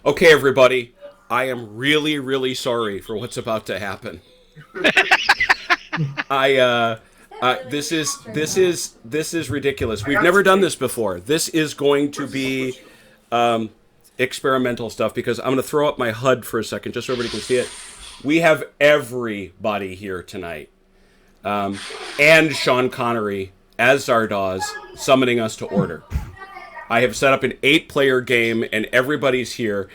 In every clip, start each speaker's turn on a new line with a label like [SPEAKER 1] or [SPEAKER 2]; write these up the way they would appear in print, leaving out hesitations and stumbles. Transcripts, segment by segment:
[SPEAKER 1] Okay, everybody, I am really, really sorry for what's about to happen. This is ridiculous. We've never done this before. This is going to be experimental stuff because I'm going to throw up my HUD for a second just so everybody can see it. We have everybody here tonight, and Sean Connery as Zardoz summoning us to order. I have set up an 8-player game, and everybody's here.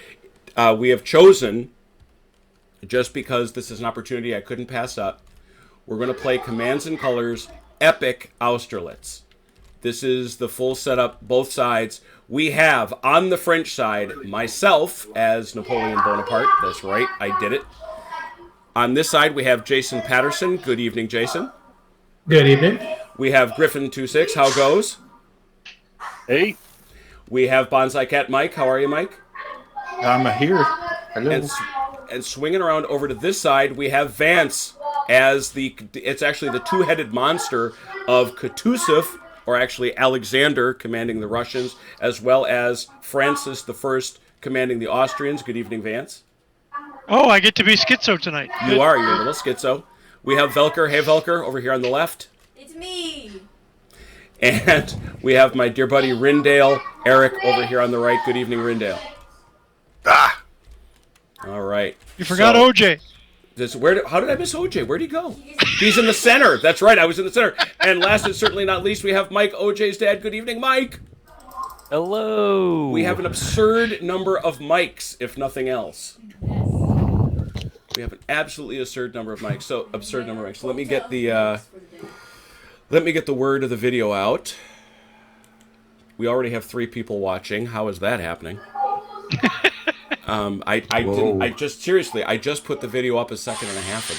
[SPEAKER 1] We have chosen, just because this is an opportunity I couldn't pass up, we're going to play Commands and Colors Epic Austerlitz. This is the full setup, both sides. We have, on the French side, myself as Napoleon Bonaparte. That's right, I did it. On this side, we have Jason Patterson. Good evening, Jason.
[SPEAKER 2] Good evening.
[SPEAKER 1] We have Griffin26. How goes?
[SPEAKER 3] Hey.
[SPEAKER 1] We have Bonsai Cat Mike. How are you, Mike?
[SPEAKER 3] I'm here. Hello.
[SPEAKER 1] And swinging around over to this side, we have Vance as it's actually the two-headed monster of Kutuzov, or actually Alexander commanding the Russians, as well as Francis I commanding the Austrians. Good evening, Vance.
[SPEAKER 4] Oh, I get to be schizo tonight.
[SPEAKER 1] You are, you're a little schizo. We have Velker. Hey, Velker, over here on the left.
[SPEAKER 5] It's me.
[SPEAKER 1] And we have my dear buddy Rindale, Eric, over here on the right. Good evening, Rindale.
[SPEAKER 6] Ah!
[SPEAKER 1] All right.
[SPEAKER 4] You forgot OJ.
[SPEAKER 1] How did I miss OJ? Where'd he go? He's in the center. That's right, I was in the center. And last and certainly not least, we have Mike, OJ's dad. Good evening, Mike.
[SPEAKER 3] Hello.
[SPEAKER 1] We have an absurd number of mics, if nothing else. We have an absolutely absurd number of mics. So let me get the word of the video out. We already have 3 people watching. How is that happening? I just put the video up a second and a half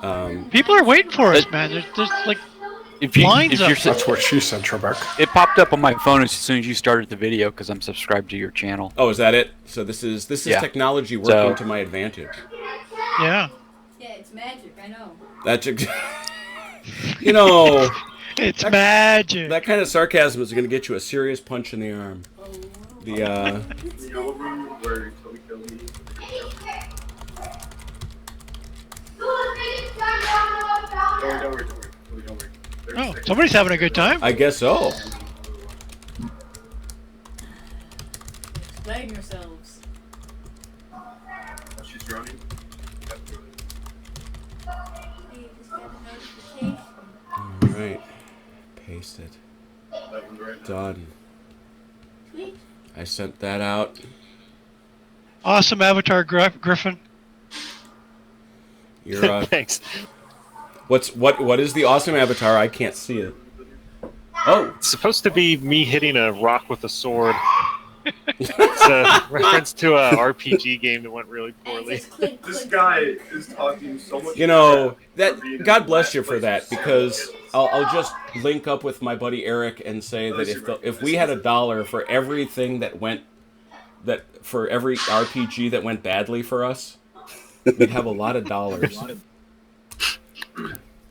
[SPEAKER 1] ago.
[SPEAKER 4] People are waiting for us, man. There's like lines up.
[SPEAKER 2] That's what she said, Trebek.
[SPEAKER 3] It popped up on my phone as soon as you started the video because I'm subscribed to your channel.
[SPEAKER 1] Oh, is that it? So this is technology working to my advantage.
[SPEAKER 4] Yeah.
[SPEAKER 5] Yeah, it's magic, I know.
[SPEAKER 1] That's you know,
[SPEAKER 4] it's magic.
[SPEAKER 1] That kind of sarcasm is going to get you a serious punch in the arm.
[SPEAKER 4] Oh, somebody's having a good time.
[SPEAKER 1] I guess so.
[SPEAKER 5] Explain yourselves.
[SPEAKER 6] She's running.
[SPEAKER 5] Hey, just got a notification.
[SPEAKER 1] All right. Paste it. Done.
[SPEAKER 5] Sweet.
[SPEAKER 1] I sent that out.
[SPEAKER 4] Awesome avatar, Griffin.
[SPEAKER 1] You're
[SPEAKER 3] Thanks.
[SPEAKER 1] What is the awesome avatar? I can't see it. Oh,
[SPEAKER 7] It's supposed to be me hitting a rock with a sword. It's a reference to a RPG game that went really poorly.
[SPEAKER 6] This guy is talking so much.
[SPEAKER 1] you know that. God bless you for that, because I'll just link up with my buddy Eric and say that if we had $1 for everything for every RPG that went badly for us, we'd have a lot of dollars.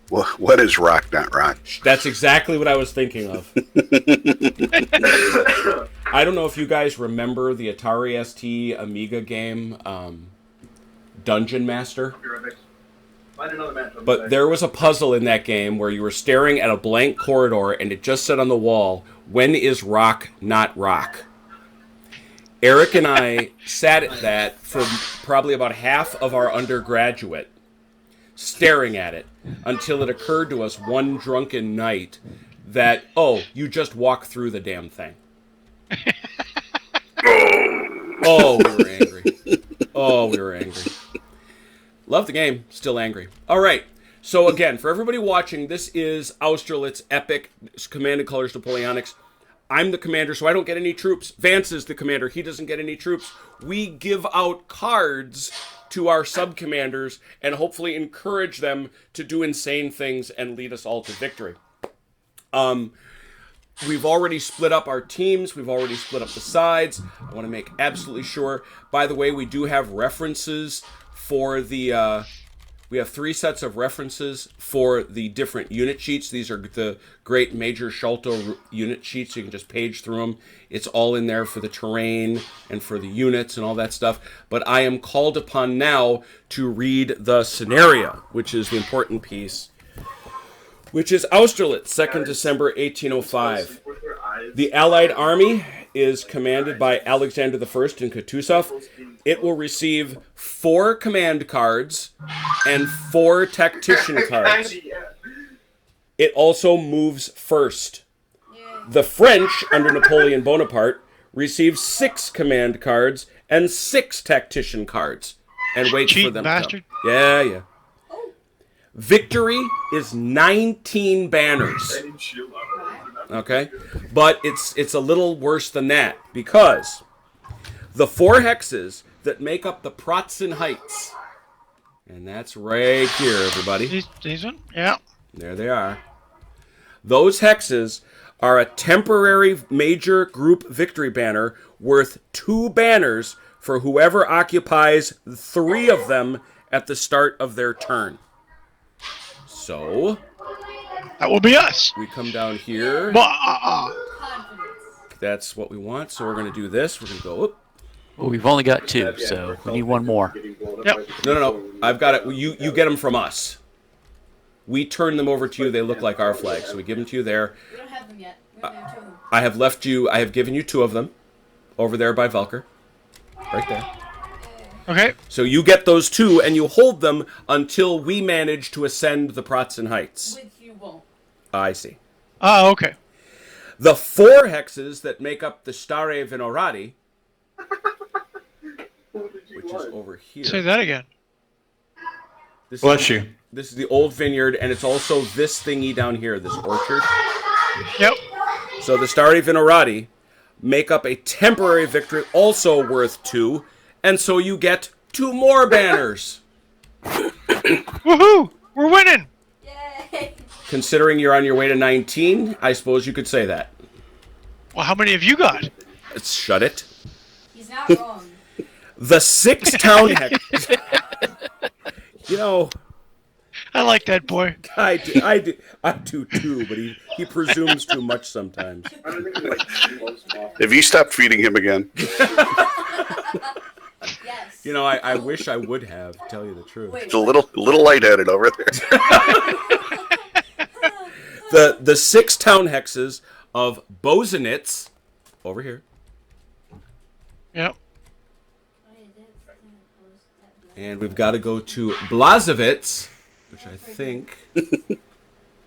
[SPEAKER 6] What is rock, not rock?
[SPEAKER 1] That's exactly what I was thinking of. I don't know if you guys remember the Atari ST Amiga game, Dungeon Master. But there was a puzzle in that game where you were staring at a blank corridor and it just said on the wall, "When is rock not rock?" Eric and I sat at that for probably about half of our undergraduate, staring at it, until it occurred to us one drunken night that, you just walk through the damn thing. Oh, we were angry. Oh, we were angry. Love the game, still angry. All right. So again, for everybody watching, this is Austerlitz Epic Command and Colors Napoleonics. I'm the commander, so I don't get any troops. Vance is the commander. He doesn't get any troops. We give out cards to our sub-commanders and hopefully encourage them to do insane things and lead us all to victory. We've already split up our teams. We've already split up the sides. I want to make absolutely sure. By the way, we do have references for the We have 3 sets of references for the different unit sheets. These are the great Major Sholto unit sheets. You can just page through them. It's all in there for the terrain and for the units and all that stuff. But I am called upon now to read the scenario, which is the important piece, which is Austerlitz, 2nd December 1805. The Allied army is commanded by Alexander I and Kutuzov. It will receive 4 command cards and 4 tactician cards. It also moves first. The French, under Napoleon Bonaparte, receive 6 command cards and 6 tactician cards. And wait for them
[SPEAKER 4] bastard.
[SPEAKER 1] to come. Yeah. Victory is 19 banners. Okay? But it's a little worse than that, because the 4 hexes that make up the Pratzen Heights, and that's right here, everybody.
[SPEAKER 4] These one? Yeah.
[SPEAKER 1] There they are. Those hexes are a temporary major group victory banner worth 2 banners for whoever occupies 3 of them at the start of their turn. So
[SPEAKER 4] That will be us.
[SPEAKER 1] we come down here. That's what we want. So we're going to do this. We're going to go up.
[SPEAKER 3] Well, we've only got 2, so we need 1 more.
[SPEAKER 4] Yep.
[SPEAKER 1] No. I've got it. You get them from us. We turn them over to you. They look like our flags. So we give them to you there.
[SPEAKER 5] We don't have them yet. We only have 2 of them.
[SPEAKER 1] I have given you 2 of them over there by Velker. Right there.
[SPEAKER 4] Okay.
[SPEAKER 1] So you get those 2 and you hold them until we manage to ascend the Pratzen Heights.
[SPEAKER 5] With you won't.
[SPEAKER 1] I see.
[SPEAKER 4] Oh, okay.
[SPEAKER 1] The 4 hexes that make up the Stare Vinorati, which is over here.
[SPEAKER 4] Say that again.
[SPEAKER 2] Bless you.
[SPEAKER 1] This is the old vineyard, and it's also this thingy down here, this orchard.
[SPEAKER 4] Yep.
[SPEAKER 1] So the Stare Vinorati make up a temporary victory, also worth 2, and so you get 2 more banners.
[SPEAKER 4] Woohoo! We're winning.
[SPEAKER 5] Yay!
[SPEAKER 1] Considering you're on your way to 19, I suppose you could say that.
[SPEAKER 4] Well, how many have you got?
[SPEAKER 1] Let's shut it.
[SPEAKER 5] He's not wrong.
[SPEAKER 1] The 6 town hex. You know,
[SPEAKER 4] I like that boy.
[SPEAKER 1] I do too, but he presumes too much sometimes.
[SPEAKER 6] Have you stopped feeding him again?
[SPEAKER 5] Yes.
[SPEAKER 1] You know, I wish I would have, to tell you the truth.
[SPEAKER 5] Wait,
[SPEAKER 6] It's a little lightheaded over there.
[SPEAKER 1] The 6 town hexes of Bosenitz, over here,
[SPEAKER 4] Yep.
[SPEAKER 1] and we've got to go to Blazewitz, which I think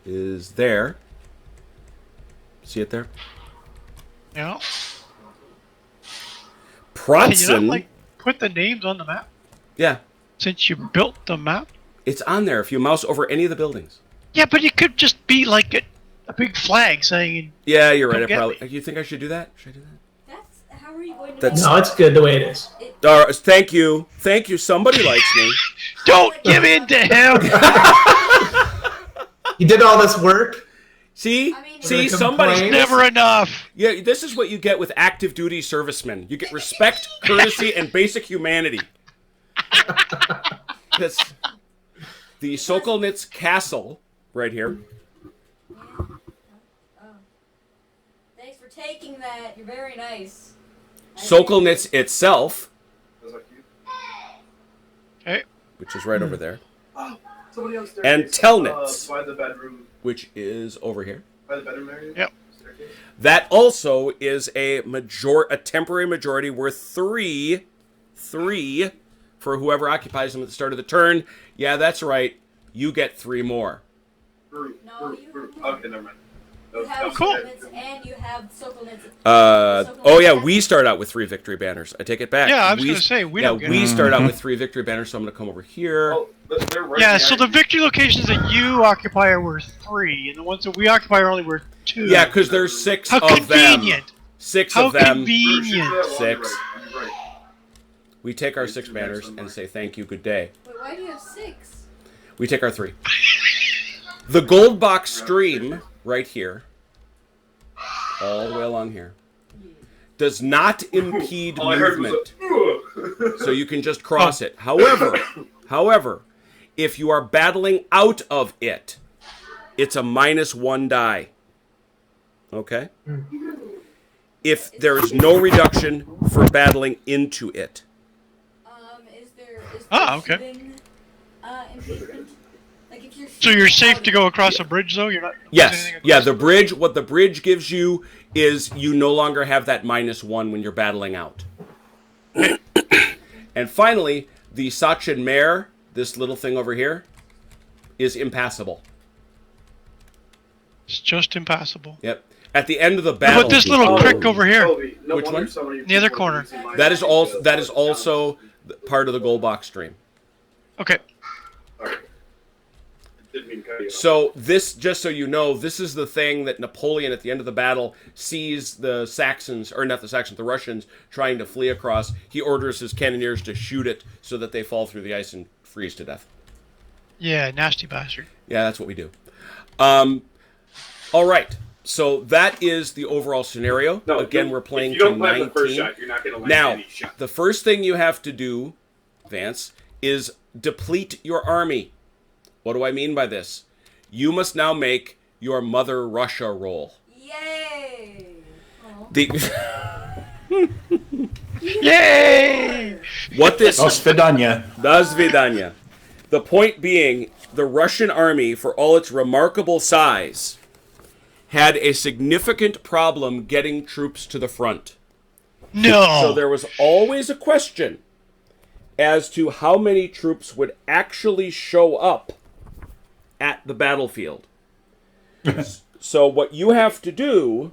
[SPEAKER 1] is there. See it there?
[SPEAKER 4] Yeah. Can you not,
[SPEAKER 1] Pratzen.
[SPEAKER 4] put the names on the map?
[SPEAKER 1] Yeah,
[SPEAKER 4] Since you built the map?
[SPEAKER 1] it's on there if you mouse over any of the buildings.
[SPEAKER 4] Yeah, but it could just be like a big flag saying...
[SPEAKER 1] Yeah, you're right.
[SPEAKER 4] Don't
[SPEAKER 1] I
[SPEAKER 4] get
[SPEAKER 1] probably.
[SPEAKER 4] me.
[SPEAKER 1] You think I should do that? Should I do that?
[SPEAKER 5] That's how are you going to?
[SPEAKER 1] That's-
[SPEAKER 2] No, it's good the way it is.
[SPEAKER 1] All right, thank you. Somebody likes me.
[SPEAKER 4] Don't give in to him!
[SPEAKER 2] You did all this work.
[SPEAKER 1] See,
[SPEAKER 5] I mean-
[SPEAKER 1] see,
[SPEAKER 2] We're gonna
[SPEAKER 1] somebody.
[SPEAKER 2] complain.
[SPEAKER 4] Never enough.
[SPEAKER 1] Yeah, this is what you get with active duty servicemen. You get respect, courtesy, and basic humanity. That's the Sokolnitz Castle right here.
[SPEAKER 5] Thanks for taking that. You're very nice.
[SPEAKER 1] Sokolnitz itself,
[SPEAKER 4] Okay.
[SPEAKER 1] which is right over there,
[SPEAKER 6] Somebody upstairs.
[SPEAKER 1] and Telnitz,
[SPEAKER 6] By the bedroom.
[SPEAKER 1] which is over here.
[SPEAKER 6] By the bedroom area.
[SPEAKER 4] Yep.
[SPEAKER 1] That also is a temporary majority worth 3 for whoever occupies them at the start of the turn. Yeah, that's right. You get 3 more.
[SPEAKER 5] No, you have
[SPEAKER 6] Okay, never mind.
[SPEAKER 5] You have
[SPEAKER 4] Cool.
[SPEAKER 5] Sokolnitz and you have Sokolnitz.
[SPEAKER 1] Oh yeah, we start out with 3 victory banners. I take it back.
[SPEAKER 4] Yeah, I was gonna say, we don't get
[SPEAKER 1] we
[SPEAKER 4] it.
[SPEAKER 1] start out with 3 victory banners, so I'm gonna come over here.
[SPEAKER 4] Yeah, so the victory locations that you occupy are worth 3, and the ones that we occupy are only worth 2.
[SPEAKER 1] Yeah, because there's 6
[SPEAKER 4] How
[SPEAKER 1] of them.
[SPEAKER 4] convenient!
[SPEAKER 1] 6
[SPEAKER 4] How
[SPEAKER 1] of them.
[SPEAKER 4] convenient!
[SPEAKER 1] 6. We take our 6 banners and say thank you, good day.
[SPEAKER 5] Wait, why do you have 6?
[SPEAKER 1] We take our 3. The gold box stream right here, all the way along here, does not impede movement. So you can just cross it. However, If you are battling out of it, it's a -1 die. Okay? If there is no reduction for battling into it.
[SPEAKER 5] Is there
[SPEAKER 4] Okay.
[SPEAKER 5] shooting, impediment? Like if you're
[SPEAKER 4] So you're
[SPEAKER 5] shooting
[SPEAKER 4] safe
[SPEAKER 5] out
[SPEAKER 4] to
[SPEAKER 5] of
[SPEAKER 4] go
[SPEAKER 5] it-
[SPEAKER 4] across a bridge, though. You're not.
[SPEAKER 1] Yes.
[SPEAKER 4] anything across
[SPEAKER 1] Yeah, the bridge, what the bridge gives you is you no longer have that -1 when you're battling out. And finally, the Sachin Mare, this little thing over here, is impassable.
[SPEAKER 4] It's just impassable.
[SPEAKER 1] Yep. At the end of the
[SPEAKER 4] How
[SPEAKER 1] battle,
[SPEAKER 4] about this little crick over here?
[SPEAKER 1] Which one?
[SPEAKER 4] The other corner.
[SPEAKER 1] that is also part of the gold box stream.
[SPEAKER 4] Okay.
[SPEAKER 1] So this, just so you know, this is the thing that Napoleon at the end of the battle sees the Saxons, or not the Saxons, the Russians trying to flee across. He orders his cannoneers to shoot it so that they fall through the ice and freeze to death.
[SPEAKER 4] Yeah, nasty bastard.
[SPEAKER 1] Yeah, that's what we do. All right. So that is the overall scenario. Again, we're playing to 19.
[SPEAKER 6] you're not going to
[SPEAKER 1] Now, the first thing you have to do, Vance, is deplete your army. What do I mean by this? You must now make your Mother Russia roll.
[SPEAKER 5] Yay! Aw.
[SPEAKER 1] The
[SPEAKER 4] Yay!
[SPEAKER 1] what this
[SPEAKER 8] Do svidanya.
[SPEAKER 1] does Vidanya. The point being, the Russian army, for all its remarkable size, had a significant problem getting troops to the front.
[SPEAKER 4] No.
[SPEAKER 1] So there was always a question as to how many troops would actually show up at the battlefield. So what you have to do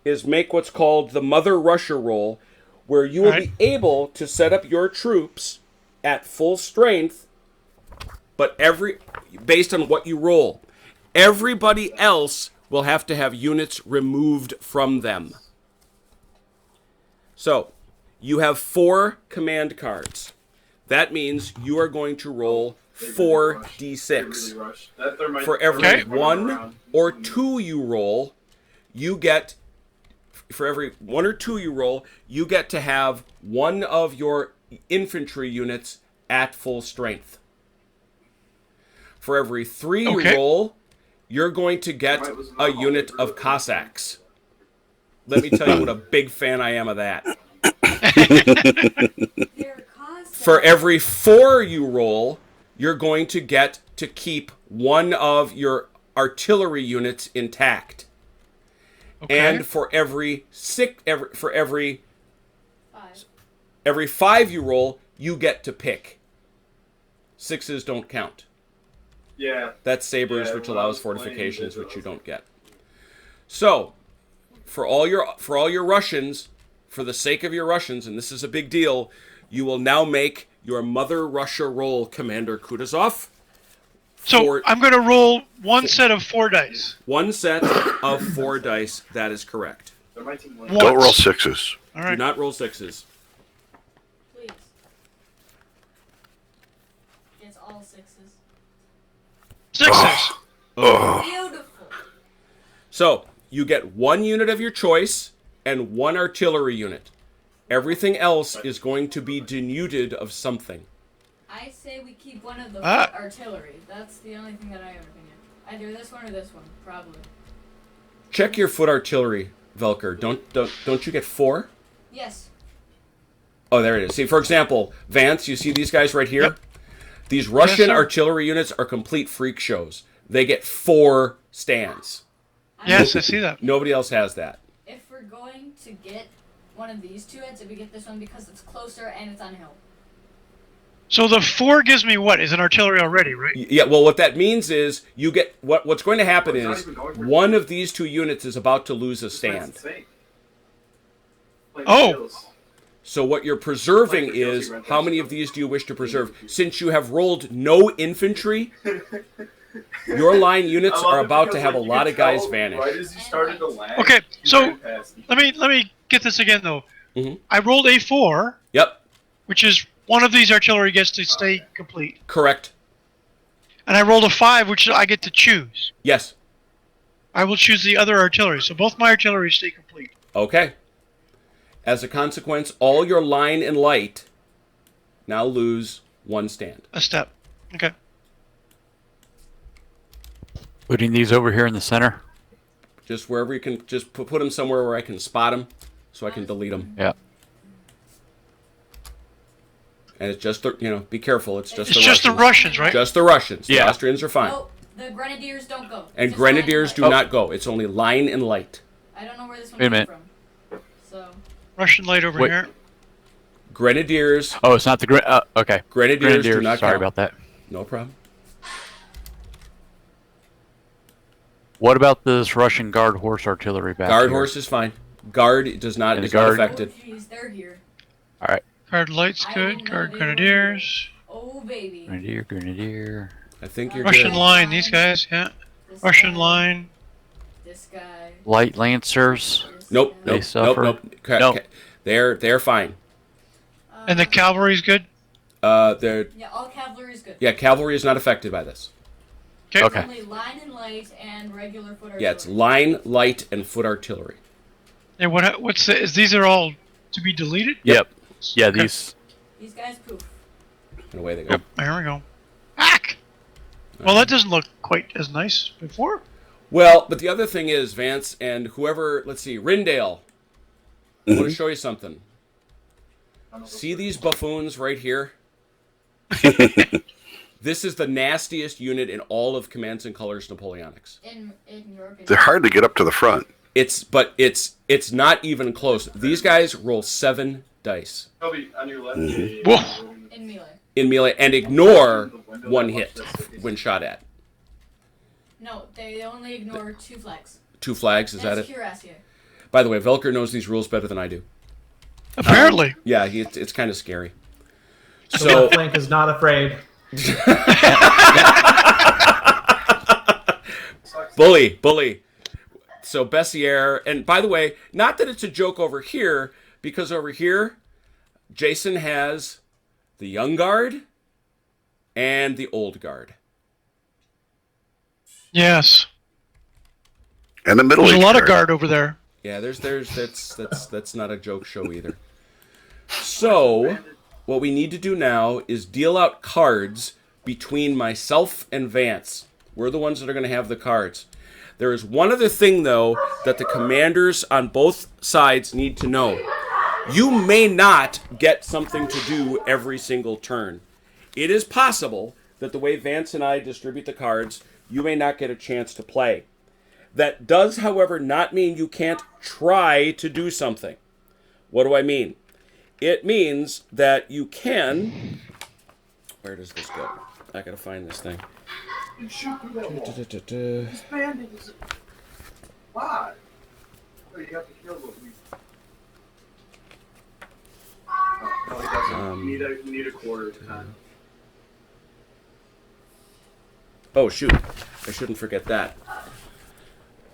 [SPEAKER 1] is make what's called the Mother Russia roll, where you will be able to set up your troops at full strength, but based on what you roll. Everybody else will have to have units removed from them. So, you have 4 command cards. That means you are going to roll 4d6. For every 1 or 2 you roll, you get... For every 1 or 2 you roll, you get to have one of your infantry units at full strength. For every 3 you roll, you're going to get a unit of Cossacks. Let me tell you what a big fan I am of that.
[SPEAKER 5] They're Cossacks.
[SPEAKER 1] For every 4 you roll, you're going to get to keep one of your artillery units intact. And for every 5 you roll, you get to pick. 6s don't count.
[SPEAKER 2] Yeah.
[SPEAKER 1] That's sabers, which allows fortifications, which you don't get. So, for all your Russians, for the sake of your Russians, and this is a big deal, you will now make your Mother Russia roll, Commander Kutuzov.
[SPEAKER 4] So I'm going to roll one set of 4 dice.
[SPEAKER 1] One set of 4 dice. That is correct.
[SPEAKER 4] Once.
[SPEAKER 6] Don't roll 6s.
[SPEAKER 4] All
[SPEAKER 1] Do
[SPEAKER 4] right.
[SPEAKER 1] not roll 6s.
[SPEAKER 5] Please. It's all 6s.
[SPEAKER 4] 6s.
[SPEAKER 5] Beautiful.
[SPEAKER 1] So, you get 1 unit of your choice and 1 artillery unit. Everything else is going to be denuded of something.
[SPEAKER 5] I say we keep one of the
[SPEAKER 4] Ah.
[SPEAKER 5] foot artillery. That's the only thing that I have opinion. Either this one or this one, probably.
[SPEAKER 1] Check your foot artillery, Velker. Don't you get 4?
[SPEAKER 5] Yes.
[SPEAKER 1] Oh, there it is. See, for example, Vance, you see these guys right here?
[SPEAKER 4] Yep.
[SPEAKER 1] These Russian
[SPEAKER 4] sir.
[SPEAKER 1] artillery units are complete freak shows. They get 4 stands.
[SPEAKER 4] Yes, I see that.
[SPEAKER 1] Nobody else has that.
[SPEAKER 5] If we're going to get one of these two, I'd say we get this one because it's closer and it's on hill.
[SPEAKER 4] So the 4 gives me what? Is an artillery already, right?
[SPEAKER 1] Yeah, well, what that means is you get what's going to happen is one of these 2 units is about to lose a stand.
[SPEAKER 4] Oh.
[SPEAKER 1] So what you're preserving is how many of these do you wish to preserve? Since you have rolled no infantry, your line units are about to have a lot of guys vanish.
[SPEAKER 2] Right as you started to lag,
[SPEAKER 4] Okay,
[SPEAKER 2] you
[SPEAKER 4] so
[SPEAKER 2] ran past me.
[SPEAKER 4] let me get this again though.
[SPEAKER 1] Mhm.
[SPEAKER 4] I rolled a 4,
[SPEAKER 1] Yep,
[SPEAKER 4] which is one of these artillery gets to stay complete,
[SPEAKER 1] correct.
[SPEAKER 4] and I rolled a 5, which I get to choose.
[SPEAKER 1] Yes.
[SPEAKER 4] I will choose the other artillery, so both my artillery stay complete.
[SPEAKER 1] Okay. As a consequence, all your line and light now lose 1 stand.
[SPEAKER 4] A step. Okay.
[SPEAKER 3] Putting these over here in the center.
[SPEAKER 1] Just wherever you can, just put them somewhere where I can spot them, so I can delete them.
[SPEAKER 3] Yeah.
[SPEAKER 1] And it's just the, be careful. It's just
[SPEAKER 4] It's
[SPEAKER 1] the
[SPEAKER 4] just the
[SPEAKER 1] Russians.
[SPEAKER 4] Russians, right?
[SPEAKER 1] Just the Russians.
[SPEAKER 3] Yeah.
[SPEAKER 1] The Austrians are fine.
[SPEAKER 5] Oh, the grenadiers don't go.
[SPEAKER 1] And
[SPEAKER 5] Just
[SPEAKER 1] grenadiers do
[SPEAKER 5] line and
[SPEAKER 1] not go. It's only line and light.
[SPEAKER 5] light. I don't know where this one
[SPEAKER 3] Wait a
[SPEAKER 5] came
[SPEAKER 3] minute.
[SPEAKER 5] from. So
[SPEAKER 4] Russian light over
[SPEAKER 3] Wait.
[SPEAKER 4] here.
[SPEAKER 1] Grenadiers.
[SPEAKER 3] Oh, it's not the okay.
[SPEAKER 1] Grenadiers do not
[SPEAKER 3] Sorry
[SPEAKER 1] count.
[SPEAKER 3] about that.
[SPEAKER 1] No problem.
[SPEAKER 3] What about this Russian guard horse artillery back
[SPEAKER 1] Guard
[SPEAKER 3] here?
[SPEAKER 1] horse is fine. Guard does not.
[SPEAKER 3] And
[SPEAKER 1] Is
[SPEAKER 3] guard-
[SPEAKER 1] not affected.
[SPEAKER 5] oh, jeez, they're here.
[SPEAKER 3] All right.
[SPEAKER 4] Guard light's
[SPEAKER 5] I
[SPEAKER 4] good.
[SPEAKER 5] didn't know
[SPEAKER 4] Guard
[SPEAKER 5] they were
[SPEAKER 4] grenadiers.
[SPEAKER 5] Oh baby.
[SPEAKER 3] Grenadier.
[SPEAKER 1] I think you're
[SPEAKER 4] Russian
[SPEAKER 1] good.
[SPEAKER 4] line. These guys. Yeah.
[SPEAKER 5] This
[SPEAKER 4] Russian
[SPEAKER 5] guy,
[SPEAKER 4] line.
[SPEAKER 5] This guy.
[SPEAKER 3] Light lancers.
[SPEAKER 5] This
[SPEAKER 1] Nope.
[SPEAKER 5] guy.
[SPEAKER 3] They
[SPEAKER 1] Nope.
[SPEAKER 3] suffer.
[SPEAKER 1] Nope.
[SPEAKER 3] No.
[SPEAKER 1] They're fine.
[SPEAKER 4] And the cavalry's good.
[SPEAKER 1] They're
[SPEAKER 5] Yeah, all cavalry is good.
[SPEAKER 1] yeah. Cavalry is not affected by this.
[SPEAKER 3] Okay.
[SPEAKER 5] Only line and light and regular foot artillery.
[SPEAKER 1] Yeah, it's line, light, and foot artillery.
[SPEAKER 4] And what's the? These are all to be deleted.
[SPEAKER 3] Yep. Yeah,
[SPEAKER 4] Okay.
[SPEAKER 3] these.
[SPEAKER 5] These guys poof.
[SPEAKER 1] And away they go.
[SPEAKER 3] Yep.
[SPEAKER 4] There we go. Back. Well, that doesn't look quite as nice before.
[SPEAKER 1] Well, but the other thing is, Vance and whoever, let's see, Rindale, I want to show you something. See these buffoons right here? This is the nastiest unit in all of Commands and Colors Napoleonics.
[SPEAKER 5] In your opinion.
[SPEAKER 6] They're hard to get up to the front.
[SPEAKER 1] It's not even close. These guys roll 7 dice
[SPEAKER 2] Toby, on your left.
[SPEAKER 4] Whoa.
[SPEAKER 5] In melee.
[SPEAKER 1] in melee and ignore 1 hit when shot at.
[SPEAKER 5] No, they only ignore 2 flags.
[SPEAKER 1] 2 flags, is that
[SPEAKER 5] That's
[SPEAKER 1] it?
[SPEAKER 5] cuirassier.
[SPEAKER 1] By the way, Velker knows these rules better than I do.
[SPEAKER 4] Apparently.
[SPEAKER 1] Yeah, it's kind of scary.
[SPEAKER 8] The
[SPEAKER 1] So
[SPEAKER 8] left flank is not afraid.
[SPEAKER 1] bully. So Bessiere, and by the way, not that it's a joke over here, because over here, Jason has the young guard and the old guard.
[SPEAKER 4] Yes.
[SPEAKER 6] And the middle
[SPEAKER 4] There's a
[SPEAKER 6] age
[SPEAKER 4] lot of
[SPEAKER 6] guard.
[SPEAKER 4] guard over there.
[SPEAKER 1] Yeah, that's not a joke show either. So, what we need to do now is deal out cards between myself and Vance. We're the ones that are going to have the cards. There is one other thing, though, that the commanders on both sides need to know. You may not get something to do every single turn. It is possible that the way Vance and I distribute the cards, you may not get a chance to play. That does, however, not mean you can't try to do something. What do I mean? It means that you can... Where does this go? I gotta find this thing.
[SPEAKER 2] This bandit is. Why? Oh, you have to kill what we. Oh, he doesn't. You need a quarter of time.
[SPEAKER 1] Oh, shoot. I shouldn't forget that.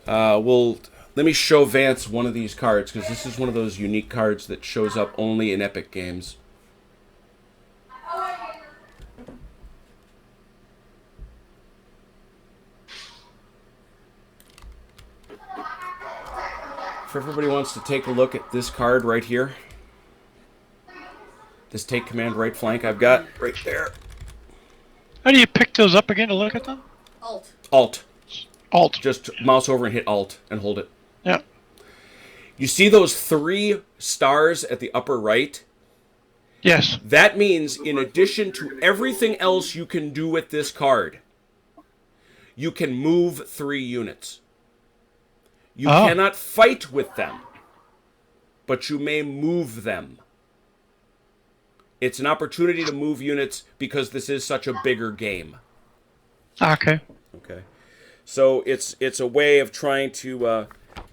[SPEAKER 1] Let me show Vance one of these cards, because this is one of those unique cards that shows up only in Epic games. If everybody wants to take a look at this card right here, this take command right flank I've got right there.
[SPEAKER 4] How do you pick those up again to look at them?
[SPEAKER 5] Alt.
[SPEAKER 1] Alt.
[SPEAKER 4] Alt.
[SPEAKER 1] Just mouse over and hit Alt and hold it.
[SPEAKER 4] Yeah.
[SPEAKER 1] You see those 3 stars at the upper right?
[SPEAKER 4] Yes.
[SPEAKER 1] That means in addition to everything else you can do with this card, you can move 3 units. You cannot fight with them, but you may move them. It's an opportunity to move units because this is such a bigger game.
[SPEAKER 4] Okay.
[SPEAKER 1] Okay. So it's a way of trying to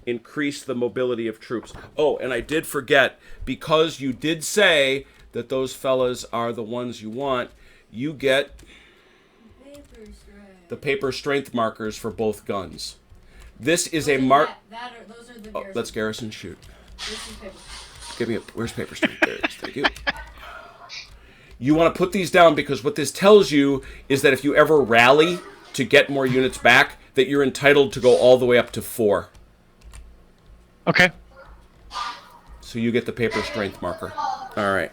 [SPEAKER 1] increase the mobility of troops. Oh, and I did forget, because you did say that those fellas are the ones you want, you get
[SPEAKER 5] Paper strength.
[SPEAKER 1] the paper strength markers for both guns. This is a mark.
[SPEAKER 5] Those are the
[SPEAKER 1] Oh,
[SPEAKER 5] garrison.
[SPEAKER 1] let's garrison shoot.
[SPEAKER 5] This is paper.
[SPEAKER 1] Give me a. Where's paper strength? There it is. Thank you. You want to put these down because what this tells you is that if you ever rally to get more units back, that you're entitled to go all the way up to 4.
[SPEAKER 4] Okay.
[SPEAKER 1] So you get the paper strength marker. All right.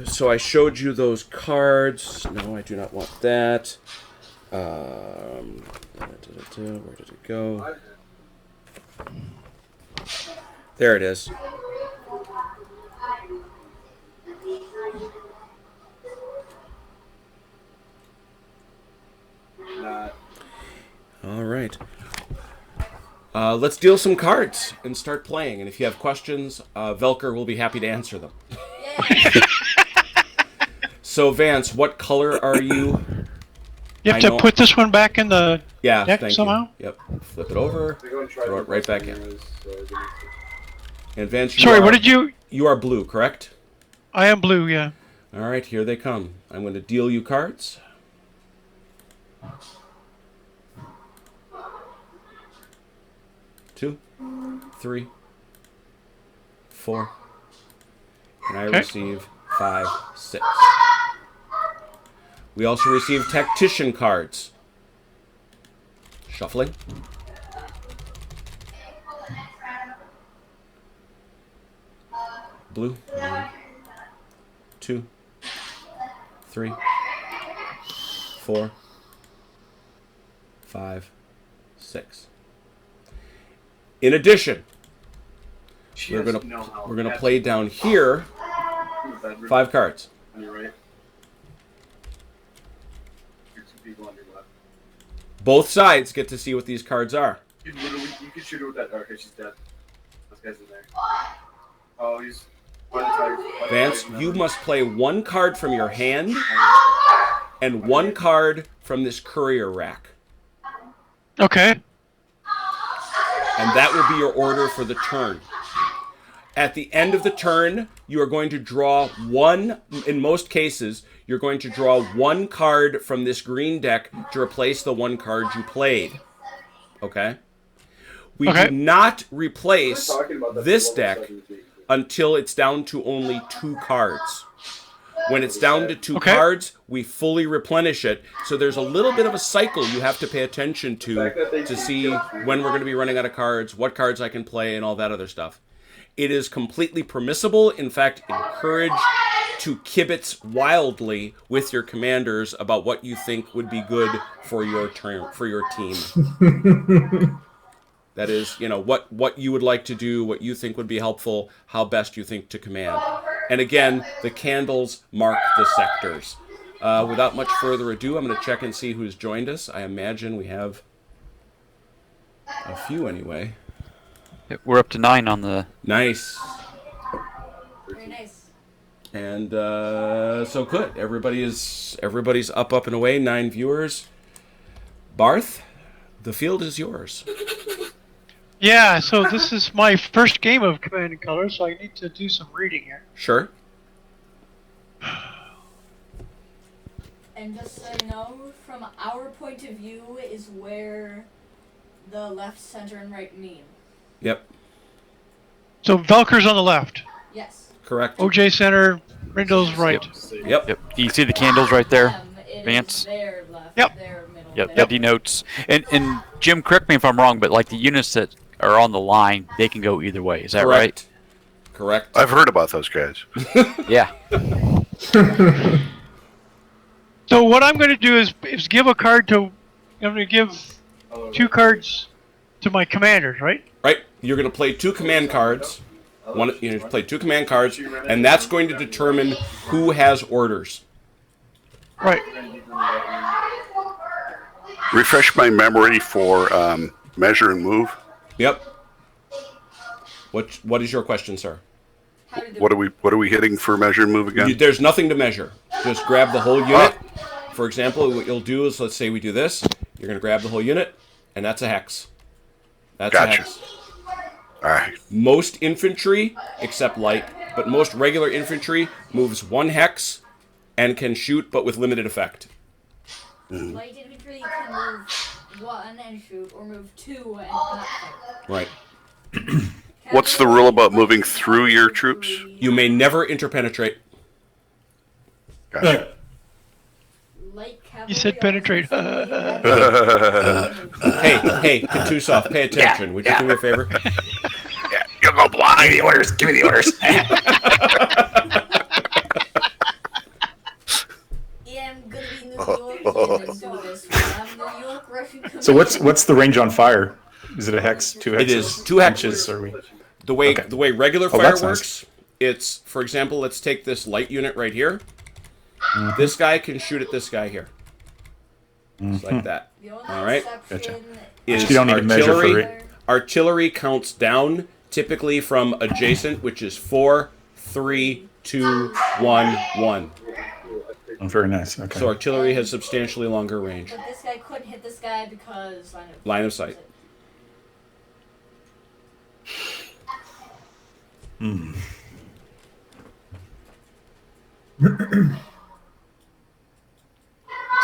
[SPEAKER 1] So I showed you those cards. No, I do not want that. Where did it go? There it is. All right. Let's deal some cards and start playing. And if you have questions, Velker will be happy to answer them.
[SPEAKER 5] Yay.
[SPEAKER 1] So, Vance, what color are you?
[SPEAKER 4] You have to put this one back in the deck
[SPEAKER 1] thank
[SPEAKER 4] somehow?
[SPEAKER 1] you. Yep. Flip it over. Throw it right back in. And Vance,
[SPEAKER 4] Sorry, what did you...
[SPEAKER 1] You are blue, correct?
[SPEAKER 4] I am blue, yeah.
[SPEAKER 1] All right, here they come. I'm going to deal you cards. Two, three, four, and I receive 5, 6. We also receive tactician cards. Shuffling. Blue. 1, 2, 3, 4, 5, 6. In addition, we're gonna play down here 5 cards.
[SPEAKER 2] On your right. There's 2 people on your left.
[SPEAKER 1] Both sides get to see what these cards are.
[SPEAKER 2] You can shoot her with that. Okay, she's dead. This guy's in there. Oh, he's.
[SPEAKER 1] Vance, you must play 1 card from your hand and 1 card from this courier rack.
[SPEAKER 4] Okay.
[SPEAKER 1] And that will be your order for the turn. At the end of the turn, you are going to draw 1, in most cases, you're going to draw 1 card from this green deck to replace the 1 card you played. Okay? We do not replace this deck until it's down to only 2 cards. When it's down to 2 cards, we fully replenish it. So there's a little bit of a cycle you have to pay attention to see when we're going to be running out of cards, what cards I can play, and all that other stuff. It is completely permissible, in fact, encouraged to kibitz wildly with your commanders about what you think would be good for your team. That is, what you would like to do, what you think would be helpful, how best you think to command. And again, the candles mark the sectors. Without much further ado, I'm going to check and see who's joined us. I imagine we have a few anyway.
[SPEAKER 3] We're up to 9 on the...
[SPEAKER 1] Nice.
[SPEAKER 5] Very nice.
[SPEAKER 1] And so good. Everybody's up and away. 9 viewers. Barth, the field is yours.
[SPEAKER 4] Yeah, so this is my first game of Command and Color, so I need to do some reading here.
[SPEAKER 1] Sure.
[SPEAKER 5] And just so you know, from our point of view is where the left, center, and right mean.
[SPEAKER 1] Yep.
[SPEAKER 4] So Velker's on the left.
[SPEAKER 5] Yes.
[SPEAKER 1] Correct.
[SPEAKER 4] OJ center, Rindle's right.
[SPEAKER 1] Yep.
[SPEAKER 3] Do you see the candles right there,
[SPEAKER 5] It
[SPEAKER 3] Vance?
[SPEAKER 5] is their left,
[SPEAKER 4] Yep.
[SPEAKER 5] their middle.
[SPEAKER 3] Yep,
[SPEAKER 5] their
[SPEAKER 3] that denotes. And Jim, correct me if I'm wrong, but like the units that are on the line, they can go either way. Is that right?
[SPEAKER 1] Correct.
[SPEAKER 6] I've heard about those guys.
[SPEAKER 3] Yeah.
[SPEAKER 4] So what I'm going to do is give a card to... I'm going to give 2 cards to my commanders, right?
[SPEAKER 1] Right. You're going to play 2 command cards. You play 2 command cards, and that's going to determine who has orders.
[SPEAKER 4] Right.
[SPEAKER 6] Refresh my memory for measure and move.
[SPEAKER 1] Yep. What is your question, sir?
[SPEAKER 6] What are we hitting for measure and move again?
[SPEAKER 1] There's nothing to measure. Just grab the whole unit. For example, what you'll do is, let's say we do this. You're going to grab the whole unit, and that's a hex. That's a hex.
[SPEAKER 6] All right.
[SPEAKER 1] Most infantry, except light, but most regular infantry moves 1 hex and can shoot, but with limited effect.
[SPEAKER 5] Light infantry can move 1 and shoot, or move 2 and not fight.
[SPEAKER 1] Right.
[SPEAKER 6] What's the rule about moving through your troops?
[SPEAKER 1] You may never interpenetrate.
[SPEAKER 6] Gotcha.
[SPEAKER 5] Light cavalry
[SPEAKER 4] You said penetrate.
[SPEAKER 1] Hey, Katusov, pay attention. Would you do me a favor?
[SPEAKER 6] Yeah, you'll go blind. Give me the orders. Give me the orders.
[SPEAKER 9] So what's the range on fire? Is it a hex? 2 hexes?
[SPEAKER 1] It is 2 hexes.
[SPEAKER 9] Are we?
[SPEAKER 1] The way
[SPEAKER 9] Okay.
[SPEAKER 1] the way regular
[SPEAKER 9] Oh,
[SPEAKER 1] fire
[SPEAKER 9] that's
[SPEAKER 1] works, it's, for example, let's take this light unit right here. This guy can shoot at this guy here. Just like that.
[SPEAKER 5] The only
[SPEAKER 1] All right.
[SPEAKER 5] exception
[SPEAKER 1] Is
[SPEAKER 9] You don't need to measure for
[SPEAKER 1] artillery.
[SPEAKER 9] it.
[SPEAKER 1] Artillery counts down, typically from adjacent, which is 4, 3, 2, 1, 1.
[SPEAKER 9] Oh, very nice. Okay.
[SPEAKER 1] So artillery has substantially longer range.
[SPEAKER 5] But this guy couldn't hit this guy because
[SPEAKER 1] Line of sight.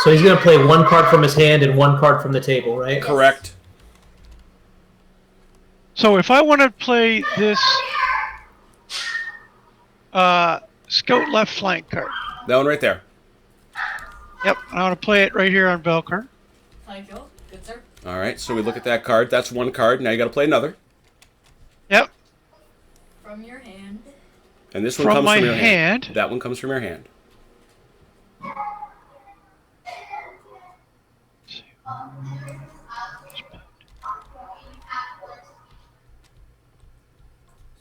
[SPEAKER 8] So he's gonna play one card from his hand and one card from the table, right?
[SPEAKER 1] Correct.
[SPEAKER 4] So if I want to play this scout left flank card,
[SPEAKER 1] That one right there.
[SPEAKER 4] yep, I want to play it right here on Velker.
[SPEAKER 5] Thank you. Good sir.
[SPEAKER 1] All right, so we look at that card. That's one card. Now you got to play another.
[SPEAKER 4] Yep,
[SPEAKER 5] From your hand.
[SPEAKER 1] And this one
[SPEAKER 4] from
[SPEAKER 1] comes
[SPEAKER 4] my
[SPEAKER 1] from your
[SPEAKER 4] hand.
[SPEAKER 1] That one comes from your hand.
[SPEAKER 5] Just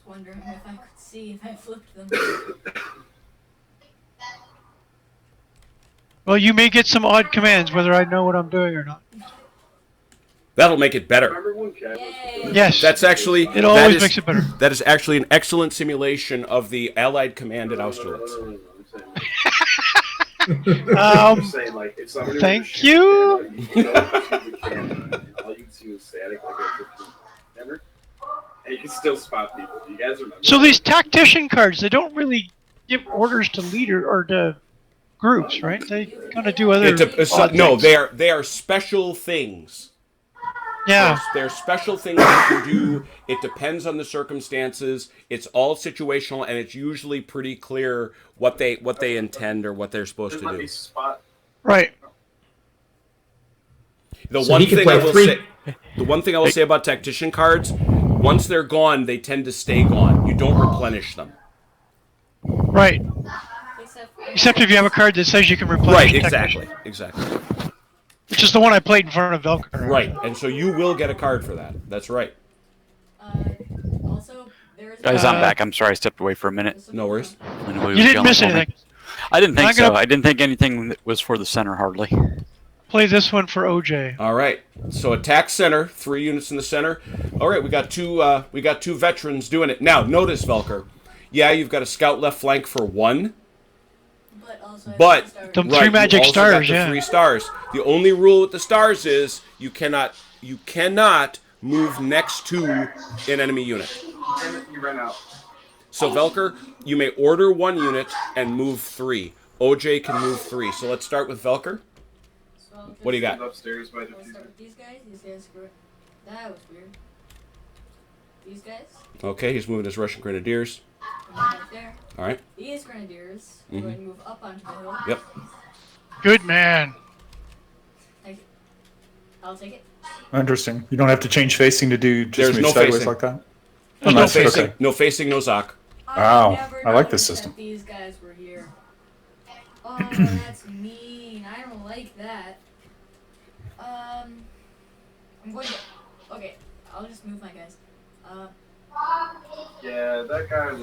[SPEAKER 5] wondering if I could see if I flipped them.
[SPEAKER 4] Well, you may get some odd commands, whether I know what I'm doing or not.
[SPEAKER 1] That'll make it better.
[SPEAKER 2] Remember when Cat was
[SPEAKER 5] Yay!
[SPEAKER 4] Yes,
[SPEAKER 1] That's actually
[SPEAKER 4] it always makes it better.
[SPEAKER 1] That is actually an excellent simulation of the Allied command at Austerlitz.
[SPEAKER 2] I'm saying, like, if somebody
[SPEAKER 4] Thank you.
[SPEAKER 2] all you can see was static, like remember? And you can still spot people. Do you guys remember?
[SPEAKER 4] So these tactician cards, they don't really give orders to leader or to groups, right? They kind of do other. odd
[SPEAKER 1] No,
[SPEAKER 4] things.
[SPEAKER 1] they are special things.
[SPEAKER 4] Yeah.
[SPEAKER 1] They're special things that you do. It depends on the circumstances. It's all situational, and it's usually pretty clear what they intend or what they're supposed to do.
[SPEAKER 2] Spot.
[SPEAKER 4] Right.
[SPEAKER 1] The
[SPEAKER 8] So
[SPEAKER 1] one
[SPEAKER 8] he can
[SPEAKER 1] thing I
[SPEAKER 8] play
[SPEAKER 1] will
[SPEAKER 8] three-
[SPEAKER 1] say, the one thing I will say about tactician cards, once they're gone, they tend to stay gone. You don't replenish them.
[SPEAKER 4] Right. Except if you have a card that says you can replenish.
[SPEAKER 1] Right,
[SPEAKER 4] tactician,
[SPEAKER 1] exactly.
[SPEAKER 4] Which is the one I played in front of Velker.
[SPEAKER 1] Right, and so you will get a card for that. That's right.
[SPEAKER 5] Also, there is.
[SPEAKER 3] Guys, I'm back. I'm sorry I stepped away for a minute.
[SPEAKER 1] No worries.
[SPEAKER 4] You didn't miss anything.
[SPEAKER 3] I didn't think
[SPEAKER 4] I'm
[SPEAKER 3] so.
[SPEAKER 4] gonna-
[SPEAKER 3] I didn't think anything that was for the center hardly.
[SPEAKER 4] Play this one for OJ.
[SPEAKER 1] All right. So attack center, 3 units in the center. All right, we got two veterans doing it. Now, notice, Velker. Yeah, you've got a scout left flank for 1.
[SPEAKER 5] But also.
[SPEAKER 1] But
[SPEAKER 4] Them
[SPEAKER 1] right,
[SPEAKER 4] three
[SPEAKER 1] you
[SPEAKER 4] magic
[SPEAKER 1] also
[SPEAKER 4] stars,
[SPEAKER 1] got the
[SPEAKER 4] yeah.
[SPEAKER 1] 3 stars. The only rule with the stars is you cannot move next to an enemy unit.
[SPEAKER 2] And you ran out.
[SPEAKER 1] So Velker, you may order 1 unit and move 3. OJ can move 3. So let's start with Velker. What do you got?
[SPEAKER 2] Upstairs by the
[SPEAKER 5] Let's start with these guys. These guys go. That was weird. These guys.
[SPEAKER 1] Okay, he's moving his Russian Grenadiers.
[SPEAKER 5] And right there.
[SPEAKER 1] All right.
[SPEAKER 5] These grenadiers are going to move up onto the hill.
[SPEAKER 1] Yep.
[SPEAKER 4] Good man.
[SPEAKER 5] Thank you. I'll take it.
[SPEAKER 9] Interesting. You don't have to change facing to do just
[SPEAKER 1] There's
[SPEAKER 9] move
[SPEAKER 1] no
[SPEAKER 9] sideways
[SPEAKER 1] facing.
[SPEAKER 9] like that.
[SPEAKER 4] There's
[SPEAKER 1] No
[SPEAKER 9] nice.
[SPEAKER 1] facing.
[SPEAKER 9] Okay.
[SPEAKER 1] No facing. No Zoc.
[SPEAKER 9] Wow,
[SPEAKER 5] never
[SPEAKER 9] I like this
[SPEAKER 5] noticed
[SPEAKER 9] system.
[SPEAKER 5] that these guys were here. Oh, that's mean. I don't like that. I'm going to. Okay, I'll just move my guys.
[SPEAKER 2] Yeah, that guy was.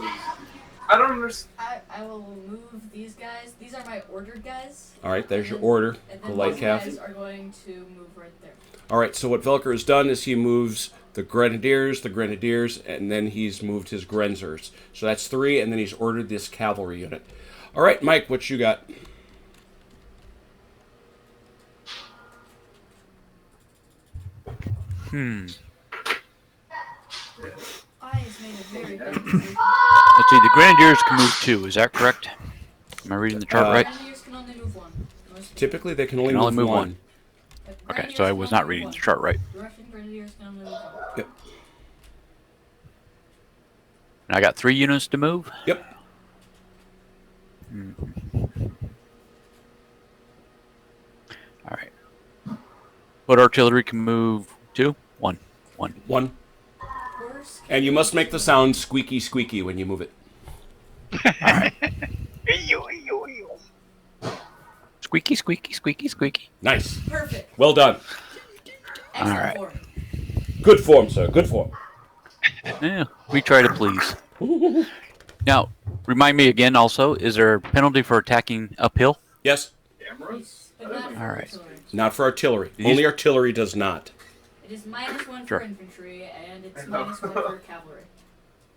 [SPEAKER 2] I don't understand.
[SPEAKER 5] I will move these guys. These are my ordered guys.
[SPEAKER 1] All right, there's your order.
[SPEAKER 5] And
[SPEAKER 1] The
[SPEAKER 5] then
[SPEAKER 1] light
[SPEAKER 5] these
[SPEAKER 1] calf.
[SPEAKER 5] guys are going to move right there.
[SPEAKER 1] All right, so what Velker has done is he moves the Grenadiers, and then he's moved his Grenzers. So that's 3, and then he's ordered this cavalry unit. All right, Mike, what you got?
[SPEAKER 5] I just made a very bad decision.
[SPEAKER 3] Let's see. The Grenadiers can move 2. Is that correct? Am I reading the chart right?
[SPEAKER 5] Grenadiers can only move 1.
[SPEAKER 1] Typically, they can only,
[SPEAKER 3] Can only move
[SPEAKER 1] 1.
[SPEAKER 3] 1. Okay, so I was not reading the chart right.
[SPEAKER 5] Russian Grenadiers can only move 1.
[SPEAKER 1] Yep.
[SPEAKER 3] And I got 3 units to move.
[SPEAKER 1] Yep.
[SPEAKER 3] All right. What artillery can move 2? 1.
[SPEAKER 1] 1.
[SPEAKER 5] Worst
[SPEAKER 1] And you must make the sound squeaky, squeaky when you move it.
[SPEAKER 3] Squeaky, squeaky, squeaky, squeaky.
[SPEAKER 1] Nice.
[SPEAKER 5] Perfect.
[SPEAKER 1] Well done.
[SPEAKER 5] Excellent
[SPEAKER 3] Alright.
[SPEAKER 5] form.
[SPEAKER 1] Good form, sir. Good form.
[SPEAKER 3] Yeah, we try to please. Now, remind me again. Also, is there a penalty for attacking uphill?
[SPEAKER 1] Yes.
[SPEAKER 2] Cameras?
[SPEAKER 5] But not for
[SPEAKER 3] Alright.
[SPEAKER 5] artillery.
[SPEAKER 1] Not for artillery.
[SPEAKER 3] These-
[SPEAKER 1] Only artillery does not.
[SPEAKER 5] It is -1
[SPEAKER 3] Sure.
[SPEAKER 5] for infantry, and it's -1 for cavalry.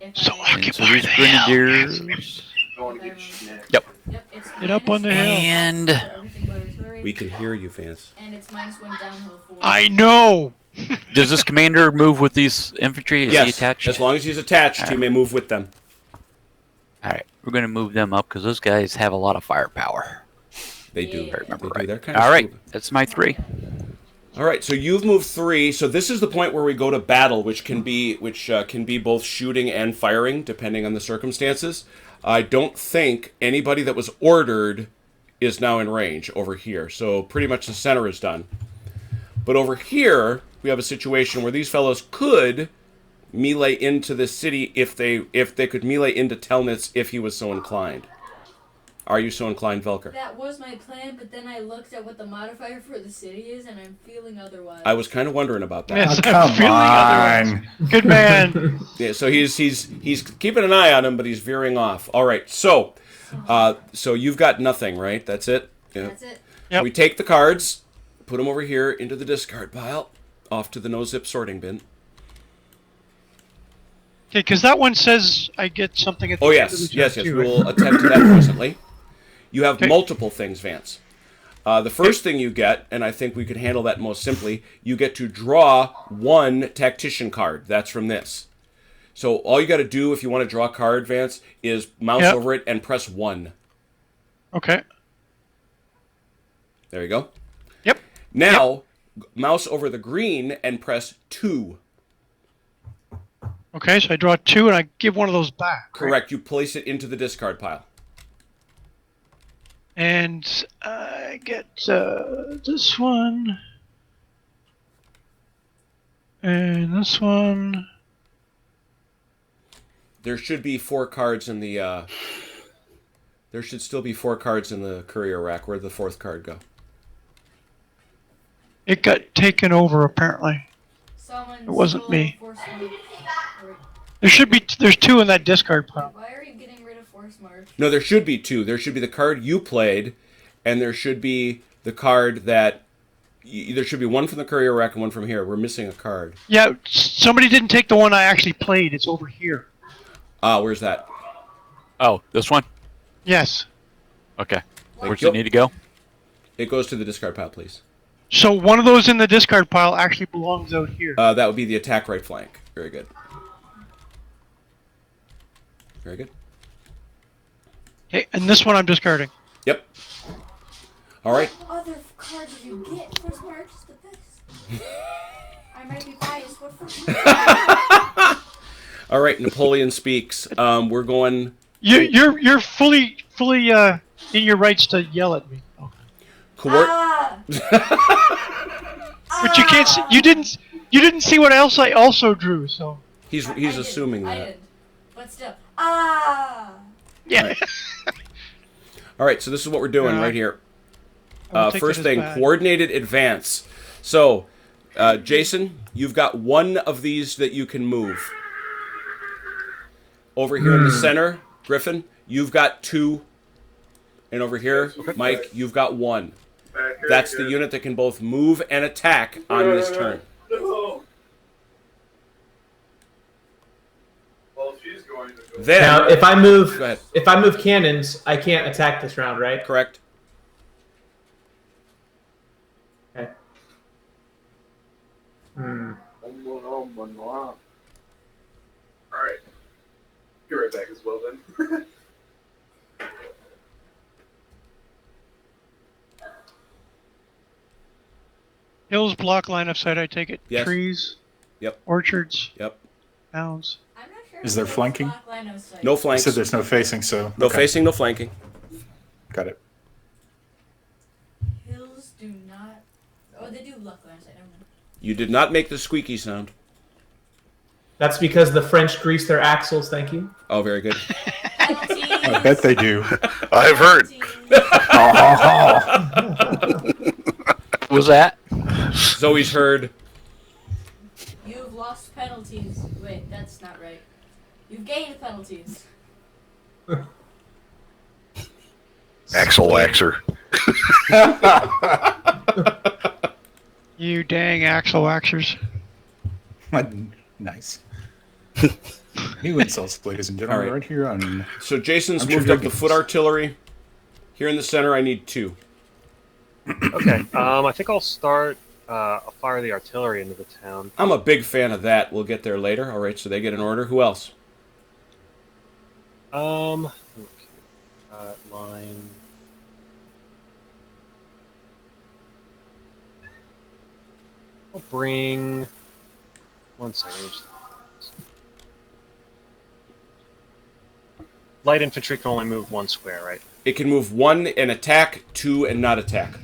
[SPEAKER 5] If
[SPEAKER 4] So
[SPEAKER 5] I-
[SPEAKER 3] And so
[SPEAKER 4] Occupy
[SPEAKER 3] these
[SPEAKER 4] the hill.
[SPEAKER 3] grenadiers.
[SPEAKER 2] I want to get snapped.
[SPEAKER 3] Yep.
[SPEAKER 5] Yep, it's
[SPEAKER 4] Get up on the hill.
[SPEAKER 3] And
[SPEAKER 5] for everything but artillery,
[SPEAKER 1] We can hear you, Vance.
[SPEAKER 5] and it's -1 downhill for.
[SPEAKER 4] I know.
[SPEAKER 3] does this commander move with these infantry? Is he
[SPEAKER 1] Yes.
[SPEAKER 3] attached?
[SPEAKER 1] As long as he's attached, he may move with them.
[SPEAKER 3] All right, we're going to move them up because those guys have a lot of firepower.
[SPEAKER 1] They do.
[SPEAKER 5] Yeah.
[SPEAKER 3] If I remember
[SPEAKER 1] They do.
[SPEAKER 3] right.
[SPEAKER 1] They're kind of
[SPEAKER 3] All right,
[SPEAKER 1] smooth.
[SPEAKER 3] that's my 3.
[SPEAKER 1] All right, so you've moved 3. So this is the point where we go to battle, which can be both shooting and firing, depending on the circumstances. I don't think anybody that was ordered is now in range over here. So pretty much the center is done. But over here, we have a situation where these fellows could melee into the city if they could melee into Telnitz if he was so inclined. Are you so inclined, Velker?
[SPEAKER 5] That was my plan, but then I looked at what the modifier for the city is, and I'm feeling otherwise.
[SPEAKER 1] I was kind of wondering about that.
[SPEAKER 4] Yes,
[SPEAKER 9] Oh,
[SPEAKER 4] I'm
[SPEAKER 9] come
[SPEAKER 4] feeling otherwise.
[SPEAKER 9] on.
[SPEAKER 4] Good man.
[SPEAKER 1] Yeah, so he's keeping an eye on him, but he's veering off. All right, so you've got nothing, right? That's it. Yeah.
[SPEAKER 5] That's it.
[SPEAKER 4] Yep.
[SPEAKER 1] We take the cards, put them over here into the discard pile, off to the no-zip sorting bin.
[SPEAKER 4] Okay, because that one says I get something at the
[SPEAKER 1] Oh
[SPEAKER 4] end of the
[SPEAKER 1] yes,
[SPEAKER 4] turn,
[SPEAKER 1] yes, yes.
[SPEAKER 4] too,
[SPEAKER 1] We
[SPEAKER 4] right?
[SPEAKER 1] will attend to that presently. You have
[SPEAKER 4] Okay.
[SPEAKER 1] multiple things, Vance. The first thing you get, and I think we could handle that most simply, you get to draw 1 tactician card. That's from this. So all you got to do if you want to draw a card, Vance, is mouse
[SPEAKER 4] Yep.
[SPEAKER 1] over it and press 1.
[SPEAKER 4] Okay.
[SPEAKER 1] There you go.
[SPEAKER 4] Yep.
[SPEAKER 1] Now, mouse over the green and press 2.
[SPEAKER 4] Okay, so I draw 2 and I give one of those back. right?
[SPEAKER 1] Correct. You place it into the discard pile.
[SPEAKER 4] And I get this one. And this one.
[SPEAKER 1] There should be 4 cards in the. There should still be 4 cards in the courier rack. Where'd the 4th card go?
[SPEAKER 4] It got taken over apparently.
[SPEAKER 5] Someone
[SPEAKER 4] It wasn't
[SPEAKER 5] stole
[SPEAKER 4] me.
[SPEAKER 5] Force March.
[SPEAKER 4] There's 2 in that discard pile.
[SPEAKER 5] Why are you getting rid of Force March?
[SPEAKER 1] No, there should be 2. There should be the card you played, and there should be the card that. There should be 1 from the courier rack and 1 from here. We're missing a card.
[SPEAKER 4] Yeah, somebody didn't take the one I actually played. It's over here.
[SPEAKER 1] Where's that?
[SPEAKER 3] Oh, this one?
[SPEAKER 4] Yes.
[SPEAKER 3] Okay. Where does
[SPEAKER 1] you.
[SPEAKER 3] it need to go?
[SPEAKER 1] It goes to the discard pile, please.
[SPEAKER 4] So one of those in the discard pile actually belongs out here.
[SPEAKER 1] That would be the attack right flank. Very good. Very good.
[SPEAKER 4] Okay, and this one I'm discarding.
[SPEAKER 1] Yep. All right.
[SPEAKER 5] What other cards do you get? Force March is the best. I might be biased, but Force March.
[SPEAKER 1] All right. Napoleon speaks. We're going.
[SPEAKER 4] You're fully in your rights to yell at me. Okay.
[SPEAKER 5] Ah!
[SPEAKER 4] But you can't. See, you didn't see what else I also drew. So
[SPEAKER 1] He's
[SPEAKER 5] I
[SPEAKER 1] assuming
[SPEAKER 5] didn't, I
[SPEAKER 1] that.
[SPEAKER 5] didn't. But still. Ah!
[SPEAKER 4] yeah.
[SPEAKER 1] All right. So this is what we're doing right here.
[SPEAKER 4] I'll take
[SPEAKER 1] First
[SPEAKER 4] that as
[SPEAKER 1] thing,
[SPEAKER 4] bad.
[SPEAKER 1] coordinated advance. So, Jason, you've got 1 of these that you can move. Over here in the center, Griffin, you've got 2. And over here, Mike, you've got 1. That's the unit that can both move and attack on this turn.
[SPEAKER 2] No. Well, she's going to go.
[SPEAKER 1] Then,
[SPEAKER 8] Now, if I
[SPEAKER 1] go
[SPEAKER 8] move
[SPEAKER 1] ahead.
[SPEAKER 8] cannons, I can't attack this round, right?
[SPEAKER 1] Correct.
[SPEAKER 8] Okay.
[SPEAKER 2] All right. Be right back as well then.
[SPEAKER 4] Hills block line of sight. I take it.
[SPEAKER 1] Yes.
[SPEAKER 4] Trees.
[SPEAKER 1] Yep.
[SPEAKER 4] Orchards.
[SPEAKER 1] Yep.
[SPEAKER 4] Mounds.
[SPEAKER 5] I'm not sure.
[SPEAKER 9] Is
[SPEAKER 5] if
[SPEAKER 9] there
[SPEAKER 5] it's
[SPEAKER 9] flanking?
[SPEAKER 5] block line of sight.
[SPEAKER 1] No
[SPEAKER 9] I
[SPEAKER 1] flanks.
[SPEAKER 9] said there's no facing, so
[SPEAKER 1] No
[SPEAKER 9] okay.
[SPEAKER 1] facing, no flanking.
[SPEAKER 9] Got it.
[SPEAKER 5] Hills do not. Oh, they do block line of sight. Never mind.
[SPEAKER 1] You did not make the squeaky sound.
[SPEAKER 8] That's because the French grease their axles. Thank you.
[SPEAKER 1] Oh, very good.
[SPEAKER 9] I bet they do.
[SPEAKER 6] I've heard.
[SPEAKER 3] What was that?
[SPEAKER 1] Zoe's heard.
[SPEAKER 5] penalties. Wait, that's not right. You've gained penalties.
[SPEAKER 6] Axle waxer.
[SPEAKER 4] You dang axle waxers.
[SPEAKER 9] Nice. New insults, ladies and gentlemen,
[SPEAKER 1] All right.
[SPEAKER 9] right here on.
[SPEAKER 1] So Jason's
[SPEAKER 9] I'm
[SPEAKER 1] moved
[SPEAKER 9] sure
[SPEAKER 1] up the
[SPEAKER 9] games.
[SPEAKER 1] foot artillery. Here in the center, I need 2.
[SPEAKER 7] Okay. I think I'll start. I'll fire the artillery into the town.
[SPEAKER 1] I'm a big fan of that. We'll get there later. All right, so they get an order. Who else?
[SPEAKER 7] Okay. Line. I'll bring. One second. Light infantry can only move 1 square, right?
[SPEAKER 1] It can move 1 and attack, 2 and not attack.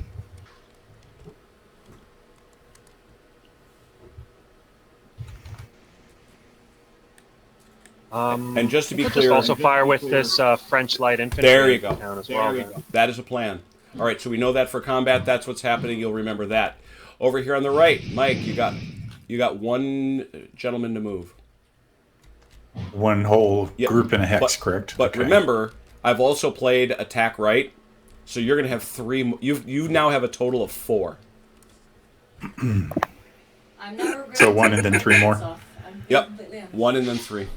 [SPEAKER 1] And just to be
[SPEAKER 7] I'll
[SPEAKER 1] clear,
[SPEAKER 7] just also fire with this French light infantry
[SPEAKER 1] there you go.
[SPEAKER 7] down as well.
[SPEAKER 1] That is a plan. All right, so we know that for combat. That's what's happening. You'll remember that. Over here on the right, Mike, you got 1 gentleman to move.
[SPEAKER 9] One whole
[SPEAKER 1] Yeah,
[SPEAKER 9] group in a hex, correct?
[SPEAKER 1] But
[SPEAKER 9] Okay.
[SPEAKER 1] remember, I've also played attack right, so you're going to have 3. You now have a total of 4.
[SPEAKER 5] I'm not regretting
[SPEAKER 9] So 1 and then 3 more?
[SPEAKER 5] I'm
[SPEAKER 1] Yep,
[SPEAKER 5] completely honest.
[SPEAKER 1] 1 and then 3.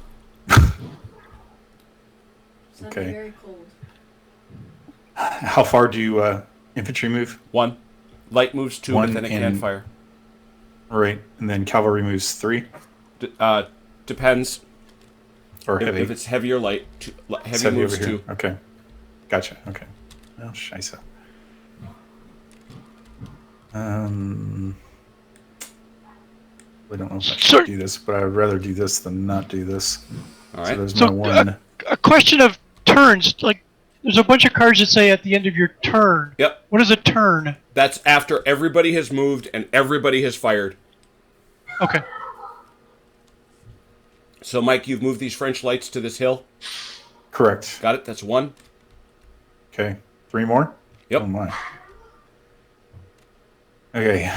[SPEAKER 5] Something
[SPEAKER 9] Okay.
[SPEAKER 5] very cold.
[SPEAKER 9] How far do infantry move?
[SPEAKER 1] 1. Light moves 2, but
[SPEAKER 9] 1
[SPEAKER 1] then it
[SPEAKER 9] and-
[SPEAKER 1] can't fire.
[SPEAKER 9] All right, and then cavalry moves 3
[SPEAKER 1] Depends.
[SPEAKER 9] or heavy.
[SPEAKER 1] If it's heavy or light,
[SPEAKER 9] It's
[SPEAKER 1] heavy
[SPEAKER 9] heavy
[SPEAKER 1] moves
[SPEAKER 9] over here.
[SPEAKER 1] 2.
[SPEAKER 9] Okay, gotcha. Okay. Oh, scheisse. I don't know if I
[SPEAKER 4] Sir-
[SPEAKER 9] should do this, but I'd rather do this than not do this.
[SPEAKER 1] All
[SPEAKER 9] So
[SPEAKER 1] right.
[SPEAKER 9] there's
[SPEAKER 4] So,
[SPEAKER 9] my 1.
[SPEAKER 4] A question of turns. Like, there's a bunch of cards that say at the end of your turn.
[SPEAKER 1] Yep.
[SPEAKER 4] What is a turn?
[SPEAKER 1] That's after everybody has moved and everybody has fired.
[SPEAKER 4] Okay.
[SPEAKER 1] So, Mike, you've moved these French lights to this hill.
[SPEAKER 9] Correct.
[SPEAKER 1] Got it? That's 1.
[SPEAKER 9] Okay, 3 more?
[SPEAKER 1] Yep.
[SPEAKER 9] Oh my. Okay.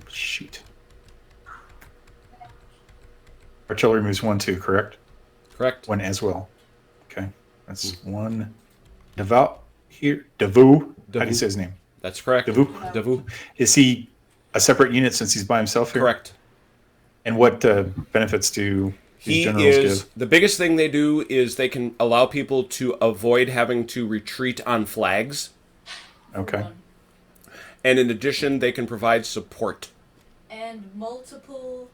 [SPEAKER 9] Shoot. Artillery moves 1, 2, correct?
[SPEAKER 1] Correct.
[SPEAKER 9] 1 as well. Okay. That's 1. Devout here. Devu. How do you say his name?
[SPEAKER 1] That's correct.
[SPEAKER 9] Devu.
[SPEAKER 1] Devu.
[SPEAKER 9] Is he a separate unit since he's by himself here?
[SPEAKER 1] Correct.
[SPEAKER 9] And what benefits do these
[SPEAKER 1] He
[SPEAKER 9] generals
[SPEAKER 1] is
[SPEAKER 9] give?
[SPEAKER 1] the biggest thing they do is they can allow people to avoid having to retreat on flags,
[SPEAKER 9] Okay.
[SPEAKER 1] and in addition, they can provide support.
[SPEAKER 5] And multiple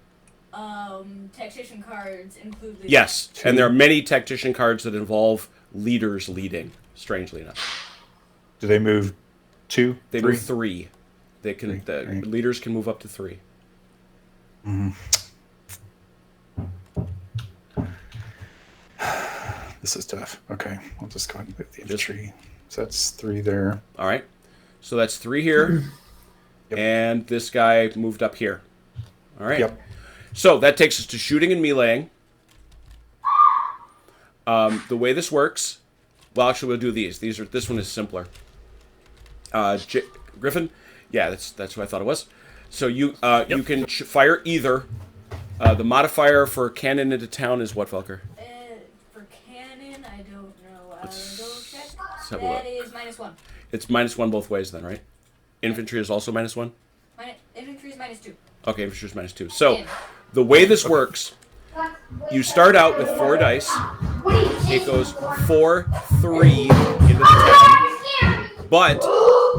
[SPEAKER 5] taxation cards include leaders.
[SPEAKER 1] Yes, and there are many tactician cards that involve leaders leading. Strangely enough,
[SPEAKER 9] Do they move 2?
[SPEAKER 1] they
[SPEAKER 9] 3?
[SPEAKER 1] move 3. They can. The
[SPEAKER 9] Right.
[SPEAKER 1] leaders can move up to 3.
[SPEAKER 9] This is tough. Okay. I'll just go ahead and move the infantry. So that's 3 there.
[SPEAKER 1] All right, so that's 3 here,
[SPEAKER 9] Yep.
[SPEAKER 1] and this guy moved up here. All right.
[SPEAKER 9] Yep.
[SPEAKER 1] So that takes us to shooting and meleeing. The way this works, well, actually, we'll do these. This one is simpler. Griffin, yeah, that's what I thought it was. So you you can fire either. The modifier for cannon into town is what, Velker?
[SPEAKER 5] For cannon, I don't know.
[SPEAKER 1] Let's
[SPEAKER 5] Double check.
[SPEAKER 1] have a
[SPEAKER 5] That
[SPEAKER 1] look.
[SPEAKER 5] is -1.
[SPEAKER 1] It's -1 both ways, then, right? Infantry is also -1.
[SPEAKER 5] Infantry is -2.
[SPEAKER 1] Okay, infantry is -2. So
[SPEAKER 5] Yeah.
[SPEAKER 1] the way this works, you start out with 4 dice. It goes 4, 3 into the town. But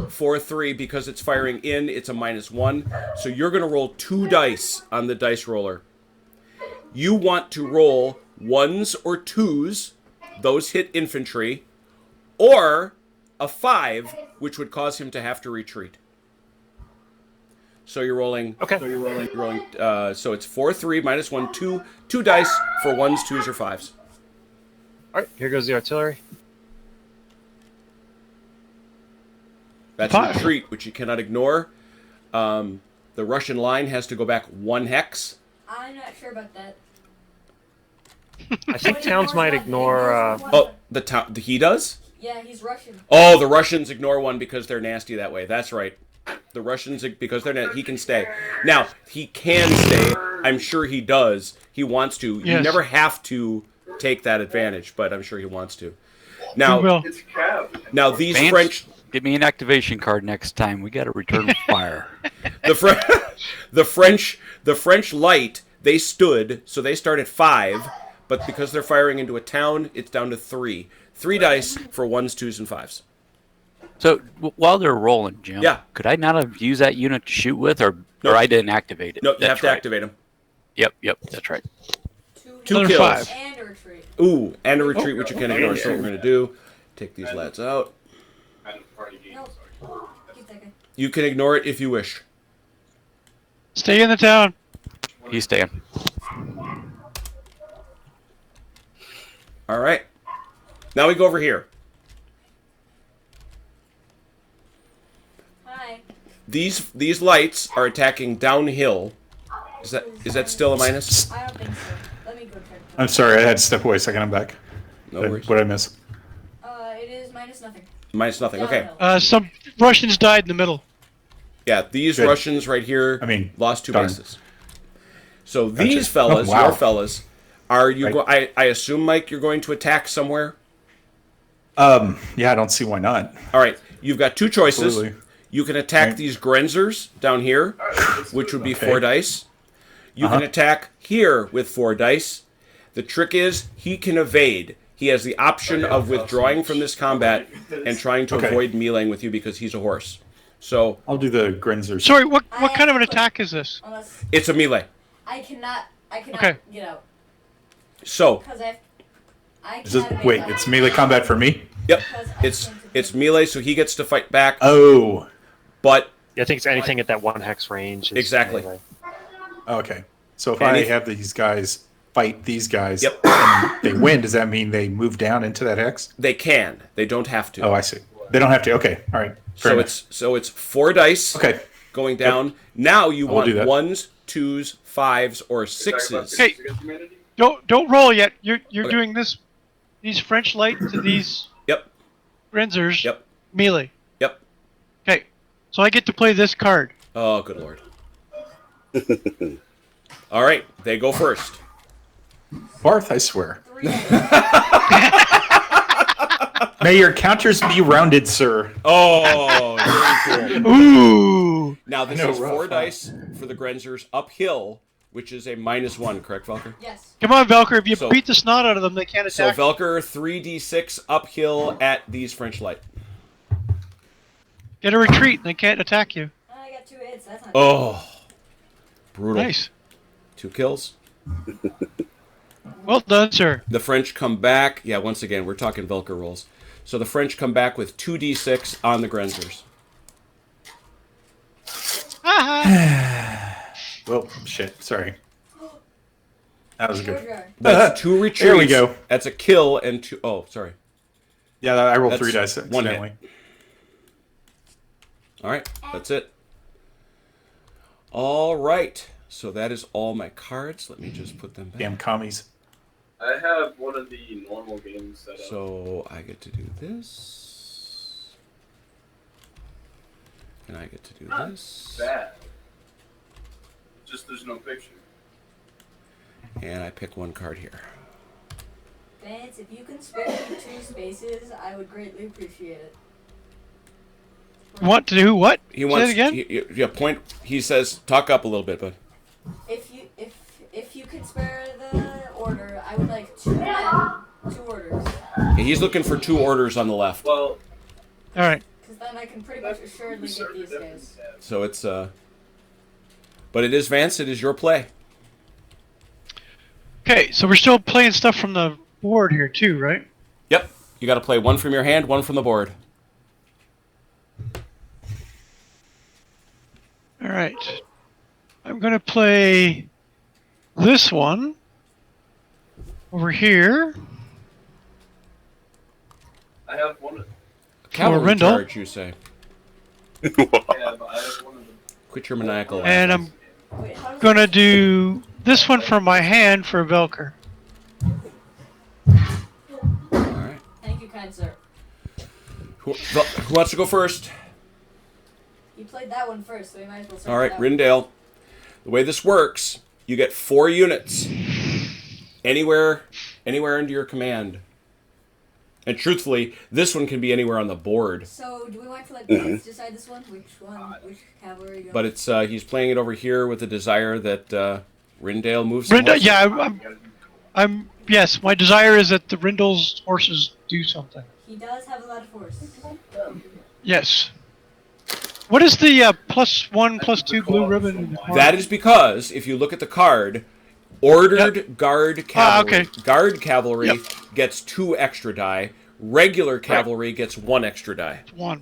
[SPEAKER 1] 4, 3, because it's firing in, it's a -1. So you're going to roll 2 dice on the dice roller. You want to roll 1s or 2s, those hit infantry, or a 5, which would cause him to have to retreat. So you're rolling.
[SPEAKER 7] Okay.
[SPEAKER 1] So you're rolling. So it's 4, 3, -1, 2. 2 dice for 1s, 2s, or 5s.
[SPEAKER 7] All right, here goes the artillery.
[SPEAKER 1] That's
[SPEAKER 4] 5.
[SPEAKER 1] a retreat, which you cannot ignore. The Russian line has to go back 1 hex.
[SPEAKER 5] I'm not sure about that.
[SPEAKER 7] I think towns might ignore.
[SPEAKER 1] Oh, he does?
[SPEAKER 5] Yeah, he's Russian.
[SPEAKER 1] Oh, the Russians ignore 1 because they're nasty that way. That's right. The Russians, because they're not, he can stay. Now, he can stay. I'm sure he does. He wants to. You
[SPEAKER 4] Yes.
[SPEAKER 1] never have to take that advantage, but I'm sure he wants to.
[SPEAKER 4] We
[SPEAKER 1] Now,
[SPEAKER 4] will.
[SPEAKER 2] It's a cab.
[SPEAKER 1] now these
[SPEAKER 3] Vance,
[SPEAKER 1] French,
[SPEAKER 3] Give me an activation card next time. We got to return fire.
[SPEAKER 1] the French light, they stood, so they start at 5, but because they're firing into a town, it's down to 3. 3 dice for 1s, 2s, and 5s.
[SPEAKER 3] So while they're rolling, Jim,
[SPEAKER 1] Yeah.
[SPEAKER 3] could I not have used that unit to shoot with, or I didn't activate it?
[SPEAKER 1] No, you
[SPEAKER 3] That's
[SPEAKER 1] have to
[SPEAKER 3] right.
[SPEAKER 1] activate them.
[SPEAKER 3] Yep, that's right.
[SPEAKER 1] 2
[SPEAKER 4] Another
[SPEAKER 1] kills.
[SPEAKER 4] 5.
[SPEAKER 5] And a retreat.
[SPEAKER 1] Ooh, and a retreat, which you can ignore. So what we're going to do, take these lads out.
[SPEAKER 2] Kind of party game.
[SPEAKER 5] No.
[SPEAKER 2] Sorry.
[SPEAKER 5] Keep taking.
[SPEAKER 1] You can ignore it if you wish.
[SPEAKER 4] Stay in the town.
[SPEAKER 3] He's staying.
[SPEAKER 1] All right. Now we go over here.
[SPEAKER 5] Hi.
[SPEAKER 1] These lights are attacking downhill. Is that still a minus?
[SPEAKER 5] I don't think so. Let me go check.
[SPEAKER 9] I'm sorry, I had to step away a second. I'm back.
[SPEAKER 1] No worries.
[SPEAKER 9] What did I miss?
[SPEAKER 5] It is minus nothing.
[SPEAKER 1] Minus nothing. Okay.
[SPEAKER 5] Downhill.
[SPEAKER 4] Some Russians died in the middle.
[SPEAKER 1] Yeah, these
[SPEAKER 9] Good.
[SPEAKER 1] Russians right here lost 2
[SPEAKER 9] darn.
[SPEAKER 1] bases. So these fellas,
[SPEAKER 9] Oh, wow.
[SPEAKER 1] your fellas, are you?
[SPEAKER 9] Right.
[SPEAKER 1] I assume, Mike, you're going to attack somewhere.
[SPEAKER 9] Yeah, I don't see why not.
[SPEAKER 1] All right, you've got 2 choices.
[SPEAKER 9] Absolutely.
[SPEAKER 1] You can attack
[SPEAKER 9] Right.
[SPEAKER 1] these Grenzers down here, which would be
[SPEAKER 9] Okay.
[SPEAKER 1] 4 dice. You can attack here with 4 dice. The trick is he can evade. He has the option of withdrawing from this combat and trying to
[SPEAKER 9] Okay.
[SPEAKER 1] avoid meleeing with you because he's a horse. So
[SPEAKER 9] I'll do the Grinzers.
[SPEAKER 4] Sorry, what kind of an attack is this?
[SPEAKER 5] Unless
[SPEAKER 1] it's a melee.
[SPEAKER 5] I cannot
[SPEAKER 4] Okay.
[SPEAKER 5] get out
[SPEAKER 1] So
[SPEAKER 5] because I
[SPEAKER 9] Is this,
[SPEAKER 5] cannot
[SPEAKER 9] wait,
[SPEAKER 5] make
[SPEAKER 9] it's
[SPEAKER 5] out.
[SPEAKER 9] melee combat for me?
[SPEAKER 1] yep,
[SPEAKER 5] Because I
[SPEAKER 1] it's
[SPEAKER 5] can't
[SPEAKER 1] it's melee, so he gets to fight back.
[SPEAKER 9] Oh,
[SPEAKER 1] But
[SPEAKER 7] Yeah, I think it's anything at that 1 hex range. Is
[SPEAKER 1] Exactly.
[SPEAKER 7] melee.
[SPEAKER 9] okay. So if
[SPEAKER 1] And
[SPEAKER 9] I
[SPEAKER 1] if-
[SPEAKER 9] have these guys fight these guys
[SPEAKER 1] Yep.
[SPEAKER 9] and they win, does that mean they move down into that hex?
[SPEAKER 1] they can. They don't have to.
[SPEAKER 9] Oh, I see. They don't have to. Okay, all right. Fair
[SPEAKER 1] so
[SPEAKER 9] enough.
[SPEAKER 1] it's 4 dice
[SPEAKER 9] Okay.
[SPEAKER 1] going down. Now you
[SPEAKER 9] I will
[SPEAKER 1] want
[SPEAKER 9] do that.
[SPEAKER 1] 1s, 2s, 5s, or 6s.
[SPEAKER 4] Okay.
[SPEAKER 2] Against humanity?
[SPEAKER 4] Don't roll yet. You're
[SPEAKER 1] Okay.
[SPEAKER 4] doing this. These French light to these
[SPEAKER 1] Yep.
[SPEAKER 4] Grenzers.
[SPEAKER 1] Yep.
[SPEAKER 4] Melee.
[SPEAKER 1] Yep.
[SPEAKER 4] Okay. So I get to play this card.
[SPEAKER 1] Oh, good lord. All right, they go first.
[SPEAKER 9] Barth, I swear.
[SPEAKER 5] 3 dice.
[SPEAKER 9] May your counters be rounded, sir.
[SPEAKER 1] Oh, very cool.
[SPEAKER 4] Ooh.
[SPEAKER 1] Now this
[SPEAKER 9] I know,
[SPEAKER 1] is
[SPEAKER 9] rough,
[SPEAKER 1] 4
[SPEAKER 9] huh?
[SPEAKER 1] dice for the Grenzers uphill, which is a -1, correct, Velker?
[SPEAKER 5] Yes.
[SPEAKER 4] Come on, Velker. If you
[SPEAKER 1] So-
[SPEAKER 4] beat the snot out of them, they can't
[SPEAKER 1] So
[SPEAKER 4] attack.
[SPEAKER 1] Velker 3d6 uphill at these French light.
[SPEAKER 4] Get a retreat. They can't attack you.
[SPEAKER 5] I got 2 hits. That's not
[SPEAKER 1] Oh, brutal.
[SPEAKER 4] Nice.
[SPEAKER 1] 2 kills.
[SPEAKER 4] Well done, sir.
[SPEAKER 1] The French come back. Yeah, once again, we're talking Velker rolls. So the French come back with 2d6 on the Grenzers.
[SPEAKER 9] Well, shit. Sorry. That was good.
[SPEAKER 5] Good.
[SPEAKER 1] That's 2 retreats.
[SPEAKER 9] There we go.
[SPEAKER 1] That's a kill and 2... Oh, sorry.
[SPEAKER 9] Yeah, I rolled
[SPEAKER 1] That's
[SPEAKER 9] 3 dice
[SPEAKER 1] 1 hit.
[SPEAKER 9] accidentally.
[SPEAKER 1] All right, that's it. All right. So that is all my cards. Let me just put them back.
[SPEAKER 9] Damn commies.
[SPEAKER 2] I have one of the normal games set up.
[SPEAKER 1] So I get to do this. And I get to do this.
[SPEAKER 2] Bad. Just there's no picture.
[SPEAKER 1] And I pick 1 card here.
[SPEAKER 5] Vance, if you can spare me 2 spaces, I would greatly appreciate it.
[SPEAKER 4] Want to do what?
[SPEAKER 1] He wants
[SPEAKER 4] Say it again.
[SPEAKER 1] Yeah, point. He says, talk up a little bit, bud.
[SPEAKER 5] If you can spare the order, I would like 2 men, 2 orders,
[SPEAKER 1] He's looking for 2 orders on the left.
[SPEAKER 2] Well,
[SPEAKER 4] All right.
[SPEAKER 5] because then I can pretty much assuredly get these guys.
[SPEAKER 1] So it's but it is Vance. It is your play.
[SPEAKER 4] Okay, so we're still playing stuff from the board here too, right?
[SPEAKER 1] Yep. You got to play 1 from your hand, 1 from the board.
[SPEAKER 4] All right. I'm gonna play this one over here.
[SPEAKER 2] I have one of
[SPEAKER 1] Cavalry
[SPEAKER 4] Rindle.
[SPEAKER 1] charge, you say.
[SPEAKER 2] yeah, but I have one of them.
[SPEAKER 1] Quit your maniacal
[SPEAKER 4] And
[SPEAKER 1] laughing.
[SPEAKER 4] I'm
[SPEAKER 5] Wait, how does
[SPEAKER 4] gonna do this one from my hand for Velker.
[SPEAKER 1] All right.
[SPEAKER 5] Thank you, kind sir.
[SPEAKER 1] Who wants to go first?
[SPEAKER 5] He played that one first, so we might as well start
[SPEAKER 1] All right,
[SPEAKER 5] with that one.
[SPEAKER 1] Rindale. The way this works, you get 4 units anywhere under your command. And truthfully, this one can be anywhere on the board.
[SPEAKER 5] So, do we want to let Blitz decide this one? Which cavalry goes?
[SPEAKER 1] But it's he's playing it over here with the desire that Rindale moves. some
[SPEAKER 4] Rinda,
[SPEAKER 1] horses.
[SPEAKER 4] yeah, I'm. Yes, my desire is that the Rindle's horses do something.
[SPEAKER 5] He does have a lot of force.
[SPEAKER 4] Yes. What is the +1/+2 blue ribbon? In the card?
[SPEAKER 1] That is because if you look at the card, ordered guard cavalry.
[SPEAKER 4] okay.
[SPEAKER 1] Guard cavalry gets 2 extra die. Regular cavalry gets 1 extra die.
[SPEAKER 4] 1.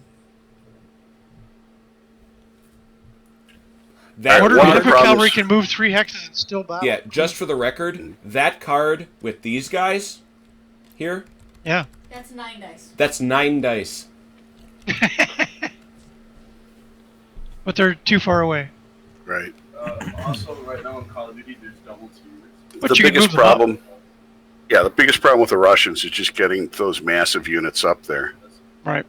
[SPEAKER 1] That
[SPEAKER 6] Ordered
[SPEAKER 4] Ordered
[SPEAKER 6] one
[SPEAKER 1] card,
[SPEAKER 4] infantry
[SPEAKER 6] promise.
[SPEAKER 4] cavalry can move 3 hexes and still battle.
[SPEAKER 1] yeah, just for the record, that card with these guys here,
[SPEAKER 4] Yeah.
[SPEAKER 5] That's 9 dice.
[SPEAKER 1] that's 9 dice.
[SPEAKER 4] But they're too far away.
[SPEAKER 6] Right.
[SPEAKER 2] Also, right now in Call of Duty, there's double teams.
[SPEAKER 4] But
[SPEAKER 6] The
[SPEAKER 4] you can
[SPEAKER 6] biggest
[SPEAKER 4] move them up.
[SPEAKER 6] problem. Yeah, the biggest problem with the Russians is just getting those massive units up there.
[SPEAKER 4] Right.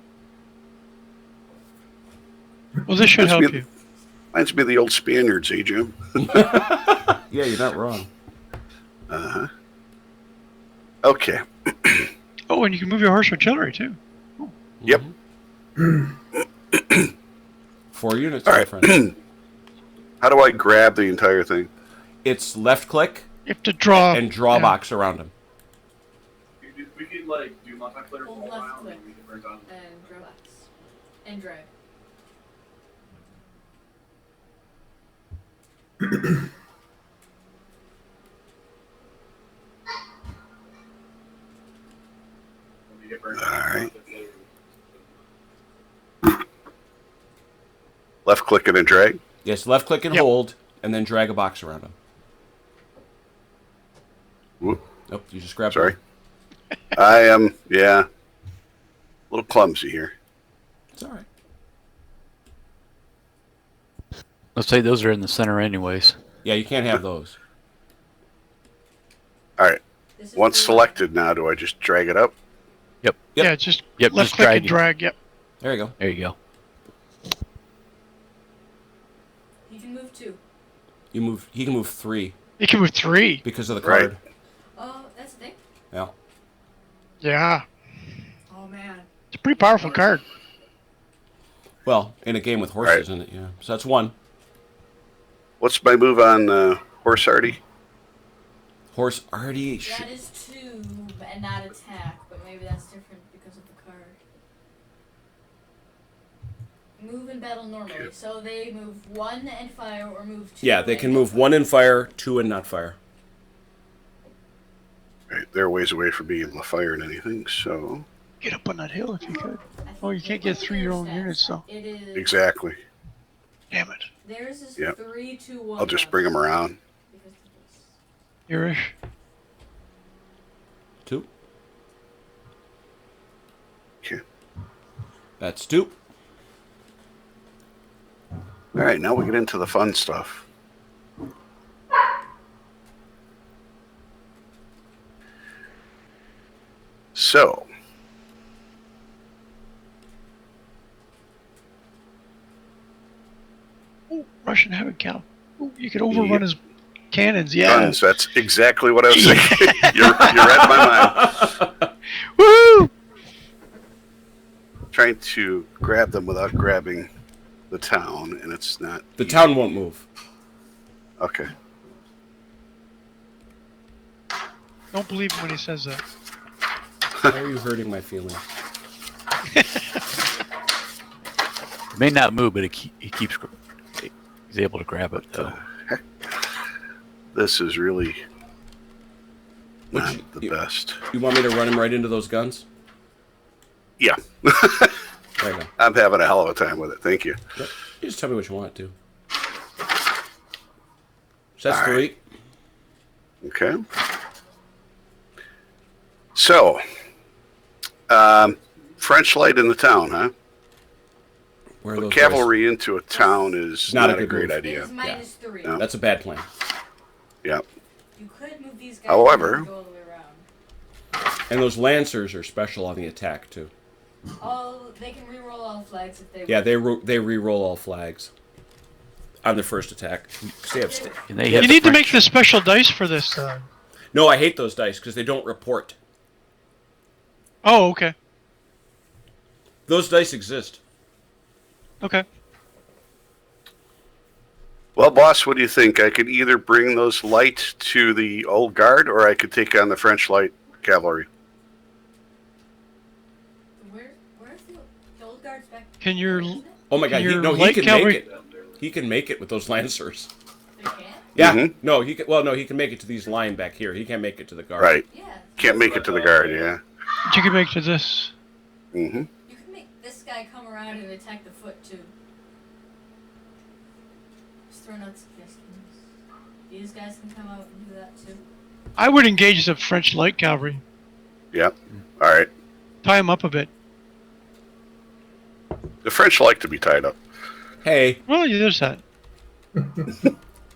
[SPEAKER 4] Well, this should help
[SPEAKER 6] Reminds me-
[SPEAKER 4] you.
[SPEAKER 6] Reminds me of the old Spaniards, eh, Jim?
[SPEAKER 1] Yeah, you're not wrong.
[SPEAKER 6] Uh-huh. Okay.
[SPEAKER 4] Oh, and you can move your horse artillery too.
[SPEAKER 6] Yep.
[SPEAKER 1] 4 units,
[SPEAKER 6] All
[SPEAKER 1] my
[SPEAKER 6] right.
[SPEAKER 1] friend.
[SPEAKER 6] How do I grab the entire thing?
[SPEAKER 1] It's left click
[SPEAKER 4] You have to draw
[SPEAKER 1] and draw
[SPEAKER 4] yeah.
[SPEAKER 1] box around him.
[SPEAKER 2] We could like do multiplayer for a
[SPEAKER 5] Hold
[SPEAKER 2] while,
[SPEAKER 5] left
[SPEAKER 2] and
[SPEAKER 5] click.
[SPEAKER 2] we could burn down.
[SPEAKER 5] And draw box. And drag.
[SPEAKER 2] When we get burned
[SPEAKER 6] All
[SPEAKER 2] down.
[SPEAKER 6] right. Left click and then drag.
[SPEAKER 1] Yes, left click and
[SPEAKER 4] Yep.
[SPEAKER 1] hold, and then drag a box around him.
[SPEAKER 6] Whoop,
[SPEAKER 1] Nope, you just grab
[SPEAKER 6] sorry.
[SPEAKER 1] it.
[SPEAKER 6] I am, yeah, a little clumsy here.
[SPEAKER 1] It's all right.
[SPEAKER 3] Let's say those are in the center anyways.
[SPEAKER 1] Yeah, you can't have those.
[SPEAKER 6] All right.
[SPEAKER 5] This is
[SPEAKER 6] Once
[SPEAKER 5] the-
[SPEAKER 6] selected now, do I just drag it up?
[SPEAKER 1] Yep.
[SPEAKER 4] Yeah, just
[SPEAKER 3] Yep,
[SPEAKER 4] left
[SPEAKER 3] just
[SPEAKER 4] click
[SPEAKER 3] drag
[SPEAKER 4] and
[SPEAKER 3] it.
[SPEAKER 4] drag. Yep.
[SPEAKER 1] There you go.
[SPEAKER 3] There you go.
[SPEAKER 5] You can move 2.
[SPEAKER 1] You move. He can move 3
[SPEAKER 4] You can move 3.
[SPEAKER 1] because of the
[SPEAKER 6] Right.
[SPEAKER 1] card.
[SPEAKER 5] Oh, that's the thing?
[SPEAKER 1] Yeah.
[SPEAKER 4] Yeah,
[SPEAKER 5] Oh, man.
[SPEAKER 4] it's a pretty powerful card.
[SPEAKER 1] Well, in a game with horses
[SPEAKER 6] Right.
[SPEAKER 1] in it, yeah. So that's 1.
[SPEAKER 6] What's my move on Horse Hardy?
[SPEAKER 1] Horse already.
[SPEAKER 5] That is 2 and not attack, but maybe that's different because of the card. Move and battle normally, so they move 1 and fire or move 2.
[SPEAKER 1] Yeah, they
[SPEAKER 5] and
[SPEAKER 1] can
[SPEAKER 5] not
[SPEAKER 1] move 1 and fire, 2 and not fire.
[SPEAKER 6] Right, they're ways away from being able to fire and anything, so...
[SPEAKER 4] Get up on that hill if you could.
[SPEAKER 5] I think
[SPEAKER 4] Oh, you can't get through your own units, though.
[SPEAKER 5] It is.
[SPEAKER 6] Exactly.
[SPEAKER 4] Damn it.
[SPEAKER 5] Theirs is
[SPEAKER 6] Yep.
[SPEAKER 5] 3, 2, 1.
[SPEAKER 6] I'll just bring them around.
[SPEAKER 5] Because of this.
[SPEAKER 4] Irish.
[SPEAKER 1] 2.
[SPEAKER 6] Okay.
[SPEAKER 1] That's 2.
[SPEAKER 6] All right, now we get into the fun stuff. So,
[SPEAKER 4] Oh, Russian heavy cow. Oh, you could overrun
[SPEAKER 6] Yep.
[SPEAKER 4] his cannons. Yeah.
[SPEAKER 6] guns, that's exactly what I was thinking. You're right in my mind.
[SPEAKER 4] Woo!
[SPEAKER 6] Trying to grab them without grabbing the town, and it's not...
[SPEAKER 1] The town won't move.
[SPEAKER 6] Okay.
[SPEAKER 4] Don't believe him when he says that.
[SPEAKER 1] Why are you hurting my feelings?
[SPEAKER 3] It may not move, but he keeps. He's able to grab it though.
[SPEAKER 6] This is really
[SPEAKER 1] Which-
[SPEAKER 6] not the best.
[SPEAKER 1] You want me to run him right into those guns?
[SPEAKER 6] Yeah.
[SPEAKER 1] Right now.
[SPEAKER 6] I'm having a hell of a time with it. Thank you.
[SPEAKER 1] You just tell me what you want to. So that's
[SPEAKER 6] All
[SPEAKER 1] 3.
[SPEAKER 6] Okay. So, French light in the town, huh?
[SPEAKER 1] Where are
[SPEAKER 6] Put
[SPEAKER 1] those
[SPEAKER 6] cavalry into a town is
[SPEAKER 1] Not
[SPEAKER 6] not,
[SPEAKER 1] a
[SPEAKER 6] a
[SPEAKER 1] good
[SPEAKER 6] great
[SPEAKER 1] move.
[SPEAKER 6] idea.
[SPEAKER 5] It's -3.
[SPEAKER 6] No.
[SPEAKER 1] guys? That's a bad plan.
[SPEAKER 6] Yeah.
[SPEAKER 5] You could move these guys
[SPEAKER 6] However-
[SPEAKER 5] and go all the way around.
[SPEAKER 1] And those lancers are special on the attack too.
[SPEAKER 5] They can reroll all flags if they.
[SPEAKER 1] Yeah, they re-roll all flags on the first attack. They have
[SPEAKER 3] And they
[SPEAKER 4] You
[SPEAKER 3] hit
[SPEAKER 4] need
[SPEAKER 3] the
[SPEAKER 4] to make
[SPEAKER 3] French.
[SPEAKER 4] the special dice for this.
[SPEAKER 1] No, I hate those dice because they don't report.
[SPEAKER 4] Oh, okay.
[SPEAKER 1] Those dice exist.
[SPEAKER 4] Okay.
[SPEAKER 6] Well, boss, what do you think? I could either bring those light to the old guard, or I could take on the French light cavalry.
[SPEAKER 5] Where's the old guards back?
[SPEAKER 4] Can your
[SPEAKER 1] Oh my god, he
[SPEAKER 4] Your
[SPEAKER 1] can
[SPEAKER 4] light
[SPEAKER 1] make
[SPEAKER 4] cavalry-
[SPEAKER 1] it. He can make it with those lancers.
[SPEAKER 5] They can't.
[SPEAKER 1] Yeah,
[SPEAKER 6] Mhm.
[SPEAKER 1] no, he can. Well, no, he can make it to these line back here. He can't make it to the guard.
[SPEAKER 6] Right.
[SPEAKER 5] Yeah.
[SPEAKER 6] Can't make it to the guard, yeah.
[SPEAKER 4] But you can make to this.
[SPEAKER 6] Mm-hmm.
[SPEAKER 5] You can make this guy come around and attack the foot too. Just throwing out suggestions. These guys can come out and do that too.
[SPEAKER 4] I would engage the French light cavalry.
[SPEAKER 6] Yep. All right.
[SPEAKER 4] Tie them up a bit.
[SPEAKER 6] The French like to be tied up.
[SPEAKER 1] Hey,
[SPEAKER 4] Well, yeah, there's that.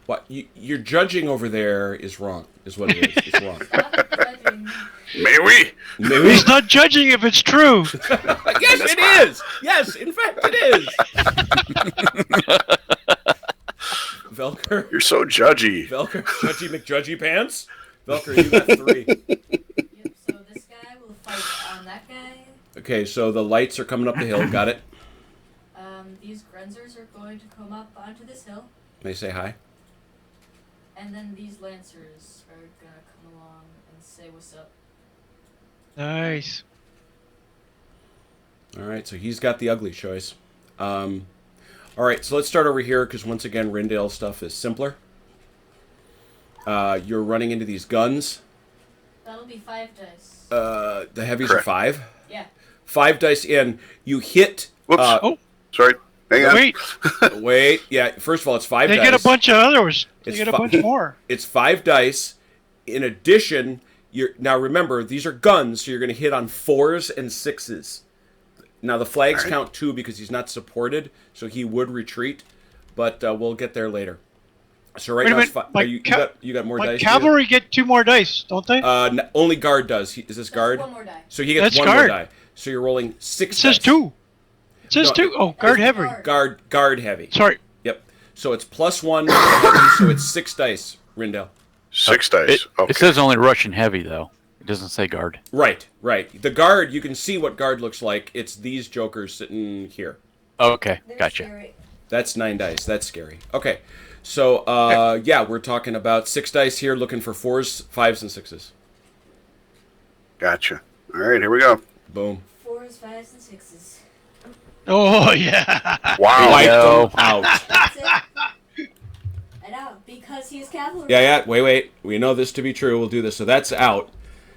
[SPEAKER 1] what you're judging over there is wrong. Is what it is. It's wrong.
[SPEAKER 5] Stop judging.
[SPEAKER 6] May we?
[SPEAKER 1] Maybe.
[SPEAKER 4] He's not judging if it's true.
[SPEAKER 1] Yes, it is. Yes, in fact, it is. Velker,
[SPEAKER 6] You're so judgy.
[SPEAKER 1] Velker, Judgy McJudgy Pants. Velker, you got 3.
[SPEAKER 5] Yep. So this guy will fight on that guy.
[SPEAKER 1] Okay, so the lights are coming up the hill. Got it.
[SPEAKER 5] These Grenzers are going to come up onto this hill,
[SPEAKER 1] May say hi.
[SPEAKER 5] and then these Lancers are gonna come along and say what's up.
[SPEAKER 4] Nice.
[SPEAKER 1] All right, so he's got the ugly choice. All right, so let's start over here because once again, Rindale stuff is simpler. You're running into these guns.
[SPEAKER 5] That'll be 5 dice.
[SPEAKER 1] The heavies
[SPEAKER 6] Correct.
[SPEAKER 1] are 5.
[SPEAKER 5] Yeah.
[SPEAKER 1] 5 dice in. You hit.
[SPEAKER 6] Whoops.
[SPEAKER 4] Oh,
[SPEAKER 6] Sorry. Hang on.
[SPEAKER 4] wait.
[SPEAKER 1] Wait. Yeah. First of all, it's 5
[SPEAKER 4] They
[SPEAKER 1] dice.
[SPEAKER 4] get a bunch of others. They
[SPEAKER 1] It's
[SPEAKER 4] get a
[SPEAKER 1] fi-
[SPEAKER 4] bunch more.
[SPEAKER 1] It's 5 dice. In addition, you're now remember these are guns, so you're going to hit on 4s and 6s. Now the flags
[SPEAKER 6] All right.
[SPEAKER 1] count 2 because he's not supported, so he would retreat. But we'll get there later. So right
[SPEAKER 4] Wait a
[SPEAKER 1] now, it's
[SPEAKER 4] minute,
[SPEAKER 1] 5.
[SPEAKER 4] my
[SPEAKER 1] You got more
[SPEAKER 4] My
[SPEAKER 1] dice.
[SPEAKER 4] cavalry get 2 more dice, don't they?
[SPEAKER 1] Only guard does. Is this
[SPEAKER 5] That's
[SPEAKER 1] guard?
[SPEAKER 5] 1 more die.
[SPEAKER 1] So he gets
[SPEAKER 4] That's
[SPEAKER 1] 1 more
[SPEAKER 4] guard.
[SPEAKER 1] die. So you're rolling 6.
[SPEAKER 4] It says
[SPEAKER 1] dice.
[SPEAKER 4] 2. It says
[SPEAKER 1] No,
[SPEAKER 4] 2. Oh, guard
[SPEAKER 5] It's
[SPEAKER 4] heavy.
[SPEAKER 1] Guard heavy.
[SPEAKER 4] Sorry.
[SPEAKER 1] Yep. So it's +1 heavy, so it's 6 dice, Rindell.
[SPEAKER 6] 6 dice. Okay.
[SPEAKER 3] It says only Russian heavy, though. It doesn't say guard.
[SPEAKER 1] Right. The guard, you can see what guard looks like. It's these jokers sitting here.
[SPEAKER 3] Okay,
[SPEAKER 5] They're
[SPEAKER 3] gotcha.
[SPEAKER 5] scary.
[SPEAKER 1] That's 9 dice. That's scary. Okay. So, yeah, we're talking about 6 dice here, looking for 4s, 5s, and 6s.
[SPEAKER 6] Gotcha. All right, here we go.
[SPEAKER 1] Boom.
[SPEAKER 5] 4s, 5s, and 6s.
[SPEAKER 4] Oh, yeah.
[SPEAKER 6] Wow.
[SPEAKER 1] Wipe
[SPEAKER 3] go.
[SPEAKER 1] them out.
[SPEAKER 5] That's it. I know, because he's cavalry.
[SPEAKER 1] Yeah. Wait. We know this to be true. We'll do this. So that's out.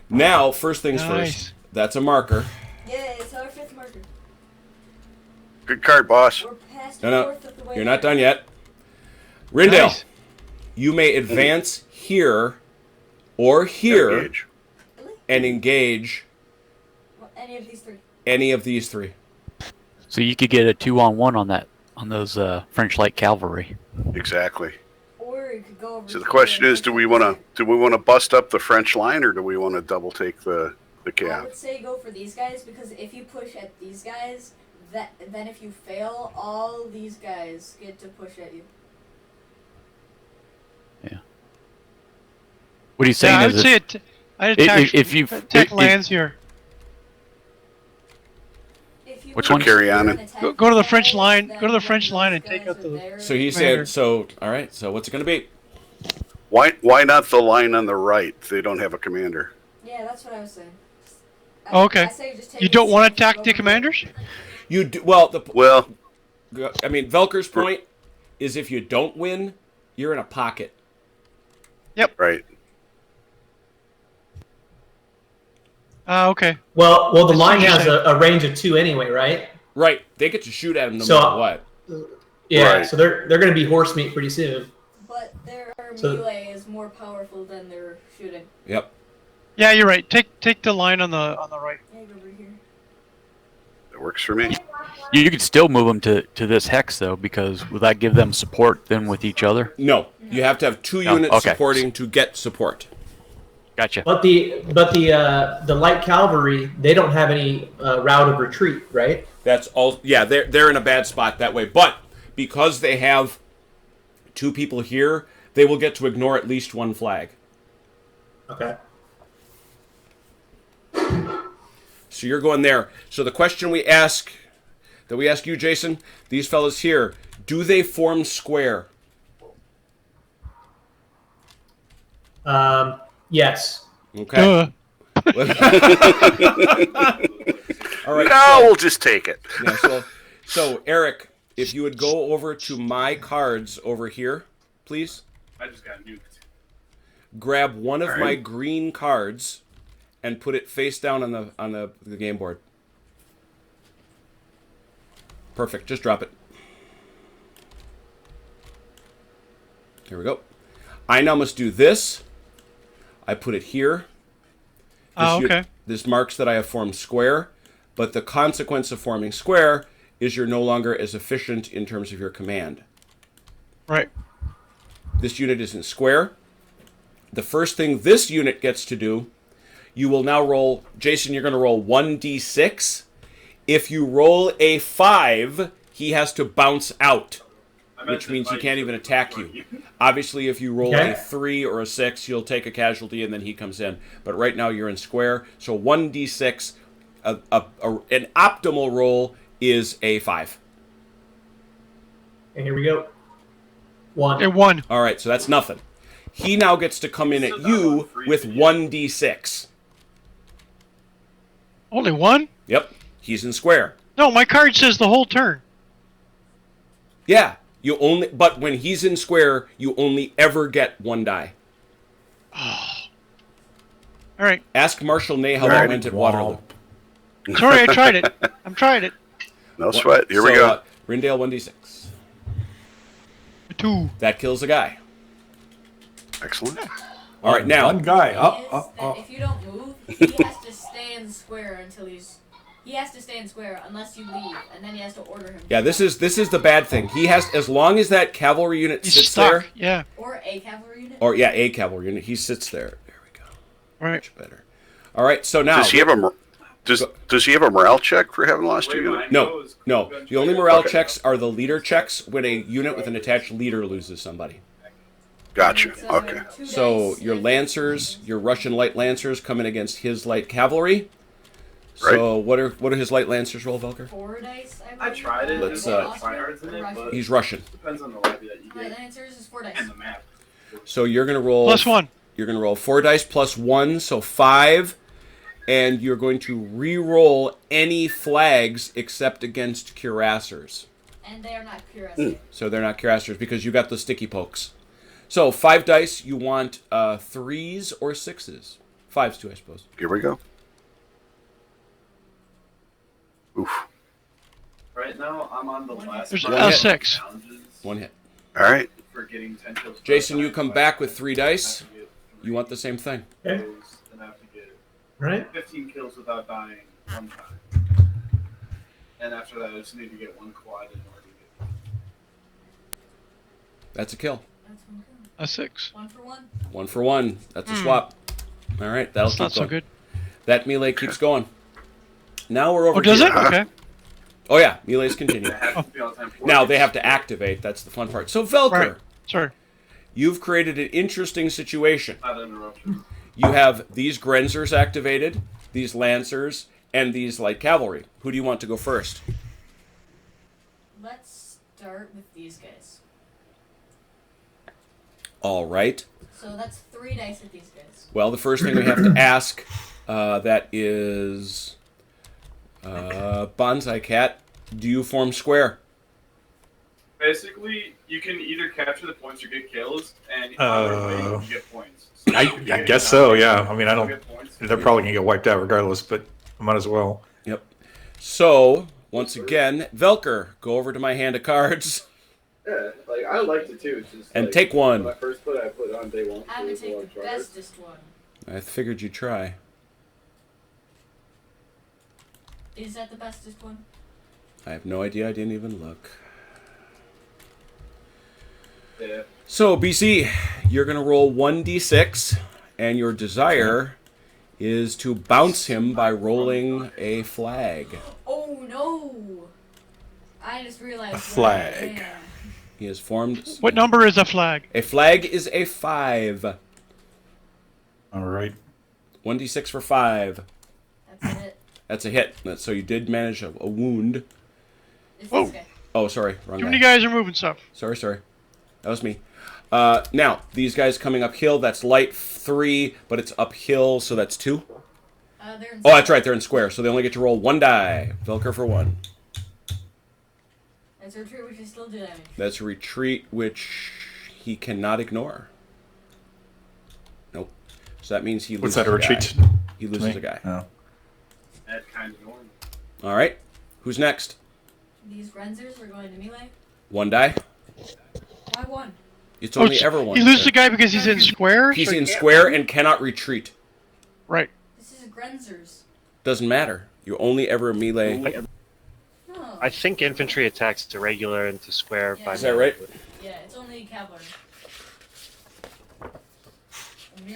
[SPEAKER 1] Now, first things
[SPEAKER 4] Nice.
[SPEAKER 1] first. That's a marker.
[SPEAKER 5] Yeah, it's our 5th marker.
[SPEAKER 6] Good card, boss.
[SPEAKER 5] We're past
[SPEAKER 1] No.
[SPEAKER 5] 4th of the way
[SPEAKER 1] You're not
[SPEAKER 5] there.
[SPEAKER 1] done yet. Rindale,
[SPEAKER 4] Nice.
[SPEAKER 1] you may advance here or here
[SPEAKER 6] Engage.
[SPEAKER 5] Really?
[SPEAKER 1] and engage
[SPEAKER 5] Well, any of these 3.
[SPEAKER 1] any of these 3.
[SPEAKER 3] So you could get a 2-on-1 on those French light cavalry.
[SPEAKER 6] Exactly.
[SPEAKER 5] Or you could go over
[SPEAKER 6] So the
[SPEAKER 5] to
[SPEAKER 6] question
[SPEAKER 5] the-
[SPEAKER 6] is, do we want to bust up the French line, or do we want to double take the
[SPEAKER 5] I
[SPEAKER 6] cav?
[SPEAKER 5] would say go for these guys, because if you push at these guys, then if you fail, all these guys get to push at you.
[SPEAKER 3] What he's saying
[SPEAKER 4] Yeah, I
[SPEAKER 3] is
[SPEAKER 4] would say I'd
[SPEAKER 3] i-
[SPEAKER 4] attack,
[SPEAKER 3] if you-
[SPEAKER 4] attack
[SPEAKER 3] if-
[SPEAKER 4] lands here.
[SPEAKER 5] If you
[SPEAKER 3] Which
[SPEAKER 5] push
[SPEAKER 3] one?
[SPEAKER 6] Carry on
[SPEAKER 5] and
[SPEAKER 6] it.
[SPEAKER 5] attack
[SPEAKER 4] Go to the
[SPEAKER 5] these
[SPEAKER 4] French
[SPEAKER 5] guys,
[SPEAKER 4] line-
[SPEAKER 5] then
[SPEAKER 4] go to the
[SPEAKER 5] when
[SPEAKER 4] French line
[SPEAKER 5] those
[SPEAKER 4] and take
[SPEAKER 5] guys
[SPEAKER 4] out
[SPEAKER 5] are
[SPEAKER 4] the-
[SPEAKER 5] there-
[SPEAKER 1] So he
[SPEAKER 4] Commander.
[SPEAKER 1] said, all right, so what's it going to be?
[SPEAKER 6] Why not the line on the right? They don't have a commander.
[SPEAKER 5] Yeah, that's what I was saying.
[SPEAKER 4] Oh, okay.
[SPEAKER 5] I say just take
[SPEAKER 4] You
[SPEAKER 5] it
[SPEAKER 4] don't want to
[SPEAKER 5] safe,
[SPEAKER 4] attack
[SPEAKER 5] go
[SPEAKER 4] the
[SPEAKER 5] for
[SPEAKER 4] commanders?
[SPEAKER 1] You do, well,
[SPEAKER 6] Well,
[SPEAKER 1] Velker's point is if you don't win, you're in a pocket.
[SPEAKER 6] right.
[SPEAKER 4] Okay.
[SPEAKER 8] Well, the
[SPEAKER 4] That's
[SPEAKER 8] line has
[SPEAKER 4] interesting.
[SPEAKER 8] a range of 2 anyway, right?
[SPEAKER 1] Right. They get to shoot at him no
[SPEAKER 8] So-
[SPEAKER 1] matter what.
[SPEAKER 8] Yeah.
[SPEAKER 6] Right.
[SPEAKER 8] So they're going to be horse meat pretty soon.
[SPEAKER 5] But their
[SPEAKER 8] So-
[SPEAKER 5] melee is more powerful than their shooting.
[SPEAKER 1] Yep.
[SPEAKER 4] Yeah, you're right. Take the line on the right.
[SPEAKER 5] Yeah, go over here.
[SPEAKER 6] That works for me.
[SPEAKER 3] you could still move them to this hex, though, because will that give them support then with each other?
[SPEAKER 1] No. You have to have 2
[SPEAKER 3] No,
[SPEAKER 1] units
[SPEAKER 3] okay.
[SPEAKER 1] supporting to get support.
[SPEAKER 3] Gotcha.
[SPEAKER 8] But the light cavalry, they don't have any route of retreat, right?
[SPEAKER 1] That's all. Yeah, they're in a bad spot that way. But because they have 2 people here, they will get to ignore at least 1 flag.
[SPEAKER 8] Okay.
[SPEAKER 1] So you're going there. So the question we ask you, Jason, these fellas here, do they form square?
[SPEAKER 8] Yes.
[SPEAKER 1] Okay. All right.
[SPEAKER 6] No, we'll just take it.
[SPEAKER 1] Yeah, so Eric, if you would go over to my cards over here, please.
[SPEAKER 2] I just got nuked.
[SPEAKER 1] Grab one of
[SPEAKER 6] All
[SPEAKER 1] my
[SPEAKER 6] right.
[SPEAKER 1] green cards and put it face down on the game board. Perfect. Just drop it. Here we go. I now must do this. I put it here.
[SPEAKER 4] Oh, okay.
[SPEAKER 1] This marks that I have formed square, but the consequence of forming square is you're no longer as efficient in terms of your command.
[SPEAKER 4] Right.
[SPEAKER 1] This unit isn't square. The first thing this unit gets to do, you will now roll, Jason, you're going to roll 1d6. If you roll a 5, he has to bounce out, which means he can't even attack you. Obviously, if you roll a 3 or a 6, you'll take a casualty and then he comes in. But right now you're in square, so 1d6, an optimal roll is a 5.
[SPEAKER 8] And here we go. 1.
[SPEAKER 4] It won.
[SPEAKER 1] All right, so that's nothing. He now gets to come in at you with 1d6.
[SPEAKER 4] Only 1?
[SPEAKER 1] Yep, he's in square.
[SPEAKER 4] No, my card says the whole turn.
[SPEAKER 1] Yeah, but when he's in square, you only ever get 1 die.
[SPEAKER 4] All right.
[SPEAKER 1] Ask Marshall Ney how that went at Waterloo.
[SPEAKER 4] Sorry, I tried it. I'm trying it.
[SPEAKER 6] No sweat. Here we go.
[SPEAKER 1] Rindale 1d6.
[SPEAKER 4] 2.
[SPEAKER 1] That kills a guy.
[SPEAKER 6] Excellent.
[SPEAKER 1] All right, now.
[SPEAKER 9] One guy.
[SPEAKER 5] If you don't move, he has to stay in square until he has to stay in square unless you leave, and then he has to order him.
[SPEAKER 1] Yeah, this is the bad thing. He has, as long as that cavalry unit
[SPEAKER 4] He's
[SPEAKER 1] sits
[SPEAKER 4] stuck.
[SPEAKER 1] there.
[SPEAKER 4] Yeah.
[SPEAKER 5] Or a cavalry unit.
[SPEAKER 1] A cavalry unit. He sits there. There we go.
[SPEAKER 4] Right.
[SPEAKER 1] Much better. All right, so now.
[SPEAKER 6] Does he have a does he have a morale check for having lost 2 units?
[SPEAKER 1] No. The only morale checks are the leader checks when a unit with an attached leader loses somebody.
[SPEAKER 6] Gotcha. Okay.
[SPEAKER 1] So your lancers, your Russian light lancers, come in against his light cavalry. So what are his light lancers roll, Velker?
[SPEAKER 5] 4 dice.
[SPEAKER 2] I tried it.
[SPEAKER 1] Let's,
[SPEAKER 2] tryhards in it, but
[SPEAKER 1] He's Russian.
[SPEAKER 2] depends on the lobby that you
[SPEAKER 5] Light
[SPEAKER 2] get
[SPEAKER 5] lancers is 4 dice.
[SPEAKER 2] and the map.
[SPEAKER 1] So you're gonna roll
[SPEAKER 4] +1.
[SPEAKER 1] You're gonna roll 4 dice plus 1, so 5, and you're going to re-roll any flags except against cuirassiers.
[SPEAKER 5] And they are not cuirassiers.
[SPEAKER 1] So they're not cuirassiers because you got the sticky pokes. So 5 dice. You want 3s or 6s? 5s too, I suppose.
[SPEAKER 6] Here we go. Oof.
[SPEAKER 2] Right now, I'm on the last.
[SPEAKER 4] There's
[SPEAKER 2] round of
[SPEAKER 4] A6.
[SPEAKER 2] challenges
[SPEAKER 1] 1 hit.
[SPEAKER 6] All right.
[SPEAKER 2] for getting 10 kills.
[SPEAKER 1] Jason, you come back with 3 dice. You want the same thing.
[SPEAKER 8] Okay.
[SPEAKER 2] Then I have to get
[SPEAKER 8] Right.
[SPEAKER 2] 15 kills without dying one time. And after that, I just need to get 1 quad in order to get.
[SPEAKER 1] That's a kill.
[SPEAKER 5] That's 1 kill.
[SPEAKER 4] A 6.
[SPEAKER 5] 1 for 1.
[SPEAKER 1] 1 for 1. That's a swap. All right, that'll
[SPEAKER 4] That's
[SPEAKER 1] keep
[SPEAKER 4] not so
[SPEAKER 1] going.
[SPEAKER 4] good.
[SPEAKER 1] That melee keeps going. Now we're over
[SPEAKER 4] Oh, does
[SPEAKER 1] here.
[SPEAKER 4] it? Okay.
[SPEAKER 1] Oh yeah, melees continue.
[SPEAKER 2] I have to be all the time.
[SPEAKER 1] Now they have to activate. That's the fun part. So Velker,
[SPEAKER 4] Right. Sorry.
[SPEAKER 1] you've created an interesting situation.
[SPEAKER 2] Not an interruption.
[SPEAKER 1] You have these Grenzers activated, these Lancers, and these light cavalry. Who do you want to go first?
[SPEAKER 5] Let's start with these guys.
[SPEAKER 1] All right.
[SPEAKER 5] So that's 3 dice at these guys.
[SPEAKER 1] Well, the first thing we have to ask, that is, Bonsai Cat, do you form square?
[SPEAKER 2] Basically, you can either capture the points or get kills, and either way, you get points. So
[SPEAKER 9] I guess so, yeah. I mean, I don't.
[SPEAKER 2] get points.
[SPEAKER 9] They're probably gonna get wiped out regardless, but I might as well.
[SPEAKER 1] Yep. So, once again, Velker, go over to my hand of cards
[SPEAKER 2] Yeah, like I liked it too. It's just
[SPEAKER 1] and
[SPEAKER 2] like,
[SPEAKER 1] take one.
[SPEAKER 2] when I first put it, I put it on day 1.
[SPEAKER 5] I'm going to take the bestest one.
[SPEAKER 1] I figured you'd try.
[SPEAKER 5] Is that the bestest one?
[SPEAKER 1] I have no idea. I didn't even look.
[SPEAKER 2] Yeah.
[SPEAKER 1] So, BC, you're going to roll 1d6, And your desire is to bounce him by rolling a flag.
[SPEAKER 5] Oh no! I just realized.
[SPEAKER 9] A flag.
[SPEAKER 5] Yeah.
[SPEAKER 1] He has formed.
[SPEAKER 4] What number is a flag?
[SPEAKER 1] A flag is a 5.
[SPEAKER 9] All right.
[SPEAKER 1] 1d6 for 5.
[SPEAKER 5] That's it.
[SPEAKER 1] That's a hit. So you did manage a wound.
[SPEAKER 5] It's
[SPEAKER 4] Whoa.
[SPEAKER 5] this guy.
[SPEAKER 1] Oh, sorry. Wrong
[SPEAKER 4] Too
[SPEAKER 1] guy.
[SPEAKER 4] many guys are moving stuff.
[SPEAKER 1] Sorry. That was me. Now, these guys coming uphill, that's light 3, but it's uphill, so that's 2.
[SPEAKER 5] They're in
[SPEAKER 1] Oh, that's right, they're in square, so they only get to roll 1 die. Velker for 1.
[SPEAKER 5] That's a retreat, which is still do damage.
[SPEAKER 1] That's a retreat, which he cannot ignore. Nope. So that means he
[SPEAKER 9] What's
[SPEAKER 1] loses
[SPEAKER 9] that, a retreat?
[SPEAKER 1] guy. He
[SPEAKER 9] To
[SPEAKER 1] loses
[SPEAKER 9] me?
[SPEAKER 1] a guy.
[SPEAKER 9] Oh.
[SPEAKER 2] That kind of normal.
[SPEAKER 1] All right. Who's next?
[SPEAKER 5] These Renzers are going to melee.
[SPEAKER 1] 1 die.
[SPEAKER 5] Why 1?
[SPEAKER 1] It's only
[SPEAKER 4] so
[SPEAKER 1] ever 1.
[SPEAKER 4] He loses a guy because he's in square?
[SPEAKER 1] He's
[SPEAKER 4] so he
[SPEAKER 1] in
[SPEAKER 4] can't-
[SPEAKER 1] square and cannot retreat.
[SPEAKER 4] Right.
[SPEAKER 5] This is Grenzers.
[SPEAKER 1] Doesn't matter. You only ever melee.
[SPEAKER 5] Oh.
[SPEAKER 7] I think infantry attacks to regular and to square.
[SPEAKER 5] Yeah.
[SPEAKER 7] by
[SPEAKER 5] Is
[SPEAKER 1] that right?
[SPEAKER 5] Yeah, it's only cavalry.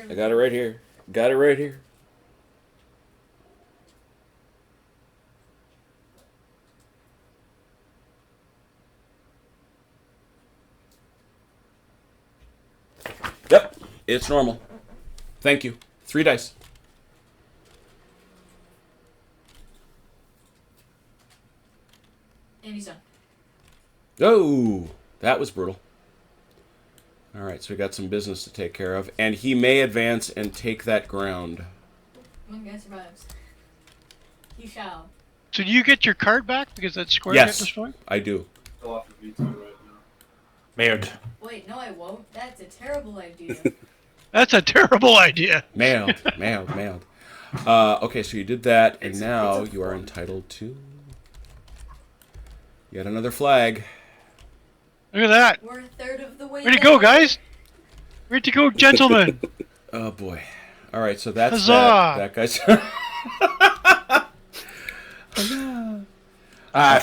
[SPEAKER 1] I got it right here. Got it right here. Yep, it's normal. Thank you. 3 dice.
[SPEAKER 5] And he's done.
[SPEAKER 1] Oh, that was brutal. All right, so we got some business to take care of, and he may advance and take that ground.
[SPEAKER 5] 1 guy survives. He shall.
[SPEAKER 4] So do you get your card back because that square
[SPEAKER 1] Yes.
[SPEAKER 4] got destroyed?
[SPEAKER 1] I do.
[SPEAKER 2] Still off the veto right now.
[SPEAKER 9] Mailed.
[SPEAKER 5] Wait, no, I won't. That's a terrible idea.
[SPEAKER 4] That's a terrible idea.
[SPEAKER 1] Mailed. Okay, so you did that, and
[SPEAKER 2] It's
[SPEAKER 1] now
[SPEAKER 2] a
[SPEAKER 1] you are
[SPEAKER 2] fun.
[SPEAKER 1] entitled to yet another flag.
[SPEAKER 4] Look at that.
[SPEAKER 5] We're a third of the way
[SPEAKER 4] Way to
[SPEAKER 5] there.
[SPEAKER 4] go, guys. Way to go, gentlemen.
[SPEAKER 1] Oh boy. All right, so that's
[SPEAKER 4] Huzzah!
[SPEAKER 1] that guy's.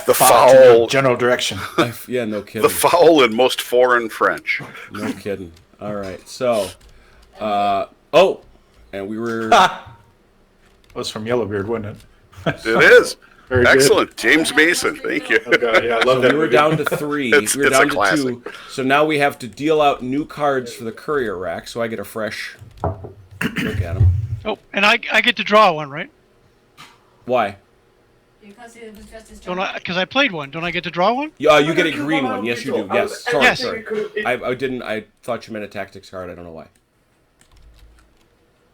[SPEAKER 6] The
[SPEAKER 9] foul
[SPEAKER 6] foul-
[SPEAKER 9] general direction.
[SPEAKER 1] Yeah, no kidding.
[SPEAKER 6] The foul and most foreign French.
[SPEAKER 1] No kidding. All right, so, and we were.
[SPEAKER 9] That was from Yellowbeard, wasn't it?
[SPEAKER 6] It is.
[SPEAKER 9] Very good.
[SPEAKER 6] Excellent. James Mason, thank you.
[SPEAKER 9] Oh, God, yeah, I love
[SPEAKER 1] So
[SPEAKER 9] that.
[SPEAKER 1] we were
[SPEAKER 9] movie.
[SPEAKER 1] down to 3.
[SPEAKER 6] It's-
[SPEAKER 1] we were
[SPEAKER 6] it's a
[SPEAKER 1] down to
[SPEAKER 6] classic.
[SPEAKER 1] 2. So now we have to deal out new cards for the courier rack. So I get a fresh look at them.
[SPEAKER 4] Oh, and I get to draw one, right?
[SPEAKER 1] Why?
[SPEAKER 5] Because it was just his
[SPEAKER 4] Don't
[SPEAKER 5] turn.
[SPEAKER 4] I? Because I played one. Don't I get to draw one?
[SPEAKER 1] You get a green one. Yes, you do. Yes. Sorry,
[SPEAKER 4] Yes.
[SPEAKER 1] sorry. I didn't. I thought you meant a tactics card. I don't know why.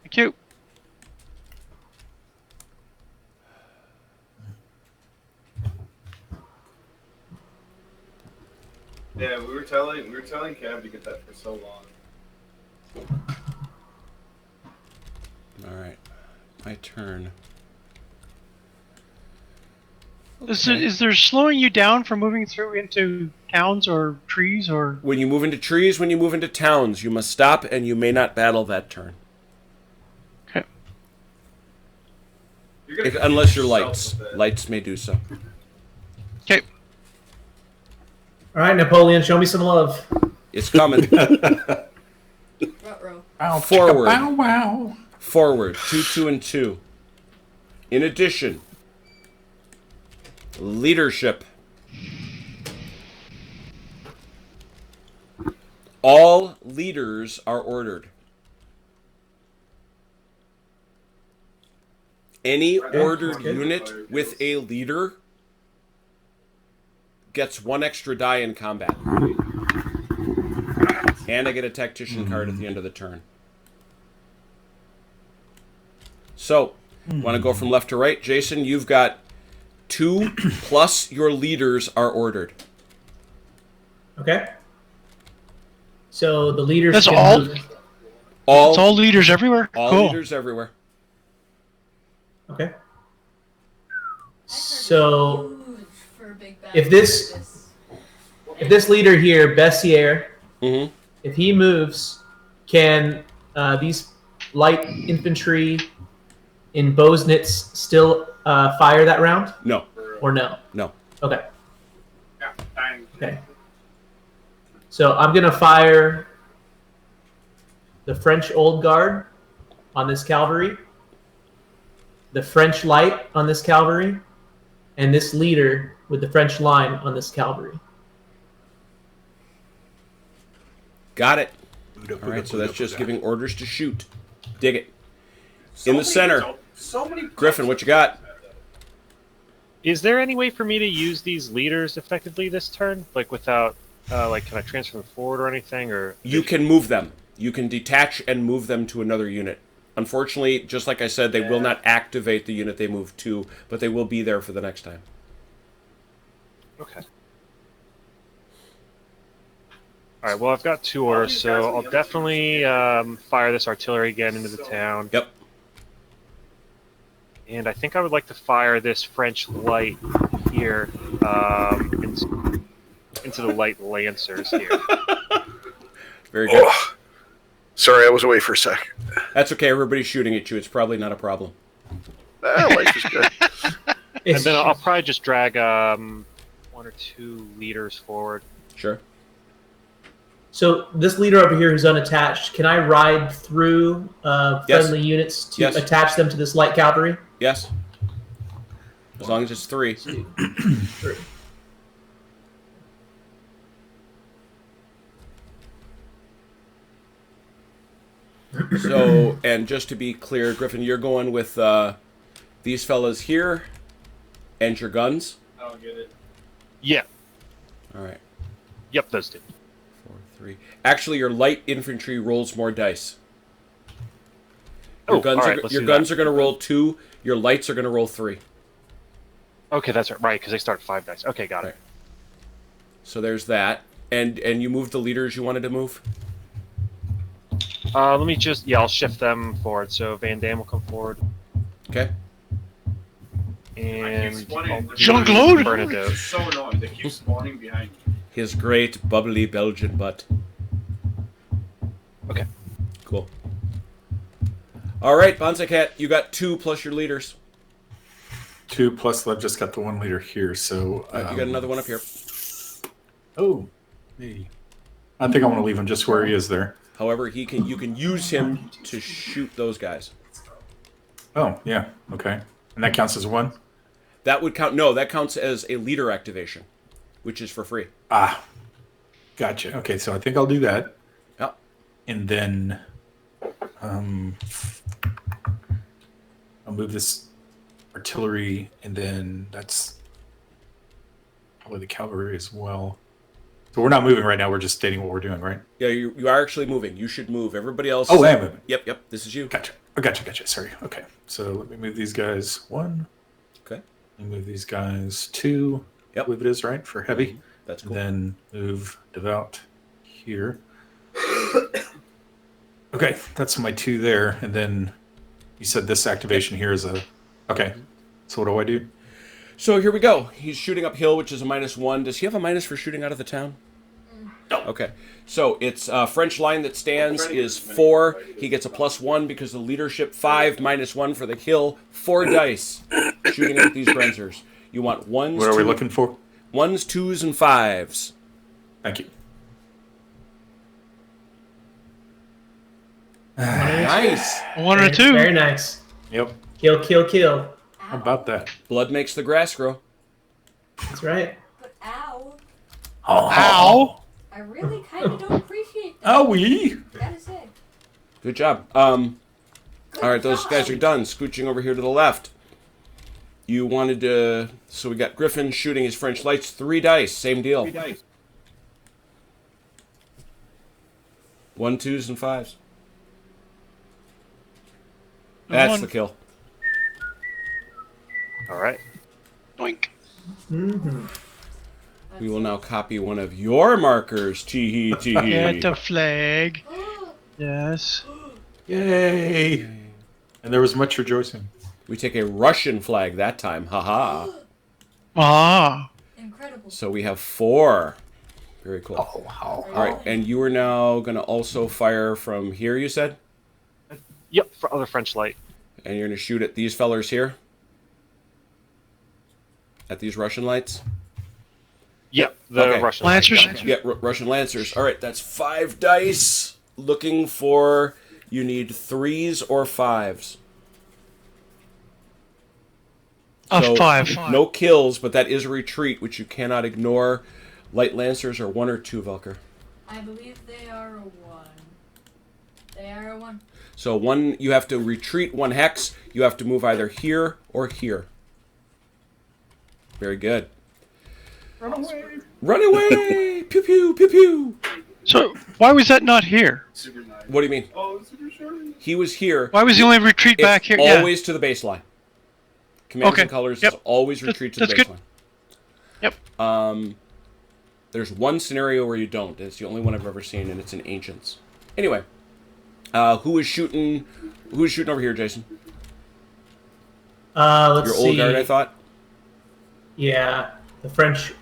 [SPEAKER 4] Thank you.
[SPEAKER 2] Yeah, we were telling Cav to get that for so long.
[SPEAKER 1] All right, my turn.
[SPEAKER 4] Is there slowing you down from moving through into towns or trees or?
[SPEAKER 1] When you move into trees, when you move into towns, you must stop, and you may not battle that turn.
[SPEAKER 4] Okay.
[SPEAKER 2] You're gonna
[SPEAKER 1] Unless you're
[SPEAKER 2] confuse
[SPEAKER 1] lights.
[SPEAKER 2] yourself a bit.
[SPEAKER 1] Lights may do so.
[SPEAKER 4] Okay.
[SPEAKER 8] All right, Napoleon, show me some love.
[SPEAKER 1] It's coming.
[SPEAKER 5] Ruh-roh.
[SPEAKER 9] Bow,
[SPEAKER 1] Forward.
[SPEAKER 9] chicka, bow, wow.
[SPEAKER 1] Forward. 2, 2, and 2. In addition, leadership. All leaders are ordered. Any ordered unit with a leader gets 1 extra die in combat. And I get a tactician card at the end of the turn. So, want to go from left to right? Jason, you've got 2 plus your leaders are ordered.
[SPEAKER 8] Okay. So the leaders.
[SPEAKER 4] That's
[SPEAKER 8] can
[SPEAKER 4] all?
[SPEAKER 8] move-
[SPEAKER 4] It's all leaders everywhere.
[SPEAKER 1] All
[SPEAKER 4] Cool.
[SPEAKER 1] leaders everywhere.
[SPEAKER 8] Okay. So
[SPEAKER 5] Huge for a big battle
[SPEAKER 8] if this-
[SPEAKER 5] like
[SPEAKER 8] if this leader here, Bessier,
[SPEAKER 1] Mm-hmm.
[SPEAKER 8] if he moves, can these light infantry in Bosnitz still fire that round
[SPEAKER 1] No.
[SPEAKER 8] or no?
[SPEAKER 1] No.
[SPEAKER 8] Okay.
[SPEAKER 2] Yeah, dang.
[SPEAKER 8] Okay. So I'm gonna fire the French Old Guard on this cavalry, the French light on this cavalry, and this leader with the French line on this cavalry.
[SPEAKER 1] Got it. All right, so that's just giving orders to shoot. Dig it. In the center.
[SPEAKER 2] So many
[SPEAKER 1] Griffin, what you got?
[SPEAKER 7] Is there any way for me to use these leaders effectively this turn? Like without, like, can I transfer them forward or anything? Or
[SPEAKER 1] You can move them. You can detach and move them to another unit. Unfortunately, just like I said, they will not activate the unit they move to, but they will be there for the next time.
[SPEAKER 7] Okay. All right. Well, I've got 2 orders, so I'll definitely fire this artillery again into the town.
[SPEAKER 1] Yep.
[SPEAKER 7] And I think I would like to fire this French light here into the light lancers here.
[SPEAKER 1] Very good.
[SPEAKER 6] Oh, sorry, I was away for a sec.
[SPEAKER 1] That's okay. Everybody's shooting at you. It's probably not a problem.
[SPEAKER 6] Life is good.
[SPEAKER 7] And then I'll probably just drag 1 or 2 leaders forward.
[SPEAKER 1] Sure.
[SPEAKER 8] So this leader over here who's unattached, can I ride through friendly units to attach them to this light cavalry?
[SPEAKER 1] Yes. As long as it's 3.
[SPEAKER 8] 3.
[SPEAKER 1] So, and just to be clear, Griffin, you're going with these fellas here and your guns?
[SPEAKER 2] I don't get it.
[SPEAKER 7] Yeah.
[SPEAKER 1] All right.
[SPEAKER 7] Yep, those 2.
[SPEAKER 1] 4, 3. Actually, your light infantry rolls more dice.
[SPEAKER 7] Your guns
[SPEAKER 1] are going to roll 2. Your lights are going to roll 3.
[SPEAKER 7] Okay, that's right, because they start 5 dice. Okay, got it.
[SPEAKER 1] So there's that. And you moved the leaders you wanted to move?
[SPEAKER 7] Let me just, I'll shift them forward. So Van Damme will come forward.
[SPEAKER 1] Okay.
[SPEAKER 7] And
[SPEAKER 4] Jean-Claude?
[SPEAKER 7] Bernadotte.
[SPEAKER 2] It's so annoying. They keep spawning behind me.
[SPEAKER 1] His great, bubbly Belgian butt.
[SPEAKER 7] Okay.
[SPEAKER 1] Cool. All right, Bonsai Cat, you got 2 plus your leaders.
[SPEAKER 9] 2 plus I've just got the 1 leader here, so...
[SPEAKER 1] You got another one up here.
[SPEAKER 9] Oh, hey. I think I want to leave him just where he is there.
[SPEAKER 1] However, you can use him to shoot those guys.
[SPEAKER 9] Oh, yeah, okay. And that counts as 1?
[SPEAKER 1] That would count. No, that counts as a leader activation, which is for free.
[SPEAKER 9] Ah, gotcha. Okay, so I think I'll do that.
[SPEAKER 1] Yep.
[SPEAKER 9] And then I'll move this artillery, and then that's probably the cavalry as well. So we're not moving right now. We're just stating what we're doing, right?
[SPEAKER 1] Yeah, you are actually moving. You should move. Everybody else...
[SPEAKER 9] Oh, I am moving.
[SPEAKER 1] Yep. This is you.
[SPEAKER 9] Gotcha. Oh, gotcha. Sorry. Okay. So let me move these guys 1.
[SPEAKER 1] Okay.
[SPEAKER 9] And move these guys 2.
[SPEAKER 1] Yep.
[SPEAKER 9] I believe it is, right? For heavy.
[SPEAKER 1] That's cool.
[SPEAKER 9] And then move Devout here. Okay. That's my 2 there. And then you said this activation here is a... Okay. So what do I do?
[SPEAKER 1] So here we go. He's shooting uphill, which is a -1. Does he have a minus for shooting out of the town? No. Okay. So it's French line that stands is 4. He gets a +1 because of leadership. 5 -1 for the kill. 4 dice shooting at these Grenzers. You want 1s.
[SPEAKER 9] What are we looking for?
[SPEAKER 1] 1s, 2s, and 5s.
[SPEAKER 9] Thank you.
[SPEAKER 1] Nice.
[SPEAKER 4] 1 or 2.
[SPEAKER 8] Very nice.
[SPEAKER 9] Yep.
[SPEAKER 8] Kill.
[SPEAKER 9] How about that?
[SPEAKER 1] Blood makes the grass grow.
[SPEAKER 8] That's right.
[SPEAKER 5] But ow.
[SPEAKER 4] Ow!
[SPEAKER 5] I really kind of don't appreciate that.
[SPEAKER 9] Oh, we.
[SPEAKER 5] Gotta say.
[SPEAKER 1] Good job. All right, those guys are done. Scooching over here to the left. You wanted to... So we got Griffin shooting his French lights. 3 dice. Same deal. 1, 2s, and 5s. That's the kill.
[SPEAKER 7] All right.
[SPEAKER 4] Boink.
[SPEAKER 8] Mm-hmm.
[SPEAKER 1] We will now copy one of your markers. Tee hee.
[SPEAKER 4] Get the flag. Yes.
[SPEAKER 9] Yay. And there was much rejoicing.
[SPEAKER 1] We take a Russian flag that time. Haha.
[SPEAKER 4] Ah.
[SPEAKER 5] Incredible.
[SPEAKER 1] So we have 4. Very cool.
[SPEAKER 9] Oh, wow.
[SPEAKER 1] All right, and you are now going to also fire from here, you said?
[SPEAKER 7] Yep, for other French light.
[SPEAKER 1] And you're going to shoot at these fellers here? At these Russian lights?
[SPEAKER 7] Yep, the
[SPEAKER 1] Okay.
[SPEAKER 7] Russian
[SPEAKER 4] Lancers?
[SPEAKER 7] light.
[SPEAKER 1] Yeah, Russian Lancers. All right, that's 5 dice. Looking for You need 3s or 5s.
[SPEAKER 4] A 5.
[SPEAKER 1] No kills, but that is a retreat, which you cannot ignore. Light Lancers are 1 or 2, Velker.
[SPEAKER 5] I believe they are a 1. They are a 1.
[SPEAKER 1] So 1, you have to retreat 1 hex. You have to move either here or here. Very good.
[SPEAKER 2] Run away.
[SPEAKER 1] Run away! Pew pew pew pew.
[SPEAKER 4] So why was that not here?
[SPEAKER 2] Super nice.
[SPEAKER 1] What do you mean?
[SPEAKER 2] Oh, super short.
[SPEAKER 1] He was here.
[SPEAKER 4] Why was the only retreat
[SPEAKER 1] It's
[SPEAKER 4] back here?
[SPEAKER 1] always to the baseline. Commands
[SPEAKER 4] Okay.
[SPEAKER 1] and colors
[SPEAKER 4] Yep.
[SPEAKER 1] is always retreat to the
[SPEAKER 4] That's
[SPEAKER 1] baseline.
[SPEAKER 4] good. Yep.
[SPEAKER 1] There's one scenario where you don't. It's the only one I've ever seen, and it's in Ancients. Anyway, who is shooting? Who is shooting over here, Jason?
[SPEAKER 8] Let's
[SPEAKER 1] Your
[SPEAKER 8] see.
[SPEAKER 1] old guard, I thought.
[SPEAKER 8] Yeah, the French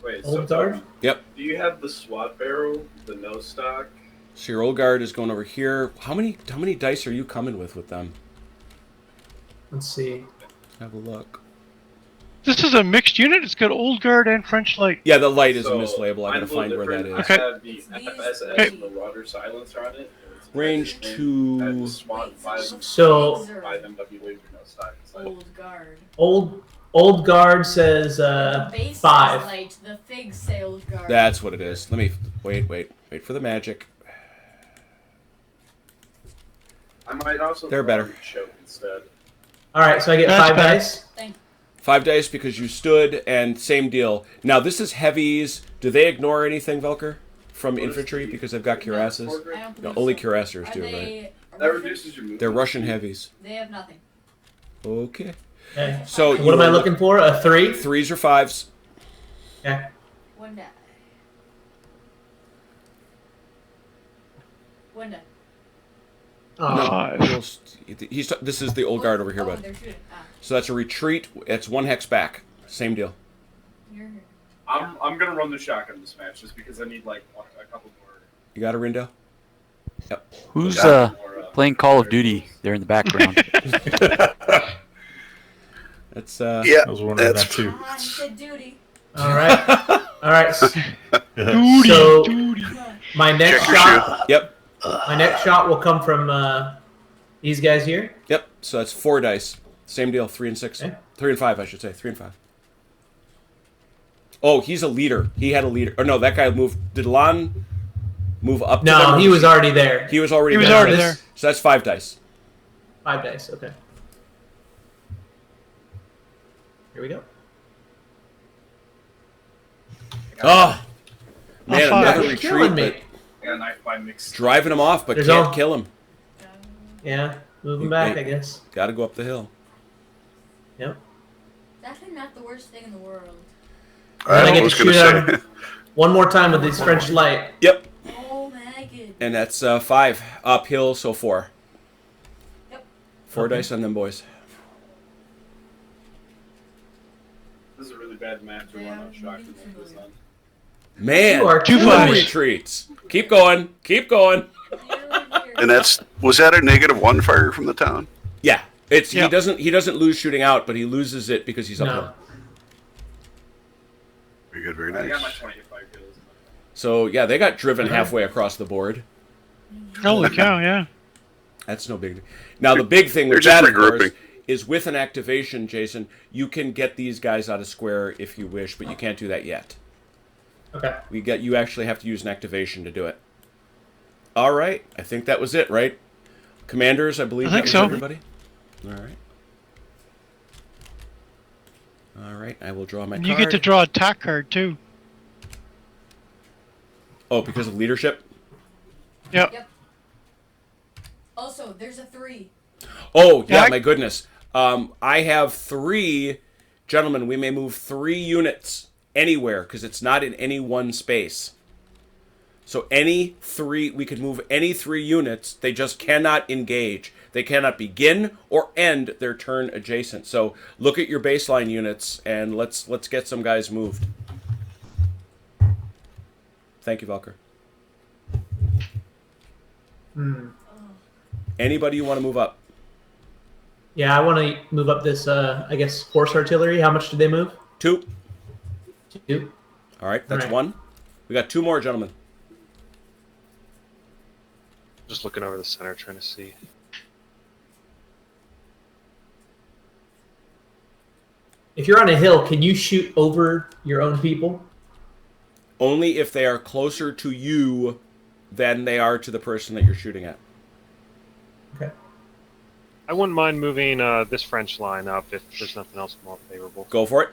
[SPEAKER 2] Wait,
[SPEAKER 8] old
[SPEAKER 2] so
[SPEAKER 8] guard.
[SPEAKER 1] Yep.
[SPEAKER 2] do you have the SWAT barrel, the no stock?
[SPEAKER 1] So your old guard is going over here. How many dice are you coming with them?
[SPEAKER 8] Let's see.
[SPEAKER 1] Have a look.
[SPEAKER 4] This is a mixed unit. It's got old guard and French light.
[SPEAKER 1] Yeah, the light is a
[SPEAKER 2] So,
[SPEAKER 1] mislabel. I gotta
[SPEAKER 2] mine's a
[SPEAKER 1] find
[SPEAKER 2] little
[SPEAKER 1] where that
[SPEAKER 2] different.
[SPEAKER 1] is.
[SPEAKER 4] Okay.
[SPEAKER 2] I have the FSS
[SPEAKER 4] Okay.
[SPEAKER 2] and the water silencer on it. It's
[SPEAKER 1] Range
[SPEAKER 2] actually-
[SPEAKER 1] to-
[SPEAKER 2] I have the SWAT 5
[SPEAKER 8] So-
[SPEAKER 2] MW laser no stock. It's like-
[SPEAKER 5] Old guard.
[SPEAKER 8] Old guard says
[SPEAKER 5] The base
[SPEAKER 8] 5.
[SPEAKER 5] is light. The figs say old guard.
[SPEAKER 1] That's what it is. Let me wait for the magic.
[SPEAKER 2] I might also
[SPEAKER 1] They're
[SPEAKER 2] throw
[SPEAKER 1] better.
[SPEAKER 2] choke instead.
[SPEAKER 8] All right, so I get
[SPEAKER 4] That's
[SPEAKER 8] 5
[SPEAKER 4] better.
[SPEAKER 8] dice.
[SPEAKER 1] 5 dice because you stood, and same deal. Now this is heavies. Do they ignore anything, Velker, from infantry because they've got cuirasses?
[SPEAKER 5] I don't
[SPEAKER 1] No,
[SPEAKER 5] believe
[SPEAKER 1] only
[SPEAKER 5] so.
[SPEAKER 1] cuirassers
[SPEAKER 5] Are
[SPEAKER 1] do,
[SPEAKER 5] they
[SPEAKER 1] right?
[SPEAKER 2] That
[SPEAKER 5] Russian?
[SPEAKER 2] reduces your movement.
[SPEAKER 1] They're Russian heavies.
[SPEAKER 5] They have nothing.
[SPEAKER 1] Okay.
[SPEAKER 8] Okay.
[SPEAKER 1] So
[SPEAKER 8] What am I looking for? A 3?
[SPEAKER 1] 3s or 5s?
[SPEAKER 8] Okay.
[SPEAKER 5] 1 die. 1 die.
[SPEAKER 8] Oh,
[SPEAKER 1] No.
[SPEAKER 4] 5.
[SPEAKER 1] This is the old guard over here,
[SPEAKER 5] oh,
[SPEAKER 1] bud.
[SPEAKER 5] They're shooting.
[SPEAKER 1] So that's a retreat. It's 1 hex back. Same deal.
[SPEAKER 5] You're here.
[SPEAKER 2] I'm gonna run the shotgun this match just because I need like a couple more.
[SPEAKER 1] You got a Rindo? Yep.
[SPEAKER 3] Who's
[SPEAKER 2] more,
[SPEAKER 3] playing Call of Duty there in the background?
[SPEAKER 1] That's
[SPEAKER 6] Yeah,
[SPEAKER 9] I was wondering
[SPEAKER 6] that's
[SPEAKER 9] that too.
[SPEAKER 5] Ah, he said duty.
[SPEAKER 8] all right. All right.
[SPEAKER 4] Duty,
[SPEAKER 8] So-
[SPEAKER 4] duty.
[SPEAKER 8] My next
[SPEAKER 6] Check your
[SPEAKER 8] shot.
[SPEAKER 1] Yep.
[SPEAKER 8] My next shot will come from these guys here.
[SPEAKER 1] Yep. So that's 4 dice. Same deal. 3 and 6.
[SPEAKER 8] Okay.
[SPEAKER 1] 3 and 5, I should say. 3 and 5. Oh, he's a leader. He had a leader. Or no, that guy moved. Did Lon move up? to
[SPEAKER 8] No,
[SPEAKER 1] them?
[SPEAKER 8] he was already there.
[SPEAKER 1] He was already.
[SPEAKER 4] He was
[SPEAKER 1] there.
[SPEAKER 4] already
[SPEAKER 8] This-
[SPEAKER 4] there.
[SPEAKER 1] So that's 5 dice.
[SPEAKER 8] 5 dice. Okay. Here we go.
[SPEAKER 1] Oh, man,
[SPEAKER 4] Oh,
[SPEAKER 1] another
[SPEAKER 8] You're
[SPEAKER 1] retreat,
[SPEAKER 8] killing
[SPEAKER 1] but
[SPEAKER 8] me.
[SPEAKER 2] I got knifed by mixed.
[SPEAKER 1] driving him off, but
[SPEAKER 8] There's
[SPEAKER 1] can't
[SPEAKER 8] all-
[SPEAKER 1] kill him.
[SPEAKER 8] Yeah, moving back, I guess.
[SPEAKER 1] Got to go up the hill.
[SPEAKER 8] Yep.
[SPEAKER 5] It's actually not the worst thing in the world.
[SPEAKER 8] Then I get
[SPEAKER 6] was
[SPEAKER 8] to
[SPEAKER 6] gonna
[SPEAKER 8] shoot
[SPEAKER 6] say.
[SPEAKER 8] one more time with this French light.
[SPEAKER 1] Yep.
[SPEAKER 5] Oh my goodness.
[SPEAKER 1] And that's 5 uphill, so 4.
[SPEAKER 5] Yep.
[SPEAKER 1] 4
[SPEAKER 8] Okay.
[SPEAKER 1] dice on them, boys.
[SPEAKER 2] This is a really bad match to
[SPEAKER 5] Yeah,
[SPEAKER 2] run out shotgun
[SPEAKER 5] me
[SPEAKER 2] like this
[SPEAKER 5] too.
[SPEAKER 2] on.
[SPEAKER 1] Man,
[SPEAKER 8] You are
[SPEAKER 1] 2
[SPEAKER 8] too much.
[SPEAKER 1] retreats. Keep going. Keep going.
[SPEAKER 6] And was that a -1 fire from the town?
[SPEAKER 1] Yeah. It's
[SPEAKER 4] Yep.
[SPEAKER 1] he doesn't lose shooting out, but he loses it because he's uphill.
[SPEAKER 8] No.
[SPEAKER 6] Very good, very
[SPEAKER 2] I got my
[SPEAKER 6] nice.
[SPEAKER 2] 25 kills.
[SPEAKER 1] So yeah, they got driven
[SPEAKER 8] Okay.
[SPEAKER 1] halfway across the board.
[SPEAKER 4] Holy cow, yeah.
[SPEAKER 1] That's no big. Now the big thing
[SPEAKER 6] They're
[SPEAKER 1] with
[SPEAKER 6] just
[SPEAKER 1] that, of course,
[SPEAKER 6] regrouping.
[SPEAKER 1] is with an activation, Jason. You can get these guys out of square if you wish, but you can't do that yet.
[SPEAKER 8] Okay.
[SPEAKER 1] You actually have to use an activation to do it. All right, I think that was it, right? Commanders, I believe
[SPEAKER 4] I think
[SPEAKER 1] that was
[SPEAKER 4] so.
[SPEAKER 1] everybody. All right. All right, I will draw my
[SPEAKER 4] And
[SPEAKER 1] card.
[SPEAKER 4] you get to draw a tack card too.
[SPEAKER 1] Oh, because of leadership?
[SPEAKER 4] Yep.
[SPEAKER 5] Yep. Also, there's a 3.
[SPEAKER 1] Oh, yeah,
[SPEAKER 4] Yeah,
[SPEAKER 1] my goodness. I have 3, gentlemen, we may move 3 units anywhere because it's not in any one space. So we could move any 3 units. They just cannot engage. They cannot begin or end their turn adjacent. So look at your baseline units and let's get some guys moved. Thank you, Valker. Anybody you want to move up?
[SPEAKER 8] Yeah, I want to move up this, I guess, horse artillery. How much did they move?
[SPEAKER 1] 2.
[SPEAKER 8] 2.
[SPEAKER 1] All right, that's
[SPEAKER 8] All right.
[SPEAKER 1] 1. We got 2 more, gentlemen.
[SPEAKER 7] Just looking over the center, trying to see.
[SPEAKER 8] If you're on a hill, can you shoot over your own people?
[SPEAKER 1] Only if they are closer to you than they are to the person that you're shooting at.
[SPEAKER 8] Okay.
[SPEAKER 7] I wouldn't mind moving this French line up if there's nothing else more favorable.
[SPEAKER 1] Go for it.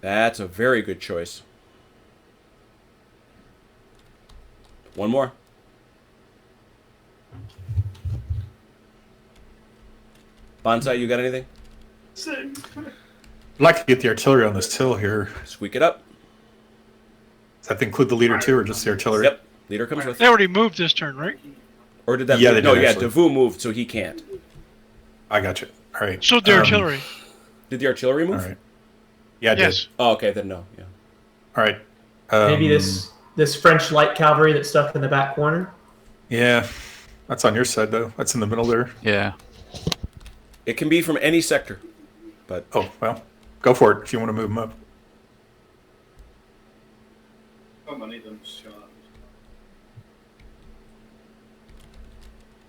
[SPEAKER 1] That's a very good choice. One more. Bonsai, you got anything?
[SPEAKER 9] I'd like to get the artillery on this hill here.
[SPEAKER 1] Squeak it up.
[SPEAKER 9] Does that include the leader too, or just the artillery?
[SPEAKER 1] Yep. Leader comes with.
[SPEAKER 4] They already moved this turn, right?
[SPEAKER 1] Or did that?
[SPEAKER 9] Yeah,
[SPEAKER 1] move?
[SPEAKER 9] they
[SPEAKER 1] No,
[SPEAKER 9] did,
[SPEAKER 1] yeah.
[SPEAKER 9] actually.
[SPEAKER 1] Devu moved, so he can't.
[SPEAKER 9] I got you. All right.
[SPEAKER 4] So the artillery.
[SPEAKER 1] Did the artillery move?
[SPEAKER 9] All right. Yeah, I
[SPEAKER 4] Yes.
[SPEAKER 9] did.
[SPEAKER 1] Oh, okay. Then no. Yeah.
[SPEAKER 9] All right.
[SPEAKER 8] Maybe this French light cavalry that's stuck in the back corner.
[SPEAKER 9] Yeah, that's on your side though. That's in the middle there.
[SPEAKER 3] Yeah.
[SPEAKER 1] It can be from any sector, but
[SPEAKER 9] Oh well, go for it if you want to move them up.
[SPEAKER 2] How many of them shot?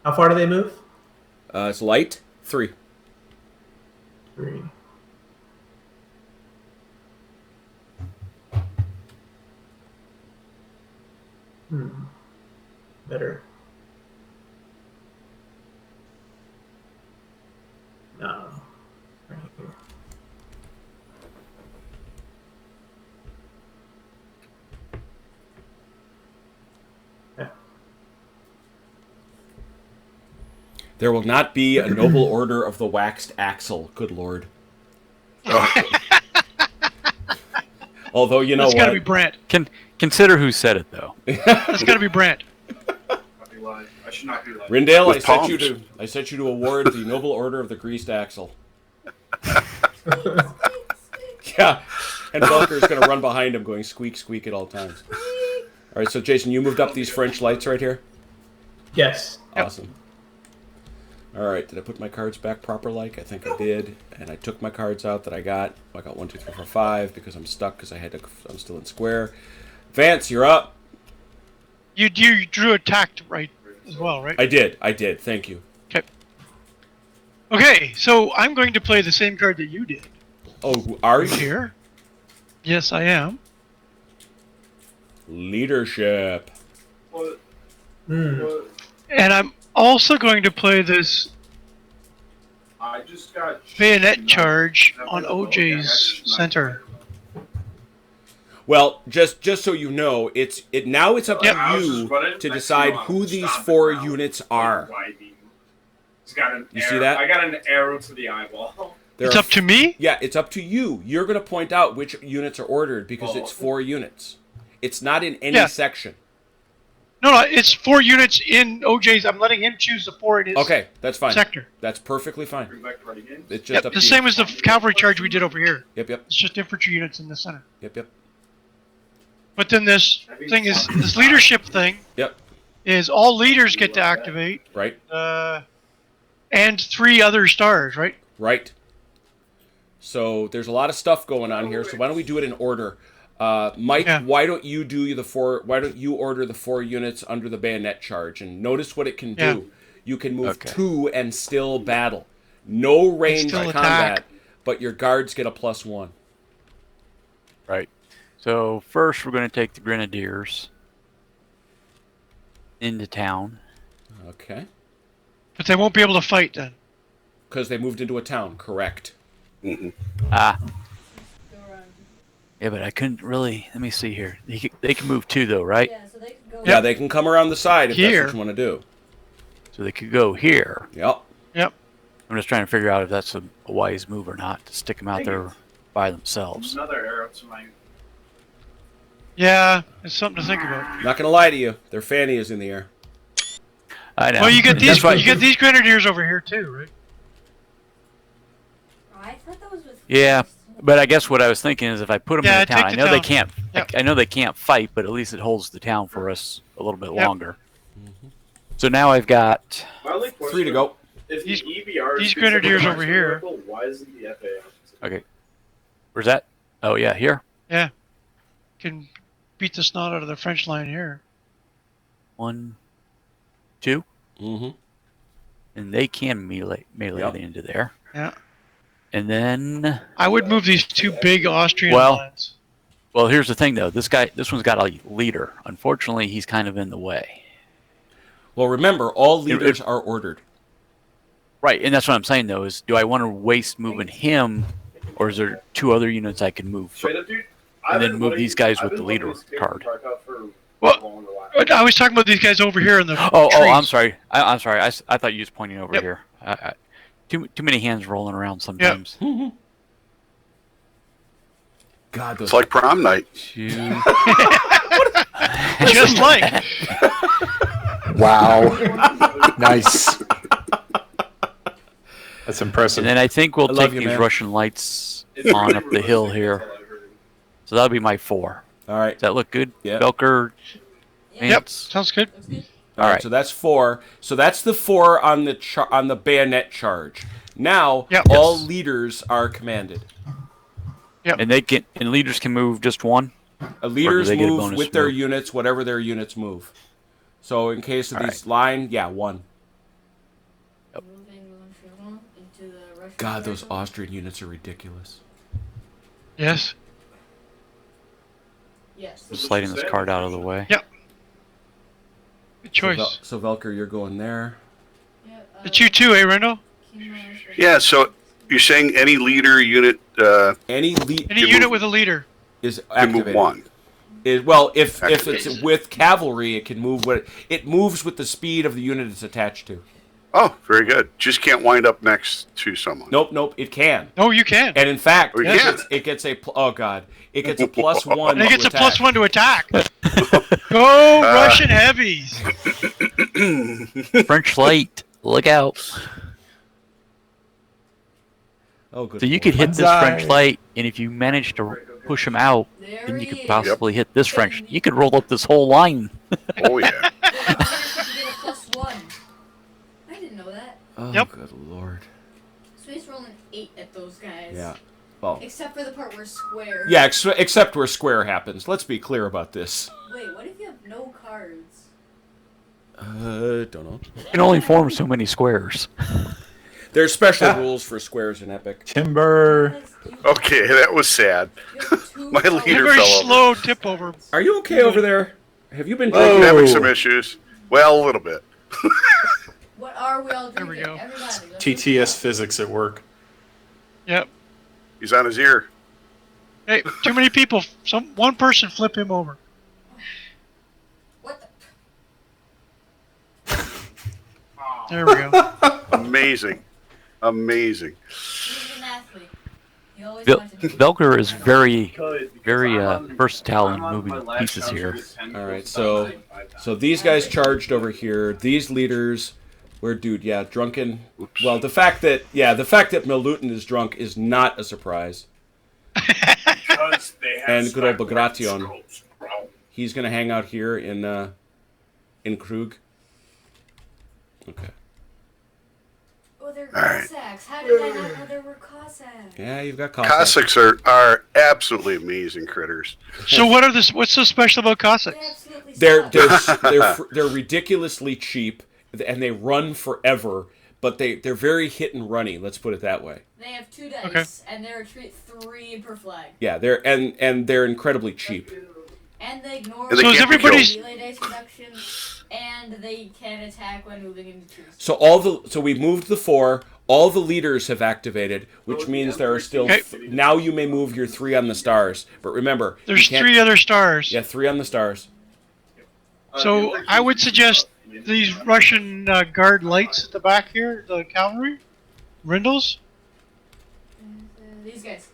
[SPEAKER 8] How far do they move?
[SPEAKER 1] it's light 3.
[SPEAKER 8] 3. Better. No. Right here. Yeah.
[SPEAKER 1] There will not be a noble order of the waxed axle. Good lord. Although you know
[SPEAKER 4] That's
[SPEAKER 1] what,
[SPEAKER 4] got to be Brant.
[SPEAKER 3] Consider who said it, though.
[SPEAKER 4] That's got to be Brant.
[SPEAKER 2] I'd be lying. I should not be lying.
[SPEAKER 1] Rindale,
[SPEAKER 6] With
[SPEAKER 1] I set you to award the noble order of the greased axle. Yeah, and Belker's going to run behind him, going squeak, squeak at all times. All right, so Jason, you moved up these French lights right here.
[SPEAKER 8] Yes.
[SPEAKER 1] Awesome. All right, did I put my cards back proper like? I think I did. And I took my cards out that I got. I got 1, 2, 3, 4, 5 because I'm stuck because I'm still in square. Vance, you're up.
[SPEAKER 4] You drew attacked right as well, right?
[SPEAKER 1] I did. Thank you.
[SPEAKER 4] Okay, so I'm going to play the same card that you did.
[SPEAKER 1] Oh, are you?
[SPEAKER 4] Here. Yes, I am.
[SPEAKER 1] Leadership.
[SPEAKER 2] What?
[SPEAKER 8] Hmm.
[SPEAKER 2] What?
[SPEAKER 4] And I'm also going to play this
[SPEAKER 2] I just got
[SPEAKER 4] bayonet charge on OJ's center.
[SPEAKER 1] Well, just so you know, it's up to
[SPEAKER 4] Yep.
[SPEAKER 2] I was
[SPEAKER 1] you
[SPEAKER 2] just putting
[SPEAKER 1] to
[SPEAKER 2] next
[SPEAKER 1] decide
[SPEAKER 2] to him,
[SPEAKER 1] who these
[SPEAKER 2] stomping
[SPEAKER 1] 4
[SPEAKER 2] around,
[SPEAKER 1] units
[SPEAKER 2] like,
[SPEAKER 1] are.
[SPEAKER 2] wide-beam. He's got an
[SPEAKER 1] You
[SPEAKER 2] arrow.
[SPEAKER 1] see that?
[SPEAKER 2] I got an arrow to the eyeball.
[SPEAKER 1] There
[SPEAKER 4] It's
[SPEAKER 1] are
[SPEAKER 4] up to me?
[SPEAKER 1] Yeah, it's up to you. You're going to point out which units are ordered because
[SPEAKER 2] Oh.
[SPEAKER 1] it's 4 units. It's not in any
[SPEAKER 4] Yeah.
[SPEAKER 1] section.
[SPEAKER 4] No, it's 4 units in OJ's. I'm letting him choose the 4 in his
[SPEAKER 1] Okay, that's fine.
[SPEAKER 4] sector.
[SPEAKER 1] That's perfectly fine.
[SPEAKER 2] Bring back party games.
[SPEAKER 1] It's just
[SPEAKER 4] Yep,
[SPEAKER 1] up
[SPEAKER 4] the
[SPEAKER 1] to
[SPEAKER 4] same
[SPEAKER 1] you.
[SPEAKER 4] as the cavalry charge we did over here.
[SPEAKER 1] Yep.
[SPEAKER 4] It's just infantry units in the center.
[SPEAKER 1] Yep.
[SPEAKER 4] But then this leadership thing
[SPEAKER 1] Yep.
[SPEAKER 4] is all leaders get to activate,
[SPEAKER 1] Right.
[SPEAKER 4] and 3 other stars, right?
[SPEAKER 1] Right. So there's a lot of stuff going on here. So why don't we do it in order? Mike,
[SPEAKER 4] Yeah.
[SPEAKER 1] why don't you do the 4? Why don't you order the 4 units under the bayonet charge? And notice what it can do.
[SPEAKER 4] Yeah.
[SPEAKER 1] You can move
[SPEAKER 3] Okay.
[SPEAKER 1] 2 and still battle. No range
[SPEAKER 4] still
[SPEAKER 1] combat,
[SPEAKER 4] attack.
[SPEAKER 1] but your guards get a +1.
[SPEAKER 3] Right. So first we're going to take the Grenadiers into town.
[SPEAKER 1] Okay.
[SPEAKER 4] But they won't be able to fight then.
[SPEAKER 1] Because they moved into a town. Correct.
[SPEAKER 3] Ah,
[SPEAKER 5] Go around.
[SPEAKER 3] yeah, but I couldn't really. Let me see here. They can move too, though, right?
[SPEAKER 5] Yeah, so they could go.
[SPEAKER 1] Yeah, they can come around the side if
[SPEAKER 4] Here.
[SPEAKER 1] that's what you want to do.
[SPEAKER 3] So they could go here.
[SPEAKER 1] Yep.
[SPEAKER 4] Yep.
[SPEAKER 3] I'm just trying to figure out if that's a wise move or not to stick them out
[SPEAKER 2] Thank
[SPEAKER 3] there
[SPEAKER 2] you.
[SPEAKER 3] by themselves.
[SPEAKER 2] Another arrow to my.
[SPEAKER 4] Yeah, it's something to think about.
[SPEAKER 1] Not gonna lie to you, their fanny is in the air.
[SPEAKER 3] I know.
[SPEAKER 4] Well, you get
[SPEAKER 3] That's
[SPEAKER 4] these.
[SPEAKER 3] why-
[SPEAKER 4] You get these grenadiers over here too, right?
[SPEAKER 5] I thought that was with.
[SPEAKER 3] Yeah, but I guess what I was thinking is if I put them
[SPEAKER 4] Yeah,
[SPEAKER 3] in the town,
[SPEAKER 4] take
[SPEAKER 3] I
[SPEAKER 4] the
[SPEAKER 3] know they
[SPEAKER 4] town.
[SPEAKER 3] can't.
[SPEAKER 4] Yep.
[SPEAKER 3] I know they can't fight, but at least it holds the town for us a little bit
[SPEAKER 4] Yep.
[SPEAKER 3] longer. So now I've got.
[SPEAKER 2] My only question
[SPEAKER 1] 3 to go.
[SPEAKER 2] If
[SPEAKER 4] These-
[SPEAKER 2] the EBR
[SPEAKER 4] these
[SPEAKER 2] is
[SPEAKER 4] grenadiers
[SPEAKER 2] considered
[SPEAKER 4] over
[SPEAKER 2] a
[SPEAKER 4] here.
[SPEAKER 2] vehicle, why isn't the FA option?
[SPEAKER 3] Okay. Where's that? Oh yeah, here.
[SPEAKER 4] Yeah. can beat the snot out of the French line here.
[SPEAKER 3] 1, 2,
[SPEAKER 1] Mm-hmm.
[SPEAKER 3] and they can melee
[SPEAKER 1] Yep.
[SPEAKER 3] into there.
[SPEAKER 4] Yeah.
[SPEAKER 3] And then,
[SPEAKER 4] I would move these two big Austrian
[SPEAKER 3] Well-
[SPEAKER 4] lines.
[SPEAKER 3] well, here's the thing though. This one's got a leader. Unfortunately, he's kind of in the way.
[SPEAKER 1] Well, remember, all leaders are ordered.
[SPEAKER 3] Right, and that's what I'm saying though. Is do I want to waste moving him, or is there 2 other units I can move?
[SPEAKER 2] Straight up, dude.
[SPEAKER 3] And then move these guys with the leader card.
[SPEAKER 4] Well, I was talking about these guys over here in the
[SPEAKER 3] Oh,
[SPEAKER 4] trees.
[SPEAKER 3] I'm sorry. I'm sorry. I thought you was pointing over
[SPEAKER 4] Yep.
[SPEAKER 3] here. Too many hands rolling around sometimes.
[SPEAKER 1] God, those
[SPEAKER 6] It's like prom night.
[SPEAKER 3] 2.
[SPEAKER 4] Just like.
[SPEAKER 9] Wow. Nice. That's impressive.
[SPEAKER 3] And then I think we'll
[SPEAKER 1] I love
[SPEAKER 3] take
[SPEAKER 1] you,
[SPEAKER 3] these
[SPEAKER 1] man.
[SPEAKER 3] Russian lights on up the hill here. So that'll be my 4.
[SPEAKER 1] All right.
[SPEAKER 3] Does that look good?
[SPEAKER 1] Yeah.
[SPEAKER 3] Belker,
[SPEAKER 5] Yeah.
[SPEAKER 4] Yep,
[SPEAKER 3] Vance?
[SPEAKER 4] sounds good.
[SPEAKER 5] Looks good.
[SPEAKER 1] All right.
[SPEAKER 3] right.
[SPEAKER 1] So that's 4. So that's the 4 on the on the bayonet charge. Now
[SPEAKER 4] Yep.
[SPEAKER 1] all
[SPEAKER 3] Yes.
[SPEAKER 1] leaders are commanded.
[SPEAKER 3] And leaders can move just 1.
[SPEAKER 1] Leaders
[SPEAKER 3] they get a
[SPEAKER 1] move
[SPEAKER 3] bonus
[SPEAKER 1] with their
[SPEAKER 3] move?
[SPEAKER 1] units, whatever their units move. So in case of
[SPEAKER 3] All
[SPEAKER 1] these line, yeah, 1.
[SPEAKER 5] Moving into the Russian
[SPEAKER 1] God, those
[SPEAKER 5] circle.
[SPEAKER 1] Austrian units are ridiculous.
[SPEAKER 4] Yes.
[SPEAKER 5] Yes.
[SPEAKER 3] Just sliding this card out of the way.
[SPEAKER 4] Yep. Good choice.
[SPEAKER 1] So Velker, you're going there.
[SPEAKER 5] Yeah,
[SPEAKER 4] It's you too, eh, Rendo?
[SPEAKER 6] Yeah, so you're saying any leader unit
[SPEAKER 1] Any
[SPEAKER 4] Any
[SPEAKER 6] You
[SPEAKER 4] unit
[SPEAKER 6] move-
[SPEAKER 4] with a leader.
[SPEAKER 1] is
[SPEAKER 6] can move
[SPEAKER 1] activated.
[SPEAKER 6] 1.
[SPEAKER 1] Well, if it's
[SPEAKER 6] Activated.
[SPEAKER 1] with cavalry, it can move. It moves with the speed of the unit it's attached to.
[SPEAKER 6] Oh, very good. Just can't wind up next to someone.
[SPEAKER 1] Nope, it can.
[SPEAKER 4] Oh, you can.
[SPEAKER 1] And in fact,
[SPEAKER 6] We
[SPEAKER 1] it
[SPEAKER 6] can.
[SPEAKER 1] gets, it gets a oh god, it gets a +1.
[SPEAKER 4] And it gets
[SPEAKER 1] to
[SPEAKER 4] a plus
[SPEAKER 1] attack.
[SPEAKER 4] 1 to attack. Go Russian heavies.
[SPEAKER 3] French light, look out.
[SPEAKER 1] Oh, good.
[SPEAKER 3] So you
[SPEAKER 1] lord.
[SPEAKER 3] could hit this
[SPEAKER 9] Banzai.
[SPEAKER 3] French light, and if you manage to push him out,
[SPEAKER 5] There
[SPEAKER 3] then you
[SPEAKER 5] he
[SPEAKER 3] could
[SPEAKER 5] is.
[SPEAKER 3] possibly hit this French. You could roll up this whole line.
[SPEAKER 6] Oh, yeah.
[SPEAKER 5] You get a +1. I didn't know that.
[SPEAKER 1] Oh,
[SPEAKER 4] Yep.
[SPEAKER 1] good lord.
[SPEAKER 5] So he's rolling 8 at those guys.
[SPEAKER 1] Yeah. Well.
[SPEAKER 5] Except for the part where square.
[SPEAKER 1] Yeah, except where square happens. Let's be clear about this.
[SPEAKER 5] Wait, what if you have no cards?
[SPEAKER 1] Don't know.
[SPEAKER 3] You can only form so many squares.
[SPEAKER 1] There's special rules for squares in Epic.
[SPEAKER 9] Timber.
[SPEAKER 5] Because you-
[SPEAKER 6] Okay, that was sad.
[SPEAKER 5] you have 2
[SPEAKER 6] My
[SPEAKER 5] colors.
[SPEAKER 6] leader
[SPEAKER 4] Very
[SPEAKER 6] fell over.
[SPEAKER 4] slow tip over.
[SPEAKER 1] Are you okay over there? Have you been
[SPEAKER 6] I'm
[SPEAKER 1] drinking?
[SPEAKER 6] having some issues. Well, a little bit.
[SPEAKER 5] What are we all
[SPEAKER 4] There
[SPEAKER 5] drinking?
[SPEAKER 4] we go.
[SPEAKER 5] Everybody, let's
[SPEAKER 9] TTS physics at work.
[SPEAKER 4] Yep.
[SPEAKER 6] He's on his ear.
[SPEAKER 4] Hey, too many people. One person flip him over.
[SPEAKER 5] What the?
[SPEAKER 4] There we go.
[SPEAKER 6] Amazing. Amazing.
[SPEAKER 5] He's an athlete. He always
[SPEAKER 3] Vel-
[SPEAKER 5] wanted to be.
[SPEAKER 3] Velker is very versatile in moving pieces here.
[SPEAKER 1] All right, so these guys charged over here. These leaders were drunken.
[SPEAKER 6] Oops.
[SPEAKER 1] Well, the fact that Milutin is drunk is not a surprise. And good old Bagration. He's gonna hang out here in Krug. Okay.
[SPEAKER 5] Oh, they're
[SPEAKER 6] All right.
[SPEAKER 5] Cossacks. How did I not know there were Cossacks?
[SPEAKER 1] Yeah, you've got Cossacks.
[SPEAKER 6] Cossacks are absolutely amazing critters.
[SPEAKER 4] So what's so special about Cossacks?
[SPEAKER 5] They absolutely
[SPEAKER 1] They're
[SPEAKER 5] suck.
[SPEAKER 1] they're ridiculously cheap, and they run forever. But they're very hit and runny. Let's put it that way.
[SPEAKER 5] They have 2 dice, and they retreat 3 per flag.
[SPEAKER 1] Yeah, they're incredibly cheap.
[SPEAKER 5] And they ignore
[SPEAKER 6] And they
[SPEAKER 4] So is
[SPEAKER 6] can't be
[SPEAKER 4] everybody's-
[SPEAKER 5] melee dice reduction, and they can attack when moving into trees.
[SPEAKER 1] So we moved the 4. All the leaders have activated, which means there are still.
[SPEAKER 4] Okay.
[SPEAKER 1] Now you may move your 3 on the stars, but remember, you
[SPEAKER 4] There's
[SPEAKER 1] can't-
[SPEAKER 4] 3 other stars.
[SPEAKER 1] Yeah, 3 on the stars.
[SPEAKER 4] So I would suggest these Russian guard lights at the back here, the cavalry, Rindles.
[SPEAKER 5] These guys.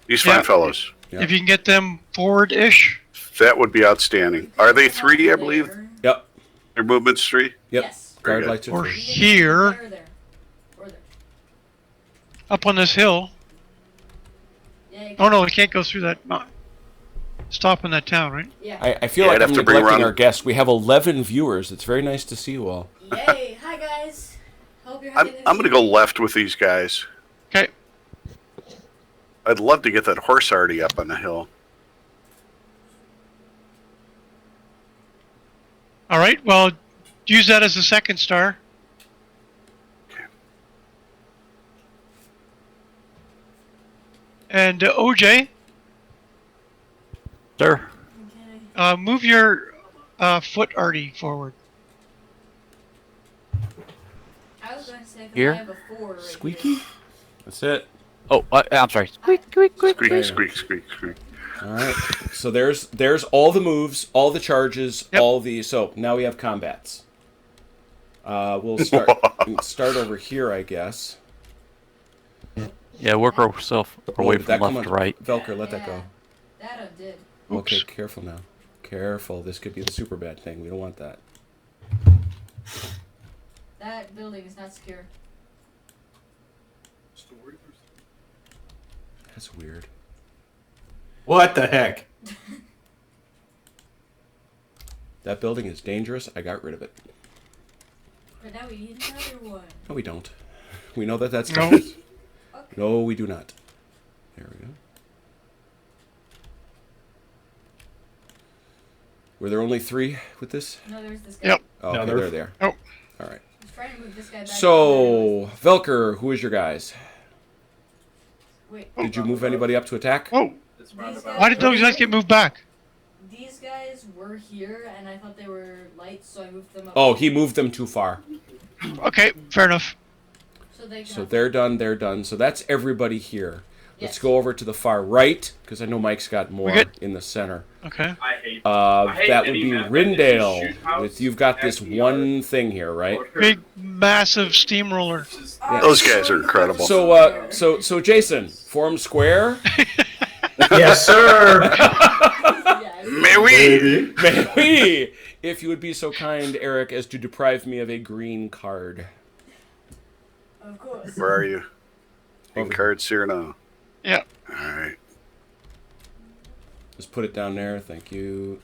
[SPEAKER 6] These
[SPEAKER 4] Yeah.
[SPEAKER 6] fine fellows.
[SPEAKER 1] Yeah.
[SPEAKER 4] If you can get them forward-ish.
[SPEAKER 6] That would be outstanding. Are they 3, I believe?
[SPEAKER 1] Yep.
[SPEAKER 6] Their movement's 3?
[SPEAKER 1] Yep.
[SPEAKER 5] Yes.
[SPEAKER 6] Very
[SPEAKER 1] Guard
[SPEAKER 6] good.
[SPEAKER 1] lights are
[SPEAKER 4] Or
[SPEAKER 1] 3.
[SPEAKER 4] here,
[SPEAKER 5] Or there. Or there.
[SPEAKER 4] up on this hill.
[SPEAKER 5] Yeah, you
[SPEAKER 4] Oh no, we can't go through that. Stop in that town, right?
[SPEAKER 5] Yeah.
[SPEAKER 1] I feel
[SPEAKER 6] Yeah,
[SPEAKER 1] like
[SPEAKER 6] I'd
[SPEAKER 1] I'm
[SPEAKER 6] have to bring
[SPEAKER 1] neglecting
[SPEAKER 6] around-
[SPEAKER 1] our guests. We have 11 viewers. It's very nice to see you all.
[SPEAKER 5] Yay! Hi guys. Hope you're
[SPEAKER 6] I'm
[SPEAKER 5] having.
[SPEAKER 6] going to go left with these guys.
[SPEAKER 4] Okay.
[SPEAKER 6] I'd love to get that horse already up on the hill.
[SPEAKER 4] All right. Well, use that as a second star. And OJ,
[SPEAKER 3] Sir.
[SPEAKER 5] Okay.
[SPEAKER 4] move your foot arty forward.
[SPEAKER 5] I was going to say, 'cause
[SPEAKER 3] Here?
[SPEAKER 5] I have a 4 right
[SPEAKER 1] Squeaky?
[SPEAKER 5] here.
[SPEAKER 1] That's it.
[SPEAKER 3] Oh, I'm sorry. Squeak, squeak, squeak.
[SPEAKER 6] Squeak, squeak, squeak, squeak.
[SPEAKER 1] All right. So there's all the moves, all the charges,
[SPEAKER 4] Yep.
[SPEAKER 1] all the. So now we have combats. We'll start over here, I guess.
[SPEAKER 3] Yeah, work ourselves our way
[SPEAKER 1] Did that
[SPEAKER 3] from
[SPEAKER 1] come
[SPEAKER 3] left to
[SPEAKER 1] on?
[SPEAKER 3] right.
[SPEAKER 1] Velker, let that
[SPEAKER 5] Yeah,
[SPEAKER 1] go.
[SPEAKER 5] That I did.
[SPEAKER 1] Okay,
[SPEAKER 4] Oops.
[SPEAKER 1] careful now. Careful. This could be the super bad thing. We don't want that.
[SPEAKER 5] That building is not secure.
[SPEAKER 1] That's weird.
[SPEAKER 9] What the heck?
[SPEAKER 1] That building is dangerous. I got rid of it.
[SPEAKER 5] But now we need another one.
[SPEAKER 1] No, we don't. We know that that's
[SPEAKER 4] No.
[SPEAKER 1] dangerous.
[SPEAKER 5] Okay.
[SPEAKER 1] No, we do not. There we go. Were there only 3 with this?
[SPEAKER 5] No, there's this guy.
[SPEAKER 4] Yep.
[SPEAKER 1] Oh,
[SPEAKER 9] No,
[SPEAKER 1] okay,
[SPEAKER 9] there-
[SPEAKER 1] they're there.
[SPEAKER 4] Oh.
[SPEAKER 1] All right.
[SPEAKER 5] I was trying to move this guy back.
[SPEAKER 1] So, Velker, who is your guys?
[SPEAKER 5] Wait.
[SPEAKER 1] Did you move anybody up to attack?
[SPEAKER 4] Oh,
[SPEAKER 2] It's roundabout.
[SPEAKER 4] why did those guys get moved back?
[SPEAKER 5] These guys were here, and I thought they were lights, so I moved them up.
[SPEAKER 1] Oh, he moved them too far.
[SPEAKER 4] Okay, fair enough.
[SPEAKER 5] So they can.
[SPEAKER 1] So they're done, they're done. So that's everybody here. Let's
[SPEAKER 5] Yes.
[SPEAKER 1] go over to the far right, because I know Mike's got more
[SPEAKER 4] good?
[SPEAKER 1] in the center.
[SPEAKER 4] Okay.
[SPEAKER 2] I hate I hate
[SPEAKER 1] That would
[SPEAKER 2] any
[SPEAKER 1] be
[SPEAKER 2] map that is
[SPEAKER 1] Rindale.
[SPEAKER 2] shoot house,
[SPEAKER 1] You've got this
[SPEAKER 2] FDR,
[SPEAKER 1] one thing here, right?
[SPEAKER 2] or-
[SPEAKER 4] Big, massive steamroller.
[SPEAKER 2] Just-
[SPEAKER 6] Those guys are incredible.
[SPEAKER 1] So Jason, form square.
[SPEAKER 8] Yes, sir.
[SPEAKER 5] Yeah,
[SPEAKER 6] May we?
[SPEAKER 1] May we, if you would be so kind, Eric, as to deprive me of a green card.
[SPEAKER 5] of course.
[SPEAKER 6] Where are you? In
[SPEAKER 1] Over.
[SPEAKER 6] cards here now.
[SPEAKER 4] Yeah.
[SPEAKER 6] All right.
[SPEAKER 1] Just put it down there. Thank you.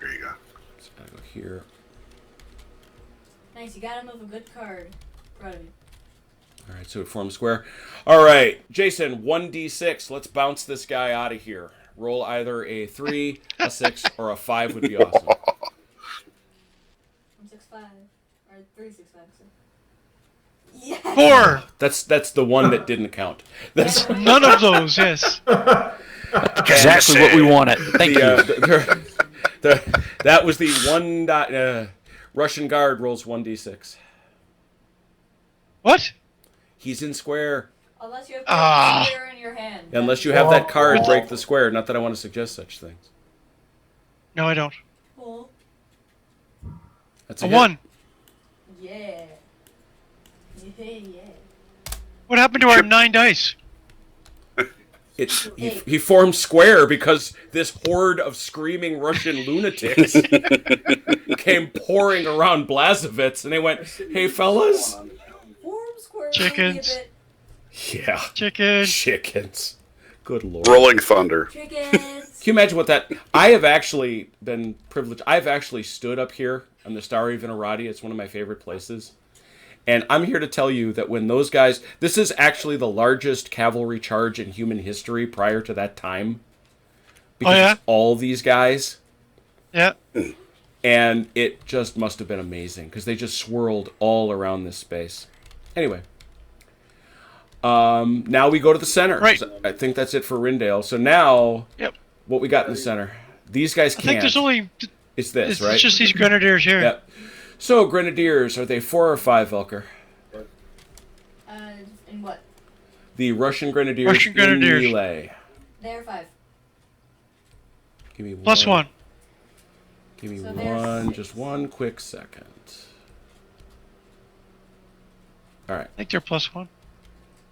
[SPEAKER 6] There you go.
[SPEAKER 1] Just gotta go here.
[SPEAKER 5] Nice, you got him with a good card. Proud of you.
[SPEAKER 1] All right, so it forms square. All right, Jason, 1d6. Let's bounce this guy out of here. Roll either a 3, a 6, or a 5 would be awesome.
[SPEAKER 5] 165 or 365. So. Yeah.
[SPEAKER 4] 4.
[SPEAKER 1] That's the one that didn't count. That's
[SPEAKER 4] None of those, yes.
[SPEAKER 3] Exactly what we wanted. Thank you.
[SPEAKER 1] that was the one Russian guard rolls 1d6.
[SPEAKER 4] What?
[SPEAKER 1] He's in square.
[SPEAKER 5] Unless you have
[SPEAKER 4] Ah.
[SPEAKER 5] a square in your hand.
[SPEAKER 1] Unless you have that card, break the square. Not that I want to suggest such things.
[SPEAKER 4] No, I don't.
[SPEAKER 5] Cool.
[SPEAKER 1] That's
[SPEAKER 4] A
[SPEAKER 1] hit.
[SPEAKER 4] 1.
[SPEAKER 5] Yeah. Yeah.
[SPEAKER 4] What happened to our 9 dice?
[SPEAKER 1] He formed square because this horde of screaming Russian lunatics came pouring around Blazovitz, and they went, "Hey, fellas."
[SPEAKER 5] Form square.
[SPEAKER 4] Chickens.
[SPEAKER 1] Yeah.
[SPEAKER 4] Chicken.
[SPEAKER 1] Chickens. Good lord.
[SPEAKER 6] Rolling Thunder.
[SPEAKER 5] Chickens.
[SPEAKER 1] Can you imagine what that... I have actually been privileged. I've actually stood up here on the Starry Venerati. It's one of my favorite places. And I'm here to tell you that when those guys... This is actually the largest cavalry charge in human history prior to that time. Because
[SPEAKER 4] yeah?
[SPEAKER 1] it's all these guys.
[SPEAKER 4] Yeah.
[SPEAKER 1] And it just must have been amazing. Because they just swirled all around this space. Anyway. Now we go to the center.
[SPEAKER 4] Right.
[SPEAKER 1] So I think that's it for Rindale. So now...
[SPEAKER 4] Yep.
[SPEAKER 1] What we got in the center? These guys
[SPEAKER 4] I
[SPEAKER 1] can't.
[SPEAKER 4] think there's only...
[SPEAKER 1] It's this,
[SPEAKER 4] It's
[SPEAKER 1] right?
[SPEAKER 4] just these grenadiers here.
[SPEAKER 1] Yep. So, Grenadiers, are they 4 or 5, Velker?
[SPEAKER 5] In what?
[SPEAKER 1] The Russian Grenadiers,
[SPEAKER 4] Russian Grenadiers.
[SPEAKER 1] in melee.
[SPEAKER 5] They're 5.
[SPEAKER 1] Give me
[SPEAKER 4] Plus 1.
[SPEAKER 1] Give me
[SPEAKER 5] So they're
[SPEAKER 1] one,
[SPEAKER 5] 6.
[SPEAKER 1] just one quick second. All right.
[SPEAKER 4] I think they're plus 1.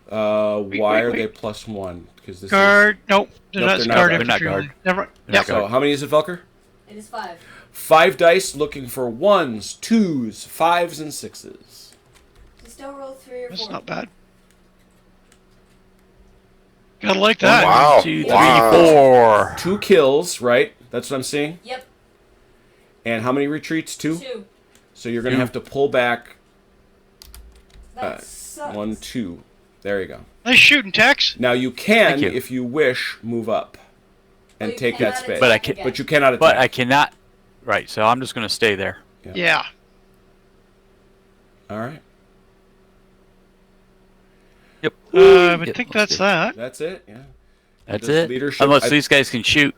[SPEAKER 1] Why are
[SPEAKER 4] wait.
[SPEAKER 1] they plus 1? Because this
[SPEAKER 4] Guard. Nope. They're
[SPEAKER 1] Nope,
[SPEAKER 4] not
[SPEAKER 1] they're not
[SPEAKER 4] guard
[SPEAKER 1] guard.
[SPEAKER 4] infantry.
[SPEAKER 3] They're not
[SPEAKER 4] only. Never.
[SPEAKER 3] They're not
[SPEAKER 4] Yep.
[SPEAKER 1] is... So, how many is it, Velker?
[SPEAKER 5] It is 5.
[SPEAKER 1] 5 dice, looking for 1s, 2s, 5s, and 6s.
[SPEAKER 5] Just don't roll 3 or 4.
[SPEAKER 4] That's not bad. Gotta like that.
[SPEAKER 6] Wow.
[SPEAKER 3] 1, 2, 3,
[SPEAKER 6] Wow.
[SPEAKER 3] 4.
[SPEAKER 1] 2 kills, right? That's what I'm seeing.
[SPEAKER 5] Yep.
[SPEAKER 1] And how many retreats? 2?
[SPEAKER 5] 2.
[SPEAKER 1] So you're going to have to pull back
[SPEAKER 5] That sucks.
[SPEAKER 1] 1, 2. There you go.
[SPEAKER 4] Nice shooting, Tex.
[SPEAKER 1] Now you can,
[SPEAKER 3] Thank you.
[SPEAKER 1] if you wish, move up and
[SPEAKER 5] you
[SPEAKER 1] take that
[SPEAKER 5] cannot
[SPEAKER 1] space.
[SPEAKER 3] But I
[SPEAKER 5] attack
[SPEAKER 3] can't-
[SPEAKER 5] again.
[SPEAKER 1] But you cannot attack.
[SPEAKER 3] But I cannot Right. So I'm just going to stay there.
[SPEAKER 4] Yeah.
[SPEAKER 1] All right.
[SPEAKER 3] Yep.
[SPEAKER 4] I
[SPEAKER 3] Yep,
[SPEAKER 4] think
[SPEAKER 3] let's
[SPEAKER 4] that's
[SPEAKER 3] do
[SPEAKER 4] that.
[SPEAKER 1] That's it. Yeah.
[SPEAKER 3] That's
[SPEAKER 1] Does
[SPEAKER 3] it.
[SPEAKER 1] leadership-
[SPEAKER 3] Unless
[SPEAKER 1] I-
[SPEAKER 3] these guys can shoot.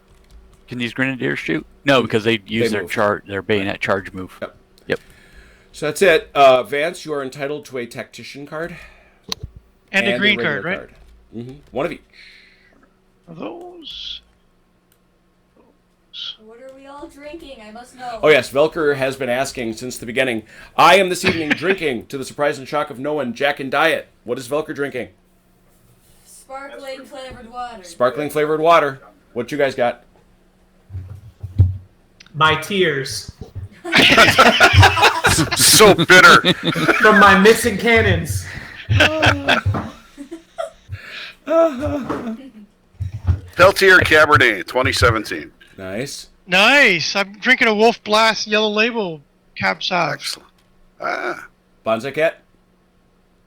[SPEAKER 3] Can these grenadiers shoot? No, because they use their
[SPEAKER 1] move.
[SPEAKER 3] their bayonet charge move.
[SPEAKER 1] Yep.
[SPEAKER 3] Yep.
[SPEAKER 1] So that's it. Vance, you are entitled to a tactician card
[SPEAKER 4] And a green
[SPEAKER 1] regular
[SPEAKER 4] card, right?
[SPEAKER 1] Mm-hmm. One of each.
[SPEAKER 4] Are those?
[SPEAKER 5] What are we all drinking? I must know.
[SPEAKER 1] Oh yes, Velker has been asking since the beginning. I am this evening drinking, to the surprise and shock of no one, Jack and Diet. What is Velker drinking?
[SPEAKER 5] Sparkling flavored water.
[SPEAKER 1] Sparkling flavored water. What you guys got?
[SPEAKER 8] My tears
[SPEAKER 6] So bitter.
[SPEAKER 8] from my missing cannons.
[SPEAKER 6] Peltier Cabernet 2017.
[SPEAKER 1] Nice.
[SPEAKER 4] Nice. I'm drinking a Wolf Blast Yellow Label Cab Sauv.
[SPEAKER 6] Excellent. Ah.
[SPEAKER 1] Bonsai Cat?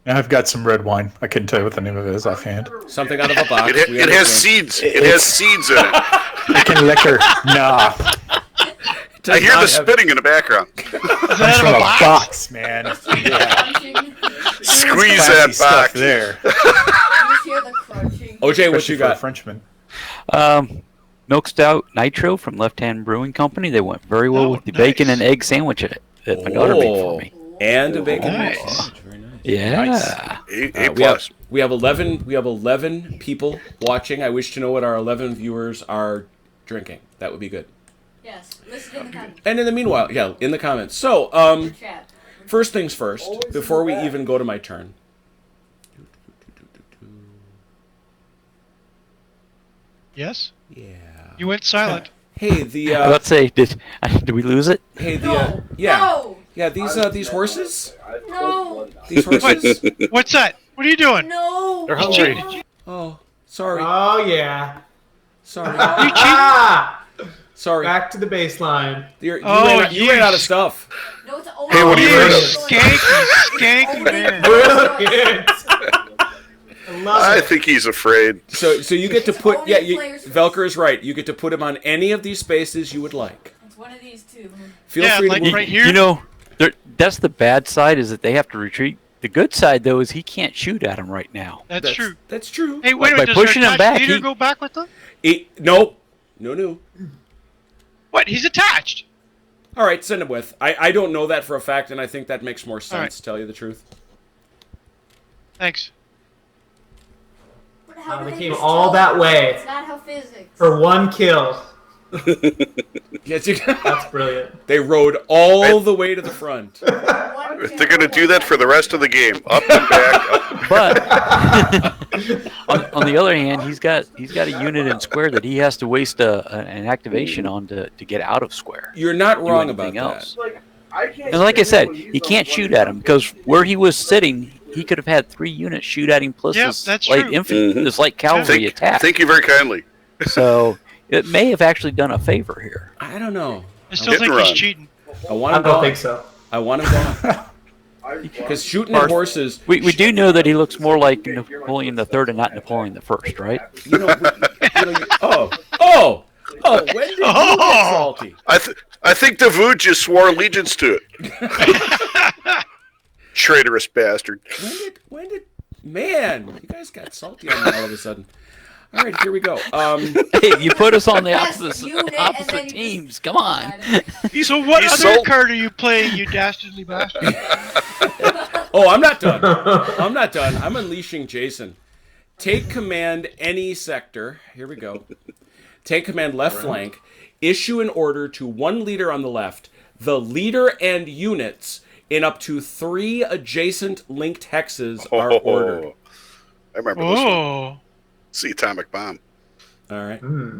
[SPEAKER 9] And I've got some red wine. I couldn't tell you what the name of it is offhand.
[SPEAKER 1] Something out of a box. We
[SPEAKER 6] It has
[SPEAKER 1] understand.
[SPEAKER 6] seeds. It has seeds in it.
[SPEAKER 9] Chicken liquor. Nah.
[SPEAKER 1] Does
[SPEAKER 6] I hear
[SPEAKER 1] not
[SPEAKER 6] the
[SPEAKER 1] have-
[SPEAKER 6] spitting in the background.
[SPEAKER 4] Is that
[SPEAKER 9] From
[SPEAKER 4] out
[SPEAKER 9] a
[SPEAKER 4] of a box?
[SPEAKER 9] box, man. Yeah.
[SPEAKER 5] Crunching.
[SPEAKER 6] Squeeze
[SPEAKER 9] Classy
[SPEAKER 6] that
[SPEAKER 9] stuff
[SPEAKER 6] box.
[SPEAKER 9] there.
[SPEAKER 5] You hear the crunching.
[SPEAKER 1] OJ, what
[SPEAKER 9] Especially
[SPEAKER 1] you
[SPEAKER 9] for a
[SPEAKER 1] got?
[SPEAKER 9] Frenchman.
[SPEAKER 3] Milk Stout Nitro from Left Hand Brewing Company. They went very well with the bacon and egg sandwich that my daughter made for me.
[SPEAKER 1] And a bacon.
[SPEAKER 4] Nice.
[SPEAKER 1] sandwich. Very nice.
[SPEAKER 3] Yeah.
[SPEAKER 9] Nice.
[SPEAKER 6] A
[SPEAKER 1] We have,
[SPEAKER 6] plus.
[SPEAKER 1] we have 11 people watching. I wish to know what our 11 viewers are drinking. That would be good.
[SPEAKER 5] Yes. Listen in the comments.
[SPEAKER 1] And in the meanwhile, yeah, in the comments. So,
[SPEAKER 5] Chat.
[SPEAKER 1] first things first, before we even go to my turn.
[SPEAKER 4] Yes?
[SPEAKER 1] Yeah.
[SPEAKER 4] You went silent.
[SPEAKER 1] Hey, the
[SPEAKER 3] Let's say, did we lose it?
[SPEAKER 1] hey, the
[SPEAKER 5] No.
[SPEAKER 1] yeah.
[SPEAKER 5] No.
[SPEAKER 1] Yeah, these horses?
[SPEAKER 5] No.
[SPEAKER 1] These horses?
[SPEAKER 4] What's that? What are you doing?
[SPEAKER 5] No.
[SPEAKER 7] They're hungry.
[SPEAKER 1] Oh, sorry.
[SPEAKER 8] Oh yeah.
[SPEAKER 1] Sorry.
[SPEAKER 8] Ah!
[SPEAKER 1] Sorry.
[SPEAKER 8] Back to the baseline.
[SPEAKER 1] You
[SPEAKER 4] Oh,
[SPEAKER 1] ran out of
[SPEAKER 4] yes.
[SPEAKER 1] stuff.
[SPEAKER 5] No, it's all
[SPEAKER 6] Hey, what are you
[SPEAKER 4] You
[SPEAKER 6] doing?
[SPEAKER 4] skanky man.
[SPEAKER 8] Brilliant. I love
[SPEAKER 6] I
[SPEAKER 8] it.
[SPEAKER 6] think he's afraid.
[SPEAKER 1] So you get to
[SPEAKER 5] It's
[SPEAKER 1] put
[SPEAKER 5] only
[SPEAKER 1] yeah,
[SPEAKER 5] players'
[SPEAKER 1] Velker is right. You get to put him on any of these spaces you would like.
[SPEAKER 5] It's one of these two.
[SPEAKER 1] Feel
[SPEAKER 4] Yeah,
[SPEAKER 1] free
[SPEAKER 4] like
[SPEAKER 1] to move.
[SPEAKER 4] right here.
[SPEAKER 3] You know, that's the bad side is that they have to retreat. The good side, though, is he can't shoot at him right now.
[SPEAKER 4] That's true.
[SPEAKER 1] That's true.
[SPEAKER 4] Hey, wait a
[SPEAKER 3] By
[SPEAKER 4] minute. Does
[SPEAKER 3] pushing
[SPEAKER 4] our
[SPEAKER 3] him
[SPEAKER 4] attached
[SPEAKER 3] back,
[SPEAKER 4] leader
[SPEAKER 3] he-
[SPEAKER 4] go back with them?
[SPEAKER 1] No. No.
[SPEAKER 4] What? He's attached.
[SPEAKER 1] All right, send him with. I don't know that for a fact, and I think that makes more sense,
[SPEAKER 4] All right.
[SPEAKER 1] to tell you the truth.
[SPEAKER 4] Thanks.
[SPEAKER 5] But how do
[SPEAKER 8] They
[SPEAKER 5] they
[SPEAKER 8] came
[SPEAKER 5] just
[SPEAKER 8] all
[SPEAKER 5] tell
[SPEAKER 8] that
[SPEAKER 5] you?
[SPEAKER 8] way.
[SPEAKER 5] It's not how physics.
[SPEAKER 8] For one kill.
[SPEAKER 1] Yes,
[SPEAKER 8] That's brilliant.
[SPEAKER 1] they rode all the way to the front.
[SPEAKER 5] One
[SPEAKER 6] They're going to do that for the rest of the game. Up and back. Up.
[SPEAKER 3] But on the other hand, he's got a unit in square that he has to waste an activation on to get out of square.
[SPEAKER 1] You're not
[SPEAKER 3] Do
[SPEAKER 1] wrong about
[SPEAKER 3] anything
[SPEAKER 1] that.
[SPEAKER 3] else.
[SPEAKER 2] I can't
[SPEAKER 3] And like I
[SPEAKER 2] stand
[SPEAKER 3] said,
[SPEAKER 2] when he's
[SPEAKER 3] he
[SPEAKER 2] on
[SPEAKER 3] can't
[SPEAKER 2] one
[SPEAKER 3] shoot at him because where he was sitting, he could have had 3 units shoot at him plus
[SPEAKER 4] Yeah,
[SPEAKER 3] this
[SPEAKER 4] that's
[SPEAKER 3] light
[SPEAKER 4] true.
[SPEAKER 3] infantry, this light cavalry attack.
[SPEAKER 6] Thank you very kindly.
[SPEAKER 3] So it may have actually done a favor here.
[SPEAKER 1] I don't know.
[SPEAKER 4] I still
[SPEAKER 6] Hit
[SPEAKER 4] think
[SPEAKER 6] and
[SPEAKER 4] he's
[SPEAKER 6] run.
[SPEAKER 4] cheating.
[SPEAKER 1] I want
[SPEAKER 8] I
[SPEAKER 1] him
[SPEAKER 8] don't
[SPEAKER 1] gone.
[SPEAKER 8] think so.
[SPEAKER 1] I want him gone. Because shooting at horses,
[SPEAKER 3] We do know that he looks more like Napoleon III and not Napoleon I, right?
[SPEAKER 1] you know, oh, when did you get salty?
[SPEAKER 6] I think Davout just swore allegiance to it. Traitorous bastard.
[SPEAKER 1] When did, man, you guys got salty on me all of a sudden. All right, here we go.
[SPEAKER 3] Hey, you put us on the
[SPEAKER 5] Yes,
[SPEAKER 3] opposite,
[SPEAKER 5] unit, and then
[SPEAKER 3] opposite
[SPEAKER 5] you
[SPEAKER 3] teams.
[SPEAKER 5] just-
[SPEAKER 3] Come on.
[SPEAKER 4] So what
[SPEAKER 6] He's
[SPEAKER 4] other
[SPEAKER 6] sold.
[SPEAKER 4] card are you playing, you dastardly bastard?
[SPEAKER 1] Oh, I'm not done. I'm not done. I'm unleashing Jason. Take command any sector. Here we go. Take command left flank. Issue an order to one leader on the left. The leader and units in up to 3 adjacent linked hexes are ordered.
[SPEAKER 6] I remember this one.
[SPEAKER 4] Oh.
[SPEAKER 6] It's the atomic bomb.
[SPEAKER 1] All right.
[SPEAKER 8] Hmm.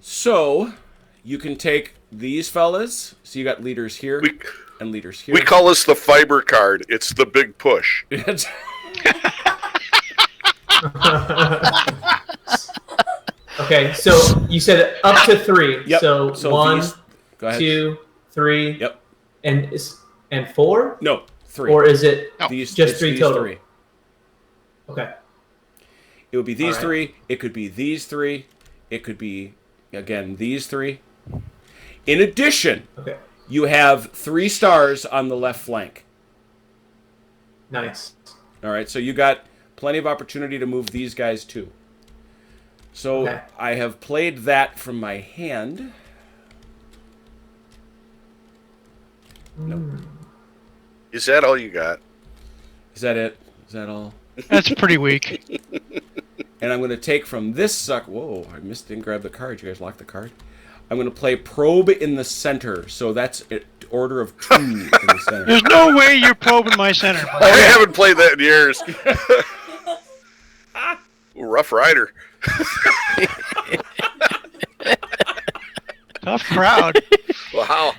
[SPEAKER 1] So you can take these fellas. So you got leaders here
[SPEAKER 6] We,
[SPEAKER 1] and leaders here.
[SPEAKER 6] we call this the fiber card. It's the big push.
[SPEAKER 8] Okay, so you said up to 3.
[SPEAKER 1] Yep.
[SPEAKER 8] So,
[SPEAKER 1] So
[SPEAKER 8] 1,
[SPEAKER 1] these- Go ahead.
[SPEAKER 8] 2, 3,
[SPEAKER 1] Yep.
[SPEAKER 8] and 4?
[SPEAKER 1] No, 3.
[SPEAKER 8] Or is it
[SPEAKER 1] these,
[SPEAKER 8] just
[SPEAKER 1] it's
[SPEAKER 8] 3
[SPEAKER 1] these
[SPEAKER 8] total?
[SPEAKER 1] 3.
[SPEAKER 8] Okay.
[SPEAKER 1] It would be these
[SPEAKER 8] All right.
[SPEAKER 1] 3. It could be these 3. It could be, again, these 3. In addition,
[SPEAKER 8] Okay.
[SPEAKER 1] you have 3 stars on the left flank.
[SPEAKER 8] Nice.
[SPEAKER 1] All right, so you got plenty of opportunity to move these guys too. So
[SPEAKER 8] Okay.
[SPEAKER 1] I have played that from my hand. No.
[SPEAKER 6] Is that all you got?
[SPEAKER 1] Is that it? Is that all?
[SPEAKER 4] That's pretty weak.
[SPEAKER 1] And I'm going to take from this suck. Whoa, I didn't grab the card. You guys locked the card? I'm going to play Probe in the center. So that's an order of 2 in the center.
[SPEAKER 4] There's no way you're probing my center.
[SPEAKER 6] I haven't played that in years. Ooh, Rough Rider.
[SPEAKER 4] Tough crowd.
[SPEAKER 6] Wow.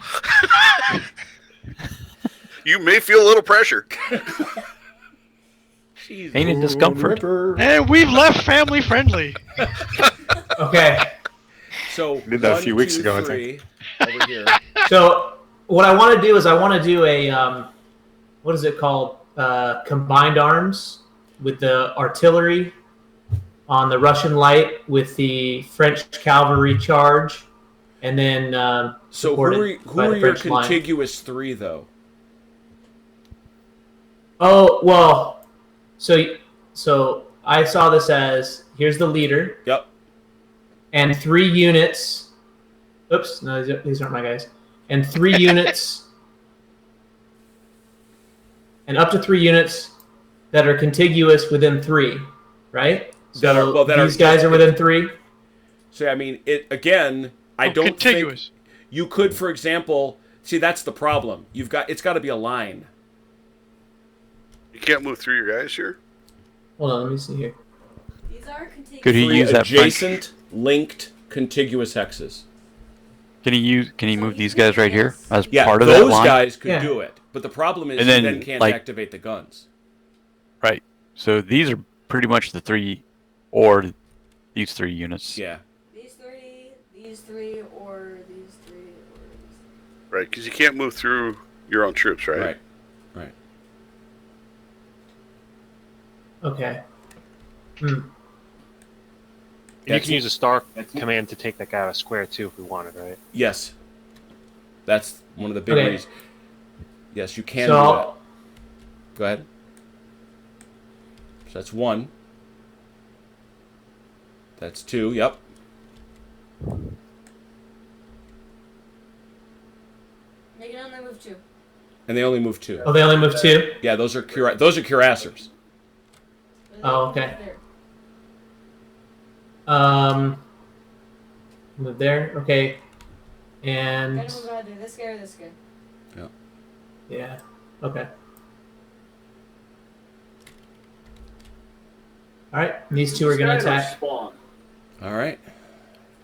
[SPEAKER 6] You may feel a little pressure.
[SPEAKER 1] Jeez.
[SPEAKER 3] Pain and discomfort.
[SPEAKER 4] And we've left family friendly.
[SPEAKER 8] Okay.
[SPEAKER 1] So
[SPEAKER 9] Did that a
[SPEAKER 1] 1,
[SPEAKER 9] few weeks
[SPEAKER 1] 2,
[SPEAKER 9] ago, I
[SPEAKER 1] 3, over here.
[SPEAKER 8] So what I want to do is I want to do a what is it called? Combined arms with the artillery on the Russian light with the French cavalry charge, and then
[SPEAKER 1] So who are your contiguous 3 though?
[SPEAKER 8] Oh well, so I saw this as here's the leader.
[SPEAKER 1] Yep.
[SPEAKER 8] And 3 units. Oops, no, these aren't my guys. And 3 units, and up to 3 units that are contiguous within 3, right? So these guys are within 3.
[SPEAKER 1] So I mean, it again. I don't
[SPEAKER 4] contiguous.
[SPEAKER 1] think you could, for example. See, that's the problem. It's got to be a line.
[SPEAKER 6] You can't move through your guys here?
[SPEAKER 8] Hold on, let me see here.
[SPEAKER 5] These are contiguous.
[SPEAKER 3] Could he
[SPEAKER 1] 3
[SPEAKER 3] use that
[SPEAKER 1] adjacent, linked, contiguous hexes?
[SPEAKER 3] Can he move these guys right here as
[SPEAKER 1] Yeah,
[SPEAKER 3] part of that
[SPEAKER 1] those
[SPEAKER 3] line?
[SPEAKER 1] guys could
[SPEAKER 8] Yeah.
[SPEAKER 1] do it. But the problem is
[SPEAKER 3] And
[SPEAKER 1] you
[SPEAKER 3] then,
[SPEAKER 1] then can't
[SPEAKER 3] like-
[SPEAKER 1] activate the guns.
[SPEAKER 3] Right. So these are pretty much the 3, or these 3 units.
[SPEAKER 1] Yeah.
[SPEAKER 5] These 3, these 3, or these 3, or these.
[SPEAKER 6] Right, because you can't move through your own troops, right?
[SPEAKER 1] Right.
[SPEAKER 8] Okay.
[SPEAKER 7] And you
[SPEAKER 1] That's
[SPEAKER 7] can
[SPEAKER 1] it.
[SPEAKER 7] use a star
[SPEAKER 2] That's it.
[SPEAKER 7] command to take that guy out of square too if we wanted, right?
[SPEAKER 1] Yes. That's one of the big
[SPEAKER 8] Okay.
[SPEAKER 1] reasons. Yes, you can
[SPEAKER 8] So
[SPEAKER 1] do that.
[SPEAKER 8] I'll-
[SPEAKER 1] Go ahead. So that's 1. That's 2. Yep.
[SPEAKER 5] They can only move 2.
[SPEAKER 1] And they only move 2.
[SPEAKER 8] Oh, they only move 2?
[SPEAKER 1] Yeah, those are cuirassers.
[SPEAKER 8] Oh, okay. Move there. Okay. And
[SPEAKER 5] Gotta move either this guy or this guy.
[SPEAKER 8] yeah. Okay. All right. These 2 are going to attack.
[SPEAKER 2] Spawn.
[SPEAKER 1] All right.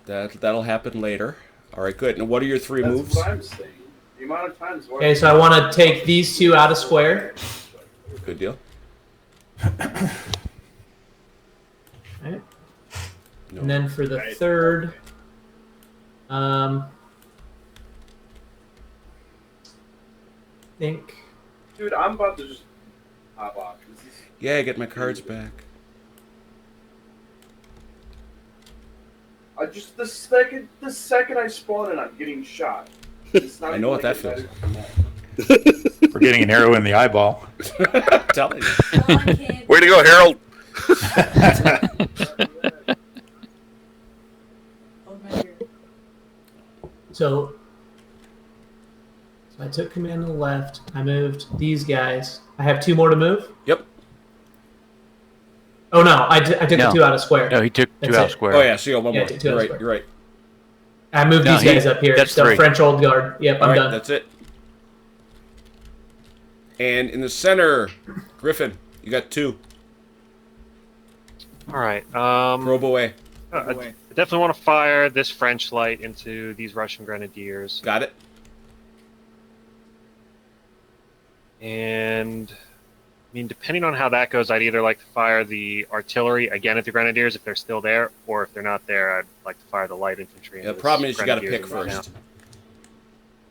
[SPEAKER 1] That'll happen later. All right, good. And what are your 3
[SPEAKER 2] That's
[SPEAKER 1] moves?
[SPEAKER 2] what I'm saying. The amount of times.
[SPEAKER 8] Okay, so I want to take these 2 out of square.
[SPEAKER 1] Good deal.
[SPEAKER 8] Right.
[SPEAKER 1] No.
[SPEAKER 8] And then for the
[SPEAKER 2] Right.
[SPEAKER 8] 3rd, think
[SPEAKER 2] Dude, I'm about to just hop off. This is
[SPEAKER 1] Yeah, get my cards back.
[SPEAKER 2] the second I spawn and I'm getting shot. It's not
[SPEAKER 1] I know
[SPEAKER 2] even
[SPEAKER 1] what that
[SPEAKER 2] like
[SPEAKER 1] feels
[SPEAKER 2] a medical
[SPEAKER 9] We're getting an arrow in the eyeball.
[SPEAKER 1] I'm telling you.
[SPEAKER 5] Sean can't.
[SPEAKER 6] Way to go, Harold!
[SPEAKER 5] Hold my beer.
[SPEAKER 8] so. So I took command to the left. I moved these guys. I have 2 more to move.
[SPEAKER 1] Yep.
[SPEAKER 8] Oh no, I took
[SPEAKER 3] No.
[SPEAKER 8] the 2 out of square.
[SPEAKER 3] No, he took 2
[SPEAKER 8] That's
[SPEAKER 3] out
[SPEAKER 8] it.
[SPEAKER 3] square.
[SPEAKER 1] Oh yeah, so you got 1
[SPEAKER 8] Yeah,
[SPEAKER 1] more.
[SPEAKER 8] take 2
[SPEAKER 1] You're
[SPEAKER 8] out
[SPEAKER 1] right.
[SPEAKER 8] square.
[SPEAKER 1] You're right.
[SPEAKER 8] I moved
[SPEAKER 3] No,
[SPEAKER 8] these guys up here.
[SPEAKER 3] that's
[SPEAKER 8] The
[SPEAKER 3] 3.
[SPEAKER 8] French old guard. Yep,
[SPEAKER 1] All
[SPEAKER 8] I'm
[SPEAKER 1] right,
[SPEAKER 8] done.
[SPEAKER 1] that's it. And in the center, Griffin, you got 2.
[SPEAKER 7] All right.
[SPEAKER 1] Probe away.
[SPEAKER 7] I definitely want to fire this French light into these Russian grenadiers.
[SPEAKER 1] Got it.
[SPEAKER 7] And I mean, depending on how that goes, I'd either like to fire the artillery again at the grenadiers if they're still there, or if they're not there, I'd like to fire the light infantry.
[SPEAKER 1] Yeah, the
[SPEAKER 7] into
[SPEAKER 1] problem
[SPEAKER 7] this
[SPEAKER 1] is you got to
[SPEAKER 7] grenadiers
[SPEAKER 1] pick
[SPEAKER 7] and run
[SPEAKER 1] first.
[SPEAKER 7] out.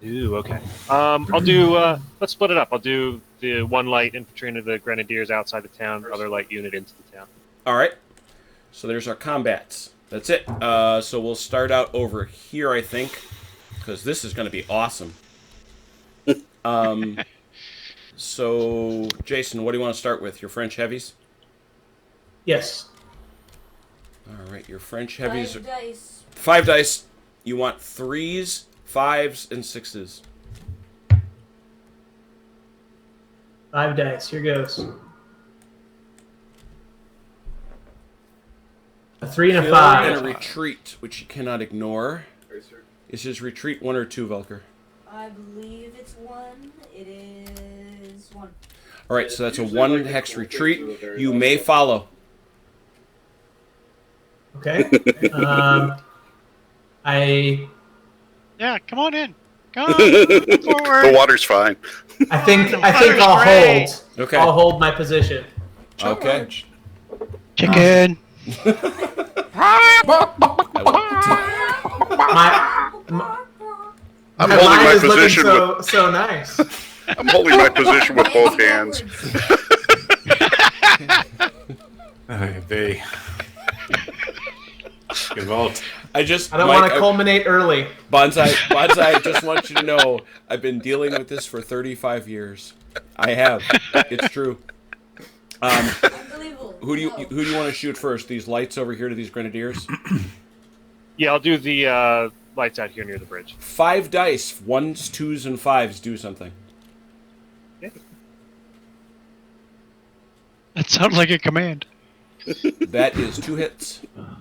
[SPEAKER 7] Ooh, okay. I'll do. Let's split it up. I'll do the 1 light infantry into the grenadiers outside the town, other light unit into the town.
[SPEAKER 1] All right. So there's our combats. That's it. So we'll start out over here, I think. because this is going to be awesome. So, Jason, what do you want to start with? Your French heavies?
[SPEAKER 8] Yes.
[SPEAKER 1] All right, your French heavies.
[SPEAKER 5] 5 dice.
[SPEAKER 1] 5 dice. You want 3s, 5s, and 6s.
[SPEAKER 8] 5 dice. Here goes. A 3 and a
[SPEAKER 1] Kill
[SPEAKER 8] 5.
[SPEAKER 1] and a retreat, which you cannot ignore. Is his retreat 1 or 2, Velker?
[SPEAKER 5] I believe it's 1. It is 1.
[SPEAKER 1] All right, so that's a 1 hex retreat. You may follow.
[SPEAKER 8] Okay.
[SPEAKER 4] Yeah, come on in. Come on forward.
[SPEAKER 6] The water's fine.
[SPEAKER 8] I think
[SPEAKER 4] Water's
[SPEAKER 8] I'll
[SPEAKER 4] great.
[SPEAKER 8] hold.
[SPEAKER 1] Okay.
[SPEAKER 8] I'll hold my position.
[SPEAKER 1] Okay.
[SPEAKER 4] Chicken.
[SPEAKER 6] I'm
[SPEAKER 8] My
[SPEAKER 6] holding
[SPEAKER 8] line
[SPEAKER 6] my
[SPEAKER 8] is looking
[SPEAKER 6] position with
[SPEAKER 8] so nice.
[SPEAKER 6] I'm holding my position with both hands.
[SPEAKER 9] They involved.
[SPEAKER 1] I just.
[SPEAKER 8] I don't
[SPEAKER 1] Mike,
[SPEAKER 8] want to culminate early.
[SPEAKER 1] Bonsai, I just want you to know I've been dealing with this for 35 years. I have. It's true.
[SPEAKER 5] Unbelievable.
[SPEAKER 1] Who do you want to shoot first? These lights over here to these grenadiers?
[SPEAKER 7] Yeah, I'll do the lights out here near the bridge.
[SPEAKER 1] 5 dice. 1s, 2s, and 5s do something.
[SPEAKER 4] That sounds like a command.
[SPEAKER 1] That is 2 hits.
[SPEAKER 5] Ow.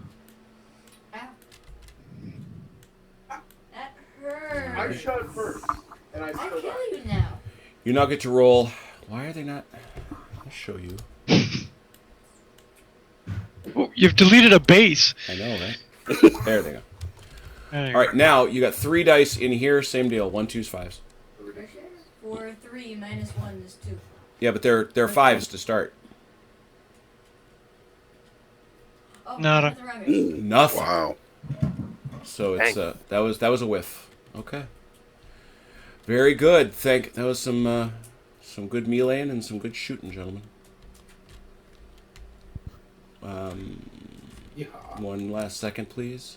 [SPEAKER 5] That hurts.
[SPEAKER 2] I shot first, and I
[SPEAKER 5] I
[SPEAKER 2] still
[SPEAKER 5] kill
[SPEAKER 2] died.
[SPEAKER 5] you now.
[SPEAKER 1] You now get to roll. Why are they not? I'll show you.
[SPEAKER 4] Oh, you've deleted a base.
[SPEAKER 1] I know, right? There they go.
[SPEAKER 4] There you
[SPEAKER 1] All right, now you got 3 dice in here. Same deal. 1, 2s, 5s.
[SPEAKER 5] 4, 3 minus 1 is 2.
[SPEAKER 1] Yeah, but they're 5s to start.
[SPEAKER 5] Oh,
[SPEAKER 4] Nada.
[SPEAKER 5] I put the wrong dice.
[SPEAKER 1] Nothing.
[SPEAKER 6] Wow.
[SPEAKER 1] So it's that was a whiff. Okay. Very good. That was some good meleeing and some good shooting, gentlemen. One last second, please.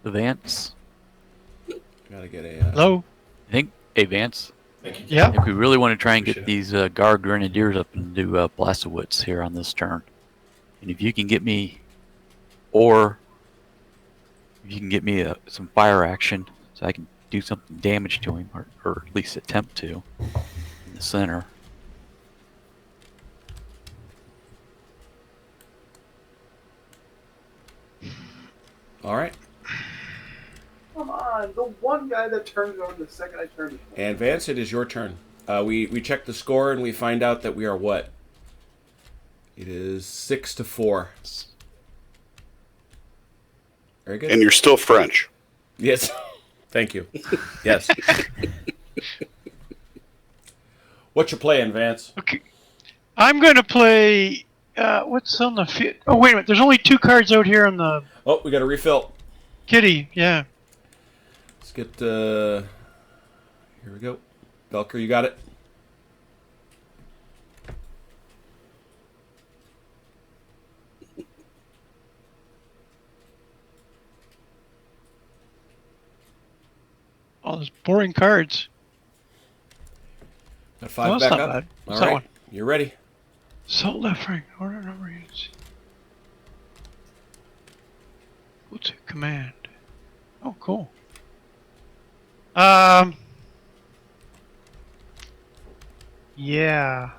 [SPEAKER 3] Vance.
[SPEAKER 1] Gotta get a.
[SPEAKER 4] Hello?
[SPEAKER 3] I think, hey, Vance.
[SPEAKER 4] Yeah?
[SPEAKER 3] If we really want to try and get
[SPEAKER 9] Appreciate
[SPEAKER 3] these guard grenadiers up and do Blasowitz here on this turn, and if you can get me, or if you can get me some fire action, so I can do something damage to him, or at least attempt to, in the center.
[SPEAKER 1] All right.
[SPEAKER 2] Come on, the one guy that turned it on the second I turned it on.
[SPEAKER 1] And Vance, it is your turn. We check the score and we find out that we are what? It is 6-4. Very good.
[SPEAKER 6] And you're still French.
[SPEAKER 1] Yes. Thank you. Yes. What you playing, Vance?
[SPEAKER 4] Okay. I'm going to play... what's on the... Oh, wait a minute. There's only 2 cards out here on the
[SPEAKER 1] Oh, we got a refill.
[SPEAKER 4] kitty. Yeah.
[SPEAKER 1] Let's get here we go. Velker, you got it?
[SPEAKER 4] All those boring cards.
[SPEAKER 1] Got 5
[SPEAKER 4] Oh, that's
[SPEAKER 1] back
[SPEAKER 4] not
[SPEAKER 1] up.
[SPEAKER 4] bad.
[SPEAKER 1] All
[SPEAKER 4] What's that
[SPEAKER 1] right.
[SPEAKER 4] one?
[SPEAKER 1] You're ready.
[SPEAKER 4] Salt left ring. Order number units. Go to command. Oh, cool. Yeah.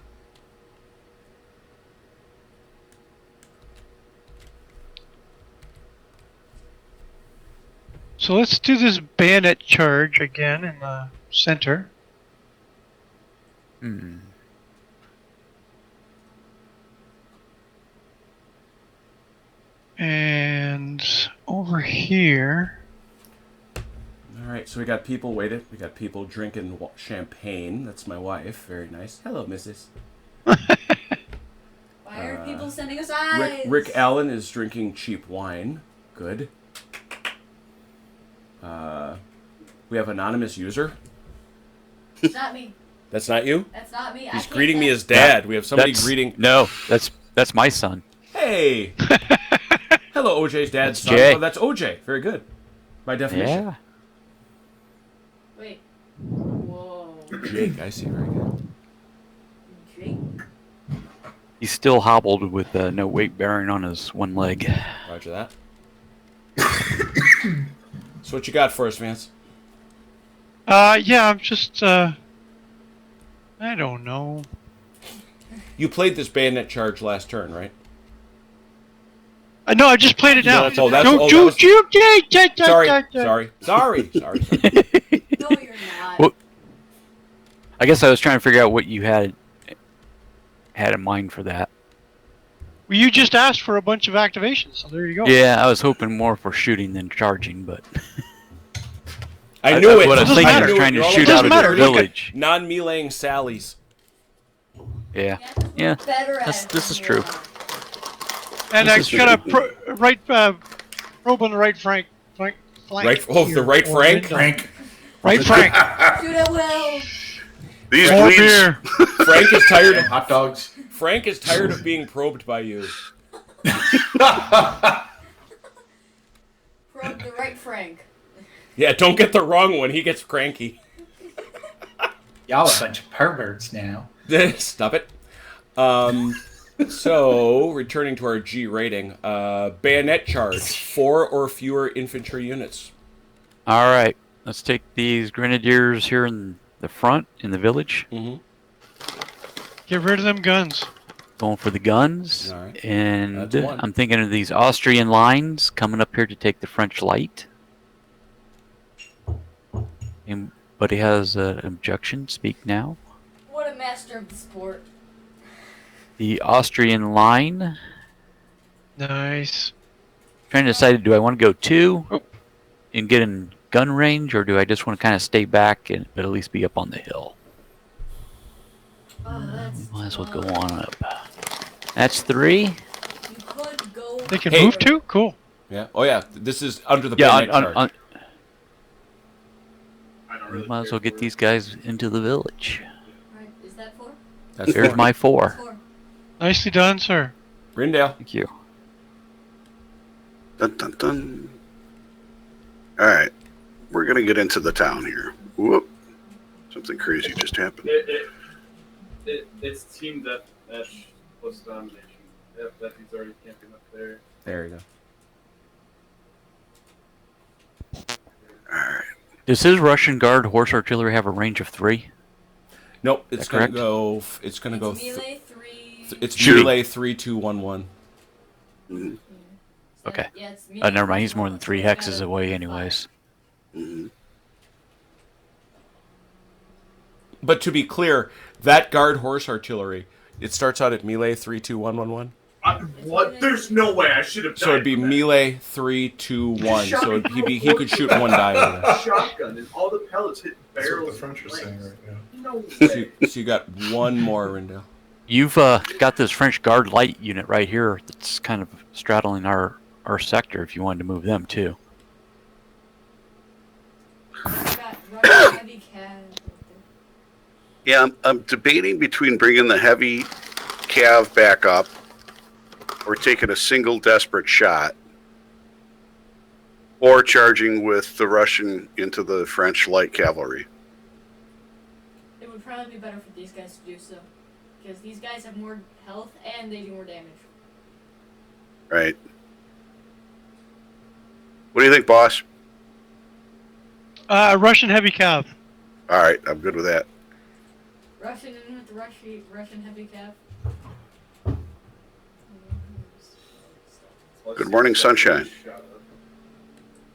[SPEAKER 4] So let's do this bayonet charge again in the center.
[SPEAKER 3] Hmm.
[SPEAKER 4] And over here.
[SPEAKER 1] All right, so we got people waited. We got people drinking champagne. That's my wife. Very nice. Hello, Mrs.
[SPEAKER 5] Why are people sending us eyes?
[SPEAKER 1] Rick Allen is drinking cheap wine. Good. We have anonymous user.
[SPEAKER 5] It's not me.
[SPEAKER 1] That's not you?
[SPEAKER 5] That's not me.
[SPEAKER 1] He's greeting me as dad. We have somebody greeting.
[SPEAKER 3] No, that's my son.
[SPEAKER 1] Hey! Hello, OJ's dad's
[SPEAKER 3] That's
[SPEAKER 1] son.
[SPEAKER 3] Jay.
[SPEAKER 1] Oh, that's OJ. Very good. By definition.
[SPEAKER 3] Yeah.
[SPEAKER 5] Wait. Whoa.
[SPEAKER 1] Jake, I see. Very good.
[SPEAKER 5] Jake?
[SPEAKER 3] He's still hobbled with no weight bearing on his one leg.
[SPEAKER 1] Roger that. So what you got for us, Vance?
[SPEAKER 4] Yeah, I'm just, I don't know.
[SPEAKER 1] You played this bayonet charge last turn, right?
[SPEAKER 4] No, I just played it now.
[SPEAKER 1] Oh, that's
[SPEAKER 4] Don't
[SPEAKER 1] oh,
[SPEAKER 4] you,
[SPEAKER 1] that was... Sorry.
[SPEAKER 5] No, you're not.
[SPEAKER 3] Well, I guess I was trying to figure out what you had in mind for that.
[SPEAKER 4] Well, you just asked for a bunch of activations, so there you go.
[SPEAKER 3] Yeah, I was hoping more for shooting than charging, but
[SPEAKER 1] I knew it.
[SPEAKER 3] What I was thinking, I was trying to shoot out of the village.
[SPEAKER 1] Non-meleeing sallies.
[SPEAKER 3] Yeah, yeah.
[SPEAKER 5] Better at
[SPEAKER 3] This is true.
[SPEAKER 4] And I got a right probe on the right flank.
[SPEAKER 1] Right? Oh, the right Frank.
[SPEAKER 9] Frank.
[SPEAKER 4] Right Frank.
[SPEAKER 5] Shoot it well.
[SPEAKER 6] These
[SPEAKER 4] More
[SPEAKER 6] bleeds.
[SPEAKER 4] beer.
[SPEAKER 1] Frank is tired of
[SPEAKER 9] Hot dogs.
[SPEAKER 1] Frank is tired of being probed by you.
[SPEAKER 5] Probe the right Frank.
[SPEAKER 1] Yeah, don't get the wrong one. He gets cranky.
[SPEAKER 9] Y'all a bunch of perverts now.
[SPEAKER 1] Stop it. So, returning to our G rating, bayonet charge, 4 or fewer infantry units.
[SPEAKER 3] All right, let's take these grenadiers here in the front in the village.
[SPEAKER 1] Mm-hmm.
[SPEAKER 4] Get rid of them guns.
[SPEAKER 3] Going for the guns.
[SPEAKER 1] All right.
[SPEAKER 3] And
[SPEAKER 1] That's one.
[SPEAKER 3] I'm thinking of these Austrian lines coming up here to take the French light. Anybody has an objection? Speak now.
[SPEAKER 5] What a master of the sport.
[SPEAKER 3] The Austrian line.
[SPEAKER 4] Nice.
[SPEAKER 3] Trying to decide, do I want to go 2 and get in gun range, or do I just want to kind of stay back but at least be up on the hill?
[SPEAKER 5] Oh, that's
[SPEAKER 3] Might as well go on up. That's 3.
[SPEAKER 5] You could go.
[SPEAKER 4] They can
[SPEAKER 1] Hey.
[SPEAKER 4] move too? Cool.
[SPEAKER 1] Yeah. Oh, yeah. This is under the
[SPEAKER 3] Yeah,
[SPEAKER 1] bayonet charge.
[SPEAKER 2] I don't really
[SPEAKER 3] might as
[SPEAKER 2] care
[SPEAKER 3] well get
[SPEAKER 2] for
[SPEAKER 3] these guys into the village.
[SPEAKER 5] Right, is that 4?
[SPEAKER 1] That's
[SPEAKER 3] Here's
[SPEAKER 1] 4.
[SPEAKER 3] my
[SPEAKER 5] That's
[SPEAKER 3] 4.
[SPEAKER 5] 4.
[SPEAKER 4] Nicely done, sir.
[SPEAKER 1] Rindale.
[SPEAKER 3] Thank you.
[SPEAKER 6] Dun, dun, dun. All right, we're gonna get into the town here. Whoop! Something crazy just happened.
[SPEAKER 2] It's team deathmatch plus domination. Yep, that he's already camping up there.
[SPEAKER 1] There you go.
[SPEAKER 6] All right.
[SPEAKER 3] Does his Russian Guard horse artillery have a range of 3?
[SPEAKER 1] Nope. It's
[SPEAKER 3] Is that
[SPEAKER 1] gonna
[SPEAKER 3] correct?
[SPEAKER 1] go. It's gonna go.
[SPEAKER 5] It's melee 3.
[SPEAKER 1] It's
[SPEAKER 3] Shooting.
[SPEAKER 1] melee 3, 2, 1, 1.
[SPEAKER 6] Mhm,
[SPEAKER 3] Okay.
[SPEAKER 5] Yeah, it's melee
[SPEAKER 3] Never mind.
[SPEAKER 5] 3,
[SPEAKER 3] He's more than 3
[SPEAKER 5] so it's
[SPEAKER 3] hexes
[SPEAKER 5] gotta
[SPEAKER 3] away,
[SPEAKER 5] be
[SPEAKER 3] anyways.
[SPEAKER 6] mhm.
[SPEAKER 1] But to be clear, that guard horse artillery, it starts out at melee 3, 2, 1, 1, 1.
[SPEAKER 2] What? There's no way I should have.
[SPEAKER 1] So it'd be melee 3, 2, 1. So he could shoot 1 die over there.
[SPEAKER 2] Shotgun and all the pellets hit
[SPEAKER 9] That's what
[SPEAKER 2] barrels.
[SPEAKER 9] the French are saying right now.
[SPEAKER 2] No
[SPEAKER 1] So
[SPEAKER 2] way.
[SPEAKER 1] you got 1 more, Rindale.
[SPEAKER 3] You've got this French Guard light unit right here that's kind of straddling our sector if you wanted to move them too.
[SPEAKER 5] I got Russian heavy cav.
[SPEAKER 6] Yeah, I'm debating between bringing the heavy cav back up or taking a single desperate shot or charging with the Russian into the French light cavalry.
[SPEAKER 5] It would probably be better for these guys to do so. Because these guys have more health and they do more damage.
[SPEAKER 6] Right. What do you think, boss?
[SPEAKER 4] Russian heavy cav.
[SPEAKER 6] All right, I'm good with that.
[SPEAKER 5] Russian in with the Russian heavy cav.
[SPEAKER 6] Good morning, sunshine.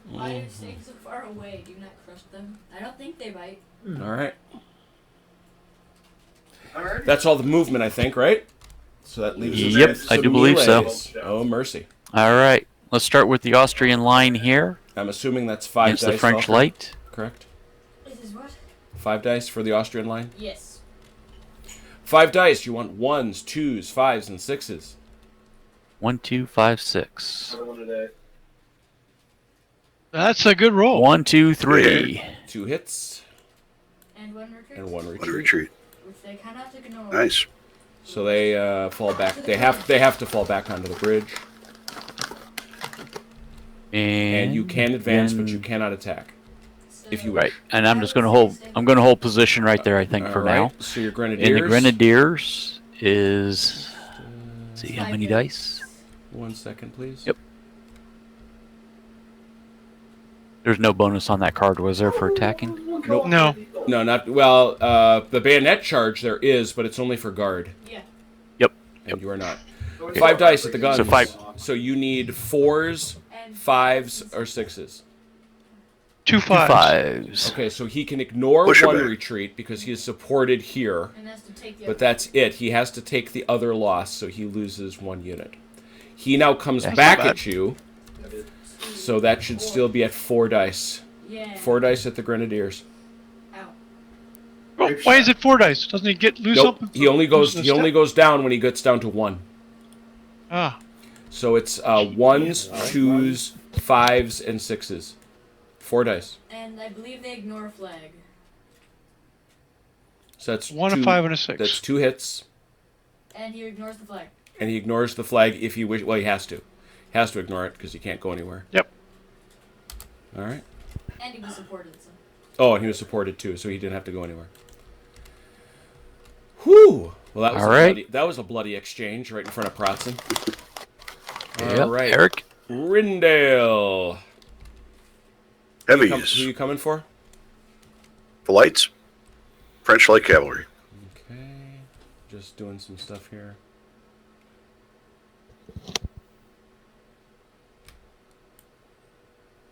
[SPEAKER 5] Why are you staying so far away? Do you not crush them? I don't think they bite.
[SPEAKER 1] All right.
[SPEAKER 2] Alright.
[SPEAKER 1] That's all the movement, I think, right? So that leaves us
[SPEAKER 3] Yep,
[SPEAKER 1] with
[SPEAKER 3] I
[SPEAKER 1] some
[SPEAKER 3] do believe so.
[SPEAKER 1] melees. Oh, mercy.
[SPEAKER 3] All right, let's start with the Austrian line here
[SPEAKER 1] I'm assuming that's 5
[SPEAKER 3] against
[SPEAKER 1] dice.
[SPEAKER 3] the French
[SPEAKER 1] Valkyrie,
[SPEAKER 3] light.
[SPEAKER 1] Correct?
[SPEAKER 5] This is what?
[SPEAKER 1] 5 dice for the Austrian line?
[SPEAKER 5] Yes.
[SPEAKER 1] 5 dice. You want 1s, 2s, 5s, and 6s.
[SPEAKER 3] 1, 2, 5, 6.
[SPEAKER 2] I don't want to.
[SPEAKER 4] That's a good roll.
[SPEAKER 3] 1, 2, 3.
[SPEAKER 1] 2 hits
[SPEAKER 5] And 1 retreat.
[SPEAKER 1] and 1
[SPEAKER 6] What a
[SPEAKER 1] retreat.
[SPEAKER 6] retreat.
[SPEAKER 5] Which they kind of have to ignore.
[SPEAKER 6] Nice.
[SPEAKER 1] So they fall back. They have to fall back onto the bridge. And you can advance, but you
[SPEAKER 3] then-
[SPEAKER 1] cannot attack.
[SPEAKER 5] So,
[SPEAKER 1] If you wish.
[SPEAKER 3] Right, and I'm just gonna hold. I'm gonna hold position right there. I think for
[SPEAKER 1] All
[SPEAKER 3] now.
[SPEAKER 1] right, so your grenadiers.
[SPEAKER 3] And the grenadiers is. Let's see how many dice.
[SPEAKER 1] 1 second, please.
[SPEAKER 3] Yep. There's no bonus on that card, was there, for attacking?
[SPEAKER 1] Nope.
[SPEAKER 4] No.
[SPEAKER 1] No, not well. The bayonet charge there is, but it's only for guard,
[SPEAKER 5] Yeah.
[SPEAKER 3] Yep.
[SPEAKER 1] and you are not. 5 dice at the guns.
[SPEAKER 3] So 5.
[SPEAKER 1] So you need 4s,
[SPEAKER 5] And
[SPEAKER 1] 5s, or 6s.
[SPEAKER 4] 2 5s.
[SPEAKER 3] 5s.
[SPEAKER 1] Okay, so he can ignore
[SPEAKER 6] Push it
[SPEAKER 1] one
[SPEAKER 6] back.
[SPEAKER 1] retreat because he is supported here,
[SPEAKER 5] And has to take the
[SPEAKER 1] but that's it. He has to take the other loss, so he loses 1 unit. He now comes
[SPEAKER 3] That's
[SPEAKER 1] back
[SPEAKER 4] not bad.
[SPEAKER 1] at you, so that should still be at 4 dice.
[SPEAKER 5] Yeah.
[SPEAKER 1] 4 dice at the grenadiers.
[SPEAKER 5] Ow.
[SPEAKER 4] Well, why is it 4 dice? Doesn't he get lose
[SPEAKER 1] Nope.
[SPEAKER 4] something?
[SPEAKER 1] He only goes.
[SPEAKER 4] losing a
[SPEAKER 1] He only
[SPEAKER 4] step?
[SPEAKER 1] goes down when he gets down to 1.
[SPEAKER 4] Ah.
[SPEAKER 1] So it's 1s, 2s, 5s, and 6s. 4 dice.
[SPEAKER 5] And I believe they ignore a flag.
[SPEAKER 1] So that's
[SPEAKER 4] 1,
[SPEAKER 1] 2,
[SPEAKER 4] a 5, and a 6.
[SPEAKER 1] That's 2 hits,
[SPEAKER 5] And he ignores the flag.
[SPEAKER 1] and he ignores the flag if he wish. Well, he has to. He has to ignore it because he can't go anywhere.
[SPEAKER 4] Yep.
[SPEAKER 1] All right.
[SPEAKER 5] And he was supported, so.
[SPEAKER 1] Oh, and he was supported too, so he didn't have to go anywhere. Whew. Well, that was
[SPEAKER 3] All
[SPEAKER 1] a
[SPEAKER 3] right.
[SPEAKER 1] bloody, that was a bloody exchange right in front of Pratzen.
[SPEAKER 3] Yep.
[SPEAKER 1] All right,
[SPEAKER 3] Eric.
[SPEAKER 1] Rindale. Who
[SPEAKER 6] Heavies.
[SPEAKER 1] you coming for?
[SPEAKER 6] The lights. French light cavalry.
[SPEAKER 1] Okay, just doing some stuff here.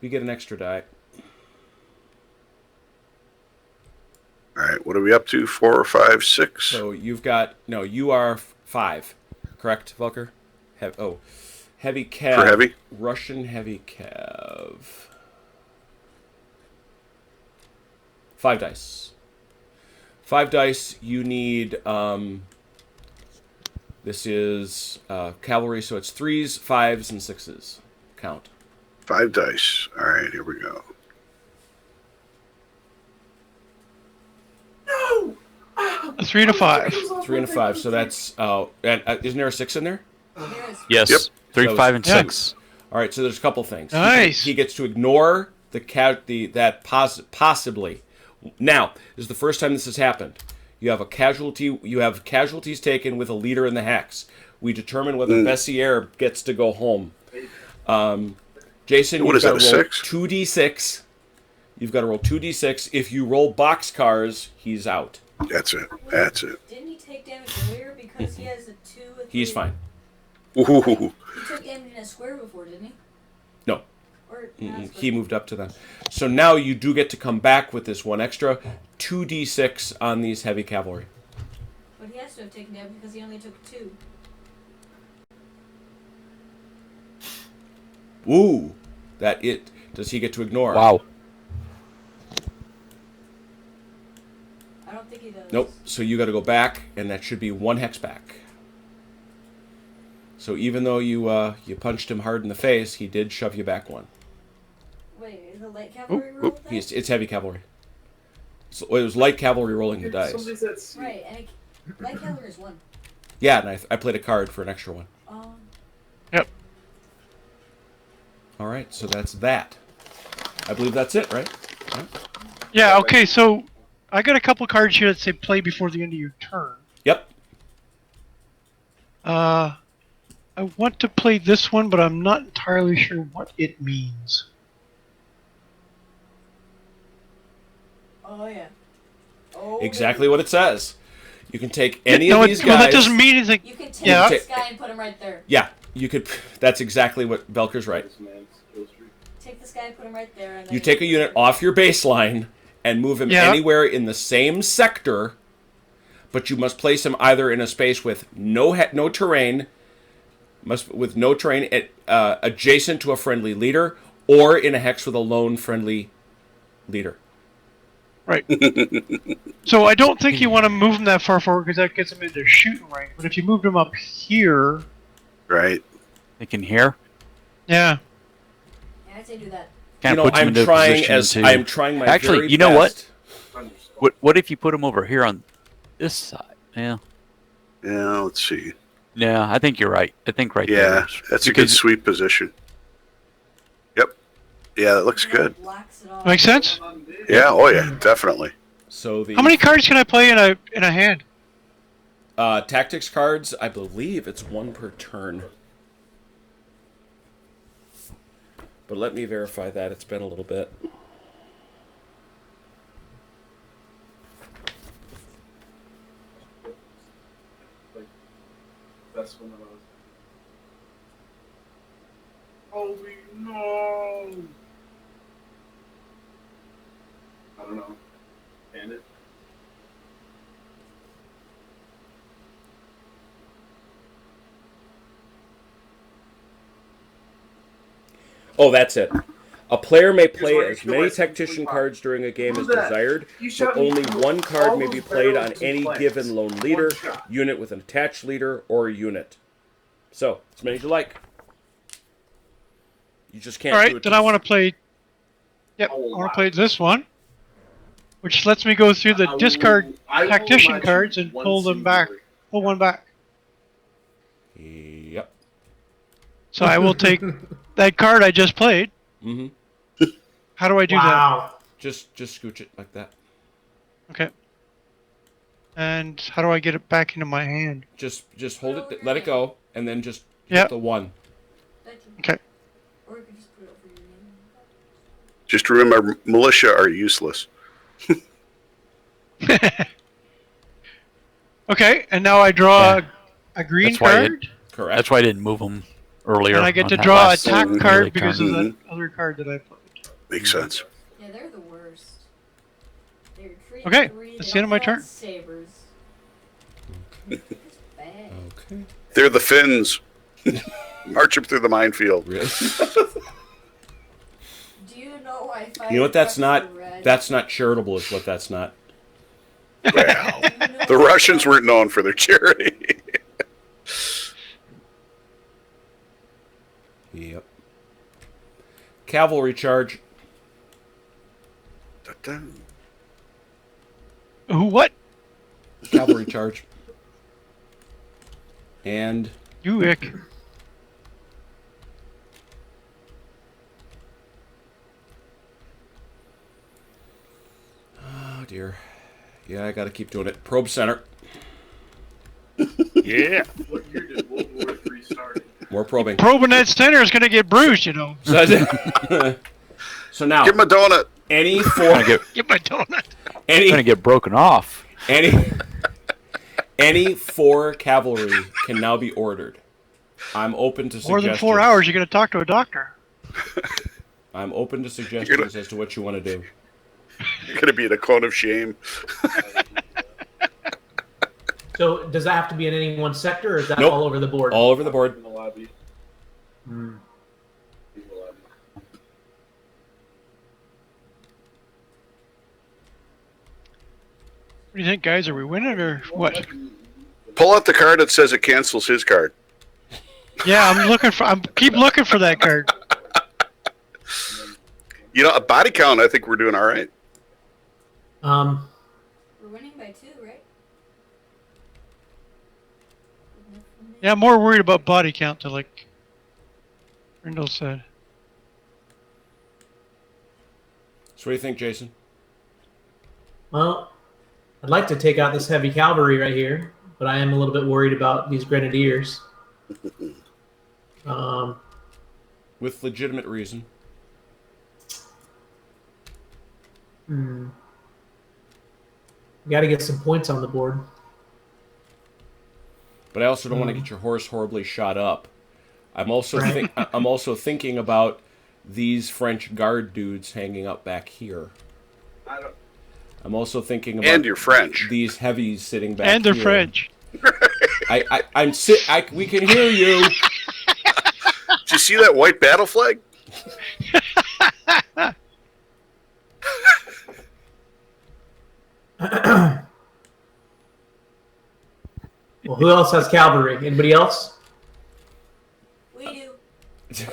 [SPEAKER 1] We get an extra die.
[SPEAKER 6] All right, what are we up to? 4, 5, 6.
[SPEAKER 1] So you've got no. You are 5, correct, Velker? Heavy cav.
[SPEAKER 6] For heavy?
[SPEAKER 1] Russian heavy cav. 5 dice. 5 dice. You need. This is cavalry, so it's 3s, 5s, and 6s. Count.
[SPEAKER 6] 5 dice. All right, here we go.
[SPEAKER 4] A 3 and a 5.
[SPEAKER 1] 3 and a 5. So that's. And isn't there a 6 in there?
[SPEAKER 5] There is.
[SPEAKER 3] Yes.
[SPEAKER 6] Yep.
[SPEAKER 3] 3,
[SPEAKER 1] So
[SPEAKER 3] 5, and
[SPEAKER 4] yeah.
[SPEAKER 3] 6.
[SPEAKER 1] All right. So there's a couple things.
[SPEAKER 4] Nice.
[SPEAKER 1] He gets to ignore possibly. Now, this is the first time this has happened. You have a casualty. You have casualties taken with a leader in the hex. We determine whether Bessier gets to go home. Jason,
[SPEAKER 6] What
[SPEAKER 1] you've
[SPEAKER 6] is that,
[SPEAKER 1] got to
[SPEAKER 6] a
[SPEAKER 1] roll
[SPEAKER 6] 6?
[SPEAKER 1] 2d6. You've got to roll 2d6. If you roll boxcars, he's out.
[SPEAKER 6] That's it. That's it.
[SPEAKER 5] Didn't he take damage earlier because he has a 2? A 3?
[SPEAKER 1] He's fine.
[SPEAKER 6] Ooh.
[SPEAKER 5] He took damage in a square before, didn't he?
[SPEAKER 1] No.
[SPEAKER 5] Or
[SPEAKER 1] He moved up to them. So now you do get to come back with this 1 extra 2d6 on these heavy cavalry.
[SPEAKER 5] But he has to have taken damage because he only took 2.
[SPEAKER 1] Ooh, that it. Does he get to ignore?
[SPEAKER 3] Wow.
[SPEAKER 5] I don't think he does.
[SPEAKER 1] Nope. So you got to go back, and that should be 1 hex back. So even though you punched him hard in the face, he did shove you back 1.
[SPEAKER 5] Wait, is the light cavalry roll with that?
[SPEAKER 1] It's heavy cavalry. So it was light cavalry rolling the dice.
[SPEAKER 2] Somebody said C.
[SPEAKER 5] Right, and light cavalry is 1.
[SPEAKER 1] Yeah, and I played a card for an extra 1.
[SPEAKER 4] Yep.
[SPEAKER 1] All right, so that's that. I believe that's it, right?
[SPEAKER 4] Yeah, okay, so I got a couple cards here that say play before the end of your turn.
[SPEAKER 1] Yep.
[SPEAKER 4] I want to play this one, but I'm not entirely sure what it means.
[SPEAKER 5] Oh, yeah. Oh,
[SPEAKER 1] Exactly what it says. You can take any
[SPEAKER 4] no,
[SPEAKER 1] of these guys.
[SPEAKER 4] well, that doesn't mean anything.
[SPEAKER 5] You can take
[SPEAKER 4] Yeah.
[SPEAKER 5] this guy and put him right there.
[SPEAKER 1] Yeah, you could. That's exactly what Velker's right.
[SPEAKER 2] This man's kill streak.
[SPEAKER 5] Take this guy and put him right there. And then
[SPEAKER 1] You take a unit off your baseline and move him
[SPEAKER 4] Yeah.
[SPEAKER 1] anywhere in the same sector, but you must place him either in a space with no terrain, adjacent to a friendly leader, or in a hex with a lone friendly leader.
[SPEAKER 4] Right. So I don't think you want to move them that far forward because that gets them into shooting range. But if you moved them up here,
[SPEAKER 6] Right.
[SPEAKER 3] They can hear.
[SPEAKER 4] yeah.
[SPEAKER 5] Yeah, I'd say do that.
[SPEAKER 3] Kind of puts them into a position to.
[SPEAKER 1] I'm trying my
[SPEAKER 3] Actually,
[SPEAKER 1] very
[SPEAKER 3] you know
[SPEAKER 1] best.
[SPEAKER 3] What if you put them over here on this side? Yeah.
[SPEAKER 6] Yeah, let's see.
[SPEAKER 3] Yeah, I think you're right. I think right there.
[SPEAKER 6] Yeah, that's a good
[SPEAKER 3] Because
[SPEAKER 6] sweep position. Yep. Yeah, that looks good.
[SPEAKER 5] Blocks it all.
[SPEAKER 4] Makes sense?
[SPEAKER 6] Yeah, oh yeah, definitely.
[SPEAKER 1] So the
[SPEAKER 4] How many cards can I play in a hand?
[SPEAKER 1] tactics cards, I believe it's 1 per turn. But let me verify that. It's been a little bit.
[SPEAKER 2] That's one of those. Holy no! I don't know. Can it?
[SPEAKER 1] Oh, that's it. A player may play
[SPEAKER 2] Here's
[SPEAKER 1] as
[SPEAKER 2] what-
[SPEAKER 1] many
[SPEAKER 2] here's what-
[SPEAKER 1] tactician cards during a game as
[SPEAKER 2] Who's that?
[SPEAKER 1] desired,
[SPEAKER 2] You
[SPEAKER 1] but
[SPEAKER 2] shot me
[SPEAKER 1] only
[SPEAKER 2] through
[SPEAKER 1] one card
[SPEAKER 2] all
[SPEAKER 1] may be
[SPEAKER 2] those
[SPEAKER 1] played on
[SPEAKER 2] barrels and
[SPEAKER 1] any
[SPEAKER 2] flanks.
[SPEAKER 1] given lone
[SPEAKER 2] One
[SPEAKER 1] leader,
[SPEAKER 2] shot.
[SPEAKER 1] unit with an attached leader, or unit. So, as many as you like. You just can't
[SPEAKER 4] All
[SPEAKER 1] do
[SPEAKER 4] right,
[SPEAKER 1] it.
[SPEAKER 4] then I want to play. Yep, I
[SPEAKER 2] Oh,
[SPEAKER 4] want
[SPEAKER 2] wow.
[SPEAKER 4] to play this one, which lets me go through the discard
[SPEAKER 2] I will
[SPEAKER 4] tactician
[SPEAKER 2] let you
[SPEAKER 4] cards and
[SPEAKER 2] one
[SPEAKER 4] pull them back.
[SPEAKER 2] singular.
[SPEAKER 4] Pull one back.
[SPEAKER 1] Yep.
[SPEAKER 4] So I will take that card I just played.
[SPEAKER 1] Mm-hmm.
[SPEAKER 4] How do I do
[SPEAKER 8] Wow.
[SPEAKER 1] Just scooch it like that.
[SPEAKER 4] that? Okay. And how do I get it back into my hand?
[SPEAKER 1] Just hold it, let it go, and then just
[SPEAKER 4] Yep.
[SPEAKER 1] hit the 1.
[SPEAKER 5] That you-
[SPEAKER 4] Okay.
[SPEAKER 5] Or you could just put it over your name.
[SPEAKER 6] Just remember, militia are useless.
[SPEAKER 4] Okay, and now I draw
[SPEAKER 3] Yeah.
[SPEAKER 4] a green
[SPEAKER 3] That's why
[SPEAKER 4] card,
[SPEAKER 1] Correct.
[SPEAKER 3] That's why I didn't move them earlier.
[SPEAKER 4] and I get
[SPEAKER 3] on
[SPEAKER 4] to
[SPEAKER 3] that
[SPEAKER 4] draw a
[SPEAKER 3] last
[SPEAKER 4] attack
[SPEAKER 3] early
[SPEAKER 4] card
[SPEAKER 3] turn.
[SPEAKER 4] because of that other card that I played.
[SPEAKER 6] Makes sense.
[SPEAKER 5] Yeah, they're the worst. They retreat
[SPEAKER 4] Okay,
[SPEAKER 5] 3,
[SPEAKER 4] that's
[SPEAKER 5] they
[SPEAKER 4] the end of my
[SPEAKER 5] don't have
[SPEAKER 4] turn.
[SPEAKER 5] Sabers. It's bad.
[SPEAKER 1] Okay.
[SPEAKER 6] They're the Finns. March them through the minefield.
[SPEAKER 1] Really?
[SPEAKER 5] Do you know why fire
[SPEAKER 1] You know what that's
[SPEAKER 5] trucks
[SPEAKER 1] not?
[SPEAKER 5] are red?
[SPEAKER 1] That's not charitable is what that's not.
[SPEAKER 6] Well,
[SPEAKER 5] Do you know
[SPEAKER 6] the
[SPEAKER 5] why
[SPEAKER 6] Russians weren't known for their charity.
[SPEAKER 1] Yep. Cavalry charge.
[SPEAKER 4] Ooh, what?
[SPEAKER 1] Cavalry charge. And
[SPEAKER 4] You ick.
[SPEAKER 1] oh dear. Yeah, I gotta keep doing it. Probe center.
[SPEAKER 7] Yeah.
[SPEAKER 2] What year did World War III start?
[SPEAKER 1] More probing.
[SPEAKER 4] Probing that center is going to get bruised, you know.
[SPEAKER 1] So now,
[SPEAKER 6] Give him a donut.
[SPEAKER 1] any
[SPEAKER 3] Gonna
[SPEAKER 1] four,
[SPEAKER 3] get,
[SPEAKER 4] Get my donut.
[SPEAKER 3] gonna
[SPEAKER 1] any,
[SPEAKER 3] get broken off.
[SPEAKER 1] any 4 cavalry can now be ordered. I'm open to
[SPEAKER 4] More
[SPEAKER 1] suggestions.
[SPEAKER 4] than 4 hours, you're going to talk to a doctor.
[SPEAKER 1] I'm open to suggestions as to what you want to do.
[SPEAKER 6] You're going to be in a cone of shame.
[SPEAKER 8] So does that have to be in any one sector, or is that
[SPEAKER 1] Nope.
[SPEAKER 8] all over the board?
[SPEAKER 1] All over the board.
[SPEAKER 2] In the lobby.
[SPEAKER 8] Hmm.
[SPEAKER 2] In the lobby.
[SPEAKER 4] What do you think, guys? Are we winning or what?
[SPEAKER 6] Pull out the card that says it cancels his card.
[SPEAKER 4] Yeah, I'm keep looking for that card.
[SPEAKER 6] You know, a body count, I think we're doing all right.
[SPEAKER 8] Um,
[SPEAKER 5] We're winning by 2, right?
[SPEAKER 4] Yeah, I'm more worried about body count to like Rindle said.
[SPEAKER 1] So what do you think, Jason?
[SPEAKER 8] well, I'd like to take out this heavy cavalry right here, but I am a little bit worried about these grenadiers.
[SPEAKER 1] With legitimate reason.
[SPEAKER 8] Got to get some points on the board.
[SPEAKER 1] But I also don't want to get your horse horribly shot up. I'm also
[SPEAKER 8] Right.
[SPEAKER 1] I'm also thinking about these French guard dudes hanging up back here.
[SPEAKER 2] I don't.
[SPEAKER 1] I'm also thinking about
[SPEAKER 6] And you're French.
[SPEAKER 1] these heavies sitting back
[SPEAKER 4] And they're
[SPEAKER 1] here.
[SPEAKER 4] French.
[SPEAKER 1] We can hear you.
[SPEAKER 6] Did you see that white battle flag?
[SPEAKER 8] Well, who else has cavalry? Anybody else?
[SPEAKER 5] We do.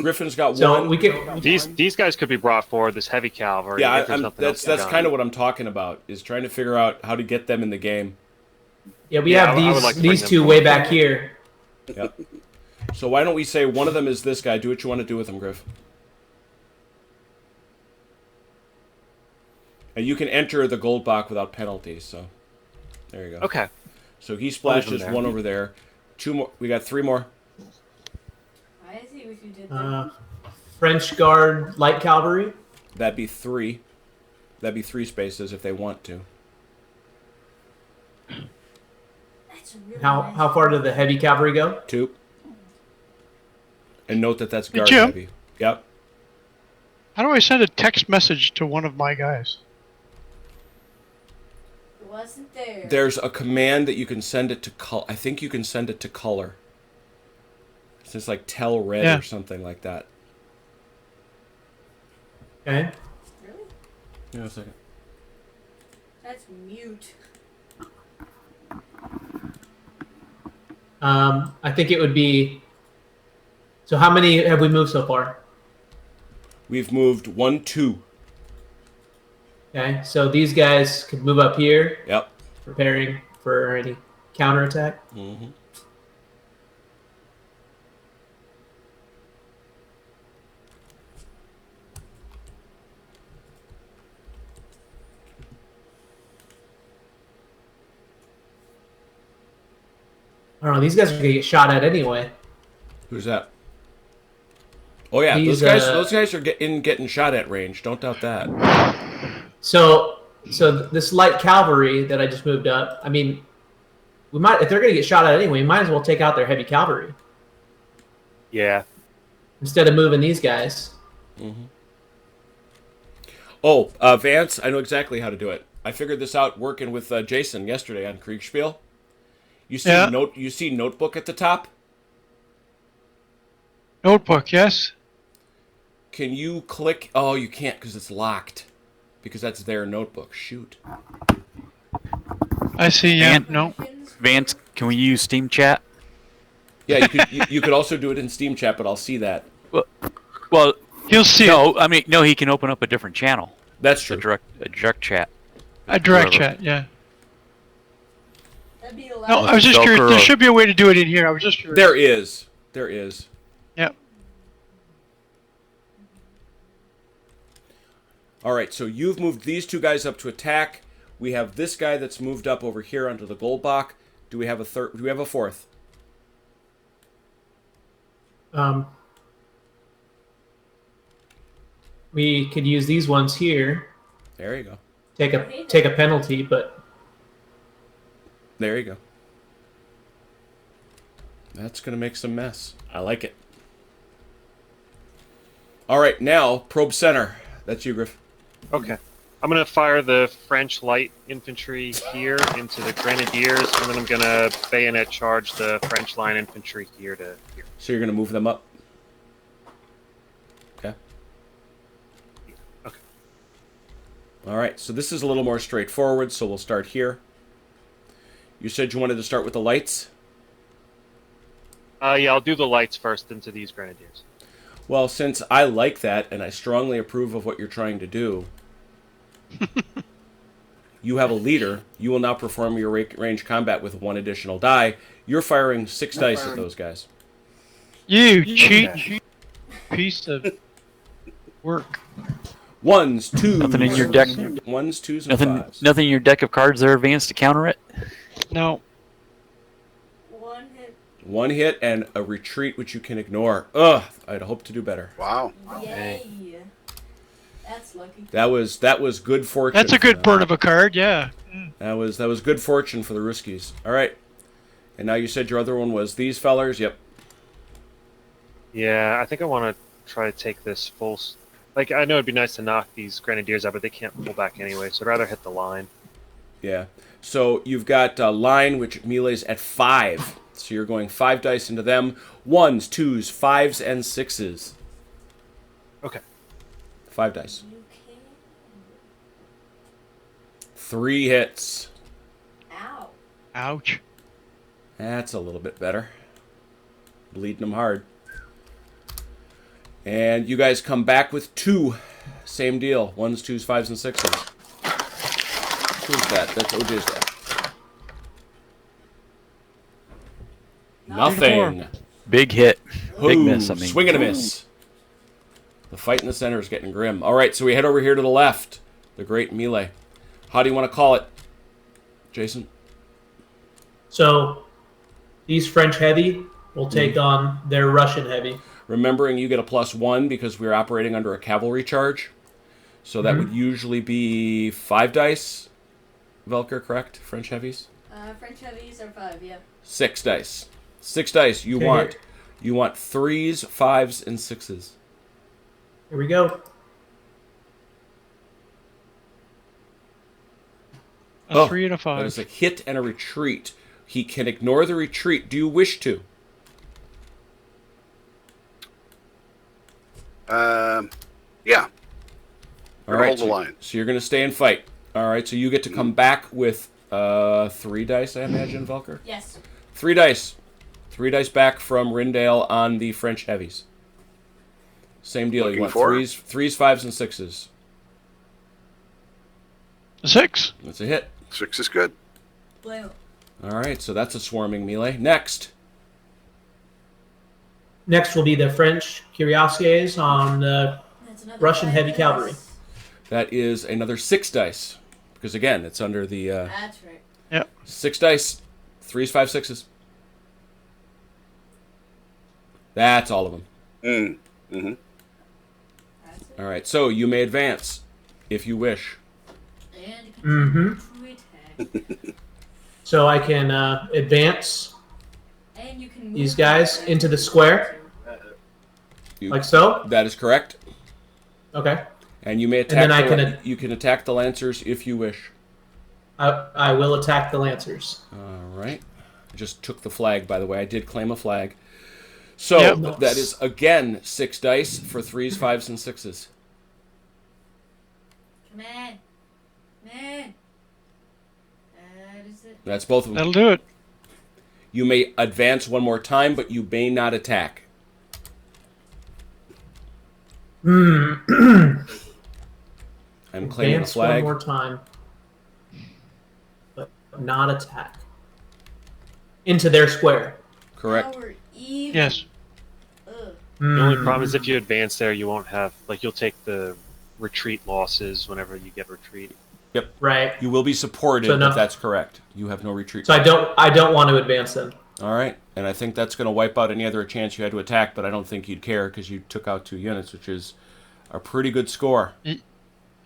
[SPEAKER 1] Griffin's got
[SPEAKER 8] So
[SPEAKER 1] one.
[SPEAKER 8] we can.
[SPEAKER 7] These guys could be brought forward. This heavy cavalry.
[SPEAKER 1] Yeah,
[SPEAKER 7] if there's nothing else
[SPEAKER 1] that's
[SPEAKER 7] done.
[SPEAKER 1] kind of what I'm talking about. Is trying to figure out how to get them in the game.
[SPEAKER 8] Yeah, we
[SPEAKER 7] Yeah,
[SPEAKER 8] have
[SPEAKER 7] I would like to bring
[SPEAKER 8] these
[SPEAKER 7] them
[SPEAKER 8] two
[SPEAKER 7] forward.
[SPEAKER 8] way back here.
[SPEAKER 1] Yep. So why don't we say one of them is this guy? Do what you want to do with him, Griff. And you can enter the gold box without penalty, so there you go.
[SPEAKER 7] Okay.
[SPEAKER 1] So he splashes
[SPEAKER 7] there.
[SPEAKER 1] one over there. 2 more. We got 3 more.
[SPEAKER 5] I see what you did there.
[SPEAKER 8] French Guard Light Cavalry.
[SPEAKER 1] That'd be 3. That'd be 3 spaces if they want to.
[SPEAKER 5] That's really
[SPEAKER 8] How
[SPEAKER 5] nice.
[SPEAKER 8] far did the heavy cavalry go?
[SPEAKER 1] 2. And note that that's
[SPEAKER 4] Hey,
[SPEAKER 1] guard
[SPEAKER 4] Jim.
[SPEAKER 1] heavy. Yep.
[SPEAKER 4] How do I send a text message to one of my guys?
[SPEAKER 5] It wasn't there.
[SPEAKER 1] There's a command that you can send it to color. I think you can send it to color. It's just like tell red
[SPEAKER 4] Yeah.
[SPEAKER 1] or something like that.
[SPEAKER 8] Okay.
[SPEAKER 5] Really?
[SPEAKER 1] Hang on a second.
[SPEAKER 5] That's mute.
[SPEAKER 8] I think it would be. So how many have we moved so far?
[SPEAKER 1] We've moved 1, 2.
[SPEAKER 8] Okay, so these guys could move up here,
[SPEAKER 1] Yep.
[SPEAKER 8] preparing for any counterattack.
[SPEAKER 1] Mm-hmm.
[SPEAKER 8] I don't know. These guys are gonna get shot at anyway.
[SPEAKER 1] Who's that? Oh yeah,
[SPEAKER 8] These,
[SPEAKER 1] those guys are getting shot at range. Don't doubt that.
[SPEAKER 8] So this light cavalry that I just moved up. I mean, we might if they're gonna get shot at anyway, we might as well take out their heavy cavalry
[SPEAKER 7] Yeah.
[SPEAKER 8] instead of moving these guys.
[SPEAKER 1] Mm-hmm. Oh, Vance, I know exactly how to do it. I figured this out working with Jason yesterday on Kriegspiel. You see
[SPEAKER 4] Yeah.
[SPEAKER 1] You see notebook at the top.
[SPEAKER 4] Notebook, yes.
[SPEAKER 1] Can you click? Oh, you can't because it's locked. Because that's their notebook. Shoot.
[SPEAKER 4] I see. Yeah.
[SPEAKER 3] And-
[SPEAKER 4] No.
[SPEAKER 3] Vance, can we use Steam Chat?
[SPEAKER 1] Yeah, you could. you could also do it in Steam Chat, but I'll see that.
[SPEAKER 3] Well,
[SPEAKER 4] He'll see it.
[SPEAKER 3] no. I mean, no. He can open up a different channel.
[SPEAKER 1] That's
[SPEAKER 3] A
[SPEAKER 1] true.
[SPEAKER 3] direct chat.
[SPEAKER 4] A direct
[SPEAKER 3] Whoever.
[SPEAKER 4] chat. Yeah.
[SPEAKER 5] That'd be allowed.
[SPEAKER 4] No, I was just curious.
[SPEAKER 3] Velcro.
[SPEAKER 4] There should be a way to do it in here. I was just curious.
[SPEAKER 1] There is. There is.
[SPEAKER 4] Yep.
[SPEAKER 1] All right, so you've moved these 2 guys up to attack. We have this guy that's moved up over here onto the gold box. Do we have a third? Do we have a fourth?
[SPEAKER 8] We could use these ones here.
[SPEAKER 1] There you go.
[SPEAKER 8] Take a penalty, but
[SPEAKER 1] There you go. That's going to make some mess. I like it. All right, now probe center. That's you, Griff.
[SPEAKER 7] Okay. I'm going to fire the French light infantry here into the grenadiers, and then I'm going to bayonet charge the French line infantry here to here.
[SPEAKER 1] So you're going to move them up. Okay.
[SPEAKER 7] Okay.
[SPEAKER 1] All right, so this is a little more straightforward, so we'll start here. You said you wanted to start with the lights?
[SPEAKER 7] Yeah, I'll do the lights first into these grenadiers.
[SPEAKER 1] Well, since I like that and I strongly approve of what you're trying to do, you have a leader. You will now perform your range combat with 1 additional die. You're firing 6 dice at those guys.
[SPEAKER 4] You cheat piece of work.
[SPEAKER 1] 1s, 2s.
[SPEAKER 3] Nothing in your deck.
[SPEAKER 1] 1s, 2s, and 5s.
[SPEAKER 3] Nothing in your deck of cards there, Vance, to counter it.
[SPEAKER 4] No.
[SPEAKER 5] 1 hit.
[SPEAKER 1] 1 hit and a retreat which you can ignore. Ugh, I'd hope to do better.
[SPEAKER 6] Wow.
[SPEAKER 5] Yay. That's lucky.
[SPEAKER 1] That was good fortune.
[SPEAKER 4] That's a
[SPEAKER 1] for
[SPEAKER 4] good
[SPEAKER 1] them.
[SPEAKER 4] burn of a card. Yeah.
[SPEAKER 1] That was good fortune for the Ruskies. All right. And now you said your other one was these fellers. Yep.
[SPEAKER 7] Yeah, I think I want to try to take this full... Like, I know it'd be nice to knock these grenadiers out, but they can't pull back anyway, so I'd rather hit the line.
[SPEAKER 1] Yeah. So you've got a line which melees at 5. So you're going 5 dice into them. 1s, 2s, 5s, and 6s.
[SPEAKER 7] Okay.
[SPEAKER 1] 5 dice.
[SPEAKER 5] You can.
[SPEAKER 1] 3 hits.
[SPEAKER 5] Ow.
[SPEAKER 4] Ouch.
[SPEAKER 1] That's a little bit better. Bleeding them hard. And you guys come back with 2. Same deal. 1s, 2s, 5s, and 6s. Who's that? That's OJ's dad. Nothing.
[SPEAKER 3] Big hit. Big
[SPEAKER 1] Ooh,
[SPEAKER 3] miss, I mean.
[SPEAKER 1] Swing and a miss. The fight in the center is getting grim. All right, so we head over here to the left. The great melee. How do you want to call it, Jason?
[SPEAKER 8] So these French heavy will take on their Russian heavy.
[SPEAKER 1] Remembering you get a +1 because we're operating under a cavalry charge. So that would usually be 5 dice. Velker, correct? French heavies?
[SPEAKER 5] French heavies are 5, yeah.
[SPEAKER 1] 6 dice. 6 dice. You want 3s, 5s, and 6s.
[SPEAKER 8] Here we go.
[SPEAKER 4] A 3 and a
[SPEAKER 1] That
[SPEAKER 4] 5.
[SPEAKER 1] is a hit and a retreat. He can ignore the retreat. Do you wish to?
[SPEAKER 6] Yeah.
[SPEAKER 1] All right.
[SPEAKER 6] Hold the line.
[SPEAKER 1] So you're going to stay and fight. All right. So you get to come back with 3 dice, I imagine, Velker?
[SPEAKER 5] Yes.
[SPEAKER 1] 3 dice. 3 dice back from Rindale on the French heavies. Same deal.
[SPEAKER 6] Looking
[SPEAKER 1] You want
[SPEAKER 6] for?
[SPEAKER 1] 3s, 5s, and 6s.
[SPEAKER 4] 6.
[SPEAKER 1] That's a hit.
[SPEAKER 6] 6 is good.
[SPEAKER 5] Blue.
[SPEAKER 1] All right. So that's a swarming melee. Next.
[SPEAKER 8] Next will be the French cuirassiers on the
[SPEAKER 5] That's another
[SPEAKER 8] Russian
[SPEAKER 5] 5
[SPEAKER 8] heavy
[SPEAKER 5] dice.
[SPEAKER 8] cavalry.
[SPEAKER 1] That is another 6 dice. Because again, it's under the
[SPEAKER 5] That's right.
[SPEAKER 4] Yep.
[SPEAKER 1] 6 dice. 3s, 5s, 6s. That's all of them.
[SPEAKER 6] Mm-hmm.
[SPEAKER 5] That's it.
[SPEAKER 1] All right. So you may advance if you wish.
[SPEAKER 5] And you can to attack.
[SPEAKER 8] So I can advance
[SPEAKER 5] And you can move
[SPEAKER 8] these guys into the square,
[SPEAKER 1] You-
[SPEAKER 8] like so.
[SPEAKER 1] That is correct.
[SPEAKER 8] Okay.
[SPEAKER 1] And you may attack.
[SPEAKER 8] then I
[SPEAKER 1] you can attack the lancers if you wish.
[SPEAKER 8] I will attack the lancers.
[SPEAKER 1] All right. I just took the flag, by the way. I did claim a flag. So
[SPEAKER 4] Yep.
[SPEAKER 1] that is again 6 dice for 3s, 5s, and 6s.
[SPEAKER 5] Come on. Come on. That is it.
[SPEAKER 1] That's both of them.
[SPEAKER 4] That'll do it.
[SPEAKER 1] You may advance one more time, but you may not attack. I'm claiming the
[SPEAKER 8] Advance one
[SPEAKER 1] flag.
[SPEAKER 8] more time, but not attack. Into their square.
[SPEAKER 1] Correct.
[SPEAKER 5] Now we're even.
[SPEAKER 4] Yes.
[SPEAKER 5] Ugh.
[SPEAKER 7] The only problem is if you advance there, you won't have you'll take the retreat losses whenever you get retreat.
[SPEAKER 8] Right.
[SPEAKER 1] You will be supported,
[SPEAKER 8] So no-
[SPEAKER 1] but that's correct. You have no retreat.
[SPEAKER 8] So I don't want to advance them.
[SPEAKER 1] All right, and I think that's going to wipe out any other chance you had to attack, but I don't think you'd care because you took out 2 units, which is a pretty good score.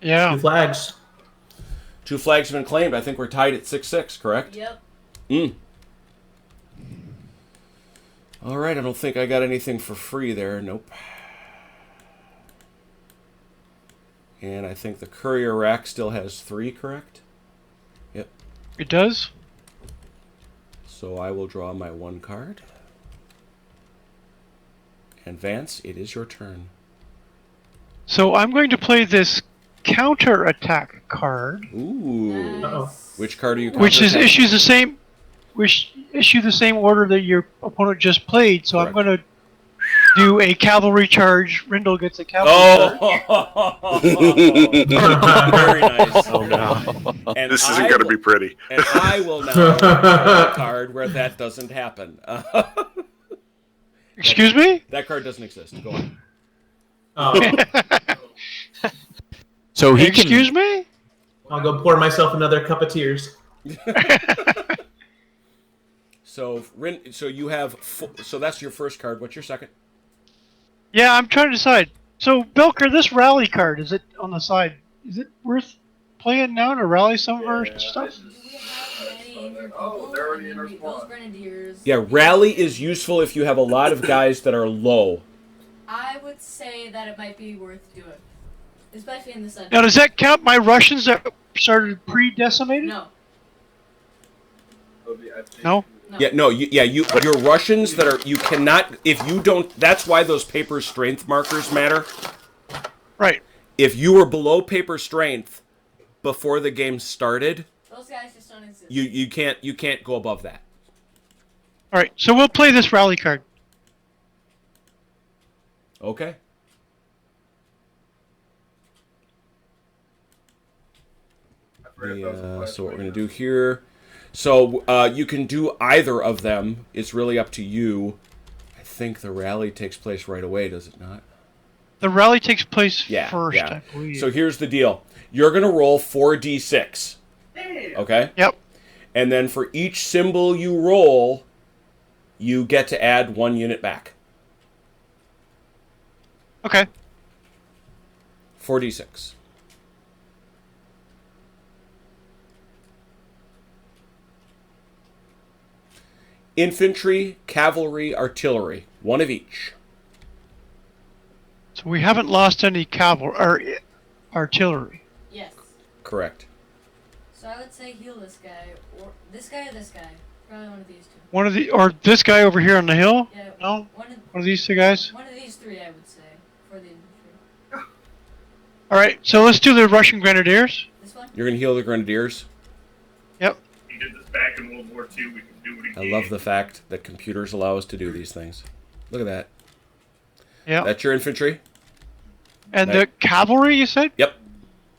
[SPEAKER 4] Yeah.
[SPEAKER 8] 2 flags.
[SPEAKER 1] 2 flags have been claimed. I think we're tied at 6-6, correct?
[SPEAKER 5] Yep.
[SPEAKER 1] All right, I don't think I got anything for free there. Nope. And I think the courier rack still has 3, correct? Yep.
[SPEAKER 4] It does.
[SPEAKER 1] So I will draw my 1 card. And Vance, it is your turn.
[SPEAKER 4] So I'm going to play this counter-attack card,
[SPEAKER 1] Ooh.
[SPEAKER 8] Uh-oh.
[SPEAKER 1] Which card are you
[SPEAKER 4] which is
[SPEAKER 1] counterattacking?
[SPEAKER 4] issue the same order that your opponent just played. So I'm
[SPEAKER 1] Correct.
[SPEAKER 4] going to do a cavalry charge. Rindle gets a cavalry charge.
[SPEAKER 1] Oh! Very nice.
[SPEAKER 7] Oh no.
[SPEAKER 1] And
[SPEAKER 6] This isn't
[SPEAKER 1] I
[SPEAKER 6] going to
[SPEAKER 1] will-
[SPEAKER 6] be pretty.
[SPEAKER 1] And I will now draw a card where that doesn't happen.
[SPEAKER 4] Excuse me?
[SPEAKER 1] That card doesn't exist. Go on.
[SPEAKER 8] Oh,
[SPEAKER 3] So he can.
[SPEAKER 4] Excuse me?
[SPEAKER 8] I'll go pour myself another cup of tears.
[SPEAKER 1] So you have so that's your first card. What's your second?
[SPEAKER 4] Yeah, I'm trying to decide. So, Belker, this rally card, is it on the side? Is it worth playing now to rally some of our stuff?
[SPEAKER 5] Do we have many injured people?
[SPEAKER 2] Oh, they're already in our
[SPEAKER 5] Those
[SPEAKER 2] squad.
[SPEAKER 5] grenadiers.
[SPEAKER 1] Yeah, rally is useful if you have a lot of guys that are low.
[SPEAKER 5] I would say that it might be worth doing. Especially in the center.
[SPEAKER 4] Now, does that count my Russians that started pre-decimated?
[SPEAKER 5] No.
[SPEAKER 4] No?
[SPEAKER 5] No.
[SPEAKER 1] Yeah, no, your Russians that are you cannot if you don't. That's why those paper strength markers matter.
[SPEAKER 4] Right.
[SPEAKER 1] If you were below paper strength before the game started,
[SPEAKER 5] Those guys just don't exist.
[SPEAKER 1] you can't go above that.
[SPEAKER 4] All right, so we'll play this rally card.
[SPEAKER 1] Okay. So what we're gonna do here. So you can do either of them. It's really up to you. I think the rally takes place right away, does it not?
[SPEAKER 4] The rally takes place
[SPEAKER 1] Yeah,
[SPEAKER 4] first,
[SPEAKER 1] yeah.
[SPEAKER 4] I believe.
[SPEAKER 1] So here's the deal. You're going to roll 4d6. Okay?
[SPEAKER 4] Yep.
[SPEAKER 1] And then for each symbol you roll, you get to add 1 unit back.
[SPEAKER 4] Okay.
[SPEAKER 1] 4d6. Infantry, cavalry, artillery. 1 of each.
[SPEAKER 4] So we haven't lost any cavalry or artillery.
[SPEAKER 5] Yes.
[SPEAKER 1] Correct.
[SPEAKER 5] So I would say heal this guy, or this guy, or this guy. Probably one of these two.
[SPEAKER 4] One of the or this guy over here on the hill?
[SPEAKER 5] Yeah.
[SPEAKER 4] No.
[SPEAKER 5] One
[SPEAKER 4] One of these two guys.
[SPEAKER 5] of these three, I would say, for the infantry.
[SPEAKER 4] All right. So let's do the Russian Grenadiers.
[SPEAKER 5] This one.
[SPEAKER 1] You're going to heal the grenadiers.
[SPEAKER 4] Yep.
[SPEAKER 2] He did this back in World War II. We can do it
[SPEAKER 1] I
[SPEAKER 2] again.
[SPEAKER 1] love the fact that computers allow us to do these things. Look at that.
[SPEAKER 4] Yep.
[SPEAKER 1] That's your infantry?
[SPEAKER 4] And the cavalry, you said?
[SPEAKER 1] Yep.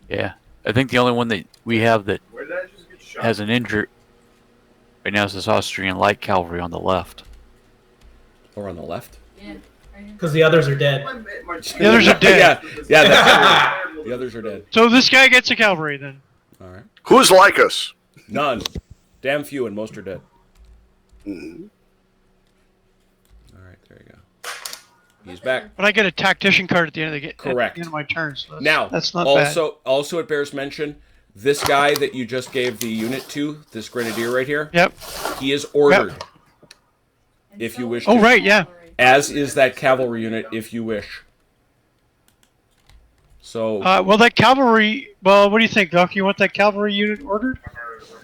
[SPEAKER 3] Yeah. I think the only one that we have that
[SPEAKER 2] Where did I just get shot?
[SPEAKER 3] has an injury right now is this Austrian light cavalry on the left.
[SPEAKER 1] Or on the left?
[SPEAKER 5] Yeah. Right here.
[SPEAKER 8] Because the others are dead.
[SPEAKER 4] The others are dead.
[SPEAKER 1] Yeah, that's true. The others are dead.
[SPEAKER 4] So this guy gets a cavalry then.
[SPEAKER 1] All right.
[SPEAKER 6] Who's like us?
[SPEAKER 1] None. Damn few, and most are dead.
[SPEAKER 6] Mhm.
[SPEAKER 1] All right, there you go. He's back.
[SPEAKER 4] But I get a tactician card at the end of the
[SPEAKER 1] Correct.
[SPEAKER 4] At the end of my turn. So
[SPEAKER 1] Now,
[SPEAKER 4] that's not bad.
[SPEAKER 1] also it bears mention, this guy that you just gave the unit to, this grenadier right here,
[SPEAKER 4] Yep.
[SPEAKER 1] he is ordered,
[SPEAKER 5] And
[SPEAKER 1] if
[SPEAKER 5] so
[SPEAKER 1] you wish
[SPEAKER 4] Oh
[SPEAKER 1] to.
[SPEAKER 4] right, yeah.
[SPEAKER 5] cavalry.
[SPEAKER 1] As is that cavalry unit, if you wish. So,
[SPEAKER 4] Well, that cavalry. Well, what do you think, Doc? You want that cavalry unit ordered?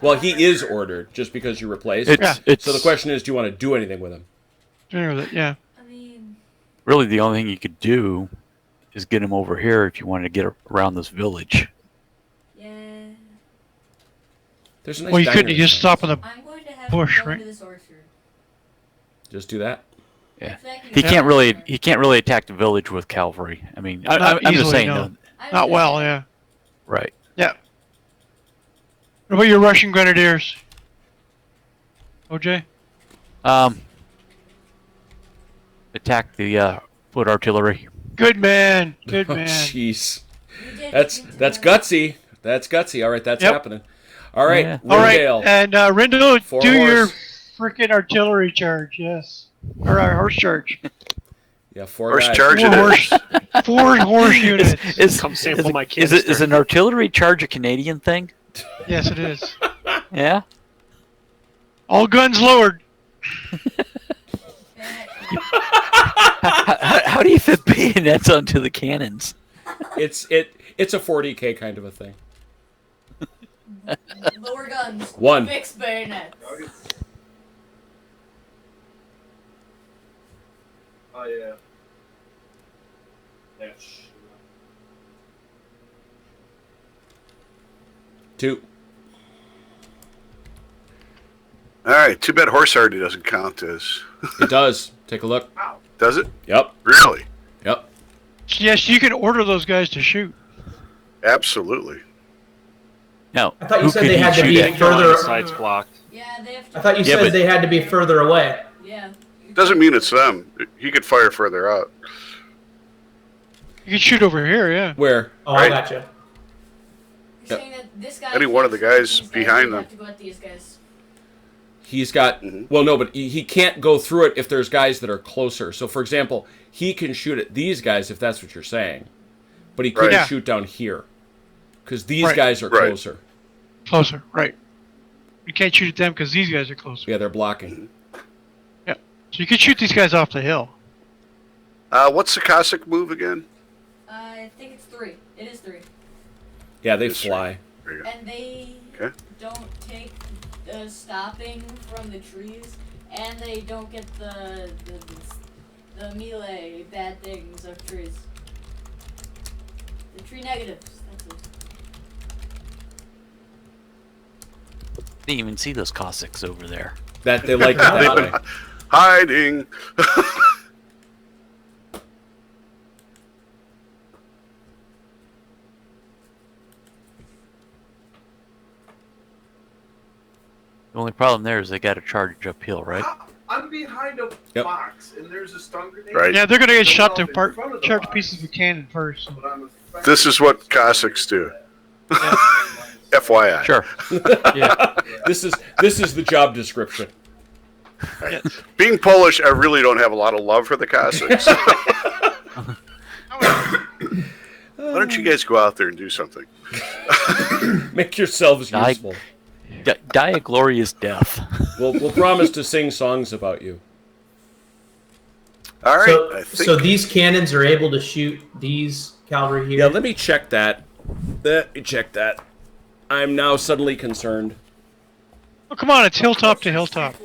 [SPEAKER 1] well, he is ordered, just because you replaced.
[SPEAKER 3] It's
[SPEAKER 1] So the question is, do you want to do anything with him?
[SPEAKER 4] Yeah.
[SPEAKER 5] I mean,
[SPEAKER 3] really the only thing you could do is get him over here if you wanted to get around this village.
[SPEAKER 5] yeah.
[SPEAKER 1] There's a nice
[SPEAKER 4] Well, you
[SPEAKER 1] diner
[SPEAKER 4] couldn't. You
[SPEAKER 1] in
[SPEAKER 4] just
[SPEAKER 1] town.
[SPEAKER 4] stop on the.
[SPEAKER 5] I'm going to have
[SPEAKER 4] Bush,
[SPEAKER 5] to go
[SPEAKER 4] right?
[SPEAKER 5] into this orchard.
[SPEAKER 1] Just do that.
[SPEAKER 3] Yeah.
[SPEAKER 5] If that can
[SPEAKER 3] He
[SPEAKER 5] be
[SPEAKER 3] can't really
[SPEAKER 5] done.
[SPEAKER 3] he can't really attack the village with cavalry. I mean,
[SPEAKER 4] Not
[SPEAKER 3] I'm just
[SPEAKER 4] easily,
[SPEAKER 3] saying
[SPEAKER 4] no.
[SPEAKER 3] though.
[SPEAKER 5] I
[SPEAKER 4] Not well,
[SPEAKER 5] understand.
[SPEAKER 4] yeah.
[SPEAKER 3] Right.
[SPEAKER 4] Yeah. What about your Russian Grenadiers? OJ?
[SPEAKER 3] Attack the foot artillery.
[SPEAKER 4] Good man. Good
[SPEAKER 1] Oh,
[SPEAKER 4] man.
[SPEAKER 1] jeez.
[SPEAKER 5] You did
[SPEAKER 1] That's
[SPEAKER 5] get
[SPEAKER 1] gutsy. That's gutsy. All right, that's
[SPEAKER 4] Yep.
[SPEAKER 1] happening. All right,
[SPEAKER 3] Yeah.
[SPEAKER 4] All right,
[SPEAKER 1] Rindale.
[SPEAKER 4] and Rindle,
[SPEAKER 1] Four
[SPEAKER 4] do your
[SPEAKER 1] horse.
[SPEAKER 4] freaking artillery charge, yes. Or horse charge.
[SPEAKER 1] Yeah, 4
[SPEAKER 6] Horse
[SPEAKER 1] guys.
[SPEAKER 6] charge
[SPEAKER 4] Four
[SPEAKER 6] it
[SPEAKER 4] horse,
[SPEAKER 6] is.
[SPEAKER 4] 4 horse units.
[SPEAKER 7] Come sample my
[SPEAKER 3] is
[SPEAKER 7] canister.
[SPEAKER 3] an artillery charge a Canadian thing?
[SPEAKER 4] Yes, it is.
[SPEAKER 3] Yeah.
[SPEAKER 4] All guns lowered.
[SPEAKER 3] How do you fit bayonets onto the cannons?
[SPEAKER 1] It's a 40K kind of a thing.
[SPEAKER 5] Lower guns.
[SPEAKER 1] 1.
[SPEAKER 5] Fixed bayonets.
[SPEAKER 2] Oh yeah. Yeah.
[SPEAKER 1] 2.
[SPEAKER 6] All right. Too bad horse already doesn't count as.
[SPEAKER 1] It does. Take a look.
[SPEAKER 6] Does it?
[SPEAKER 1] Yep.
[SPEAKER 6] Really?
[SPEAKER 1] Yep.
[SPEAKER 4] Yes, you can order those guys to shoot.
[SPEAKER 6] Absolutely.
[SPEAKER 3] No.
[SPEAKER 8] I thought you
[SPEAKER 3] who
[SPEAKER 8] said
[SPEAKER 3] could
[SPEAKER 8] they
[SPEAKER 3] he
[SPEAKER 8] had to
[SPEAKER 3] shoot
[SPEAKER 8] be
[SPEAKER 3] at?
[SPEAKER 8] further.
[SPEAKER 7] Sides blocked.
[SPEAKER 5] Yeah, they have to.
[SPEAKER 8] I thought you
[SPEAKER 3] Yeah,
[SPEAKER 8] said
[SPEAKER 3] but-
[SPEAKER 8] they had to be further away.
[SPEAKER 5] Yeah.
[SPEAKER 6] Doesn't mean it's them. He could fire further out.
[SPEAKER 4] You can shoot over here, yeah.
[SPEAKER 1] Where?
[SPEAKER 8] Oh,
[SPEAKER 6] Right.
[SPEAKER 8] I gotcha.
[SPEAKER 5] You're saying that this guy.
[SPEAKER 6] Any one of the
[SPEAKER 5] can't shoot
[SPEAKER 6] guys
[SPEAKER 5] these
[SPEAKER 6] behind
[SPEAKER 5] you
[SPEAKER 6] them.
[SPEAKER 5] have to go at these guys.
[SPEAKER 1] He's got.
[SPEAKER 6] Mhm.
[SPEAKER 1] Well, no, but he can't go through it if there's guys that are closer. So, for example, he can shoot at these guys if that's what you're saying, but he couldn't
[SPEAKER 4] Right. Yeah.
[SPEAKER 1] shoot down here because these
[SPEAKER 4] Right.
[SPEAKER 1] guys are
[SPEAKER 6] Right.
[SPEAKER 1] closer.
[SPEAKER 4] Closer, right. You can't shoot at them because these guys are closer.
[SPEAKER 1] Yeah, they're blocking.
[SPEAKER 4] So you can shoot these guys off the hill.
[SPEAKER 6] What's the Cossack move again?
[SPEAKER 5] I think it's 3. It is 3.
[SPEAKER 1] Yeah, they
[SPEAKER 6] Yes, sir.
[SPEAKER 1] fly.
[SPEAKER 6] There you go.
[SPEAKER 5] And they
[SPEAKER 6] Okay.
[SPEAKER 5] don't take the stopping from the trees, and they don't get the melee bad things of trees. The tree negatives. That's it.
[SPEAKER 3] Didn't even see those Cossacks over there.
[SPEAKER 1] That they like it that way.
[SPEAKER 6] Hiding.
[SPEAKER 3] The only problem there is they got to charge uphill, right?
[SPEAKER 2] I'm behind a
[SPEAKER 1] Yep.
[SPEAKER 2] box and there's a stun grenade.
[SPEAKER 6] Right.
[SPEAKER 4] Yeah, they're gonna get
[SPEAKER 2] Jump
[SPEAKER 4] shot
[SPEAKER 2] off
[SPEAKER 4] to
[SPEAKER 2] in front of the
[SPEAKER 4] shot to
[SPEAKER 2] box.
[SPEAKER 4] pieces of cannon first.
[SPEAKER 2] But on the front
[SPEAKER 6] This is what Cossacks do. FYI.
[SPEAKER 3] Sure. Yeah.
[SPEAKER 1] This is the job description.
[SPEAKER 6] Being Polish, I really don't have a lot of love for the Cossacks. Why don't you guys go out there and do something?
[SPEAKER 1] Make yourselves
[SPEAKER 3] I-
[SPEAKER 1] useful.
[SPEAKER 3] Die a glorious death.
[SPEAKER 1] We'll promise to sing songs about you.
[SPEAKER 6] All right.
[SPEAKER 8] So,
[SPEAKER 6] I think
[SPEAKER 8] so these cannons are able to shoot these cavalry here.
[SPEAKER 1] Yeah, let me check that. Let me check that. I'm now suddenly concerned.
[SPEAKER 4] Oh, come on, it's hilltop to hilltop.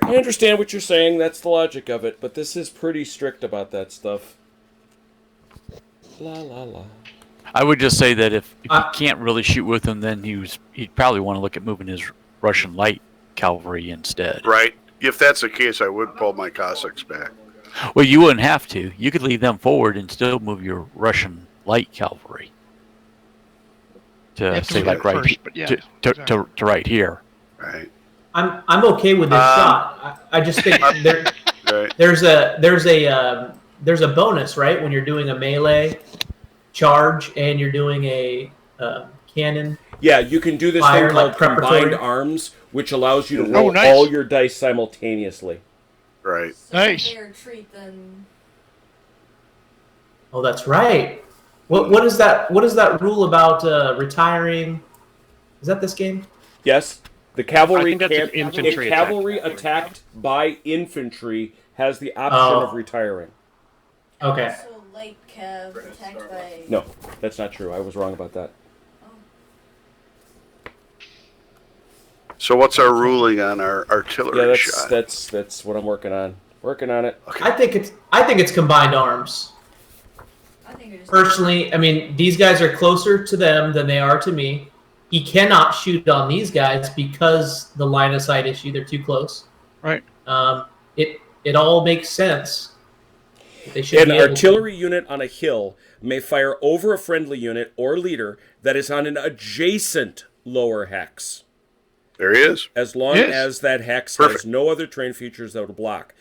[SPEAKER 1] I understand what you're saying. That's the logic of it, but this is pretty strict about that stuff. La la la.
[SPEAKER 3] I would just say that if you
[SPEAKER 8] Uh,
[SPEAKER 3] can't really shoot with him, then he'd probably want to look at moving his Russian light cavalry instead.
[SPEAKER 6] right. If that's the case, I would pull my Cossacks back.
[SPEAKER 3] Well, you wouldn't have to. You could leave them forward and still move your Russian light cavalry
[SPEAKER 4] You
[SPEAKER 3] to
[SPEAKER 4] have to
[SPEAKER 3] say
[SPEAKER 4] move
[SPEAKER 3] like
[SPEAKER 4] it
[SPEAKER 3] right
[SPEAKER 4] first, but yeah,
[SPEAKER 3] to
[SPEAKER 4] exactly.
[SPEAKER 3] right here.
[SPEAKER 6] Right.
[SPEAKER 8] I'm okay with this shot. I just think
[SPEAKER 6] Right.
[SPEAKER 8] there's a bonus, right, when you're doing a melee charge and you're doing a cannon.
[SPEAKER 1] Yeah, you can do this
[SPEAKER 8] Fire,
[SPEAKER 1] thing
[SPEAKER 8] like
[SPEAKER 1] called combined
[SPEAKER 8] preparatory.
[SPEAKER 1] arms, which allows you to
[SPEAKER 6] Oh,
[SPEAKER 1] roll
[SPEAKER 4] nice.
[SPEAKER 1] all your dice simultaneously.
[SPEAKER 6] Right.
[SPEAKER 5] So
[SPEAKER 4] Nice.
[SPEAKER 5] if they retreat, then
[SPEAKER 8] Oh, that's right. What is that? What is that rule about retiring? Is that this game?
[SPEAKER 1] Yes, the cavalry
[SPEAKER 7] I think that's an
[SPEAKER 1] can't.
[SPEAKER 7] infantry
[SPEAKER 1] a
[SPEAKER 7] attack.
[SPEAKER 1] cavalry attacked by infantry has the option
[SPEAKER 8] Oh.
[SPEAKER 1] of retiring.
[SPEAKER 8] Okay.
[SPEAKER 5] also light cav attacked by.
[SPEAKER 1] No, that's not true. I was wrong about that.
[SPEAKER 6] So what's our ruling on our artillery
[SPEAKER 1] Yeah,
[SPEAKER 6] shot?
[SPEAKER 1] that's what I'm working on. Working on it.
[SPEAKER 8] I think it's combined arms.
[SPEAKER 5] I think it is.
[SPEAKER 8] Personally, I mean, these guys are closer to them than they are to me. He cannot shoot on these guys because the line of sight issue. They're too close.
[SPEAKER 4] Right.
[SPEAKER 8] It all makes sense. They should
[SPEAKER 1] An
[SPEAKER 8] be able to.
[SPEAKER 1] artillery unit on a hill may fire over a friendly unit or leader that is on an adjacent lower hex,
[SPEAKER 6] There he is.
[SPEAKER 1] as long
[SPEAKER 4] Yes.
[SPEAKER 1] as that hex
[SPEAKER 6] Perfect.
[SPEAKER 1] has no other terrain features that would block.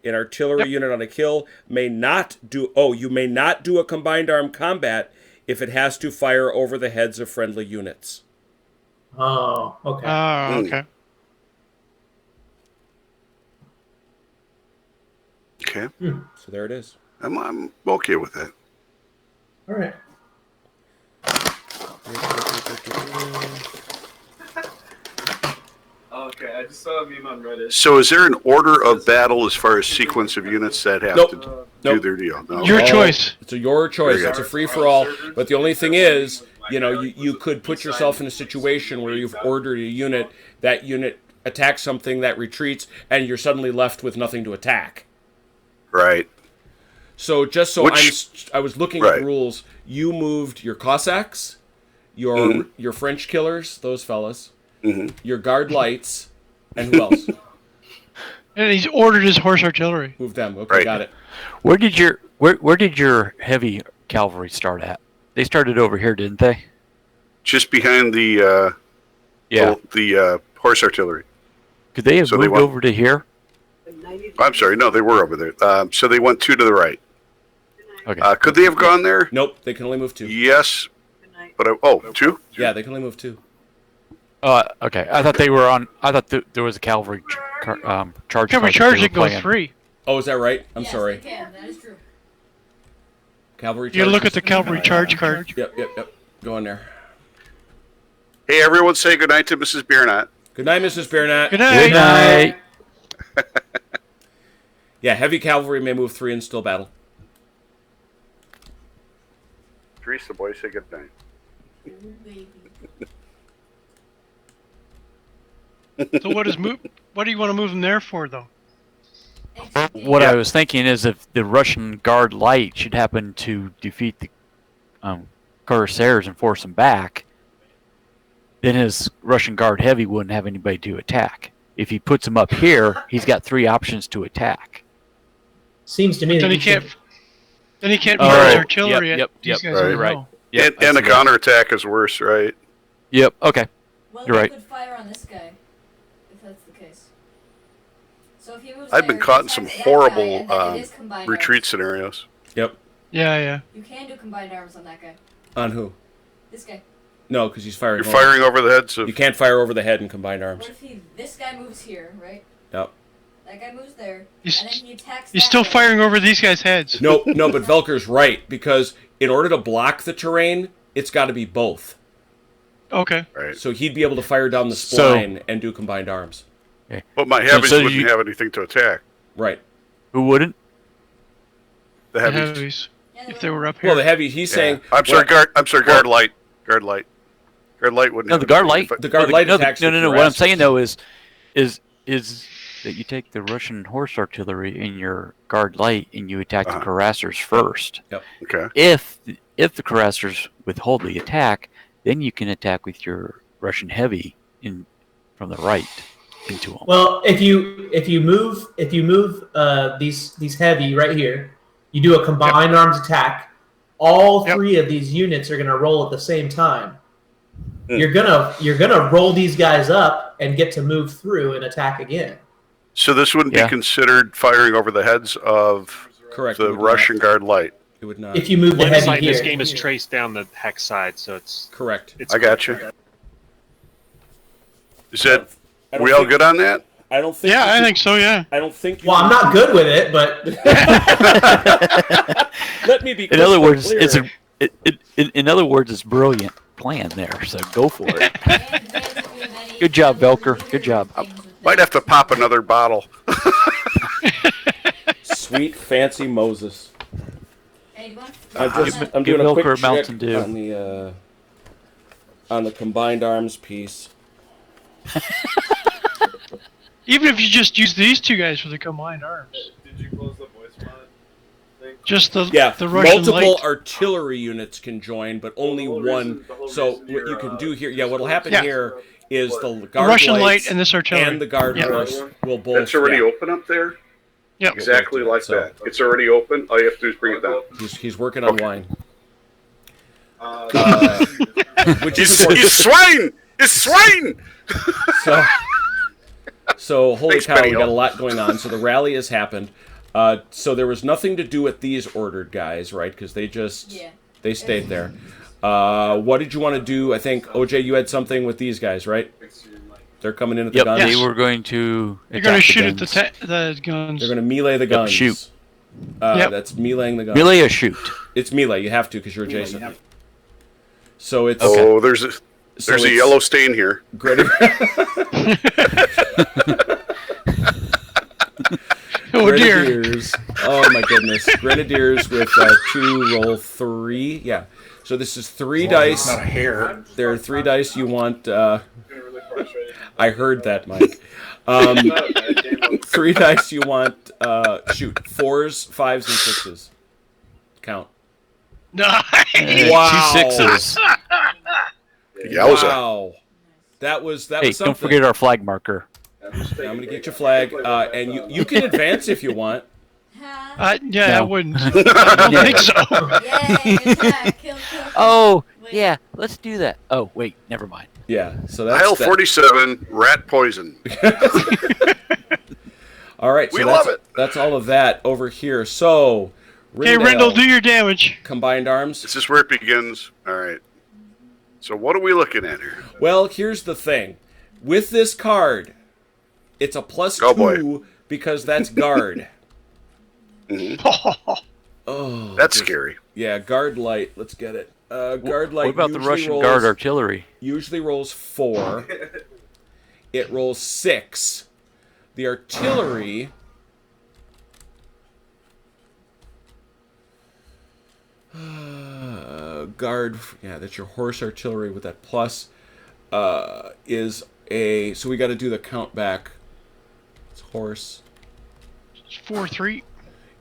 [SPEAKER 1] An artillery unit on a hill may not do. Oh, you may not do a combined arm combat if it has to fire over the heads of friendly units.
[SPEAKER 8] Oh, okay.
[SPEAKER 4] Oh, okay.
[SPEAKER 6] Okay.
[SPEAKER 1] So there it is.
[SPEAKER 6] I'm okay with that.
[SPEAKER 8] All right.
[SPEAKER 2] Okay, I just saw a meme on Reddit.
[SPEAKER 6] So is there an order of battle as far as sequence of units that have
[SPEAKER 1] Nope.
[SPEAKER 6] to do
[SPEAKER 1] Nope.
[SPEAKER 6] their deal? No.
[SPEAKER 4] Your
[SPEAKER 1] Oh,
[SPEAKER 4] choice.
[SPEAKER 1] It's your choice.
[SPEAKER 6] There you
[SPEAKER 1] It's a
[SPEAKER 6] go.
[SPEAKER 1] free for all. But the only thing is, you could put yourself in a situation where you've ordered a unit, that unit attacks something that retreats, and you're suddenly left with nothing to attack.
[SPEAKER 6] Right.
[SPEAKER 1] So just so I was looking
[SPEAKER 6] Right.
[SPEAKER 1] at rules. You moved your Cossacks, your French killers, those fellas, your guard lights, and who else?
[SPEAKER 4] And he's ordered his horse artillery.
[SPEAKER 1] Move them. Okay,
[SPEAKER 6] Right.
[SPEAKER 1] got it.
[SPEAKER 3] Where did your heavy cavalry start at? They started over here, didn't they?
[SPEAKER 6] Just behind the
[SPEAKER 3] Yeah.
[SPEAKER 6] the horse artillery.
[SPEAKER 3] Could they have
[SPEAKER 6] So they
[SPEAKER 3] moved
[SPEAKER 6] went-
[SPEAKER 3] over to here?
[SPEAKER 6] I'm sorry. No, they were over there. So they went 2 to the right.
[SPEAKER 3] Okay.
[SPEAKER 6] Could they have gone there?
[SPEAKER 1] Nope, they can only move 2.
[SPEAKER 6] Yes. But 2?
[SPEAKER 1] Yeah, they can only move 2.
[SPEAKER 3] Okay. I thought they were on. I thought there was a cavalry charge.
[SPEAKER 4] Cavalry
[SPEAKER 3] card that
[SPEAKER 4] charge
[SPEAKER 3] they
[SPEAKER 4] can
[SPEAKER 3] were
[SPEAKER 4] go
[SPEAKER 3] playing.
[SPEAKER 4] 3.
[SPEAKER 1] Oh, is that right? I'm
[SPEAKER 5] Yes,
[SPEAKER 1] sorry.
[SPEAKER 5] they can. That is true.
[SPEAKER 1] Cavalry.
[SPEAKER 4] You look
[SPEAKER 1] charges?
[SPEAKER 4] at the cavalry charge card.
[SPEAKER 1] Yep. Go in there.
[SPEAKER 6] Hey, everyone, say goodnight to Mrs. Biernat.
[SPEAKER 1] Good night, Mrs. Baronet.
[SPEAKER 4] Good night.
[SPEAKER 3] Good night.
[SPEAKER 1] Yeah, heavy cavalry may move 3 and still battle.
[SPEAKER 6] Teresa, boy, say goodnight.
[SPEAKER 5] Ooh, baby.
[SPEAKER 4] So what do you want to move them there for, though?
[SPEAKER 3] What I was thinking is if the Russian Guard light should happen to defeat the Corsairs and force them back, then his Russian Guard heavy wouldn't have anybody to attack. If he puts them up here, he's got 3 options to attack.
[SPEAKER 8] Seems to me
[SPEAKER 4] Then
[SPEAKER 8] that
[SPEAKER 4] he
[SPEAKER 8] you should-
[SPEAKER 4] can't. Then he can't
[SPEAKER 3] Oh,
[SPEAKER 4] fire his
[SPEAKER 3] right.
[SPEAKER 4] artillery
[SPEAKER 3] Yep,
[SPEAKER 4] at these
[SPEAKER 3] yep,
[SPEAKER 4] guys.
[SPEAKER 6] right.
[SPEAKER 4] on the
[SPEAKER 3] Right.
[SPEAKER 4] hill.
[SPEAKER 3] Yep,
[SPEAKER 6] And
[SPEAKER 3] I
[SPEAKER 6] the
[SPEAKER 3] see that.
[SPEAKER 6] counterattack is worse, right?
[SPEAKER 3] Yep. Okay.
[SPEAKER 5] Well,
[SPEAKER 3] You're
[SPEAKER 5] they
[SPEAKER 3] right.
[SPEAKER 5] could fire on this guy, if that's the case. So if he moves
[SPEAKER 6] I've been
[SPEAKER 5] there,
[SPEAKER 6] caught in
[SPEAKER 5] he
[SPEAKER 6] some
[SPEAKER 5] attacks that
[SPEAKER 6] horrible
[SPEAKER 5] guy, and then it is combined
[SPEAKER 6] retreat
[SPEAKER 5] arms.
[SPEAKER 6] scenarios.
[SPEAKER 1] Yep.
[SPEAKER 4] Yeah.
[SPEAKER 5] You can do combined arms on that guy.
[SPEAKER 1] On who?
[SPEAKER 5] This guy.
[SPEAKER 1] No, because he's firing.
[SPEAKER 6] You're firing over the heads of.
[SPEAKER 1] You can't fire over the head in combined arms.
[SPEAKER 5] What if this guy moves here, right?
[SPEAKER 1] Yep.
[SPEAKER 5] That guy moves there,
[SPEAKER 4] He's-
[SPEAKER 5] and then he attacks.
[SPEAKER 4] He's
[SPEAKER 5] that
[SPEAKER 4] still
[SPEAKER 5] way.
[SPEAKER 4] firing over these guys' heads.
[SPEAKER 1] No, but Velker's right, because in order to block the terrain, it's got to be both.
[SPEAKER 4] Okay.
[SPEAKER 6] Right.
[SPEAKER 1] So he'd be able to fire down the
[SPEAKER 3] So-
[SPEAKER 1] spline and do combined arms.
[SPEAKER 6] But my heavies
[SPEAKER 3] so
[SPEAKER 6] wouldn't
[SPEAKER 3] you-
[SPEAKER 6] have anything to attack.
[SPEAKER 1] Right.
[SPEAKER 3] Who wouldn't?
[SPEAKER 6] The
[SPEAKER 4] The
[SPEAKER 6] heavies.
[SPEAKER 4] heavies.
[SPEAKER 5] Yeah,
[SPEAKER 4] If they were up here.
[SPEAKER 1] Well, the heavy, he's saying...
[SPEAKER 6] I'm sorry,
[SPEAKER 1] well,
[SPEAKER 6] guard light. Guard light. Guard light wouldn't.
[SPEAKER 3] No,
[SPEAKER 6] have
[SPEAKER 3] the guard
[SPEAKER 6] anything
[SPEAKER 3] light.
[SPEAKER 6] to fight.
[SPEAKER 1] The guard
[SPEAKER 3] no,
[SPEAKER 1] light
[SPEAKER 3] no,
[SPEAKER 1] attacks
[SPEAKER 3] no,
[SPEAKER 1] the
[SPEAKER 3] no. What I'm
[SPEAKER 1] cuirassiers.
[SPEAKER 3] saying though is that you take the Russian horse artillery in your guard light and you attack the cuirassiers first.
[SPEAKER 6] Okay.
[SPEAKER 3] If the cuirassiers withhold the attack, then you can attack with your Russian heavy in from the right into them.
[SPEAKER 8] Well, if you move these heavy right here, you do a combined arms attack. All three of these units are going to roll at the same time. You're gonna roll these guys up and get to move through and attack again.
[SPEAKER 6] So this wouldn't be considered firing over the heads of
[SPEAKER 1] Correct.
[SPEAKER 6] the Russian guard light.
[SPEAKER 1] It would not.
[SPEAKER 8] If you move the
[SPEAKER 7] Line of
[SPEAKER 8] heavy
[SPEAKER 7] sight in
[SPEAKER 8] here,
[SPEAKER 7] this game is traced down the hex side, so it's
[SPEAKER 1] Correct.
[SPEAKER 7] It's
[SPEAKER 6] I got you. Is that
[SPEAKER 1] I don't
[SPEAKER 6] we all
[SPEAKER 1] think-
[SPEAKER 6] good on that?
[SPEAKER 1] I don't think...
[SPEAKER 4] Yeah, I think so, yeah.
[SPEAKER 1] I don't think...
[SPEAKER 8] well, I'm not good with it, but
[SPEAKER 1] Let me be
[SPEAKER 3] In other
[SPEAKER 1] crystal
[SPEAKER 3] words,
[SPEAKER 1] clear.
[SPEAKER 3] in other words, it's brilliant plan there. So go for it.
[SPEAKER 5] And there's gonna be many
[SPEAKER 3] Good job,
[SPEAKER 5] other
[SPEAKER 3] Velker. Good job.
[SPEAKER 5] things with
[SPEAKER 6] Might have to pop another bottle.
[SPEAKER 1] Sweet, fancy Moses.
[SPEAKER 5] Hey, do you want?
[SPEAKER 1] I'm
[SPEAKER 3] give
[SPEAKER 1] doing a quick
[SPEAKER 3] Velker a
[SPEAKER 1] check
[SPEAKER 3] Mountain Dew.
[SPEAKER 1] on the combined arms piece.
[SPEAKER 4] Even if you just use these two guys for the combined arms.
[SPEAKER 2] Did you close the voice mod thing?
[SPEAKER 4] Just the
[SPEAKER 1] Yeah,
[SPEAKER 4] the Russian
[SPEAKER 1] multiple
[SPEAKER 4] light.
[SPEAKER 1] artillery units can join, but only
[SPEAKER 2] whole
[SPEAKER 1] one.
[SPEAKER 2] reason- the whole
[SPEAKER 1] So
[SPEAKER 2] reason
[SPEAKER 1] what you
[SPEAKER 2] you're,
[SPEAKER 1] can do here, yeah, what'll happen
[SPEAKER 4] Yeah.
[SPEAKER 1] here is the
[SPEAKER 4] The
[SPEAKER 1] guard
[SPEAKER 4] Russian light
[SPEAKER 1] lights
[SPEAKER 4] and this artillery.
[SPEAKER 1] and the guard
[SPEAKER 4] Yeah.
[SPEAKER 1] horse will both.
[SPEAKER 6] That's already
[SPEAKER 1] yeah,
[SPEAKER 6] open up there.
[SPEAKER 4] Yep.
[SPEAKER 6] Exactly
[SPEAKER 1] We'll both do
[SPEAKER 6] like
[SPEAKER 1] it,
[SPEAKER 6] that. It's already open. All you have to do is bring it down.
[SPEAKER 1] He's working on wine,
[SPEAKER 2] Uh,
[SPEAKER 1] which
[SPEAKER 6] You
[SPEAKER 1] is important.
[SPEAKER 6] swine! You swine!
[SPEAKER 1] So holy
[SPEAKER 6] Thanks,
[SPEAKER 1] cow, we
[SPEAKER 6] Benny
[SPEAKER 1] got a
[SPEAKER 6] Hill.
[SPEAKER 1] lot going on. So the rally has happened. So there was nothing to do with these ordered guys, right? Because they just
[SPEAKER 5] Yeah.
[SPEAKER 1] they stayed there. What did you want to do? I think OJ, you had something with these guys, right? They're coming in at the
[SPEAKER 3] Yep,
[SPEAKER 1] guns.
[SPEAKER 3] they were going to.
[SPEAKER 4] You're going to
[SPEAKER 3] attack
[SPEAKER 4] shoot at
[SPEAKER 3] guns.
[SPEAKER 4] the guns.
[SPEAKER 1] They're going to melee the guns.
[SPEAKER 3] shoot.
[SPEAKER 4] Yep.
[SPEAKER 1] That's meleeing the guns.
[SPEAKER 3] Melee or shoot.
[SPEAKER 1] It's melee. You have to because you're adjacent. So it's
[SPEAKER 6] Oh, there's a
[SPEAKER 1] so
[SPEAKER 6] there's a
[SPEAKER 1] it's
[SPEAKER 6] yellow stain here.
[SPEAKER 4] Oh dear.
[SPEAKER 1] Grenadiers. Oh my goodness. Grenadiers with 2 roll 3. Yeah. So this is 3 dice.
[SPEAKER 9] Not a hair.
[SPEAKER 1] There are 3 dice you want.
[SPEAKER 2] really frustrating.
[SPEAKER 1] I heard that, Mike. 3 dice you want. Shoot. 4s, 5s, and 6s. Count.
[SPEAKER 4] Nice.
[SPEAKER 1] Wow.
[SPEAKER 3] 2 6s.
[SPEAKER 6] Yowza.
[SPEAKER 1] Wow. That was
[SPEAKER 3] Hey,
[SPEAKER 1] something.
[SPEAKER 3] don't forget our flag marker.
[SPEAKER 1] I'm gonna get your flag, and you can advance if you want.
[SPEAKER 5] Huh?
[SPEAKER 4] Yeah,
[SPEAKER 3] No.
[SPEAKER 4] I wouldn't. I don't think so.
[SPEAKER 5] Yay, attack, kill.
[SPEAKER 3] Oh,
[SPEAKER 5] Wait.
[SPEAKER 3] yeah, let's do that. Oh, wait, never mind.
[SPEAKER 1] Yeah. So that's
[SPEAKER 6] Aisle
[SPEAKER 1] that.
[SPEAKER 6] 47, rat poison.
[SPEAKER 1] All right. So
[SPEAKER 6] We
[SPEAKER 1] that's,
[SPEAKER 6] love it.
[SPEAKER 1] That's all of that over here. So.
[SPEAKER 4] Okay, Rendell, do your damage.
[SPEAKER 1] Combined arms.
[SPEAKER 6] This is where it begins. All right. So what are we looking at here?
[SPEAKER 1] Well, here's the thing. With this card, it's a plus
[SPEAKER 6] Oh,
[SPEAKER 1] 2
[SPEAKER 6] boy.
[SPEAKER 1] because that's guard. Oh,
[SPEAKER 6] That's scary.
[SPEAKER 1] Yeah, guard light. Let's get it. Guard light.
[SPEAKER 3] What about the
[SPEAKER 1] usually
[SPEAKER 3] Russian
[SPEAKER 1] rolls-
[SPEAKER 3] Guard artillery?
[SPEAKER 1] Usually rolls 4. It rolls 6. The artillery. Guard. Yeah, that's your horse artillery with that plus. Is a. So we got to do the count back. It's horse.
[SPEAKER 4] It's 4-3.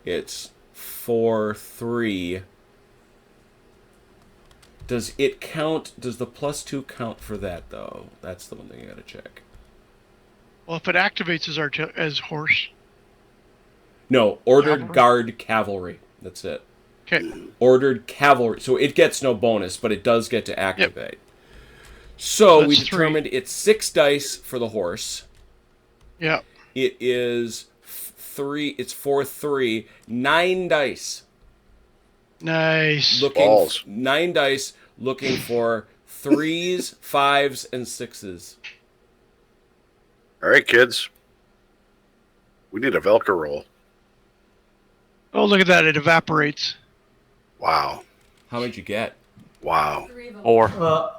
[SPEAKER 1] It's 4-3. Does it count? Does the plus 2 count for that though? That's the one thing you got to check.
[SPEAKER 4] Well, if it activates as horse.
[SPEAKER 1] No, ordered
[SPEAKER 4] Cavalry?
[SPEAKER 1] guard cavalry. That's it.
[SPEAKER 4] Okay.
[SPEAKER 1] Ordered cavalry. So it gets no bonus, but it does get to activate. So we
[SPEAKER 4] That's 3.
[SPEAKER 1] determined it's 6 dice for the horse.
[SPEAKER 4] Yeah.
[SPEAKER 1] It is 3. It's 4-3. 9 dice.
[SPEAKER 4] Nice.
[SPEAKER 1] Looking
[SPEAKER 6] Balls.
[SPEAKER 1] 9 dice. Looking for 3s, 5s, and 6s.
[SPEAKER 6] All right, kids. We need a Velcro roll.
[SPEAKER 4] Oh, look at that! It evaporates.
[SPEAKER 6] Wow.
[SPEAKER 1] How many did you get?
[SPEAKER 6] Wow.
[SPEAKER 5] 3 of them.
[SPEAKER 3] Or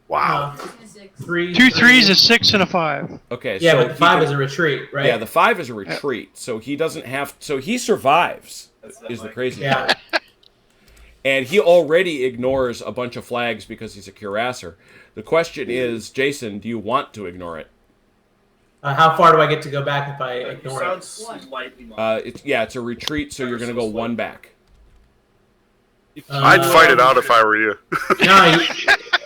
[SPEAKER 6] Wow.
[SPEAKER 5] 6.
[SPEAKER 8] 3.
[SPEAKER 4] 2 3s, a 6, and a 5.
[SPEAKER 1] Okay.
[SPEAKER 8] Yeah,
[SPEAKER 1] so
[SPEAKER 8] but the
[SPEAKER 1] he
[SPEAKER 8] 5
[SPEAKER 1] can-
[SPEAKER 8] is a retreat, right?
[SPEAKER 1] Yeah, the 5 is a retreat, so he doesn't have. So he survives. Is the crazy part.
[SPEAKER 8] Yeah.
[SPEAKER 1] And he already ignores a bunch of flags because he's a cuirasser. The question is, Jason, do you want to ignore it?
[SPEAKER 8] How far do I get to go back if I
[SPEAKER 2] You
[SPEAKER 8] ignore
[SPEAKER 2] sound
[SPEAKER 8] it?
[SPEAKER 2] slightly
[SPEAKER 1] It's a retreat, so you're going to go 1 back.
[SPEAKER 6] I'd fight it out if I were you.
[SPEAKER 8] No,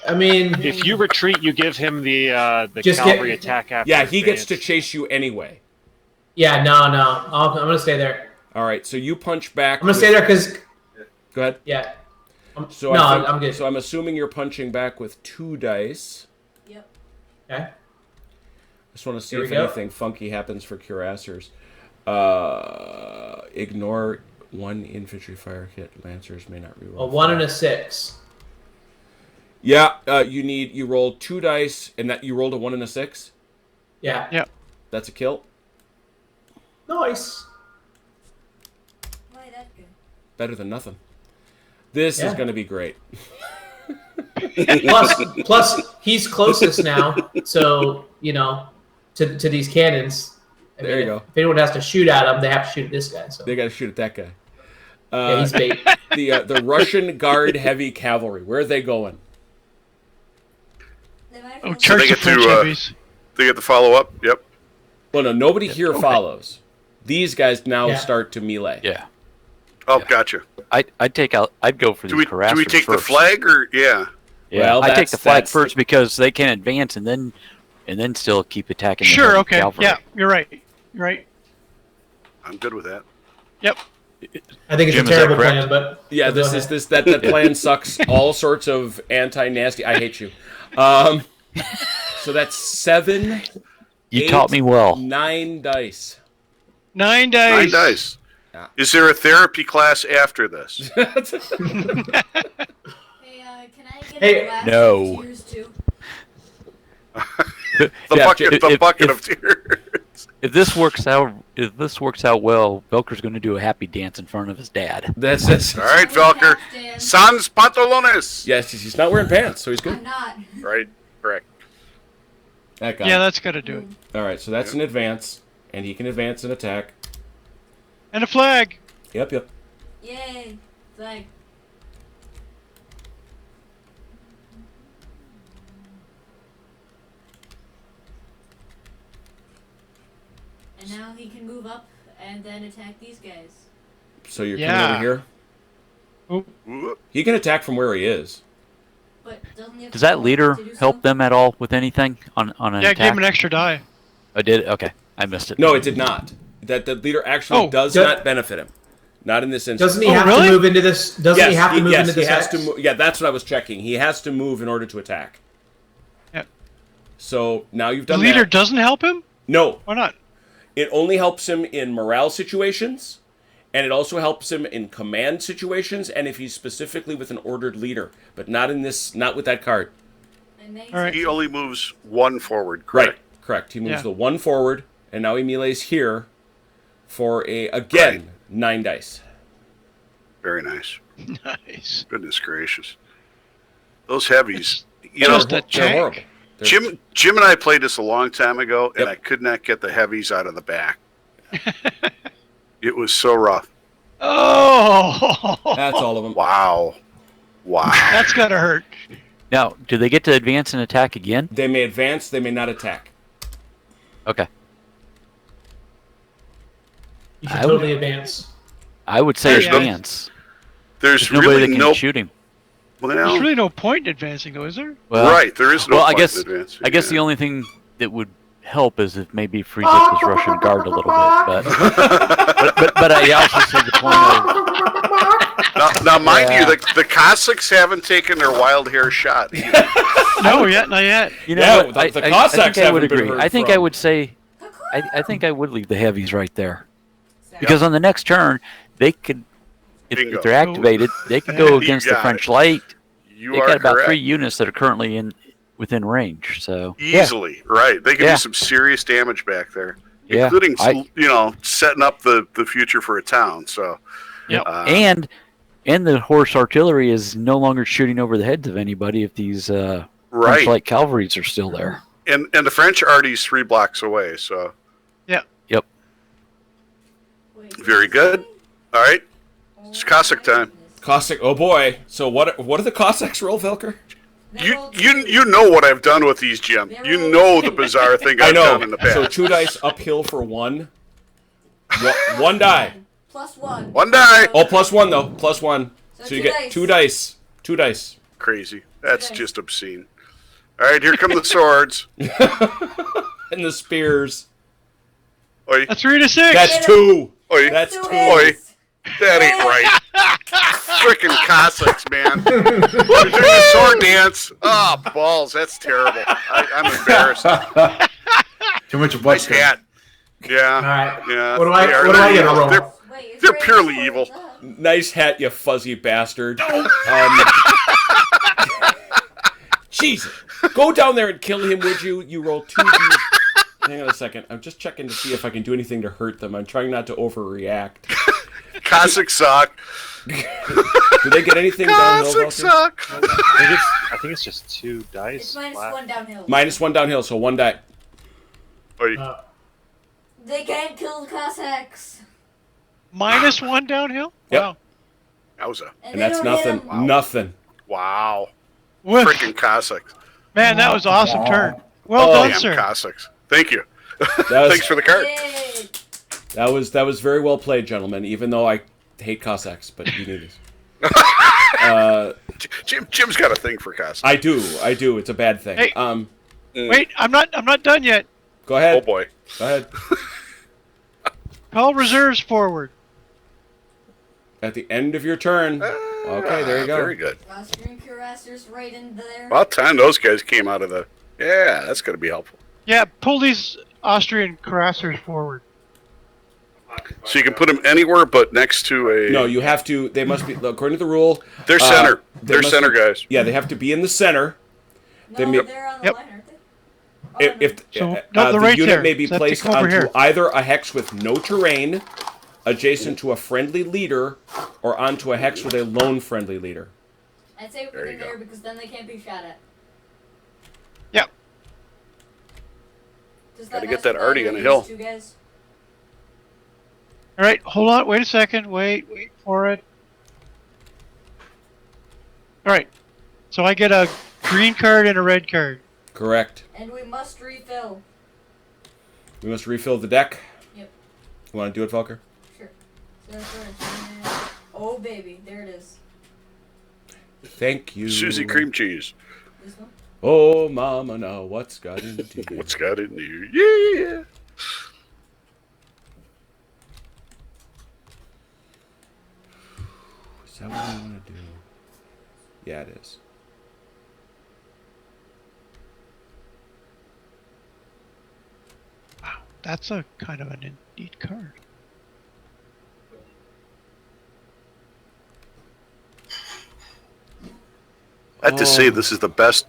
[SPEAKER 8] I mean,
[SPEAKER 7] If you retreat, you give him the
[SPEAKER 8] Just
[SPEAKER 7] cavalry
[SPEAKER 8] get-
[SPEAKER 7] attack after.
[SPEAKER 1] Yeah, he gets to
[SPEAKER 7] advance.
[SPEAKER 1] chase you anyway.
[SPEAKER 8] yeah, no. I'm gonna stay there.
[SPEAKER 1] All right, so you punch back.
[SPEAKER 8] I'm gonna stay there because,
[SPEAKER 1] Go ahead.
[SPEAKER 8] yeah.
[SPEAKER 1] So
[SPEAKER 8] No,
[SPEAKER 1] I think,
[SPEAKER 8] I'm good.
[SPEAKER 1] So I'm assuming you're punching back with 2 dice.
[SPEAKER 5] Yep.
[SPEAKER 8] Okay.
[SPEAKER 1] I just want to see
[SPEAKER 8] Here
[SPEAKER 1] if
[SPEAKER 8] we go.
[SPEAKER 1] anything funky happens for cuirassers. Ignore 1 infantry fire hit. Lancers may not reroll.
[SPEAKER 8] A 1 and a 6.
[SPEAKER 1] Yeah, you rolled 2 dice, and that you rolled a 1 and a 6.
[SPEAKER 8] Yeah.
[SPEAKER 1] That's a kill.
[SPEAKER 8] Nice.
[SPEAKER 5] Why that good?
[SPEAKER 1] Better than nothing. This is
[SPEAKER 8] Yeah.
[SPEAKER 1] going to be great.
[SPEAKER 8] Plus, he's closest now, so to these cannons. I
[SPEAKER 1] There you
[SPEAKER 8] mean,
[SPEAKER 1] go.
[SPEAKER 8] If anyone has to shoot at him, they have to shoot at this guy. So
[SPEAKER 1] They got to shoot at that guy.
[SPEAKER 8] yeah, he's bait.
[SPEAKER 1] The Russian Guard heavy cavalry. Where are they going?
[SPEAKER 5] They might
[SPEAKER 4] Oh,
[SPEAKER 5] have
[SPEAKER 4] charge
[SPEAKER 6] they
[SPEAKER 4] the
[SPEAKER 6] get
[SPEAKER 4] French
[SPEAKER 6] to,
[SPEAKER 4] heavies.
[SPEAKER 6] They get the follow up. Yep.
[SPEAKER 1] Well, no, nobody here follows. These guys now
[SPEAKER 8] Yeah.
[SPEAKER 1] start to melee.
[SPEAKER 3] yeah,
[SPEAKER 6] Oh, gotcha.
[SPEAKER 3] I'd go for
[SPEAKER 6] Do
[SPEAKER 3] these
[SPEAKER 6] we
[SPEAKER 3] harassers
[SPEAKER 6] take the
[SPEAKER 3] first.
[SPEAKER 6] flag or yeah?
[SPEAKER 3] Yeah,
[SPEAKER 1] Well,
[SPEAKER 3] I take the flag
[SPEAKER 1] that's-
[SPEAKER 3] first because they can advance and then still keep attacking. the
[SPEAKER 4] Sure.
[SPEAKER 3] heavy
[SPEAKER 4] Okay.
[SPEAKER 3] cavalry.
[SPEAKER 4] Yeah, you're right. You're right.
[SPEAKER 6] I'm good with that.
[SPEAKER 4] Yep.
[SPEAKER 8] I think it's
[SPEAKER 3] Jim,
[SPEAKER 8] a
[SPEAKER 3] is that
[SPEAKER 8] terrible
[SPEAKER 3] correct?
[SPEAKER 8] plan, but
[SPEAKER 1] Yeah,
[SPEAKER 8] go
[SPEAKER 1] this
[SPEAKER 8] ahead.
[SPEAKER 1] is this that plan sucks. All sorts of anti-nasty. I hate you. So that's 7.
[SPEAKER 3] You
[SPEAKER 1] 8,
[SPEAKER 3] taught me well.
[SPEAKER 1] 9 dice.
[SPEAKER 4] 9
[SPEAKER 6] 9
[SPEAKER 4] dice.
[SPEAKER 6] dice.
[SPEAKER 1] Yeah.
[SPEAKER 6] Is there a therapy class after this?
[SPEAKER 5] Hey, can I get
[SPEAKER 8] Hey.
[SPEAKER 5] a glass
[SPEAKER 3] No.
[SPEAKER 5] of tears too?
[SPEAKER 6] The
[SPEAKER 3] Yeah,
[SPEAKER 6] bucket
[SPEAKER 3] if-
[SPEAKER 6] of tears.
[SPEAKER 3] If this works out well, Velker's going to do a happy dance in front of his dad.
[SPEAKER 1] That's
[SPEAKER 6] All right, Velker. Sans pantalones.
[SPEAKER 1] Yes, he's not wearing pants, so he's
[SPEAKER 5] I'm
[SPEAKER 1] good.
[SPEAKER 5] not.
[SPEAKER 6] Right. Correct.
[SPEAKER 1] That guy.
[SPEAKER 4] Yeah, that's gotta do it.
[SPEAKER 1] All right, so that's an advance, and he can advance and attack.
[SPEAKER 4] And a flag.
[SPEAKER 1] Yep.
[SPEAKER 5] Yay. Flag. And now he can move up and then attack these guys.
[SPEAKER 1] So you're
[SPEAKER 4] Yeah.
[SPEAKER 1] coming over here.
[SPEAKER 6] Whoop.
[SPEAKER 1] He can attack from where he is.
[SPEAKER 5] But doesn't he have
[SPEAKER 3] Does
[SPEAKER 5] to
[SPEAKER 3] that
[SPEAKER 5] roll
[SPEAKER 3] leader
[SPEAKER 5] to do
[SPEAKER 3] help
[SPEAKER 5] so?
[SPEAKER 3] them at all with anything on an
[SPEAKER 4] Yeah,
[SPEAKER 3] attack?
[SPEAKER 4] give him an extra die.
[SPEAKER 3] I did. Okay, I missed it.
[SPEAKER 1] No, it did not. That the leader actually
[SPEAKER 4] Oh,
[SPEAKER 1] does
[SPEAKER 8] do-
[SPEAKER 1] not benefit him. Not in this instance.
[SPEAKER 8] Doesn't he
[SPEAKER 4] Oh,
[SPEAKER 8] have
[SPEAKER 4] really?
[SPEAKER 8] to move into this? Doesn't he have to move
[SPEAKER 1] yes,
[SPEAKER 8] into
[SPEAKER 1] he
[SPEAKER 8] this?
[SPEAKER 1] has to
[SPEAKER 8] X?
[SPEAKER 1] move. Yeah, that's what I was checking. He has to move in order to attack.
[SPEAKER 4] Yeah.
[SPEAKER 1] So now you've
[SPEAKER 4] The
[SPEAKER 1] done
[SPEAKER 4] leader
[SPEAKER 1] that.
[SPEAKER 4] doesn't help him?
[SPEAKER 1] No,
[SPEAKER 4] Why not?
[SPEAKER 1] it only helps him in morale situations, and it also helps him in command situations, and if he's specifically with an ordered leader, but not in this. Not with that card.
[SPEAKER 5] Amazing.
[SPEAKER 4] All right.
[SPEAKER 6] He only moves 1 forward.
[SPEAKER 1] Right.
[SPEAKER 6] Correct.
[SPEAKER 1] Correct. He moves
[SPEAKER 4] Yeah.
[SPEAKER 1] the 1 forward, and now he melees here for again
[SPEAKER 6] Right.
[SPEAKER 1] 9 dice.
[SPEAKER 6] Very nice.
[SPEAKER 4] Nice.
[SPEAKER 6] Goodness gracious. Those heavies. You know,
[SPEAKER 4] Just a
[SPEAKER 1] They're
[SPEAKER 4] tank.
[SPEAKER 1] horrible. They're-
[SPEAKER 6] Jim and I played this a long time ago, and
[SPEAKER 1] Yep.
[SPEAKER 6] I could not get the heavies out of the back. It was so rough.
[SPEAKER 4] Oh,
[SPEAKER 1] That's all of them.
[SPEAKER 6] Wow.
[SPEAKER 4] that's gotta hurt.
[SPEAKER 3] Now, do they get to advance and attack again?
[SPEAKER 1] They may advance. They may not attack.
[SPEAKER 3] Okay,
[SPEAKER 8] You should
[SPEAKER 3] I would-
[SPEAKER 8] totally advance.
[SPEAKER 3] I would say
[SPEAKER 4] There's no-
[SPEAKER 3] advance.
[SPEAKER 6] There's
[SPEAKER 3] There's nobody
[SPEAKER 6] really
[SPEAKER 3] that can
[SPEAKER 6] no.
[SPEAKER 3] shoot him.
[SPEAKER 6] Well,
[SPEAKER 4] There's really no point in advancing, though, is there?
[SPEAKER 3] Well,
[SPEAKER 6] right. There is no.
[SPEAKER 3] well, I
[SPEAKER 6] point
[SPEAKER 3] guess
[SPEAKER 6] in advancing,
[SPEAKER 3] I guess
[SPEAKER 6] yeah.
[SPEAKER 3] the only thing that would help is if maybe frees up his Russian guard a little bit. But I also see the point of
[SPEAKER 6] Now, mind
[SPEAKER 3] Yeah.
[SPEAKER 6] you, the Cossacks haven't taken their wild hair shot. either.
[SPEAKER 4] No, yet, not yet.
[SPEAKER 3] you know
[SPEAKER 1] Yeah,
[SPEAKER 3] what,
[SPEAKER 1] the
[SPEAKER 3] I
[SPEAKER 1] Cossacks
[SPEAKER 3] think I would
[SPEAKER 1] haven't been
[SPEAKER 3] agree.
[SPEAKER 1] heard
[SPEAKER 3] I think
[SPEAKER 1] from.
[SPEAKER 3] I would say I think I would leave the heavies right there.
[SPEAKER 5] So,
[SPEAKER 3] Because on the next turn, they could,
[SPEAKER 6] Bingo.
[SPEAKER 3] if they're activated, they could go
[SPEAKER 6] You
[SPEAKER 3] against the
[SPEAKER 6] got
[SPEAKER 3] French
[SPEAKER 6] it.
[SPEAKER 3] light.
[SPEAKER 6] You
[SPEAKER 3] They
[SPEAKER 6] are
[SPEAKER 3] got about
[SPEAKER 6] correct.
[SPEAKER 3] 3 units that are currently within range. So
[SPEAKER 6] Easily, right? They can
[SPEAKER 3] Yeah.
[SPEAKER 6] do some serious damage back there,
[SPEAKER 3] yeah,
[SPEAKER 6] including
[SPEAKER 3] I-
[SPEAKER 6] setting up the future for a town. So,
[SPEAKER 4] Yep.
[SPEAKER 3] and the horse artillery is no longer shooting over the heads of anybody if these French
[SPEAKER 6] right,
[SPEAKER 3] light cavalries are still there.
[SPEAKER 6] and the French arty's 3 blocks away. So,
[SPEAKER 5] wait,
[SPEAKER 6] very good. All right, it's Cossack time.
[SPEAKER 1] Cossack. Oh boy. So what do the Cossacks roll, Velker?
[SPEAKER 6] You know what I've done with these, Jim. You know the bizarre thing
[SPEAKER 1] I
[SPEAKER 6] I've
[SPEAKER 1] know.
[SPEAKER 6] done in the past.
[SPEAKER 1] So 2 dice uphill for 1. 1 die.
[SPEAKER 5] +1.
[SPEAKER 6] One die.
[SPEAKER 1] Oh, +1 though. +1. So you
[SPEAKER 5] two
[SPEAKER 1] get
[SPEAKER 5] dice.
[SPEAKER 1] 2 dice. 2 dice.
[SPEAKER 6] Crazy. That's
[SPEAKER 5] Okay.
[SPEAKER 6] just obscene. All right, here come the swords.
[SPEAKER 1] And the spears.
[SPEAKER 6] Oi,
[SPEAKER 4] A 3 to 6.
[SPEAKER 1] That's 2.
[SPEAKER 6] oi,
[SPEAKER 1] That's
[SPEAKER 5] Two
[SPEAKER 1] 2.
[SPEAKER 5] hits.
[SPEAKER 6] that ain't right. Frickin' Cossacks, man. You're doing a sword dance. Oh, balls. That's terrible. I'm embarrassed.
[SPEAKER 9] Too much
[SPEAKER 6] Nice
[SPEAKER 9] blood.
[SPEAKER 6] hat.
[SPEAKER 8] All
[SPEAKER 6] Yeah.
[SPEAKER 8] right.
[SPEAKER 6] Yeah.
[SPEAKER 8] What do I
[SPEAKER 6] they are.
[SPEAKER 8] what do I
[SPEAKER 6] They're
[SPEAKER 8] get to
[SPEAKER 6] evil.
[SPEAKER 8] roll?
[SPEAKER 6] They're-
[SPEAKER 5] Wait, it's
[SPEAKER 6] They're
[SPEAKER 5] right
[SPEAKER 6] purely
[SPEAKER 5] before
[SPEAKER 6] evil.
[SPEAKER 5] it's up.
[SPEAKER 1] Nice hat, you fuzzy bastard. Jesus. Go down there and kill him, would you? You roll 2 d. Hang on a second. I'm just checking to see if I can do anything to hurt them. I'm trying not to overreact.
[SPEAKER 6] Cossacks suck.
[SPEAKER 1] Do they get anything downhill?
[SPEAKER 6] Cossacks
[SPEAKER 1] Valkyrie?
[SPEAKER 6] suck.
[SPEAKER 7] I think it's just 2 dice.
[SPEAKER 5] It's minus
[SPEAKER 7] flat.
[SPEAKER 5] 1 downhill.
[SPEAKER 1] -1 downhill, so 1 die.
[SPEAKER 6] Oi.
[SPEAKER 5] They can't kill the Cossacks.
[SPEAKER 4] -1 downhill?
[SPEAKER 1] Yep.
[SPEAKER 4] Wow.
[SPEAKER 6] Yowza.
[SPEAKER 1] And that's nothing. Nothing.
[SPEAKER 6] Wow.
[SPEAKER 4] Woof.
[SPEAKER 6] Frickin' Cossacks.
[SPEAKER 4] Man, that was an awesome turn. Well
[SPEAKER 1] Oh,
[SPEAKER 4] done,
[SPEAKER 6] Damn
[SPEAKER 4] sir.
[SPEAKER 6] Cossacks. Thank you.
[SPEAKER 1] That was,
[SPEAKER 6] Thanks for the card.
[SPEAKER 5] Yay.
[SPEAKER 1] that was very well played, gentlemen, even though I hate Cossacks, but you knew this.
[SPEAKER 6] Jim's got a thing for Cossacks.
[SPEAKER 1] I do. It's a bad thing.
[SPEAKER 4] Hey.
[SPEAKER 6] Mm.
[SPEAKER 4] Wait, I'm not done yet.
[SPEAKER 1] Go ahead.
[SPEAKER 6] Oh boy.
[SPEAKER 1] Go ahead.
[SPEAKER 4] Call reserves forward.
[SPEAKER 1] At the end of your turn. Okay, there you go.
[SPEAKER 6] Very good.
[SPEAKER 5] Austrian cuirassiers right in there.
[SPEAKER 6] About time those guys came out of the. Yeah, that's going to be helpful.
[SPEAKER 4] Yeah, pull these Austrian cuirassiers forward.
[SPEAKER 6] So you can put them anywhere but next to a.
[SPEAKER 1] No, you have to. They must be, according to the rule.
[SPEAKER 6] They're center.
[SPEAKER 1] they
[SPEAKER 6] They're
[SPEAKER 1] must
[SPEAKER 6] center
[SPEAKER 1] be-
[SPEAKER 6] guys.
[SPEAKER 1] Yeah, they have to be in the center.
[SPEAKER 5] No,
[SPEAKER 1] they may-
[SPEAKER 5] they're on the
[SPEAKER 4] Yep.
[SPEAKER 5] line, aren't they?
[SPEAKER 1] If
[SPEAKER 4] So,
[SPEAKER 1] the
[SPEAKER 4] no, they're right
[SPEAKER 1] unit
[SPEAKER 4] there.
[SPEAKER 1] may be
[SPEAKER 4] So they have to
[SPEAKER 1] placed
[SPEAKER 4] come over
[SPEAKER 1] onto
[SPEAKER 4] here.
[SPEAKER 1] either a hex with no terrain, adjacent to a friendly leader, or onto a hex with a lone friendly leader.
[SPEAKER 5] I'd say
[SPEAKER 6] There
[SPEAKER 5] put
[SPEAKER 6] you
[SPEAKER 5] it
[SPEAKER 6] go.
[SPEAKER 5] there because then they can't be shot at.
[SPEAKER 4] Yep.
[SPEAKER 5] Does
[SPEAKER 6] Gotta
[SPEAKER 5] mess
[SPEAKER 6] get that
[SPEAKER 5] with
[SPEAKER 6] arty
[SPEAKER 5] either
[SPEAKER 6] on
[SPEAKER 5] of
[SPEAKER 6] the hill.
[SPEAKER 5] these two guys?
[SPEAKER 4] All right, hold on. Wait a second. Wait for it. All right. So I get a green card and a red card.
[SPEAKER 1] Correct.
[SPEAKER 5] And we must refill.
[SPEAKER 1] We must refill the deck.
[SPEAKER 5] Yep.
[SPEAKER 1] You want to do it, Falker?
[SPEAKER 5] Sure. So that's right. Oh baby, there it is.
[SPEAKER 1] Thank you.
[SPEAKER 6] Susie cream cheese.
[SPEAKER 5] This one.
[SPEAKER 1] Oh, mama, now what's got into you?
[SPEAKER 6] What's got in you? Yeah.
[SPEAKER 1] Is that what I want to do? Yeah, it is.
[SPEAKER 4] Wow, that's a kind of an neat card.
[SPEAKER 6] I have to say this is the best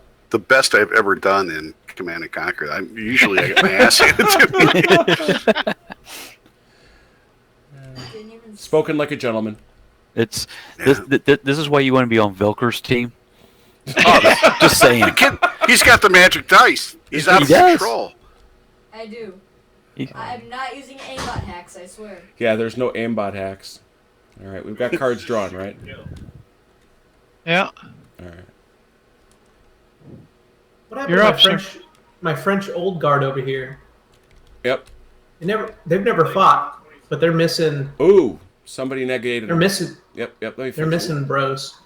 [SPEAKER 6] I've ever done in Command and Conquer. I get my ass handed to me.
[SPEAKER 5] Didn't even
[SPEAKER 1] Spoken like a gentleman.
[SPEAKER 3] It's this is why you want to be on Velker's team.
[SPEAKER 6] Oh,
[SPEAKER 3] Just saying.
[SPEAKER 6] the kid, he's got the magic dice. He's
[SPEAKER 3] He
[SPEAKER 6] out of
[SPEAKER 3] does.
[SPEAKER 6] control.
[SPEAKER 5] I do.
[SPEAKER 3] He-
[SPEAKER 5] I'm not using aimbot hacks, I swear.
[SPEAKER 1] Yeah, there's no aimbot hacks. All right, we've got cards drawn, right?
[SPEAKER 4] Yeah.
[SPEAKER 1] All right.
[SPEAKER 8] What happened
[SPEAKER 4] You're
[SPEAKER 8] to
[SPEAKER 4] up, sir.
[SPEAKER 8] my French old guard over here?
[SPEAKER 1] Yep.
[SPEAKER 8] They've never fought, but they're missing.
[SPEAKER 1] Ooh, somebody negated.
[SPEAKER 8] They're missing.
[SPEAKER 1] Yep. Let me
[SPEAKER 8] They're
[SPEAKER 1] fix it.
[SPEAKER 8] missing bros.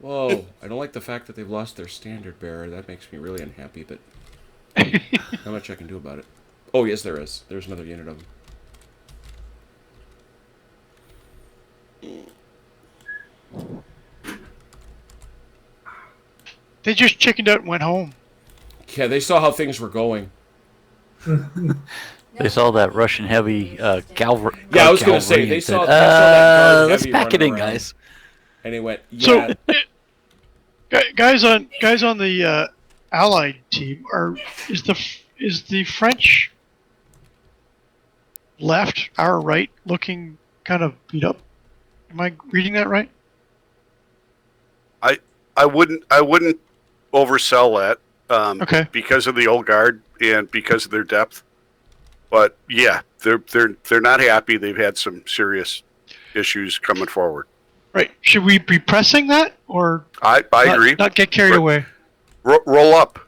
[SPEAKER 1] Whoa, I don't like the fact that they've lost their standard bearer. That makes me really unhappy, but not much I can do about it. Oh, yes, there is. There's another unit of them.
[SPEAKER 4] They just chickened out and went home.
[SPEAKER 1] Yeah, they saw how things were going.
[SPEAKER 3] They saw that Russian heavy cavalry.
[SPEAKER 1] Yeah, I was going to say,
[SPEAKER 3] cavalry
[SPEAKER 1] they
[SPEAKER 3] and
[SPEAKER 1] saw
[SPEAKER 3] said,
[SPEAKER 1] that guard
[SPEAKER 3] let's
[SPEAKER 1] heavy
[SPEAKER 3] pack it
[SPEAKER 1] running
[SPEAKER 3] in,
[SPEAKER 1] around.
[SPEAKER 3] guys.
[SPEAKER 1] And he went,
[SPEAKER 4] So,
[SPEAKER 1] yeah.
[SPEAKER 4] guys on the Allied team is the French left, our right, looking kind of beat up? Am I reading that right?
[SPEAKER 6] I wouldn't oversell that.
[SPEAKER 4] Okay.
[SPEAKER 6] Because of the old guard and because of their depth. But yeah, they're not happy. They've had some serious issues coming forward.
[SPEAKER 4] Right. Should we be pressing that or
[SPEAKER 6] I agree.
[SPEAKER 4] Not get carried away.
[SPEAKER 6] Roll up.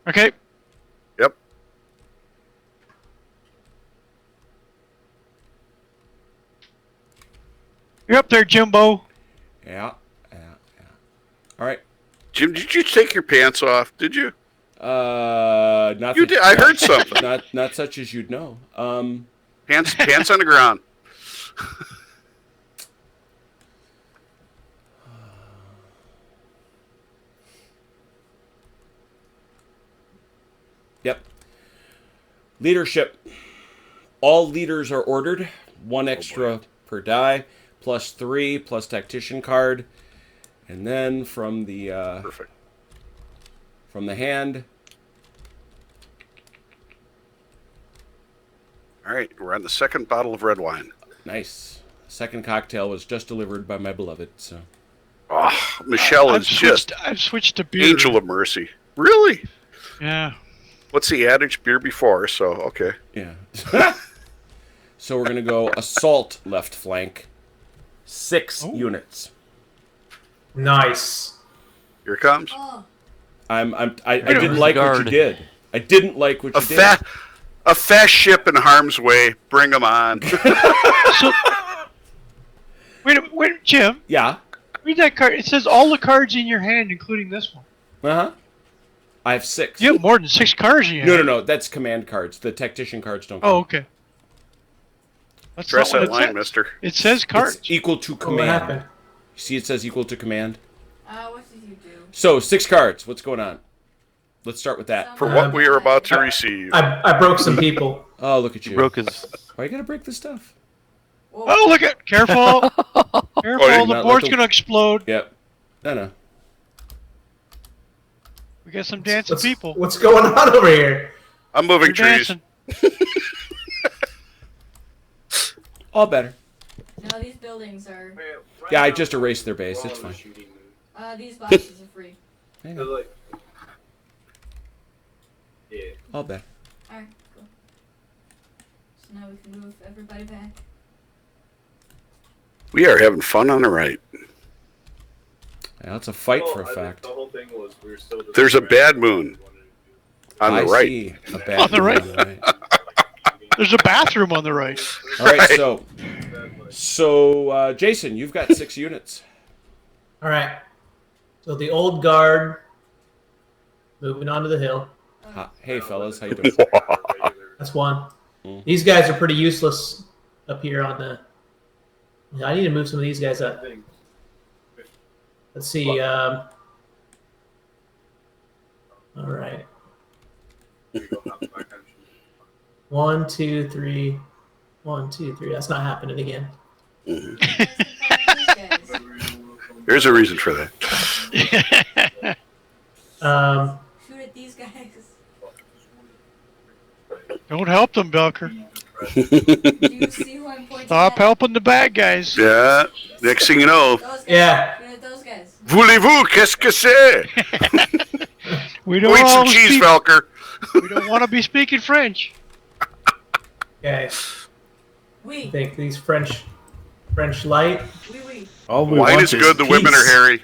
[SPEAKER 4] Okay.
[SPEAKER 6] Yep.
[SPEAKER 4] You're up there, Jimbo.
[SPEAKER 1] Yeah. All right.
[SPEAKER 6] Jim, did you take your pants off? Did you?
[SPEAKER 1] Not
[SPEAKER 6] You did. I heard something.
[SPEAKER 1] Not such as you'd know.
[SPEAKER 6] Pants on the ground.
[SPEAKER 1] Yep. Leadership. All leaders are ordered. 1 extra per die, +3 plus tactician card, and then from the
[SPEAKER 6] Perfect.
[SPEAKER 1] from the hand.
[SPEAKER 6] All right, we're on the second bottle of red wine.
[SPEAKER 1] Nice. Second cocktail was just delivered by my beloved. So.
[SPEAKER 6] Oh, Michelle is just
[SPEAKER 4] I've switched to beer.
[SPEAKER 6] angel of mercy. Really?
[SPEAKER 4] Yeah.
[SPEAKER 6] What's the adage? Beer before, so okay.
[SPEAKER 1] Yeah. So we're gonna go assault left flank. 6 units.
[SPEAKER 8] Nice.
[SPEAKER 6] Here it comes.
[SPEAKER 5] Oh,
[SPEAKER 1] I didn't like what you did. I didn't like what you did.
[SPEAKER 6] A fast ship in harm's way. Bring them on.
[SPEAKER 4] So, wait, Jim.
[SPEAKER 1] Yeah.
[SPEAKER 4] Read that card. It says all the cards in your hand, including this one.
[SPEAKER 1] Uh-huh. I have 6.
[SPEAKER 4] You have more than 6 cards in your hand.
[SPEAKER 1] No. That's command cards. The tactician cards don't.
[SPEAKER 4] Oh,
[SPEAKER 1] count.
[SPEAKER 4] okay. That's
[SPEAKER 6] Dress
[SPEAKER 4] not what
[SPEAKER 6] that
[SPEAKER 4] it
[SPEAKER 6] line,
[SPEAKER 4] says.
[SPEAKER 6] mister.
[SPEAKER 4] It says cards.
[SPEAKER 1] It's equal to
[SPEAKER 8] What
[SPEAKER 1] command.
[SPEAKER 8] happened?
[SPEAKER 1] See, it says equal to command.
[SPEAKER 5] what did you do?
[SPEAKER 1] So 6 cards. What's going on? Let's start with that.
[SPEAKER 6] For what we are about to receive.
[SPEAKER 8] I broke some people.
[SPEAKER 1] Oh, look at you.
[SPEAKER 3] Broke his.
[SPEAKER 1] Why you gotta break the stuff?
[SPEAKER 5] Whoa.
[SPEAKER 4] Oh, look at careful. Careful,
[SPEAKER 1] did
[SPEAKER 4] the
[SPEAKER 1] not
[SPEAKER 4] board's
[SPEAKER 1] let the-
[SPEAKER 4] gonna explode.
[SPEAKER 1] Yep. No.
[SPEAKER 4] We got some dancing people.
[SPEAKER 8] What's going on over here?
[SPEAKER 6] I'm moving
[SPEAKER 4] They're
[SPEAKER 6] trees.
[SPEAKER 4] dancing.
[SPEAKER 1] All better.
[SPEAKER 5] No, these buildings are.
[SPEAKER 1] Yeah, I just erased their base. It's fine.
[SPEAKER 5] These boxes are free.
[SPEAKER 1] Hang
[SPEAKER 2] So,
[SPEAKER 1] on.
[SPEAKER 2] like, yeah.
[SPEAKER 1] All better.
[SPEAKER 5] Alright, cool. So now we can move everybody back.
[SPEAKER 6] We are having fun on the right.
[SPEAKER 1] Yeah, it's a fight for a
[SPEAKER 2] Well, I think
[SPEAKER 1] fact.
[SPEAKER 2] The whole thing was we were still just
[SPEAKER 6] There's a bad moon on the
[SPEAKER 1] I
[SPEAKER 6] right.
[SPEAKER 1] see a bad
[SPEAKER 4] On the
[SPEAKER 1] moon
[SPEAKER 4] right.
[SPEAKER 1] on the right.
[SPEAKER 4] There's a bathroom on the right.
[SPEAKER 1] All right,
[SPEAKER 6] Right.
[SPEAKER 1] so Jason, you've got 6 units.
[SPEAKER 8] All right. So the old guard moving onto the hill.
[SPEAKER 1] Hey, fellas, how you doing?
[SPEAKER 8] That's one.
[SPEAKER 1] Mm.
[SPEAKER 8] These guys are pretty useless up here on the. I need to move some of these guys up. Let's see. All right. 1, 2, 3. 1, 2, 3. That's not happening again.
[SPEAKER 5] These guys.
[SPEAKER 6] There's a reason for that.
[SPEAKER 5] Shoot at these guys.
[SPEAKER 4] Don't help them, Belker.
[SPEAKER 5] Do you see who I'm pointing
[SPEAKER 4] Stop
[SPEAKER 5] at?
[SPEAKER 4] helping the bad guys.
[SPEAKER 6] Yeah. Next thing you know,
[SPEAKER 5] Those guys.
[SPEAKER 8] Yeah.
[SPEAKER 5] Shoot at those guys.
[SPEAKER 6] voulez-vous, qu'est-ce que c'est?
[SPEAKER 4] We
[SPEAKER 6] Go
[SPEAKER 4] don't
[SPEAKER 6] eat some
[SPEAKER 4] all
[SPEAKER 6] cheese,
[SPEAKER 4] speak,
[SPEAKER 6] Velker.
[SPEAKER 4] we don't want to be speaking French.
[SPEAKER 8] Okay. I
[SPEAKER 5] Oui.
[SPEAKER 8] think these French light.
[SPEAKER 5] Oui, oui.
[SPEAKER 9] All we
[SPEAKER 6] Wine
[SPEAKER 9] want
[SPEAKER 6] is good, the women
[SPEAKER 9] peace.
[SPEAKER 6] are hairy.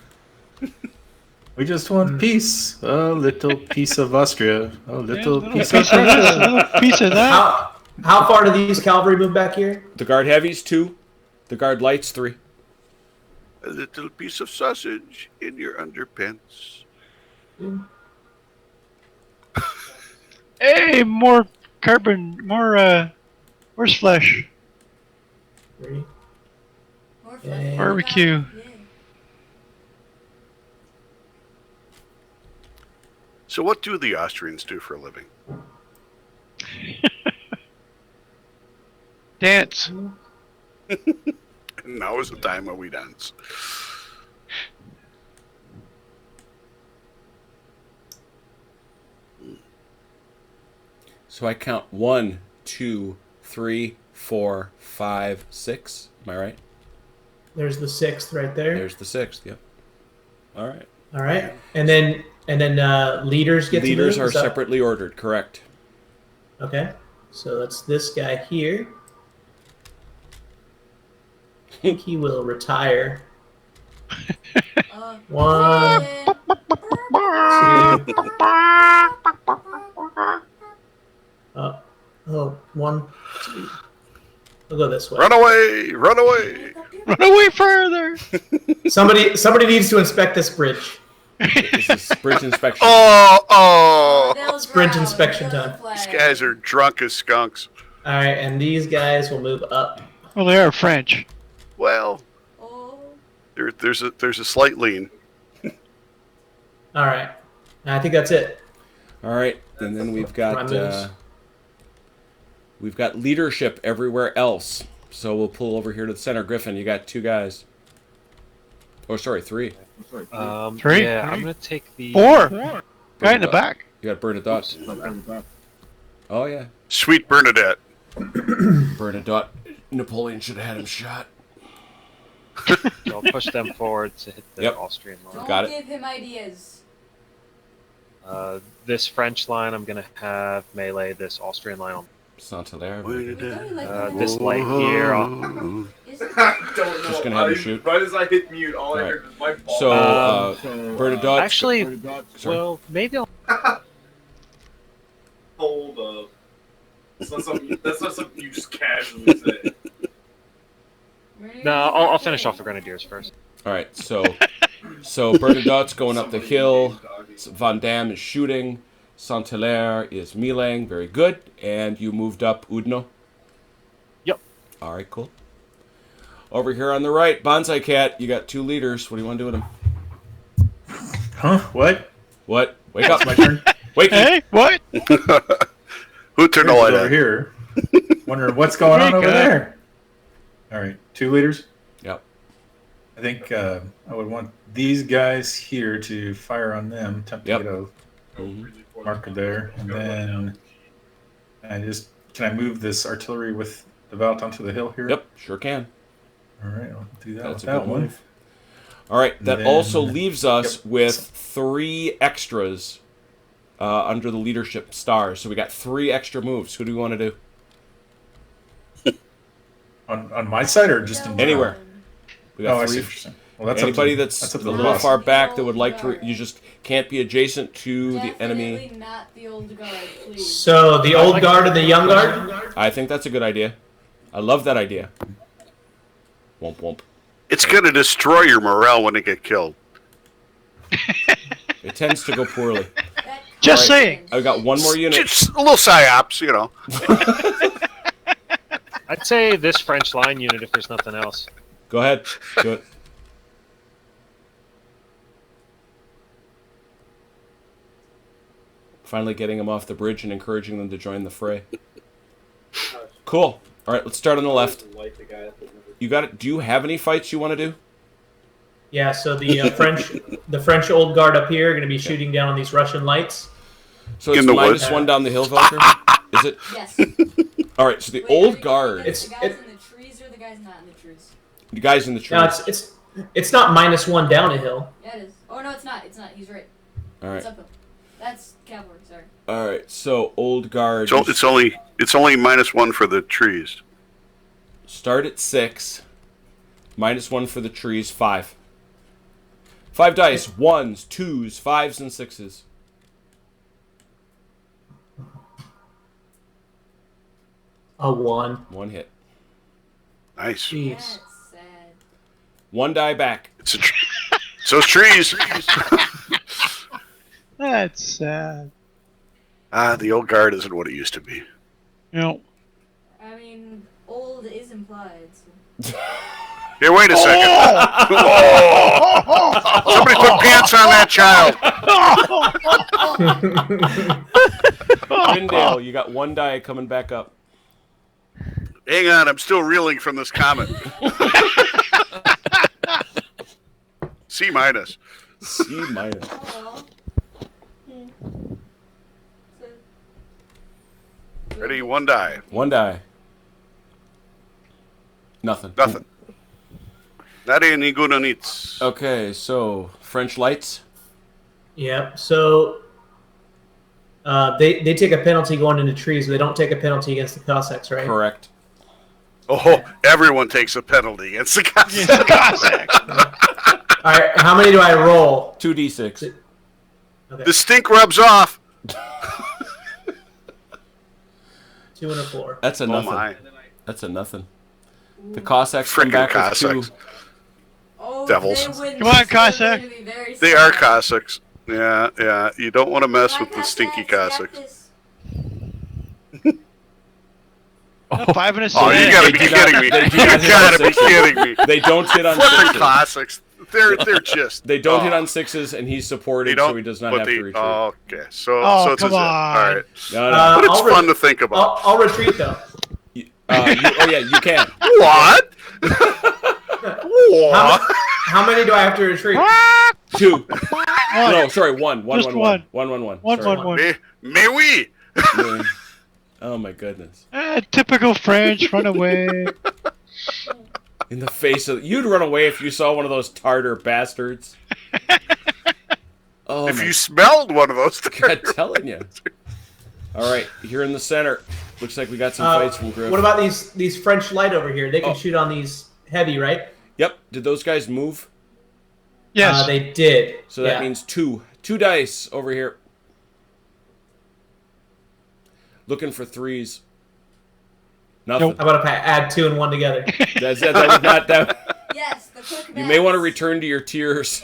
[SPEAKER 9] We just want peace. A little piece of Austria. A little
[SPEAKER 4] Yeah,
[SPEAKER 9] piece
[SPEAKER 4] little
[SPEAKER 9] of
[SPEAKER 4] piece of this, a
[SPEAKER 9] Russia.
[SPEAKER 4] little piece of that.
[SPEAKER 8] How far do these cavalry move back here?
[SPEAKER 1] The guard heavies 2, the guard lights 3.
[SPEAKER 6] A little piece of sausage in your underpants.
[SPEAKER 4] Hey, more carbon, more where's flesh?
[SPEAKER 8] 3.
[SPEAKER 5] More
[SPEAKER 8] Yeah.
[SPEAKER 5] flesh.
[SPEAKER 4] Barbecue.
[SPEAKER 5] Yeah.
[SPEAKER 6] So what do the Austrians do for a living?
[SPEAKER 4] Dance.
[SPEAKER 6] Now is the time when we dance.
[SPEAKER 1] So I count 1, 2, 3, 4, 5, 6. Am I right?
[SPEAKER 8] There's the 6th right there.
[SPEAKER 1] There's the 6th. Yep. All right.
[SPEAKER 8] All right, and then leaders get
[SPEAKER 1] Leaders
[SPEAKER 8] to
[SPEAKER 1] are
[SPEAKER 8] move. Is that-
[SPEAKER 1] separately ordered. Correct.
[SPEAKER 8] Okay, so that's this guy here. I think he will retire. One, two. One, two. We'll go this way.
[SPEAKER 6] Run away! Run away!
[SPEAKER 4] Run away further.
[SPEAKER 8] Somebody needs to inspect this bridge.
[SPEAKER 1] This is bridge inspection.
[SPEAKER 6] Oh!
[SPEAKER 8] Sprint inspection time.
[SPEAKER 6] These guys are drunk as skunks.
[SPEAKER 8] All right, and these guys will move up.
[SPEAKER 4] Well, they are French.
[SPEAKER 6] Well,
[SPEAKER 5] Oh,
[SPEAKER 6] there's a slight lean.
[SPEAKER 8] All right, I think that's it.
[SPEAKER 1] All right, and then we've
[SPEAKER 8] My moves.
[SPEAKER 1] got leadership everywhere else. So we'll pull over here to the center. Griffin, you got 2 guys. Oh, sorry, 3.
[SPEAKER 4] Three?
[SPEAKER 7] Yeah, I'm gonna take the
[SPEAKER 4] 4. Guy in the back.
[SPEAKER 1] You got Bernadotte. Oh yeah,
[SPEAKER 6] Sweet Bernadette.
[SPEAKER 1] Bernadotte. Napoleon should have had him shot.
[SPEAKER 7] I'll push them forward to hit the
[SPEAKER 1] Yep.
[SPEAKER 7] Austrian line.
[SPEAKER 5] don't
[SPEAKER 1] Got it.
[SPEAKER 5] give him ideas.
[SPEAKER 7] This French line, I'm gonna have melee this Austrian line on.
[SPEAKER 1] Saint-Hilaire.
[SPEAKER 7] This light here,
[SPEAKER 2] I don't know.
[SPEAKER 1] Just gonna have you shoot.
[SPEAKER 2] Right as I hit mute, all I
[SPEAKER 1] Right.
[SPEAKER 2] heard was my ball.
[SPEAKER 1] So, Bernadotte.
[SPEAKER 7] actually,
[SPEAKER 1] Sorry.
[SPEAKER 7] well, maybe I'll.
[SPEAKER 2] Hold up. That's not something you just casually say.
[SPEAKER 7] No, I'll finish off the Grenadiers first.
[SPEAKER 1] All right, so Bernadotte's going up the hill. Van Damme is shooting. Saint-Hilaire is meleeing. Very good. And you moved up Udno.
[SPEAKER 7] Yep.
[SPEAKER 1] All right, cool. Over here on the right, Bonsai Cat, you got 2 leaders. What do you want to do with them?
[SPEAKER 9] Huh? What?
[SPEAKER 1] What? Wake up.
[SPEAKER 9] My turn.
[SPEAKER 1] Wake up.
[SPEAKER 4] Hey, what?
[SPEAKER 6] Who turned the light
[SPEAKER 9] over
[SPEAKER 6] on?
[SPEAKER 9] here. Wondering what's going on over there. All right, 2 leaders.
[SPEAKER 1] Yep.
[SPEAKER 9] I think I would want these guys here to fire on them. Attempt to
[SPEAKER 1] Yep.
[SPEAKER 9] get a marker there, and then can I move this artillery with the Valt onto the hill here?
[SPEAKER 1] Yep, sure can.
[SPEAKER 9] All right, I'll do that
[SPEAKER 1] That's
[SPEAKER 9] with
[SPEAKER 1] a
[SPEAKER 9] that
[SPEAKER 1] good
[SPEAKER 9] one.
[SPEAKER 1] move. All right, that
[SPEAKER 9] Then-
[SPEAKER 1] also leaves us with 3 extras under the leadership stars. So we got 3 extra moves. Who do we want to do?
[SPEAKER 9] On my side or just in
[SPEAKER 1] Anywhere. We got
[SPEAKER 9] Oh, I
[SPEAKER 1] 3.
[SPEAKER 9] see what you're saying. Well, that's up
[SPEAKER 1] Anybody
[SPEAKER 9] to,
[SPEAKER 1] that's
[SPEAKER 9] up
[SPEAKER 1] a
[SPEAKER 9] to the
[SPEAKER 1] little
[SPEAKER 9] boss.
[SPEAKER 1] far back that would like to, you just can't be adjacent to the enemy.
[SPEAKER 5] Definitely not the old guard, please.
[SPEAKER 8] So the old guard and the young guard.
[SPEAKER 1] I think that's a good idea. I love that idea. Womp womp.
[SPEAKER 6] It's going to destroy your morale when they get killed.
[SPEAKER 1] It tends to go poorly.
[SPEAKER 5] That
[SPEAKER 4] Just
[SPEAKER 1] All right.
[SPEAKER 4] saying.
[SPEAKER 1] I've got 1 more unit.
[SPEAKER 6] Just a little psyops, you know.
[SPEAKER 7] I'd say this French line unit if there's nothing else.
[SPEAKER 1] Go ahead. Do it. Finally getting them off the bridge and encouraging them to join the fray. Cool. All right, let's start on the left. You got it. Do you have any fights you want to do?
[SPEAKER 8] Yeah. So the French old guard up here are going to be shooting down on these Russian lights.
[SPEAKER 1] So it's
[SPEAKER 6] In the
[SPEAKER 1] minus
[SPEAKER 8] woods.
[SPEAKER 1] 1 down the hill, Velker? Is it?
[SPEAKER 5] Yes.
[SPEAKER 1] All right, so the
[SPEAKER 5] Wait,
[SPEAKER 1] old
[SPEAKER 5] are
[SPEAKER 1] guard,
[SPEAKER 5] the
[SPEAKER 8] It's-
[SPEAKER 5] guys in the trees or the guys not in the trees?
[SPEAKER 1] the guys in the trees.
[SPEAKER 8] No, it's not -1 down a hill.
[SPEAKER 5] Yeah, it is. Oh no, it's not. It's not. He's right.
[SPEAKER 1] All
[SPEAKER 5] It's
[SPEAKER 1] right.
[SPEAKER 5] uphill. That's cavalry. Sorry.
[SPEAKER 1] All right, so old guard.
[SPEAKER 6] So it's only -1 for the trees.
[SPEAKER 1] Start at 6. -1 for the trees, 5. 5 dice, 1s, 2s, 5s, and 6s.
[SPEAKER 8] A 1.
[SPEAKER 1] 1 hit.
[SPEAKER 6] Nice.
[SPEAKER 8] Jeez.
[SPEAKER 5] That's sad.
[SPEAKER 1] 1 die back.
[SPEAKER 6] It's so it's trees.
[SPEAKER 4] That's sad.
[SPEAKER 6] The old guard isn't what it used to be.
[SPEAKER 4] You know.
[SPEAKER 5] I mean, old is implied. So.
[SPEAKER 6] Here, wait a second. Oh! Somebody put pants on that child.
[SPEAKER 1] Grindale, you got 1 die coming back up.
[SPEAKER 6] Hang on, I'm still reeling from this comment. C minus.
[SPEAKER 1] C minus.
[SPEAKER 5] Oh, well.
[SPEAKER 6] Ready? One die.
[SPEAKER 1] One die. Nothing.
[SPEAKER 6] Nothing. Nadie ninguno nic.
[SPEAKER 1] Okay, so French lights.
[SPEAKER 8] Yep. So they take a penalty going into trees, but they don't take a penalty against the Cossacks, right?
[SPEAKER 1] Correct.
[SPEAKER 6] Oh, everyone takes a penalty against the Cossacks.
[SPEAKER 4] Yes, Cossacks.
[SPEAKER 8] All right. How many do I roll?
[SPEAKER 1] 2d6.
[SPEAKER 8] Okay.
[SPEAKER 6] The stink rubs off.
[SPEAKER 8] 2 and a 4.
[SPEAKER 1] That's a
[SPEAKER 6] Oh
[SPEAKER 1] nothing.
[SPEAKER 6] my.
[SPEAKER 1] That's a nothing. The Cossacks come
[SPEAKER 6] Frickin'
[SPEAKER 1] back with
[SPEAKER 6] Cossacks.
[SPEAKER 1] 2.
[SPEAKER 5] Oh,
[SPEAKER 6] Devils.
[SPEAKER 5] they wouldn't-
[SPEAKER 4] Come on,
[SPEAKER 5] they're
[SPEAKER 4] Cossack.
[SPEAKER 5] going to be very
[SPEAKER 6] They are
[SPEAKER 5] sad.
[SPEAKER 6] Cossacks. Yeah, yeah. You don't want to mess
[SPEAKER 5] Come on,
[SPEAKER 6] with the stinky
[SPEAKER 5] Cossacks,
[SPEAKER 6] Cossacks.
[SPEAKER 5] you got this.
[SPEAKER 4] A 5 and a 6.
[SPEAKER 6] Oh, you gotta be
[SPEAKER 1] They do not-
[SPEAKER 6] kidding me.
[SPEAKER 1] they
[SPEAKER 6] You
[SPEAKER 1] do not hit on
[SPEAKER 6] gotta be
[SPEAKER 1] sixes.
[SPEAKER 6] kidding me.
[SPEAKER 1] They don't hit on
[SPEAKER 6] Flippin'
[SPEAKER 1] sixes.
[SPEAKER 6] Cossacks. They're just.
[SPEAKER 1] They don't
[SPEAKER 6] oh,
[SPEAKER 1] hit on 6s, and he's
[SPEAKER 6] They
[SPEAKER 1] supported,
[SPEAKER 6] don't.
[SPEAKER 1] so he does not
[SPEAKER 6] but
[SPEAKER 1] have
[SPEAKER 6] they,
[SPEAKER 1] to retreat.
[SPEAKER 6] oh, okay. So,
[SPEAKER 4] Oh,
[SPEAKER 6] so it's a
[SPEAKER 4] come
[SPEAKER 6] zip.
[SPEAKER 4] on.
[SPEAKER 6] All right.
[SPEAKER 1] No, no.
[SPEAKER 6] But it's
[SPEAKER 8] I'll re-
[SPEAKER 6] fun to think about.
[SPEAKER 8] I'll retreat though.
[SPEAKER 1] Oh yeah, you can.
[SPEAKER 6] What?
[SPEAKER 8] How,
[SPEAKER 6] What?
[SPEAKER 8] how many do I have to retreat?
[SPEAKER 1] 2.
[SPEAKER 4] One.
[SPEAKER 1] No, sorry, 1. 1,
[SPEAKER 4] Just
[SPEAKER 1] 1, 1.
[SPEAKER 4] one.
[SPEAKER 1] 1, 1, 1.
[SPEAKER 4] One,
[SPEAKER 1] Sorry.
[SPEAKER 4] one, one.
[SPEAKER 6] Mais oui.
[SPEAKER 1] Yeah. Oh my goodness.
[SPEAKER 4] Typical French, run away.
[SPEAKER 1] In the face of... You'd run away if you saw one of those Tartar bastards. Oh
[SPEAKER 6] If
[SPEAKER 1] my
[SPEAKER 6] you smelled one of those,
[SPEAKER 1] God, telling you. All right, here in the center. Looks like we got some fights from Griff.
[SPEAKER 8] What about these French light over here? They can
[SPEAKER 1] Oh.
[SPEAKER 8] shoot on these heavy, right?
[SPEAKER 1] Yep. Did those guys move?
[SPEAKER 4] Yes.
[SPEAKER 8] They did.
[SPEAKER 1] So that
[SPEAKER 8] Yeah.
[SPEAKER 1] means 2. 2 dice over here. Looking for 3s. Nothing.
[SPEAKER 8] How about if I add 2 and 1 together?
[SPEAKER 1] That was not that.
[SPEAKER 5] Yes, the quick
[SPEAKER 1] You may want to
[SPEAKER 5] maths.
[SPEAKER 1] return to your tears.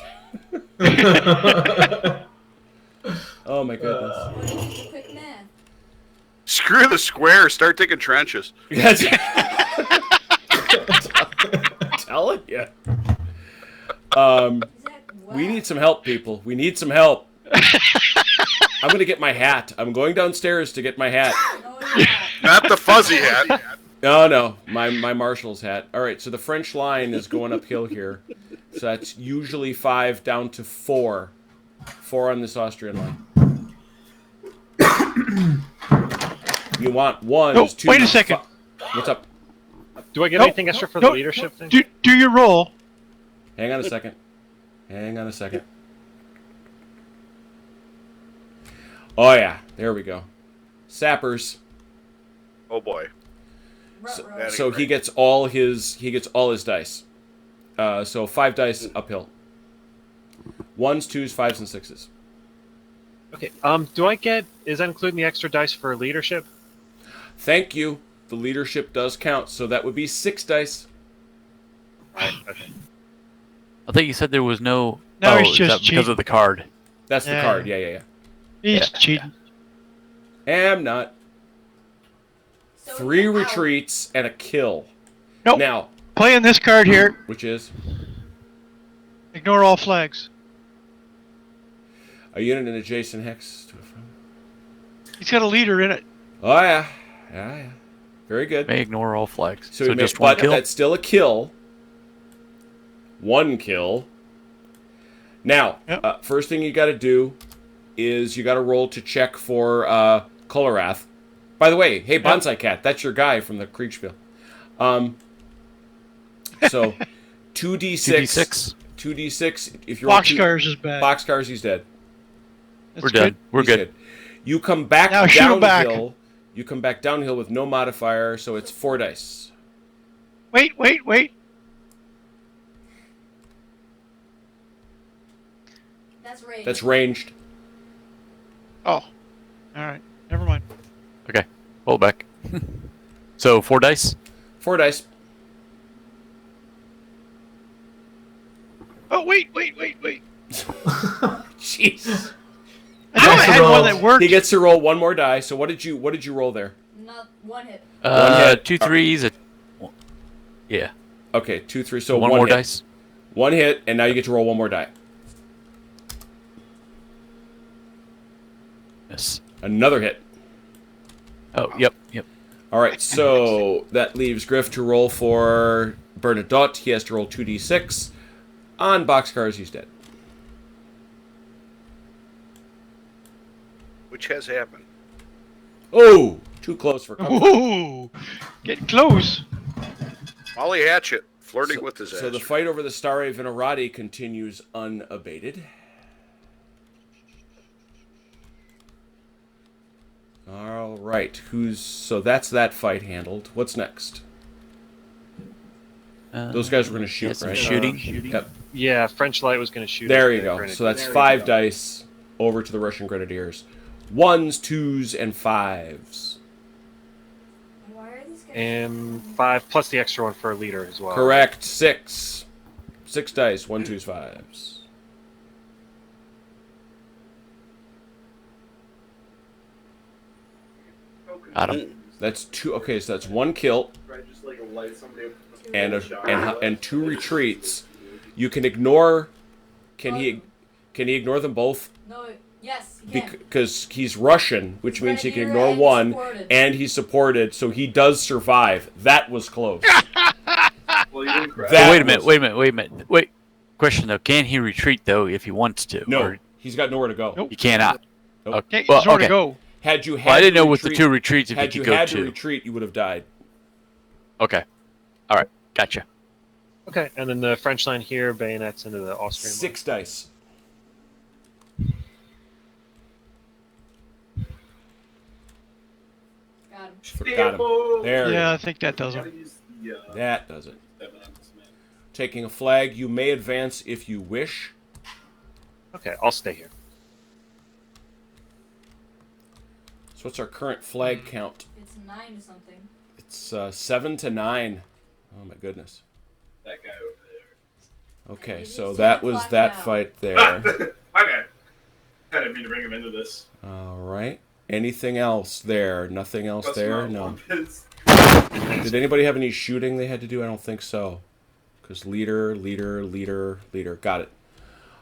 [SPEAKER 1] Oh my goodness.
[SPEAKER 5] The quick math.
[SPEAKER 6] Screw the square. Start taking trenches.
[SPEAKER 1] That's telling you.
[SPEAKER 5] Exact
[SPEAKER 1] We
[SPEAKER 5] wow.
[SPEAKER 1] need some help, people. We need some help. I'm gonna get my hat. I'm going downstairs to get my hat.
[SPEAKER 5] No, you're
[SPEAKER 6] Not the fuzzy hat.
[SPEAKER 1] No, my marshal's hat. All right, so the French line is going uphill here. So that's usually 5 down to 4. 4 on this Austrian line. You want 1
[SPEAKER 4] No,
[SPEAKER 1] is 2.
[SPEAKER 4] wait a second.
[SPEAKER 1] What's up?
[SPEAKER 7] Do I get
[SPEAKER 4] Nope,
[SPEAKER 7] anything extra for
[SPEAKER 4] nope,
[SPEAKER 7] the leadership thing?
[SPEAKER 4] Do your roll.
[SPEAKER 1] Hang on a second. Hang on a second. Oh yeah, there we go. Sappers.
[SPEAKER 6] Oh boy.
[SPEAKER 5] Ruh-roh.
[SPEAKER 1] So he gets all his dice. So 5 dice uphill. 1s, 2s, 5s, and 6s.
[SPEAKER 7] Okay. Do I get? Is that including the extra dice for leadership?
[SPEAKER 1] Thank you. The leadership does count, so that would be 6 dice.
[SPEAKER 7] Right. Okay.
[SPEAKER 3] I think you said there was no.
[SPEAKER 4] No,
[SPEAKER 3] oh,
[SPEAKER 4] he's
[SPEAKER 3] is
[SPEAKER 4] just
[SPEAKER 3] that because
[SPEAKER 4] cheating.
[SPEAKER 3] of the card?
[SPEAKER 1] That's the
[SPEAKER 4] Yeah.
[SPEAKER 1] card. Yeah.
[SPEAKER 4] He's cheating.
[SPEAKER 1] Am not.
[SPEAKER 5] So
[SPEAKER 1] 3
[SPEAKER 5] you're out.
[SPEAKER 1] retreats and a kill.
[SPEAKER 4] Nope.
[SPEAKER 1] Now,
[SPEAKER 4] Playing this card here,
[SPEAKER 1] which is
[SPEAKER 4] ignore all flags.
[SPEAKER 1] a unit in adjacent hex to a front.
[SPEAKER 4] He's got a leader in it.
[SPEAKER 1] Oh yeah. Very good.
[SPEAKER 3] May ignore all flags.
[SPEAKER 1] So,
[SPEAKER 3] So,
[SPEAKER 1] he
[SPEAKER 3] just
[SPEAKER 1] but
[SPEAKER 3] one kill.
[SPEAKER 1] that's still a kill. 1 kill. Now,
[SPEAKER 4] Yep.
[SPEAKER 1] first thing you got to do is you got to roll to check for Colorath. By the way, hey Bonsai Cat, that's your guy from the Kriegspiel. So 2d6. 2d6. If you're
[SPEAKER 4] Boxcars is bad.
[SPEAKER 1] Boxcars, he's dead.
[SPEAKER 4] That's
[SPEAKER 3] We're done.
[SPEAKER 4] good.
[SPEAKER 3] We're
[SPEAKER 1] He's
[SPEAKER 3] good.
[SPEAKER 1] You come back
[SPEAKER 4] Now shoot 'em back.
[SPEAKER 1] downhill. You come back downhill with no modifier, so it's 4 dice.
[SPEAKER 4] Wait.
[SPEAKER 5] That's right.
[SPEAKER 1] That's ranged.
[SPEAKER 4] Oh. All right. Never mind.
[SPEAKER 3] Okay. Hold back. So 4 dice.
[SPEAKER 1] 4 dice.
[SPEAKER 4] Oh, wait.
[SPEAKER 1] Jeez.
[SPEAKER 4] I know I had one that worked.
[SPEAKER 1] He gets to roll 1 more die. So what did you roll there?
[SPEAKER 5] Not one hit.
[SPEAKER 1] hit.
[SPEAKER 3] 2 3s. Yeah.
[SPEAKER 1] Okay, 2, 3. So
[SPEAKER 3] one
[SPEAKER 1] one
[SPEAKER 3] more
[SPEAKER 1] hit.
[SPEAKER 3] dice.
[SPEAKER 1] 1 hit, and now you get to roll 1 more die.
[SPEAKER 3] Yes.
[SPEAKER 1] Another hit.
[SPEAKER 3] Oh, yep.
[SPEAKER 1] All right, so that leaves Griff to roll for Bernadotte. He has to roll 2d6. On boxcars, he's dead.
[SPEAKER 6] Which has happened.
[SPEAKER 1] Oh, too close for comfort.
[SPEAKER 4] Ooh, getting close.
[SPEAKER 6] Molly Hatchet, flirting with his ass.
[SPEAKER 1] So the fight over the Stare Venerati continues unabated. All right, so that's that fight handled. What's next? Those guys were going to shoot,
[SPEAKER 3] some
[SPEAKER 1] right?
[SPEAKER 3] shooting.
[SPEAKER 1] Yep.
[SPEAKER 7] Yeah, French light was going to shoot.
[SPEAKER 1] There
[SPEAKER 7] at
[SPEAKER 1] you
[SPEAKER 7] the
[SPEAKER 1] go.
[SPEAKER 7] grenadiers.
[SPEAKER 1] So that's 5 dice over to the Russian Grenadiers. 1s, 2s, and 5s.
[SPEAKER 5] Why are these guys?
[SPEAKER 7] And 5 plus the extra one for a leader as well.
[SPEAKER 1] Correct. 6. 6 dice. 1, 2s, 5s.
[SPEAKER 3] Got him.
[SPEAKER 1] That's 2. Okay, so that's 1 kill
[SPEAKER 2] Right, just like light somebody up.
[SPEAKER 1] and 2 retreats. You can ignore. Can he ignore them both?
[SPEAKER 5] No, yes, you can.
[SPEAKER 1] Because he's Russian, which means he can
[SPEAKER 5] Grenadier
[SPEAKER 1] ignore
[SPEAKER 5] and
[SPEAKER 1] 1,
[SPEAKER 5] supported.
[SPEAKER 1] and he's supported, so he does survive. That was close.
[SPEAKER 2] Well, you didn't crash.
[SPEAKER 1] That
[SPEAKER 3] Wait a
[SPEAKER 1] was-
[SPEAKER 3] minute. Wait. Question though: can he retreat though if he wants to?
[SPEAKER 1] No,
[SPEAKER 3] Or
[SPEAKER 1] he's got nowhere to go.
[SPEAKER 4] Nope.
[SPEAKER 3] he cannot.
[SPEAKER 1] Nope.
[SPEAKER 3] Okay.
[SPEAKER 4] Okay,
[SPEAKER 3] Well,
[SPEAKER 4] there's nowhere
[SPEAKER 3] okay.
[SPEAKER 4] to go.
[SPEAKER 1] Had you had
[SPEAKER 3] Well, I didn't
[SPEAKER 1] to
[SPEAKER 3] know with the
[SPEAKER 1] retreat-
[SPEAKER 3] 2 retreats if
[SPEAKER 1] Had
[SPEAKER 3] he
[SPEAKER 1] you
[SPEAKER 3] could go
[SPEAKER 1] had to
[SPEAKER 3] to.
[SPEAKER 1] retreat, you would have died.
[SPEAKER 3] Okay. All right. Gotcha.
[SPEAKER 7] Okay, and then the French line here, bayonets into the Austrian
[SPEAKER 1] 6 dice.
[SPEAKER 5] Got him.
[SPEAKER 1] Got him. There.
[SPEAKER 4] Yeah, I think that does
[SPEAKER 2] Gotta
[SPEAKER 4] it.
[SPEAKER 2] use the,
[SPEAKER 1] That does it.
[SPEAKER 2] 7 on this man.
[SPEAKER 1] Taking a flag, you may advance if you wish.
[SPEAKER 7] line. Okay, I'll stay here.
[SPEAKER 1] So what's our current flag count?
[SPEAKER 5] It's 9 to something.
[SPEAKER 1] It's 7 to 9. Oh my goodness.
[SPEAKER 2] That guy over there.
[SPEAKER 1] Okay,
[SPEAKER 5] It
[SPEAKER 1] so
[SPEAKER 5] is
[SPEAKER 1] that
[SPEAKER 5] 10
[SPEAKER 1] was
[SPEAKER 5] o'clock
[SPEAKER 1] that
[SPEAKER 5] now.
[SPEAKER 1] fight there.
[SPEAKER 2] My bad. I didn't mean to bring him into this.
[SPEAKER 1] All right. Anything else there? Nothing else
[SPEAKER 2] Bust
[SPEAKER 1] there?
[SPEAKER 2] him
[SPEAKER 1] No.
[SPEAKER 2] out one piece.
[SPEAKER 1] Did anybody have any shooting they had to do? I don't think so. Because leader. Got it.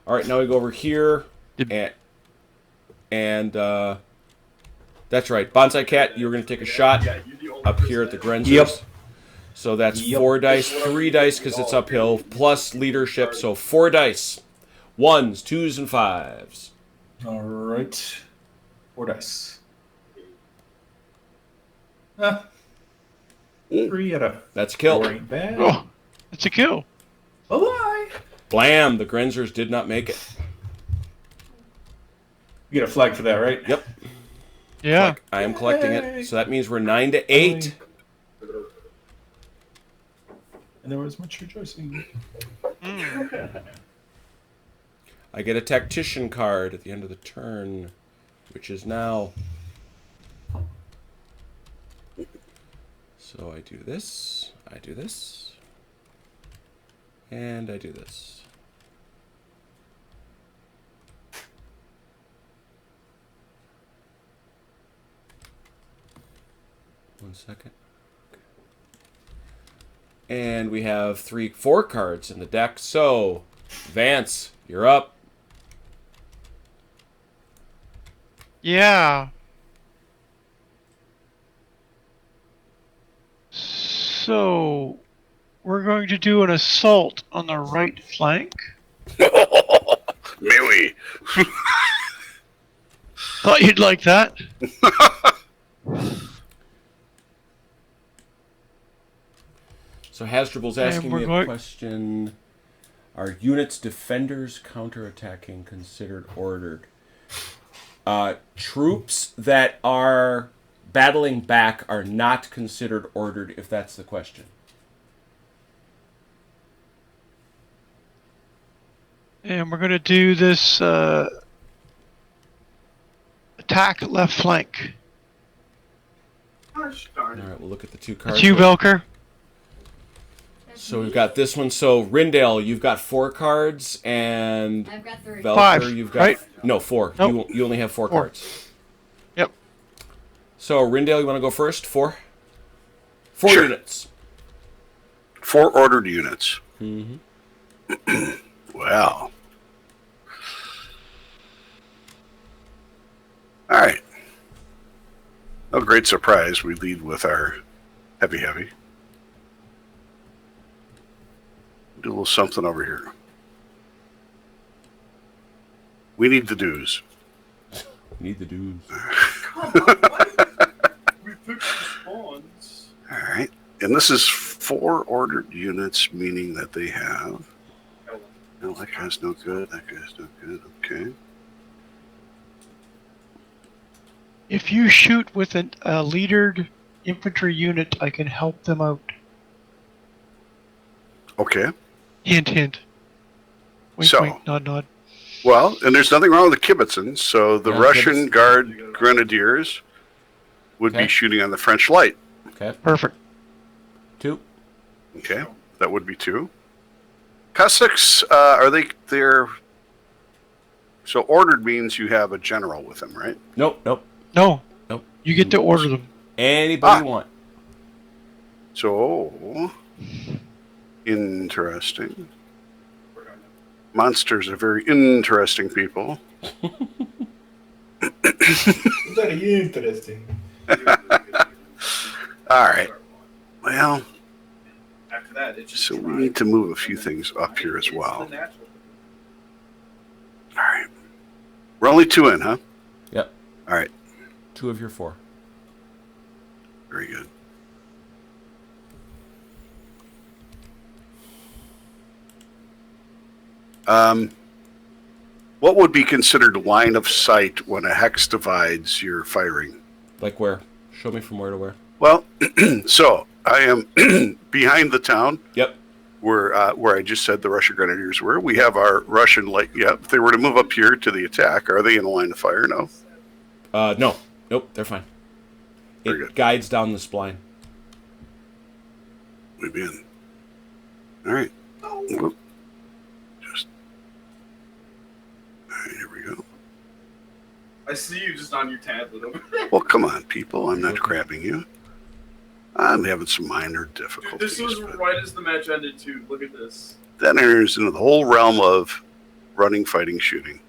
[SPEAKER 1] All right, now we go over here. And that's right. Bonsai Cat, you were going to take a shot
[SPEAKER 2] Yeah, you're the only
[SPEAKER 1] up
[SPEAKER 2] person
[SPEAKER 1] here at the
[SPEAKER 2] that-
[SPEAKER 1] Grenzers.
[SPEAKER 9] Yep.
[SPEAKER 1] So that's
[SPEAKER 9] Yep.
[SPEAKER 1] 4 dice, 3 dice because it's uphill, plus leadership. So 4 dice. 1s, 2s, and 5s.
[SPEAKER 9] All right. 4 dice. 3 out of
[SPEAKER 1] That's
[SPEAKER 9] 4
[SPEAKER 1] kill.
[SPEAKER 9] ain't bad.
[SPEAKER 4] Oh, it's a kill.
[SPEAKER 9] Bye-bye.
[SPEAKER 1] Blam! The Grenzers did not make it.
[SPEAKER 9] You get a flag for that, right?
[SPEAKER 1] Yep.
[SPEAKER 4] Yeah.
[SPEAKER 1] I am collecting it. So that means we're 9 to 8.
[SPEAKER 9] And there was much rejoicing.
[SPEAKER 1] I get a tactician card at the end of the turn, which is now. So I do this, and I do this. One second. And we have 4 cards in the deck. So, Vance, you're up.
[SPEAKER 4] Yeah. So, we're going to do an assault on the right flank.
[SPEAKER 6] Melee.
[SPEAKER 4] Thought you'd like that.
[SPEAKER 1] So Hasdrubal's asking
[SPEAKER 4] we're
[SPEAKER 1] me a
[SPEAKER 4] going-
[SPEAKER 1] question. Are units defenders counterattacking considered ordered? Troops that are battling back are not considered ordered, if that's the question.
[SPEAKER 4] And we're going to do this attack left flank.
[SPEAKER 2] Gosh
[SPEAKER 1] All
[SPEAKER 2] darn it.
[SPEAKER 1] right, we'll look at the 2 cards.
[SPEAKER 4] It's you, Belker.
[SPEAKER 1] So we've got this one. So Rindale, you've got 4 cards, and
[SPEAKER 5] I've got 3.
[SPEAKER 1] Velker,
[SPEAKER 4] 5,
[SPEAKER 1] you've got
[SPEAKER 4] right?
[SPEAKER 1] no 4.
[SPEAKER 4] Nope.
[SPEAKER 1] You only have 4
[SPEAKER 4] 4.
[SPEAKER 1] cards.
[SPEAKER 4] Yep.
[SPEAKER 1] So Rindale, you want to go first? 4. 4
[SPEAKER 6] Sure.
[SPEAKER 1] units.
[SPEAKER 6] 4 ordered units.
[SPEAKER 1] Mm-hmm.
[SPEAKER 6] Wow. All right. Oh, great surprise. We lead with our heavy. Do a little something over here. We need the dues.
[SPEAKER 1] Need the dudes.
[SPEAKER 2] We fixed the spawns.
[SPEAKER 6] All right. And this is 4 ordered units, meaning that they have... No, that guy's no good. That guy's no good. Okay.
[SPEAKER 4] If you shoot with a leadered infantry unit, I can help them out.
[SPEAKER 6] Okay.
[SPEAKER 4] Hint, hint. Wink,
[SPEAKER 6] So-
[SPEAKER 4] wink, nod, nod.
[SPEAKER 6] Well, and there's nothing wrong with the Kibitzens. So the
[SPEAKER 1] Yeah,
[SPEAKER 6] Russian
[SPEAKER 1] Kibitz.
[SPEAKER 6] Guard Grenadiers would
[SPEAKER 1] Okay.
[SPEAKER 6] be shooting on the French light.
[SPEAKER 1] Okay.
[SPEAKER 4] Perfect.
[SPEAKER 1] 2.
[SPEAKER 6] Okay. That would be 2. Cossacks, they're... So ordered means you have a general with them, right?
[SPEAKER 1] Nope.
[SPEAKER 4] No.
[SPEAKER 1] Nope.
[SPEAKER 4] You get to order them.
[SPEAKER 1] Anybody you want.
[SPEAKER 6] So... Interesting. Monsters are very interesting people.
[SPEAKER 9] Very interesting.
[SPEAKER 6] All right. Well,
[SPEAKER 2] After that, it just
[SPEAKER 6] so we need to move a few things up here as well. All right. We're only 2 in, huh?
[SPEAKER 1] Yep.
[SPEAKER 6] All right.
[SPEAKER 1] 2 of your 4.
[SPEAKER 6] Very good. What would be considered line of sight when a hex divides your firing?
[SPEAKER 1] Like where? Show me from where to where.
[SPEAKER 6] Well, so I am behind the town
[SPEAKER 1] Yep.
[SPEAKER 6] where I just said the Russian Grenadiers were. We have our Russian light. Yeah, if they were to move up here to the attack, are they in a line of fire? No.
[SPEAKER 1] No. Nope, they're fine.
[SPEAKER 6] Very
[SPEAKER 1] It
[SPEAKER 6] good.
[SPEAKER 1] guides down the spline.
[SPEAKER 6] We've been. All right. Whoop. Just. All right, here we go.
[SPEAKER 2] I see you just on your tablet over there.
[SPEAKER 6] Well, come on, people. I'm not grabbing you. I'm having some minor
[SPEAKER 2] Dude,
[SPEAKER 6] difficulties.
[SPEAKER 2] this was
[SPEAKER 6] but
[SPEAKER 2] right as the match ended, too. Look at this.
[SPEAKER 6] that enters into the whole realm of running, fighting, shooting.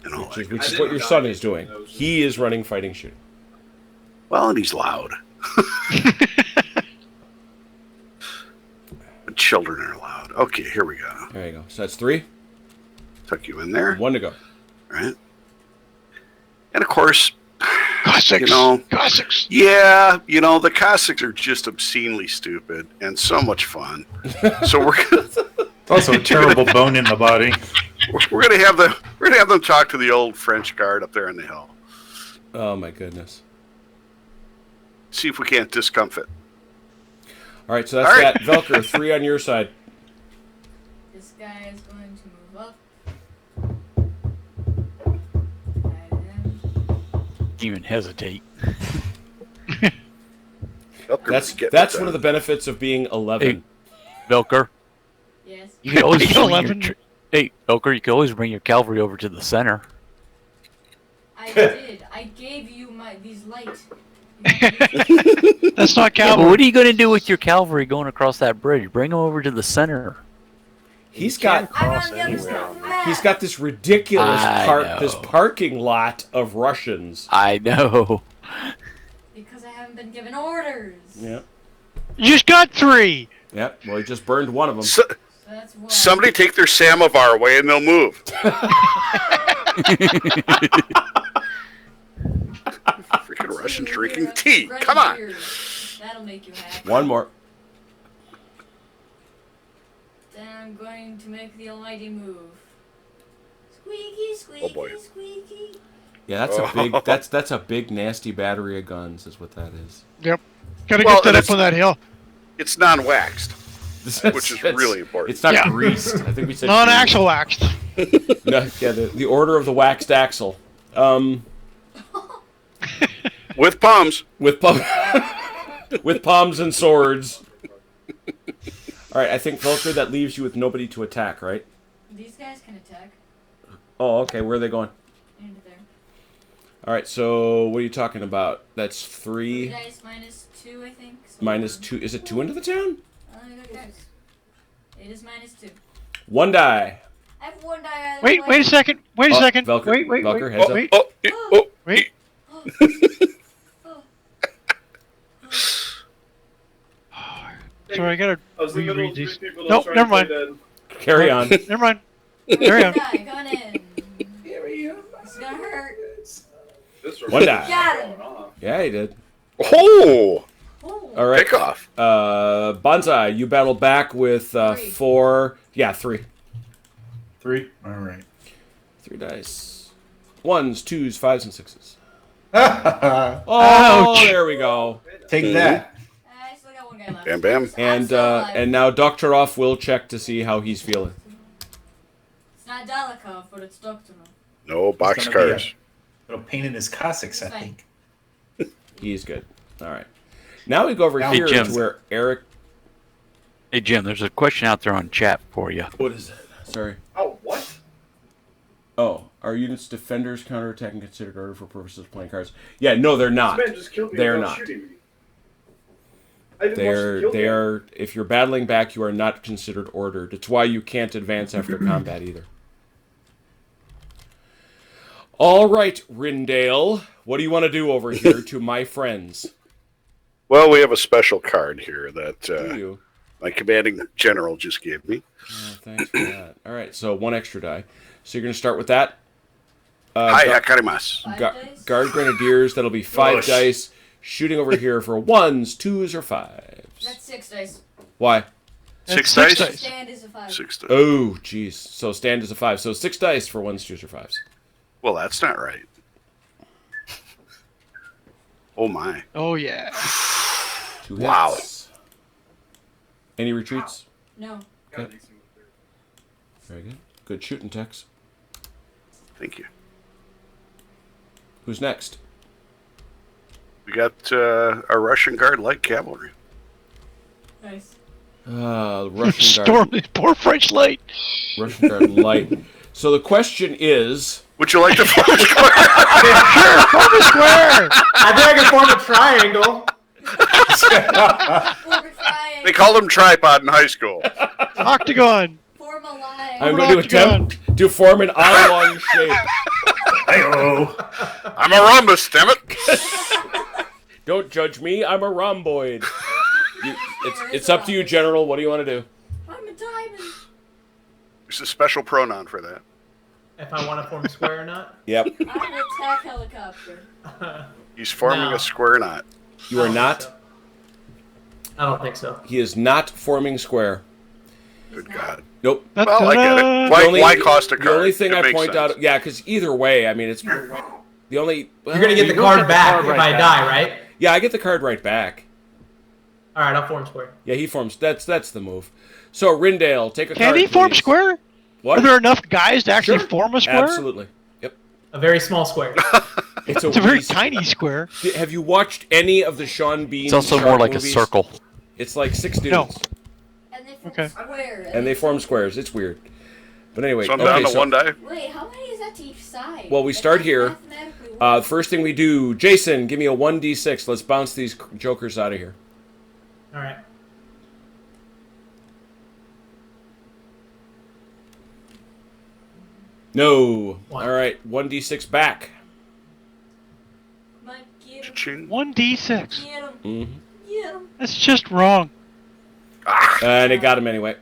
[SPEAKER 6] And all that.
[SPEAKER 1] Which
[SPEAKER 2] I
[SPEAKER 1] is
[SPEAKER 2] didn't
[SPEAKER 1] what your
[SPEAKER 2] die
[SPEAKER 1] son is
[SPEAKER 2] yet.
[SPEAKER 1] doing.
[SPEAKER 2] That was just-
[SPEAKER 1] He is running, fighting, shooting.
[SPEAKER 6] Well, and he's loud. But children are loud. Okay, here we go.
[SPEAKER 1] There you go. So that's 3.
[SPEAKER 6] Tuck you in there.
[SPEAKER 1] 1 to go.
[SPEAKER 6] Right? And of course,
[SPEAKER 4] Cossacks.
[SPEAKER 6] You know-
[SPEAKER 4] Cossacks.
[SPEAKER 6] yeah, the Cossacks are just obscenely stupid and so much fun. So we're gonna,
[SPEAKER 9] It's also a terrible bone in the body.
[SPEAKER 6] we're gonna have them talk to the old French guard up there on the hill.
[SPEAKER 1] Oh my goodness.
[SPEAKER 6] See if we can't discomfit.
[SPEAKER 1] All right, so that's
[SPEAKER 6] All right.
[SPEAKER 1] that. Velker, 3 on your side.
[SPEAKER 5] This guy is going to move up. Guide him.
[SPEAKER 3] Even hesitate.
[SPEAKER 1] That's one of the benefits of being 11.
[SPEAKER 3] Velker,
[SPEAKER 5] Yes.
[SPEAKER 3] you can always bring your
[SPEAKER 4] 11.
[SPEAKER 3] hey, Velker, you can always bring your cavalry over to the center.
[SPEAKER 5] I did. I gave you these light.
[SPEAKER 4] That's not
[SPEAKER 3] Yeah, but
[SPEAKER 4] cavalry.
[SPEAKER 3] what are you going to do with your cavalry going across that bridge? Bring them over to the center.
[SPEAKER 1] He's got
[SPEAKER 5] I'm on the other side of the map.
[SPEAKER 1] he's got this ridiculous
[SPEAKER 3] I know.
[SPEAKER 1] this parking lot of Russians.
[SPEAKER 3] I know.
[SPEAKER 5] Because I haven't been given orders.
[SPEAKER 1] Yep.
[SPEAKER 4] You just got 3.
[SPEAKER 1] Yep. Well, he just burned one of them.
[SPEAKER 6] So,
[SPEAKER 5] So that's one.
[SPEAKER 6] somebody take their samovar away and they'll move. Freaking Russians drinking tea. Come on.
[SPEAKER 5] Grenadiers. That'll make you happy.
[SPEAKER 1] One more.
[SPEAKER 5] Then I'm going to make the almighty move. Squeaky, squeaky,
[SPEAKER 6] boy.
[SPEAKER 5] squeaky.
[SPEAKER 1] Yeah, that's a big that's a big nasty battery of guns is what that is.
[SPEAKER 4] Yep. Gotta
[SPEAKER 6] Well,
[SPEAKER 4] get that
[SPEAKER 6] that's-
[SPEAKER 4] up on that hill.
[SPEAKER 6] It's non-waxed, which is really important.
[SPEAKER 1] It's not
[SPEAKER 4] Yeah.
[SPEAKER 1] greased. I think we said
[SPEAKER 4] Non-axle waxed.
[SPEAKER 1] greased. No, yeah, the order of the waxed axle.
[SPEAKER 6] With palms.
[SPEAKER 1] With with palms and swords. All right, I think Volker, that leaves you with nobody to attack, right?
[SPEAKER 5] These guys can attack.
[SPEAKER 1] Oh, okay. Where are they going?
[SPEAKER 5] Into there.
[SPEAKER 1] All right. So what are you talking about? That's
[SPEAKER 5] 3
[SPEAKER 1] 3
[SPEAKER 5] dice minus 2, I think. So
[SPEAKER 1] minus 2. Is it 2 into the town?
[SPEAKER 5] Guys. It is minus 2.
[SPEAKER 1] 1 die.
[SPEAKER 5] I have 1 die either
[SPEAKER 4] Wait
[SPEAKER 5] way.
[SPEAKER 4] a second. Wait a
[SPEAKER 1] Oh,
[SPEAKER 4] second.
[SPEAKER 1] Velker,
[SPEAKER 4] Wait,
[SPEAKER 1] Velker,
[SPEAKER 4] wait,
[SPEAKER 1] heads up.
[SPEAKER 4] wait.
[SPEAKER 6] Oh,
[SPEAKER 4] Wait. Sorry, I gotta
[SPEAKER 2] I was in the middle
[SPEAKER 4] reread
[SPEAKER 2] of three
[SPEAKER 4] these.
[SPEAKER 2] people
[SPEAKER 4] Nope,
[SPEAKER 2] trying
[SPEAKER 4] never
[SPEAKER 2] to play
[SPEAKER 4] mind.
[SPEAKER 2] dead.
[SPEAKER 1] Carry on.
[SPEAKER 4] Never mind. Carry on.
[SPEAKER 5] Guy, going in. It's gonna hurt.
[SPEAKER 2] This
[SPEAKER 1] One die.
[SPEAKER 5] Got him.
[SPEAKER 1] Yeah, he did.
[SPEAKER 6] Oh,
[SPEAKER 5] Ooh.
[SPEAKER 1] All right.
[SPEAKER 6] pick off.
[SPEAKER 1] Bonsai, you battle back with
[SPEAKER 5] Three.
[SPEAKER 1] 4. Yeah, 3.
[SPEAKER 9] 3. All right.
[SPEAKER 1] 3 dice. 1s, 2s, 5s, and 6s.
[SPEAKER 9] Take
[SPEAKER 1] Oh, there we go.
[SPEAKER 9] that.
[SPEAKER 5] I still got one guy left.
[SPEAKER 6] Bam, bam.
[SPEAKER 5] I'm
[SPEAKER 1] And
[SPEAKER 5] still alive.
[SPEAKER 1] and now Doktorov will check to see how he's feeling.
[SPEAKER 5] It's not Dalikov, but it's Doctor.
[SPEAKER 6] No box
[SPEAKER 9] It's gonna be
[SPEAKER 6] cars.
[SPEAKER 9] Little pain in his Cossacks, I
[SPEAKER 5] Fine.
[SPEAKER 9] think.
[SPEAKER 1] He's good. All right. Now we go over
[SPEAKER 9] Hey,
[SPEAKER 1] here
[SPEAKER 3] Jim.
[SPEAKER 1] to where Eric.
[SPEAKER 3] Hey Jim, there's a question out there on chat for you.
[SPEAKER 1] What is it? Sorry.
[SPEAKER 2] Oh, what?
[SPEAKER 1] Oh, are units defenders counterattacking considered order for purposes of playing cards? Yeah, no, they're not.
[SPEAKER 2] This man just killed me
[SPEAKER 1] They're
[SPEAKER 2] without
[SPEAKER 1] not.
[SPEAKER 2] shooting me. I didn't watch him kill me.
[SPEAKER 1] They are. If you're battling back, you are not considered ordered. It's why you can't advance after combat either. All right, Rindale, what do you want to do over here to my friends?
[SPEAKER 6] Well, we have a special card here that
[SPEAKER 1] Do you?
[SPEAKER 6] my commanding general just gave me.
[SPEAKER 1] Oh, thanks for that. All right, so 1 extra die. So you're going to start with that.
[SPEAKER 6] Hi,
[SPEAKER 1] Gu-
[SPEAKER 6] Hakarimas.
[SPEAKER 5] 5 dice?
[SPEAKER 1] Guard Grenadiers, that'll be 5
[SPEAKER 9] Gosh.
[SPEAKER 1] dice. Shooting over here for 1s, 2s, or 5s.
[SPEAKER 5] That's 6 dice.
[SPEAKER 1] Why?
[SPEAKER 6] Six
[SPEAKER 4] Six
[SPEAKER 6] dice?
[SPEAKER 4] dice.
[SPEAKER 5] Stand is a 5.
[SPEAKER 6] 6 dice.
[SPEAKER 1] Oh, jeez. So stand is a 5. So 6 dice for 1s, 2s, or 5s.
[SPEAKER 6] Well, that's not right. Oh, my.
[SPEAKER 4] Oh yeah.
[SPEAKER 1] 2
[SPEAKER 6] Wow.
[SPEAKER 1] hits. Any retreats?
[SPEAKER 5] No.
[SPEAKER 2] Got a decent one there.
[SPEAKER 1] Very good. Good shooting, Tex.
[SPEAKER 6] Thank you.
[SPEAKER 1] Who's next?
[SPEAKER 6] We got our Russian Guard light cavalry.
[SPEAKER 5] Nice.
[SPEAKER 1] Russian
[SPEAKER 4] Storm
[SPEAKER 1] Guard.
[SPEAKER 4] this poor French light.
[SPEAKER 1] Russian Guard light. So the question is,
[SPEAKER 6] Would you like to form a square?
[SPEAKER 4] Sure, form a square.
[SPEAKER 8] I think I can form a triangle.
[SPEAKER 5] Form a triangle.
[SPEAKER 6] They called them tripod in high school.
[SPEAKER 4] Octagon.
[SPEAKER 5] Form a line.
[SPEAKER 1] I'm
[SPEAKER 4] an
[SPEAKER 1] going to
[SPEAKER 4] octagon.
[SPEAKER 1] attempt to form an oblong shape.
[SPEAKER 9] Hey-oh.
[SPEAKER 6] I'm a rhombus, damn it.
[SPEAKER 1] Don't judge me. I'm a rhomboid. It's up to you, General. What do you want to do?
[SPEAKER 5] I'm a diamond.
[SPEAKER 6] There's a special pronoun for that.
[SPEAKER 8] If I want to form a square or not.
[SPEAKER 1] Yep.
[SPEAKER 5] I'm an attack helicopter.
[SPEAKER 6] He's forming
[SPEAKER 8] No.
[SPEAKER 6] a square knot.
[SPEAKER 1] You are not.
[SPEAKER 8] I don't think so.
[SPEAKER 1] He is not forming square.
[SPEAKER 6] Good God.
[SPEAKER 1] Nope.
[SPEAKER 6] Well, I get it. Why,
[SPEAKER 1] The only-
[SPEAKER 6] why cost a card?
[SPEAKER 1] The only thing
[SPEAKER 6] It
[SPEAKER 1] I
[SPEAKER 6] makes
[SPEAKER 1] point
[SPEAKER 6] sense.
[SPEAKER 1] out, yeah, because either way, I mean, it's the only.
[SPEAKER 8] You're gonna get the
[SPEAKER 1] well,
[SPEAKER 8] card back if
[SPEAKER 3] right
[SPEAKER 8] I
[SPEAKER 3] back.
[SPEAKER 8] die, right?
[SPEAKER 1] Yeah, I get the card right back.
[SPEAKER 8] All right, I'll form square.
[SPEAKER 1] Yeah, he forms. That's the move. So Rindale, take a
[SPEAKER 4] Can
[SPEAKER 1] card.
[SPEAKER 4] he form
[SPEAKER 1] please.
[SPEAKER 4] square?
[SPEAKER 1] What?
[SPEAKER 4] Are there enough guys to actually
[SPEAKER 1] Sure.
[SPEAKER 4] form a square?
[SPEAKER 1] Absolutely. Yep.
[SPEAKER 8] A very small square.
[SPEAKER 1] It's
[SPEAKER 4] It's a very
[SPEAKER 1] wee
[SPEAKER 4] tiny square.
[SPEAKER 1] Have you watched any of the Sean Bean?
[SPEAKER 3] It's also
[SPEAKER 1] shark
[SPEAKER 3] more like
[SPEAKER 1] movies?
[SPEAKER 3] a circle.
[SPEAKER 1] It's like 6 dudes,
[SPEAKER 4] No.
[SPEAKER 5] And they form
[SPEAKER 4] Okay.
[SPEAKER 5] square.
[SPEAKER 1] and they form squares. It's weird. But anyway,
[SPEAKER 6] So I'm
[SPEAKER 1] okay,
[SPEAKER 6] down to
[SPEAKER 1] so,
[SPEAKER 6] one die.
[SPEAKER 5] Wait, how many is that to each side?
[SPEAKER 1] Well, we
[SPEAKER 5] That
[SPEAKER 1] start
[SPEAKER 5] doesn't
[SPEAKER 1] here.
[SPEAKER 5] mathematically work.
[SPEAKER 1] First thing we do, Jason, give me a 1d6. Let's bounce these jokers out of here.
[SPEAKER 8] All right.
[SPEAKER 1] No.
[SPEAKER 8] One.
[SPEAKER 1] All right, 1d6 back.
[SPEAKER 5] Come on, get him.
[SPEAKER 6] Ching.
[SPEAKER 4] 1d6.
[SPEAKER 5] Get him.
[SPEAKER 1] hmm
[SPEAKER 5] Get him.
[SPEAKER 4] That's just wrong.
[SPEAKER 1] And it got him anyway.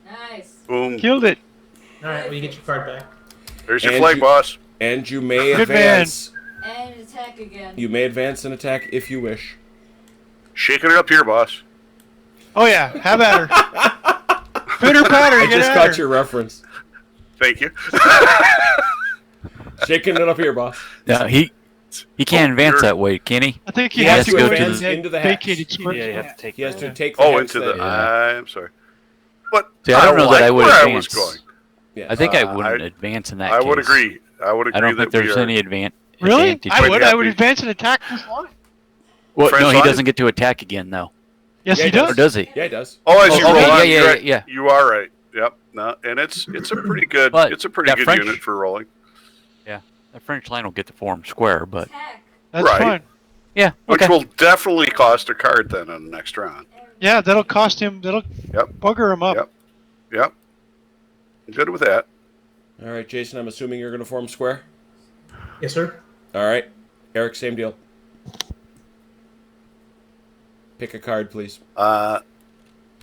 [SPEAKER 5] Nice.
[SPEAKER 6] Boom.
[SPEAKER 4] Killed it.
[SPEAKER 8] All right, well, you get your card back.
[SPEAKER 6] There's your
[SPEAKER 1] And
[SPEAKER 6] flag,
[SPEAKER 1] you-
[SPEAKER 6] boss.
[SPEAKER 1] And you may
[SPEAKER 4] Good man.
[SPEAKER 1] advance.
[SPEAKER 5] And attack again.
[SPEAKER 1] You may advance and attack if you wish.
[SPEAKER 6] Shaking it up here, boss.
[SPEAKER 4] Oh yeah, have at her. Pitter patter,
[SPEAKER 1] I
[SPEAKER 4] get
[SPEAKER 1] just
[SPEAKER 4] at
[SPEAKER 1] caught
[SPEAKER 4] her.
[SPEAKER 1] your reference.
[SPEAKER 6] Thank you.
[SPEAKER 1] Shaking it up here, boss.
[SPEAKER 3] No, he can't advance
[SPEAKER 6] you're-
[SPEAKER 3] that way, can he?
[SPEAKER 4] I think
[SPEAKER 1] He
[SPEAKER 4] you
[SPEAKER 1] has
[SPEAKER 4] have
[SPEAKER 1] to
[SPEAKER 4] to go
[SPEAKER 1] advance
[SPEAKER 4] to
[SPEAKER 1] into the hatch.
[SPEAKER 4] vacated square.
[SPEAKER 7] Yeah, you have to take
[SPEAKER 1] He has to
[SPEAKER 7] that.
[SPEAKER 1] take the
[SPEAKER 6] Oh,
[SPEAKER 1] hex
[SPEAKER 6] into the.
[SPEAKER 1] that-
[SPEAKER 3] Yeah.
[SPEAKER 6] I'm sorry. But
[SPEAKER 3] See, I don't know that I would
[SPEAKER 6] where I
[SPEAKER 3] advance.
[SPEAKER 6] was going.
[SPEAKER 1] Yeah.
[SPEAKER 3] I think I
[SPEAKER 6] Uh,
[SPEAKER 3] wouldn't
[SPEAKER 6] I-
[SPEAKER 3] advance in that
[SPEAKER 6] I
[SPEAKER 3] case.
[SPEAKER 6] would agree. I would agree
[SPEAKER 3] I don't
[SPEAKER 6] that
[SPEAKER 3] think
[SPEAKER 6] we
[SPEAKER 3] there's
[SPEAKER 6] are.
[SPEAKER 3] any advantage.
[SPEAKER 4] Really?
[SPEAKER 3] advantage.
[SPEAKER 4] I would.
[SPEAKER 6] Yeah,
[SPEAKER 4] I would
[SPEAKER 6] we-
[SPEAKER 4] advance and attack this line.
[SPEAKER 3] Well,
[SPEAKER 6] French
[SPEAKER 3] no, he
[SPEAKER 6] line?
[SPEAKER 3] doesn't get to attack again, though.
[SPEAKER 4] Yes,
[SPEAKER 1] Yeah,
[SPEAKER 4] he
[SPEAKER 1] he
[SPEAKER 3] Or
[SPEAKER 4] does.
[SPEAKER 3] does he?
[SPEAKER 1] Yeah, he does.
[SPEAKER 6] Oh, as
[SPEAKER 3] Oh,
[SPEAKER 6] you
[SPEAKER 3] okay,
[SPEAKER 6] roll
[SPEAKER 3] yeah,
[SPEAKER 6] on,
[SPEAKER 3] yeah,
[SPEAKER 6] you're right.
[SPEAKER 3] yeah.
[SPEAKER 6] You are right. Yep. No, and it's a pretty good.
[SPEAKER 3] But
[SPEAKER 6] It's a pretty
[SPEAKER 3] that
[SPEAKER 6] good
[SPEAKER 3] French-
[SPEAKER 6] unit for rolling.
[SPEAKER 3] The French line will get to form square, but
[SPEAKER 5] Attack.
[SPEAKER 4] That's
[SPEAKER 6] Right.
[SPEAKER 4] fine.
[SPEAKER 3] yeah,
[SPEAKER 6] Which
[SPEAKER 3] okay.
[SPEAKER 6] will definitely cost a card then on the next round.
[SPEAKER 4] Yeah, that'll cost him. That'll
[SPEAKER 6] Yep.
[SPEAKER 4] bugger him up.
[SPEAKER 6] Yep. Yep. I'm good with that.
[SPEAKER 1] All right, Jason, I'm assuming you're going to form square?
[SPEAKER 8] Yes, sir.
[SPEAKER 1] All right. Eric, same deal. Pick a card, please.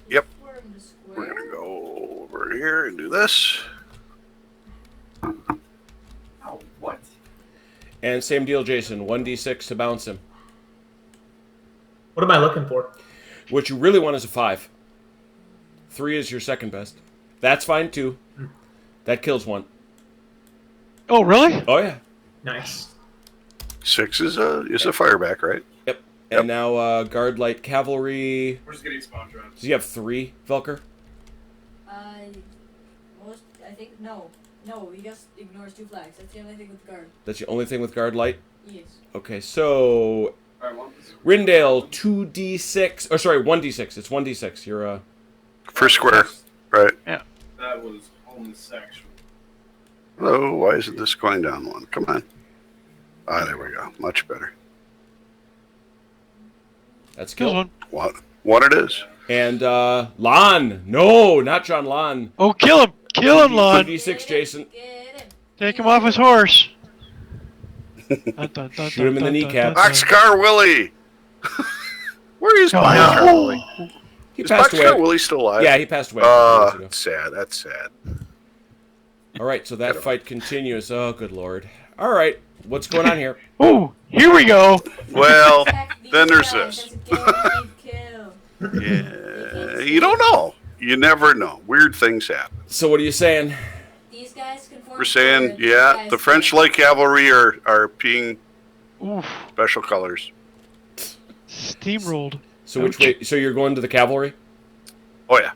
[SPEAKER 6] Yep.
[SPEAKER 5] Form the square.
[SPEAKER 6] We're gonna go over here and do this.
[SPEAKER 2] Oh, what?
[SPEAKER 1] And same deal, Jason. 1d6 to bounce him.
[SPEAKER 8] What am I looking for?
[SPEAKER 1] What you really want is a 5. 3 is your second best. That's fine too. That kills one.
[SPEAKER 4] Oh, really?
[SPEAKER 1] Oh yeah.
[SPEAKER 8] Nice.
[SPEAKER 6] 6 is a fireback, right?
[SPEAKER 1] Yep. And now guard light cavalry.
[SPEAKER 2] We're just getting spawn drops.
[SPEAKER 1] Does he have 3, Velker?
[SPEAKER 5] I think no, he just ignores 2 flags. That's the only thing with guard.
[SPEAKER 1] That's the only thing with guard light.
[SPEAKER 5] Yes.
[SPEAKER 1] Okay, so
[SPEAKER 2] Alright,
[SPEAKER 1] Rindale 2d6. Oh, sorry, 1d6. It's 1d6. You're
[SPEAKER 6] First square, right?
[SPEAKER 2] that was homosexual.
[SPEAKER 6] Hello, why isn't this going down one? Come on. Ah, there we go. Much better.
[SPEAKER 1] That's
[SPEAKER 4] Kill
[SPEAKER 1] kill.
[SPEAKER 4] one.
[SPEAKER 6] What it is.
[SPEAKER 1] And Lon. No, not John Lon.
[SPEAKER 4] Oh, kill him! Kill him, Lon!
[SPEAKER 1] 2d6, Jason.
[SPEAKER 5] Get him.
[SPEAKER 4] Take him off his horse.
[SPEAKER 1] Shoot him in the kneecap.
[SPEAKER 6] Boxcar Willie! Where is Boxcar Willie?
[SPEAKER 1] He
[SPEAKER 6] Is
[SPEAKER 1] passed
[SPEAKER 6] Boxcar
[SPEAKER 1] away.
[SPEAKER 6] Willie still alive?
[SPEAKER 1] Yeah, he passed away. a couple years ago.
[SPEAKER 6] Sad. That's sad.
[SPEAKER 1] All right, so that fight continues. Oh, good lord. All right, what's going on here?
[SPEAKER 4] Oh, here we go.
[SPEAKER 6] Well,
[SPEAKER 5] Attack these
[SPEAKER 6] then there's
[SPEAKER 5] guys.
[SPEAKER 6] this.
[SPEAKER 5] That's a guaranteed kill.
[SPEAKER 6] Yeah, you don't know. You never know. Weird things happen.
[SPEAKER 1] So what are you saying?
[SPEAKER 5] These guys can form
[SPEAKER 6] We're saying,
[SPEAKER 5] square, these
[SPEAKER 6] yeah,
[SPEAKER 5] guys
[SPEAKER 6] the French
[SPEAKER 5] can't.
[SPEAKER 6] light cavalry are being
[SPEAKER 4] Oof.
[SPEAKER 6] special colors.
[SPEAKER 4] Steamrolled.
[SPEAKER 1] So which way? So you're going to the cavalry?
[SPEAKER 6] Oh yeah.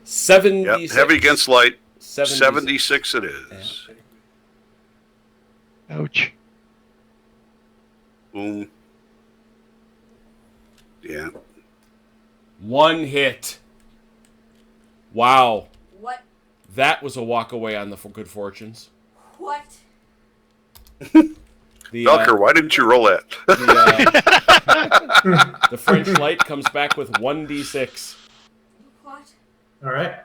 [SPEAKER 1] 76.
[SPEAKER 6] Yep. Heavy against light.
[SPEAKER 1] 76.
[SPEAKER 6] 76 it is.
[SPEAKER 4] Ouch.
[SPEAKER 6] Boom. Yeah.
[SPEAKER 1] 1 hit. Wow.
[SPEAKER 5] What?
[SPEAKER 1] That was a walk away on the good fortunes.
[SPEAKER 5] What?
[SPEAKER 1] The,
[SPEAKER 6] Velker, why didn't you roll that?
[SPEAKER 1] the French light comes back with 1d6.
[SPEAKER 5] What?
[SPEAKER 8] All right.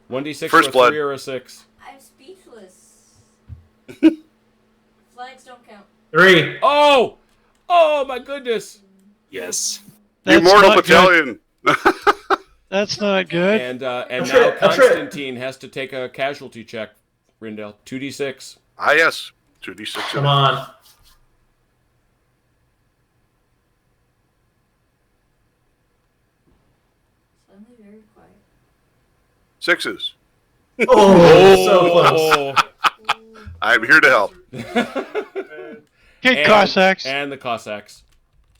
[SPEAKER 1] 1d6
[SPEAKER 6] First
[SPEAKER 1] or a
[SPEAKER 6] blood.
[SPEAKER 1] 3 or a 6.
[SPEAKER 5] I'm speechless. Flags don't count.
[SPEAKER 8] 3.
[SPEAKER 1] Oh! Oh my goodness!
[SPEAKER 7] Yes.
[SPEAKER 6] The
[SPEAKER 4] That's
[SPEAKER 6] Immortal
[SPEAKER 4] not good.
[SPEAKER 6] Battalion.
[SPEAKER 4] That's not good.
[SPEAKER 1] And
[SPEAKER 8] That's
[SPEAKER 1] now
[SPEAKER 8] it, that's it.
[SPEAKER 1] Constantine has to take a casualty check. Rindale, 2d6.
[SPEAKER 6] Ah, yes. 2d6.
[SPEAKER 8] Come on.
[SPEAKER 5] Suddenly very quiet.
[SPEAKER 6] 6s.
[SPEAKER 8] Oh, so close.
[SPEAKER 5] Ooh.
[SPEAKER 6] I'm here to help.
[SPEAKER 4] Okay, Cossacks.
[SPEAKER 1] And the Cossacks.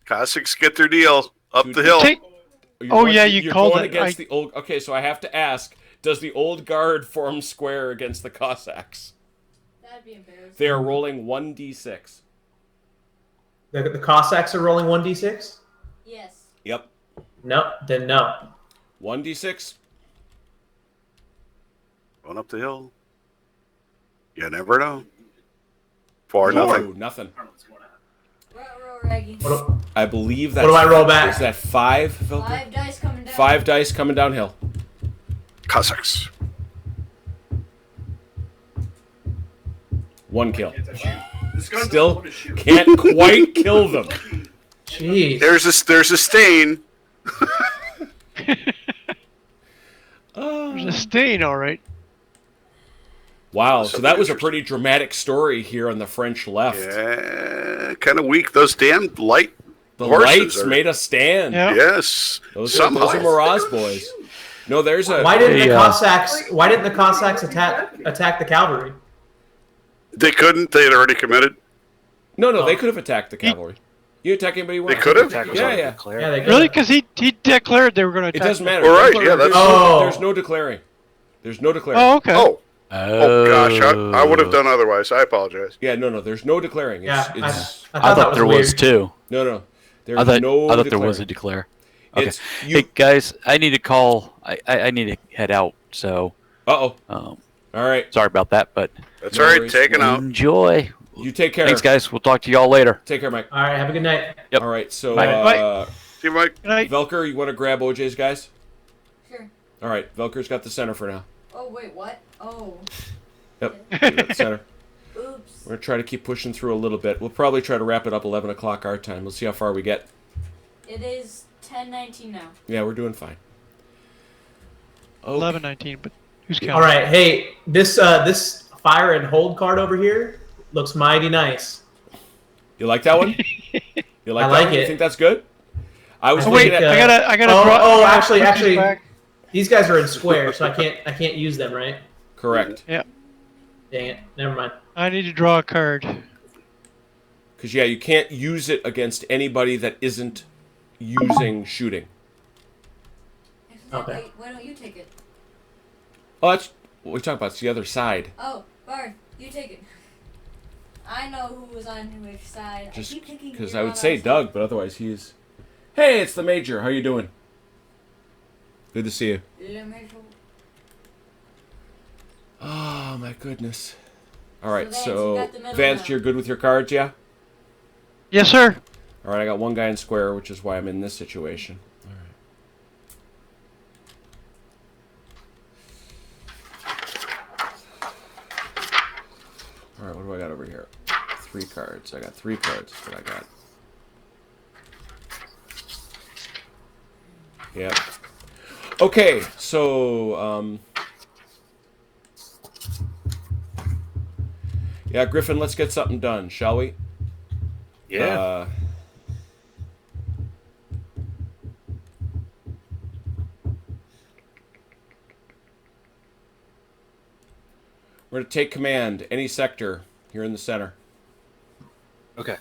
[SPEAKER 6] Cossacks get their deal up the hill.
[SPEAKER 4] Take.
[SPEAKER 1] You're
[SPEAKER 4] Oh,
[SPEAKER 1] going-
[SPEAKER 4] yeah, you
[SPEAKER 1] you're
[SPEAKER 4] called
[SPEAKER 1] going
[SPEAKER 4] it.
[SPEAKER 1] against the old. Okay, so I have to ask: does the old guard form square against the Cossacks?
[SPEAKER 5] That'd be embarrassing.
[SPEAKER 1] They are rolling 1d6.
[SPEAKER 8] The Cossacks are rolling 1d6?
[SPEAKER 5] Yes.
[SPEAKER 1] Yep,
[SPEAKER 8] No, then no.
[SPEAKER 1] 1d6.
[SPEAKER 6] Going up the hill. You never know. 4 nothing.
[SPEAKER 1] Ooh, nothing.
[SPEAKER 5] Row, Raggy.
[SPEAKER 8] What do,
[SPEAKER 1] I believe that.
[SPEAKER 8] what do I roll back?
[SPEAKER 1] Is that 5, Velker?
[SPEAKER 5] 5 dice coming down.
[SPEAKER 1] 5 dice coming downhill.
[SPEAKER 6] Cossacks.
[SPEAKER 1] 1 kill.
[SPEAKER 2] This gun
[SPEAKER 1] Still
[SPEAKER 2] doesn't want to shoot.
[SPEAKER 1] can't quite kill them.
[SPEAKER 8] Jeez.
[SPEAKER 6] There's a stain.
[SPEAKER 4] There's a stain, all right.
[SPEAKER 1] Wow, so that was a
[SPEAKER 6] Interesting.
[SPEAKER 1] pretty dramatic story here on the French left.
[SPEAKER 6] Yeah, kind of weak. Those damn light
[SPEAKER 1] The
[SPEAKER 6] horses
[SPEAKER 1] lights
[SPEAKER 6] are-
[SPEAKER 1] made a stand.
[SPEAKER 4] Yeah.
[SPEAKER 6] Yes.
[SPEAKER 1] Those are
[SPEAKER 6] Somehow.
[SPEAKER 1] Mirage boys. No, there's a.
[SPEAKER 8] Why didn't
[SPEAKER 3] Hey,
[SPEAKER 8] the Cossacks? Why didn't the Cossacks attack the cavalry?
[SPEAKER 6] They couldn't. They had already committed.
[SPEAKER 1] No, they could have attacked the cavalry. You attack anybody you want.
[SPEAKER 6] They could have?
[SPEAKER 7] Attack was
[SPEAKER 1] Yeah,
[SPEAKER 7] already
[SPEAKER 1] yeah.
[SPEAKER 7] declared.
[SPEAKER 8] Yeah, they
[SPEAKER 4] Really?
[SPEAKER 8] could.
[SPEAKER 4] Because he declared they were going to
[SPEAKER 1] It
[SPEAKER 4] attack.
[SPEAKER 1] doesn't matter.
[SPEAKER 6] All right,
[SPEAKER 1] There's
[SPEAKER 6] yeah,
[SPEAKER 1] no-
[SPEAKER 6] that's-
[SPEAKER 8] Oh.
[SPEAKER 1] There's no declaring. There's no declaring.
[SPEAKER 4] Oh, okay.
[SPEAKER 6] Oh gosh, I would have done otherwise. I apologize.
[SPEAKER 1] Yeah, no, there's no declaring. It's,
[SPEAKER 8] Yeah,
[SPEAKER 1] it's,
[SPEAKER 8] I
[SPEAKER 3] I
[SPEAKER 8] thought that
[SPEAKER 3] thought
[SPEAKER 8] was
[SPEAKER 3] there
[SPEAKER 8] weird.
[SPEAKER 3] was too.
[SPEAKER 1] no. There's
[SPEAKER 3] I thought
[SPEAKER 1] no
[SPEAKER 3] there
[SPEAKER 1] declaring.
[SPEAKER 3] was a declare. Okay.
[SPEAKER 1] It's you.
[SPEAKER 3] Hey guys, I need to call. I need to head out. So
[SPEAKER 1] Uh-oh.
[SPEAKER 3] um,
[SPEAKER 1] All right.
[SPEAKER 3] sorry about that, but
[SPEAKER 6] That's
[SPEAKER 1] No
[SPEAKER 6] all right.
[SPEAKER 1] worries.
[SPEAKER 6] Taken out.
[SPEAKER 3] enjoy.
[SPEAKER 1] You take care.
[SPEAKER 3] Thanks, guys. We'll talk to y'all later.
[SPEAKER 1] Take care, Mike.
[SPEAKER 8] All right, have a good night.
[SPEAKER 3] Yep.
[SPEAKER 1] All right, so
[SPEAKER 4] Bye.
[SPEAKER 6] See you, Mike.
[SPEAKER 4] Good night.
[SPEAKER 1] Velker, you want to grab OJ's guys?
[SPEAKER 5] Sure.
[SPEAKER 1] All right, Velker's got the center for now.
[SPEAKER 5] Oh, wait, what? Oh.
[SPEAKER 1] Yep, you got the center.
[SPEAKER 5] Oops.
[SPEAKER 1] We're gonna try to keep pushing through a little bit. We'll probably try to wrap it up 11 o'clock our time. We'll see how far we get.
[SPEAKER 5] It is 10:19 now.
[SPEAKER 1] Yeah, we're doing fine. Oh,
[SPEAKER 4] 11, 19, but who's counting?
[SPEAKER 8] All right, hey, this fire and hold card over here looks mighty nice.
[SPEAKER 1] you like that one? You like
[SPEAKER 8] I
[SPEAKER 1] that
[SPEAKER 8] like
[SPEAKER 1] one? You
[SPEAKER 8] it.
[SPEAKER 1] think that's good? I was
[SPEAKER 4] Oh,
[SPEAKER 1] thinking
[SPEAKER 4] wait,
[SPEAKER 1] that,
[SPEAKER 4] I gotta draw.
[SPEAKER 8] Oh,
[SPEAKER 4] put these
[SPEAKER 8] actually,
[SPEAKER 4] back.
[SPEAKER 8] these guys are in square, so I can't use them, right?
[SPEAKER 1] correct.
[SPEAKER 4] Yeah,
[SPEAKER 8] Dang it, never mind.
[SPEAKER 4] I need to draw a card.
[SPEAKER 1] Because yeah, you can't use it against anybody that isn't using shooting.
[SPEAKER 8] Okay.
[SPEAKER 5] Wait, why don't you take it?
[SPEAKER 1] Oh, that's what we're talking about. It's the other side.
[SPEAKER 5] Oh, Barth, you take it. I know who was on which side.
[SPEAKER 1] Just
[SPEAKER 5] I keep thinking
[SPEAKER 1] because
[SPEAKER 5] you're
[SPEAKER 1] I
[SPEAKER 5] on
[SPEAKER 1] would say
[SPEAKER 5] our side.
[SPEAKER 1] Doug, but otherwise he's. Hey, it's the Major. How you doing? Good to see you.
[SPEAKER 5] Le Major.
[SPEAKER 1] Oh my goodness. All right,
[SPEAKER 5] Vance, you
[SPEAKER 1] so
[SPEAKER 5] got the middle
[SPEAKER 1] Vance,
[SPEAKER 5] now.
[SPEAKER 1] you're good with your cards, yeah?
[SPEAKER 4] Yes, sir.
[SPEAKER 1] All right, I got one guy in square, which is why I'm in this situation. All right, what do I got over here? 3 cards. I got 3 cards. That's what I got. Yep. Okay, so yeah, Griffin, let's get something done, shall we?
[SPEAKER 7] Yeah.
[SPEAKER 1] We're going to take command, any sector here in the center.
[SPEAKER 7] Okay.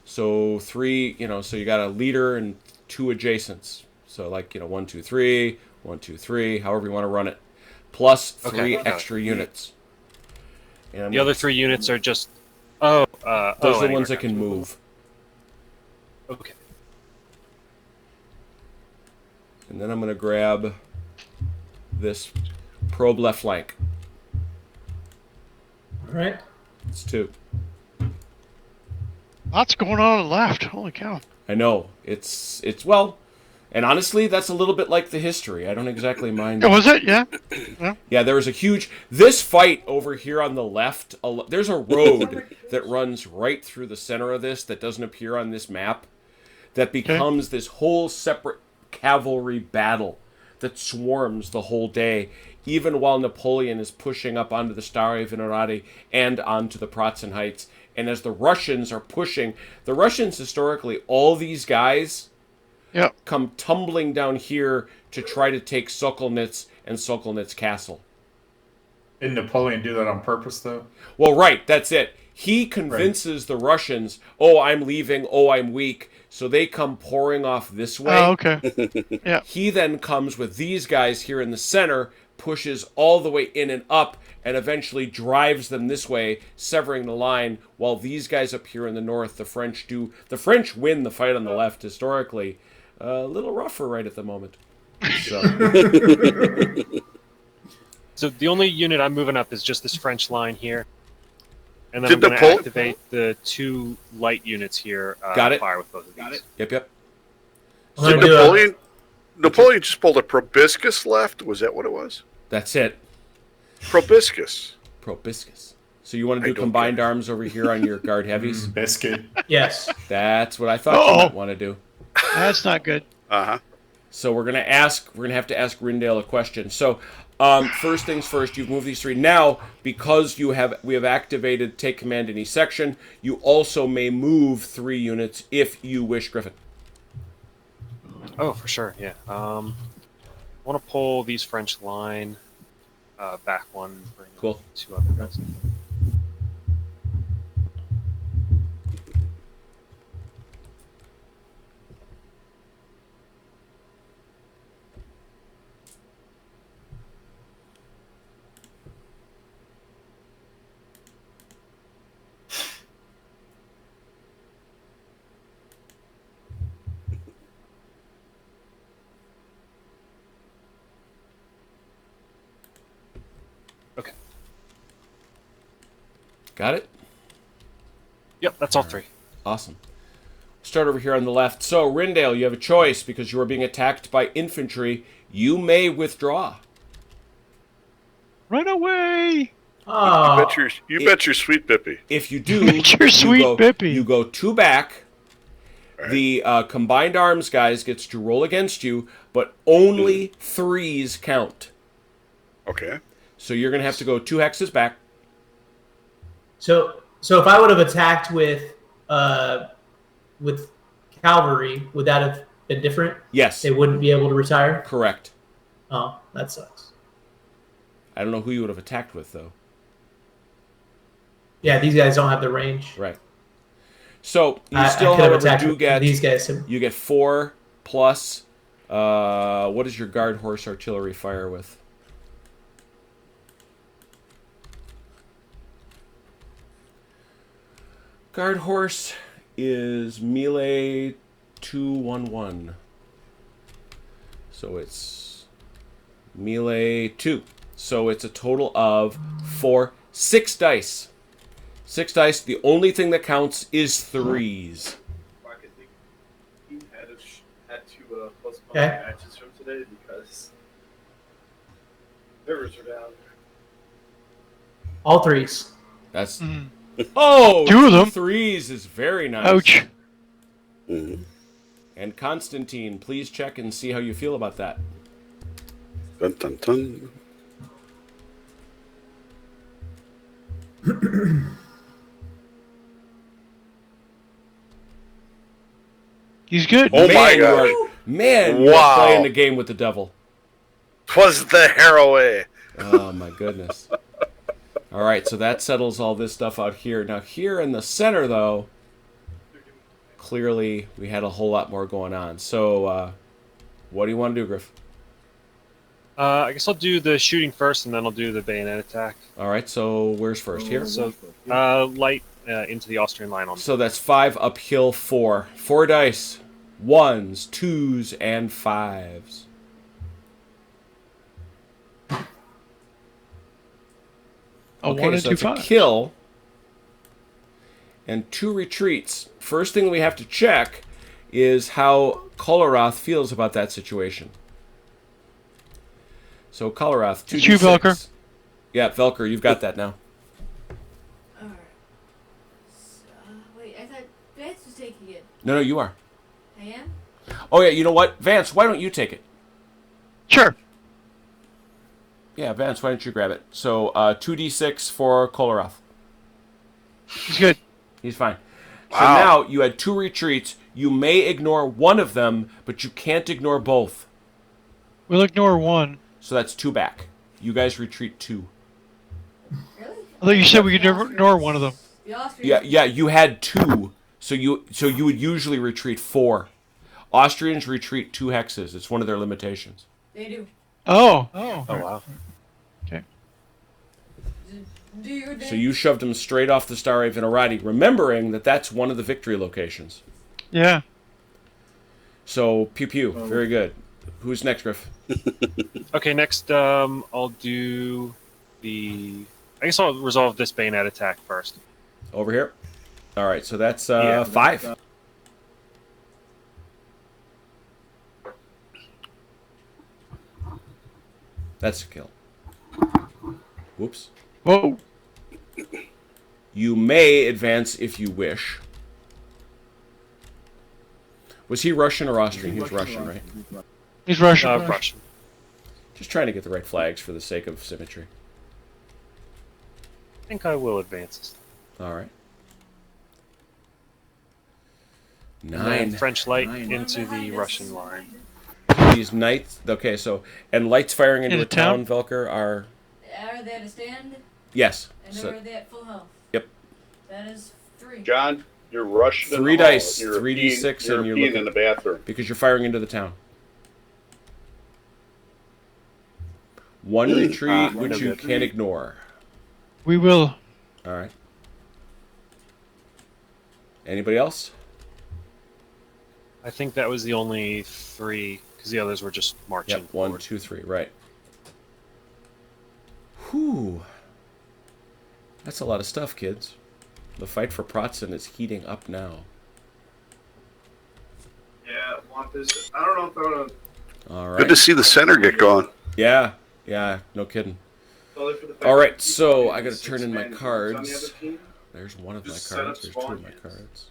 [SPEAKER 1] So 3, so you got a leader and 2 adjacents. So like, 1, 2, 3, 1, 2, 3, however you want to run it. Plus 3
[SPEAKER 7] Okay.
[SPEAKER 1] extra units. And
[SPEAKER 7] The other 3 units are just.
[SPEAKER 1] those are the
[SPEAKER 7] anywhere
[SPEAKER 1] ones that
[SPEAKER 7] down.
[SPEAKER 1] can move.
[SPEAKER 7] Okay.
[SPEAKER 1] And then I'm going to grab this probe left flank.
[SPEAKER 8] All right.
[SPEAKER 1] It's 2.
[SPEAKER 4] Lots going on the left. Holy cow.
[SPEAKER 1] I know. It's well, and honestly, that's a little bit like the history. I don't exactly mind.
[SPEAKER 4] Oh, was it? Yeah.
[SPEAKER 1] Yeah, there was a huge. This fight over here on the left, there's a road that runs right through the center of this that doesn't appear on this map, that becomes this whole separate cavalry battle that swarms the whole day, even while Napoleon is pushing up onto the Stare Venerati and onto the Pratzen Heights. And as the Russians are pushing, the Russians historically, all these guys
[SPEAKER 4] Yep.
[SPEAKER 1] come tumbling down here to try to take Sokolnitz and Sokolnitz Castle.
[SPEAKER 9] Didn't Napoleon do that on purpose, though?
[SPEAKER 1] Well, right, that's it. He convinces the Russians, oh, I'm leaving, oh, I'm weak, so they come pouring off this way.
[SPEAKER 4] Oh, okay. Yeah.
[SPEAKER 1] He then comes with these guys here in the center, pushes all the way in and up, and eventually drives them this way, severing the line, while these guys up here in the north, the French win the fight on the left historically. A little rougher right at the moment. So.
[SPEAKER 7] So the only unit I'm moving up is just this French line here. And then
[SPEAKER 6] Did
[SPEAKER 7] I'm going to
[SPEAKER 6] Napoleon-
[SPEAKER 7] activate the 2 light units here.
[SPEAKER 1] Got it.
[SPEAKER 7] Fire with both of these.
[SPEAKER 2] Got it.
[SPEAKER 1] Yep.
[SPEAKER 8] I'm
[SPEAKER 6] Did
[SPEAKER 8] gonna do a-
[SPEAKER 6] Napoleon just pulled a proboscis left? Was that what it was?
[SPEAKER 1] That's it.
[SPEAKER 6] Proboscis.
[SPEAKER 1] Proboscis. So you want to
[SPEAKER 6] I
[SPEAKER 1] do
[SPEAKER 6] don't
[SPEAKER 1] combined
[SPEAKER 6] get it.
[SPEAKER 1] arms over here on your guard heavies?
[SPEAKER 9] Biscuit.
[SPEAKER 8] Yes.
[SPEAKER 1] That's what I thought you
[SPEAKER 4] Uh-oh.
[SPEAKER 1] might want to do.
[SPEAKER 4] That's not good.
[SPEAKER 6] Uh-huh.
[SPEAKER 1] So we're gonna have to ask Rindale a question. So first things first, you've moved these 3. Now, because we have activated take command any section, you also may move 3 units if you wish, Griffin.
[SPEAKER 7] Oh, for sure, yeah. I want to pull these French line back 1, bring
[SPEAKER 1] Cool.
[SPEAKER 7] 2 other guys. Okay.
[SPEAKER 1] Got it?
[SPEAKER 7] Yep, that's all 3.
[SPEAKER 1] Awesome. Start over here on the left. So, Rindale, you have a choice because you are being attacked by infantry. You may withdraw.
[SPEAKER 4] Run away!
[SPEAKER 8] Oh.
[SPEAKER 6] You bet your sweet Bippy.
[SPEAKER 1] If you do,
[SPEAKER 4] Bet your sweet
[SPEAKER 1] you go,
[SPEAKER 4] Bippy.
[SPEAKER 1] you go 2 back, The combined arms guys gets to roll against you, but only 3s count.
[SPEAKER 6] Okay.
[SPEAKER 1] So you're going to have to go 2 hexes back.
[SPEAKER 8] So if I would have attacked with cavalry, would that have been different?
[SPEAKER 1] Yes.
[SPEAKER 8] They wouldn't be able to retire?
[SPEAKER 1] Correct.
[SPEAKER 8] Oh, that sucks.
[SPEAKER 1] I don't know who you would have attacked with, though.
[SPEAKER 8] Yeah, these guys don't have the range.
[SPEAKER 1] Right. So you
[SPEAKER 8] I
[SPEAKER 1] still,
[SPEAKER 8] could have
[SPEAKER 1] however,
[SPEAKER 8] attacked
[SPEAKER 1] do get
[SPEAKER 8] these guys.
[SPEAKER 1] you get 4 plus. What does your guard horse artillery fire with? Guard horse is melee 2-1-1. So it's melee 2. So it's a total of 6 dice. 6 dice. The only thing that counts is 3s.
[SPEAKER 2] Fuck, I think he had to postpone
[SPEAKER 8] Okay.
[SPEAKER 2] matches from today because servers are down.
[SPEAKER 8] All 3s.
[SPEAKER 1] That's
[SPEAKER 4] Mm.
[SPEAKER 1] oh,
[SPEAKER 4] 2 of them.
[SPEAKER 1] 3s is very nice.
[SPEAKER 4] Ouch.
[SPEAKER 6] Mhm.
[SPEAKER 1] And Constantine, please check and see how you feel about that.
[SPEAKER 6] Dun, dun, dun.
[SPEAKER 4] He's good.
[SPEAKER 6] Oh my
[SPEAKER 1] you
[SPEAKER 6] gosh.
[SPEAKER 1] Man, you're
[SPEAKER 6] Wow.
[SPEAKER 1] playing the game with the devil.
[SPEAKER 6] 'Twas the Haraway.
[SPEAKER 1] Oh my goodness. All right, so that settles all this stuff out here. Now here in the center, though, clearly we had a whole lot more going on. So, what do you want to do, Griff?
[SPEAKER 7] I guess I'll do the shooting first, and then I'll do the bayonet attack.
[SPEAKER 1] All right, so where's first? Here?
[SPEAKER 7] So, light into the Austrian line on.
[SPEAKER 1] So that's 5 uphill 4. 4 dice. 1s, 2s, and 5s.
[SPEAKER 4] A
[SPEAKER 1] Okay,
[SPEAKER 4] 1 and
[SPEAKER 1] so
[SPEAKER 4] 2
[SPEAKER 1] it's a
[SPEAKER 4] 5.
[SPEAKER 1] kill and 2 retreats. First thing we have to check is how Koloroth feels about that situation. So Koloroth, 2d6.
[SPEAKER 4] It's you, Velker.
[SPEAKER 1] Yeah, Velker, you've got that now.
[SPEAKER 5] Alright. So, wait, I thought Vance was taking it.
[SPEAKER 1] No, you are.
[SPEAKER 5] I am?
[SPEAKER 1] Oh yeah, you know what? Vance, why don't you take it?
[SPEAKER 4] Sure.
[SPEAKER 1] Yeah, Vance, why don't you grab it? So 2d6 for Koloroth.
[SPEAKER 4] He's good.
[SPEAKER 1] He's fine. So
[SPEAKER 6] Wow.
[SPEAKER 1] now you had 2 retreats. You may ignore one of them, but you can't ignore both.
[SPEAKER 4] We'll ignore 1.
[SPEAKER 1] So that's 2 back. You guys retreat 2.
[SPEAKER 5] Really?
[SPEAKER 4] I thought you said we could never ignore one of them.
[SPEAKER 5] The Austrians.
[SPEAKER 1] Yeah, you had 2. So you would usually retreat 4. Austrians retreat 2 hexes. It's one of their limitations.
[SPEAKER 5] They do.
[SPEAKER 4] Oh.
[SPEAKER 7] Oh wow.
[SPEAKER 5] Do your
[SPEAKER 1] So you shoved them straight off the Star of Venerati, remembering that that's one of the victory locations.
[SPEAKER 4] Yeah.
[SPEAKER 1] So pew pew, very good. Who's next, Griff?
[SPEAKER 7] Okay, next I'll do the. I guess I'll resolve this bayonet attack first.
[SPEAKER 1] Over here. All right, so that's
[SPEAKER 7] Yeah.
[SPEAKER 1] 5. That's a kill. Whoops.
[SPEAKER 4] Whoa.
[SPEAKER 1] You may advance if you wish. Was he Russian or Austrian? He was Russian, right?
[SPEAKER 4] He's Russian.
[SPEAKER 7] Russian.
[SPEAKER 1] Just trying to get the right flags for the sake of symmetry.
[SPEAKER 7] I think I will advance.
[SPEAKER 1] All right.
[SPEAKER 7] And then
[SPEAKER 1] 9.
[SPEAKER 7] French light into the Russian line.
[SPEAKER 1] These knights. Okay, so and lights firing into
[SPEAKER 4] In
[SPEAKER 1] a
[SPEAKER 4] a town?
[SPEAKER 1] town, Velker, are
[SPEAKER 5] Are they at a stand?
[SPEAKER 1] yes.
[SPEAKER 5] And
[SPEAKER 1] So
[SPEAKER 5] are they at full health?
[SPEAKER 1] Yep.
[SPEAKER 5] That is 3.
[SPEAKER 6] John, you're Russian.
[SPEAKER 1] 3 dice, 3d6, and you're
[SPEAKER 6] peeing
[SPEAKER 1] looking
[SPEAKER 6] in the bathroom.
[SPEAKER 1] because you're firing into the town. 1 retreat, which
[SPEAKER 7] no
[SPEAKER 1] you
[SPEAKER 7] good.
[SPEAKER 1] can't ignore.
[SPEAKER 4] We will.
[SPEAKER 1] All right. Anybody else?
[SPEAKER 7] I think that was the only 3 because the others were just marching.
[SPEAKER 1] Yep. 1,
[SPEAKER 7] forward.
[SPEAKER 1] 2, 3. Right. Whew. That's a lot of stuff, kids. The fight for Pratzen is heating up now.
[SPEAKER 2] Yeah, want this. I don't know if I want to.
[SPEAKER 1] All right.
[SPEAKER 6] Good to see the center get going.
[SPEAKER 1] Yeah. Yeah. No kidding. All right. So I got to turn in my cards. There's one of my
[SPEAKER 2] Just set up
[SPEAKER 1] cards. There's 2 of
[SPEAKER 2] spawn
[SPEAKER 1] my
[SPEAKER 2] games.
[SPEAKER 1] cards.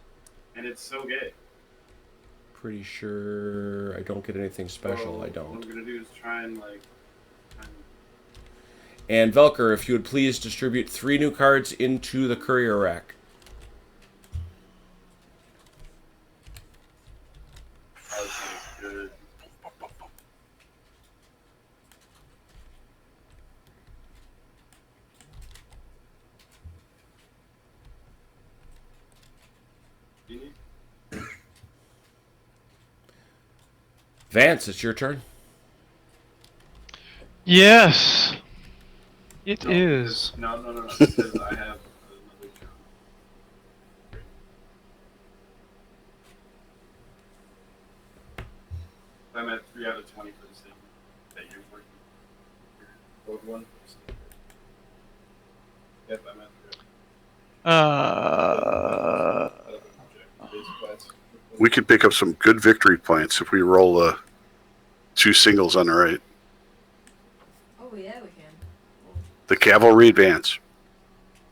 [SPEAKER 2] And it's so gay.
[SPEAKER 1] pretty sure I don't get anything special.
[SPEAKER 2] So
[SPEAKER 1] I
[SPEAKER 2] What
[SPEAKER 1] don't.
[SPEAKER 2] I'm gonna do is try and
[SPEAKER 1] And Velker, if you would please distribute 3 new cards into the courier rack.
[SPEAKER 2] good.
[SPEAKER 1] Vance, it's your turn.
[SPEAKER 4] Yes. It is.
[SPEAKER 2] No. Because I have another job. I'm at 3 out of 20 for the statement that you're working. Code 1. Yep, I'm at 3.
[SPEAKER 6] We could pick up some good victory points if we roll 2 singles on the right.
[SPEAKER 5] Oh yeah, we can.
[SPEAKER 6] The cavalry advance.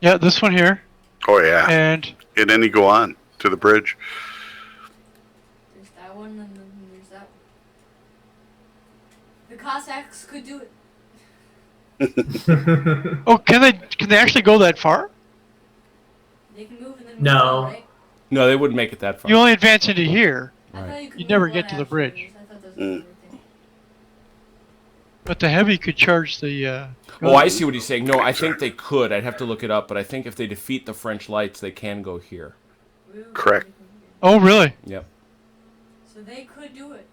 [SPEAKER 4] Yeah, this one here.
[SPEAKER 6] Oh yeah.
[SPEAKER 4] And
[SPEAKER 6] And then you go on to the bridge.
[SPEAKER 5] There's that one, and then there's that one. The Cossacks could do it.
[SPEAKER 4] oh, can they actually go that far?
[SPEAKER 5] They can move and then move
[SPEAKER 8] No.
[SPEAKER 5] on, right?
[SPEAKER 1] No, they wouldn't make it that far.
[SPEAKER 4] You only advance into here,
[SPEAKER 5] I thought you could
[SPEAKER 4] You'd never
[SPEAKER 5] move
[SPEAKER 4] get
[SPEAKER 5] one
[SPEAKER 4] to the
[SPEAKER 5] afterwards.
[SPEAKER 4] bridge.
[SPEAKER 5] I thought that was
[SPEAKER 6] Mm.
[SPEAKER 5] everything.
[SPEAKER 4] but the heavy could charge the.
[SPEAKER 1] Oh, I see what he's saying. No, I think they could. I'd have to look it up, but I think if they defeat the French lights, they can go here.
[SPEAKER 5] Ooh,
[SPEAKER 6] Correct.
[SPEAKER 5] they could do it.
[SPEAKER 4] Oh, really?
[SPEAKER 1] Yep.
[SPEAKER 5] So they could do it.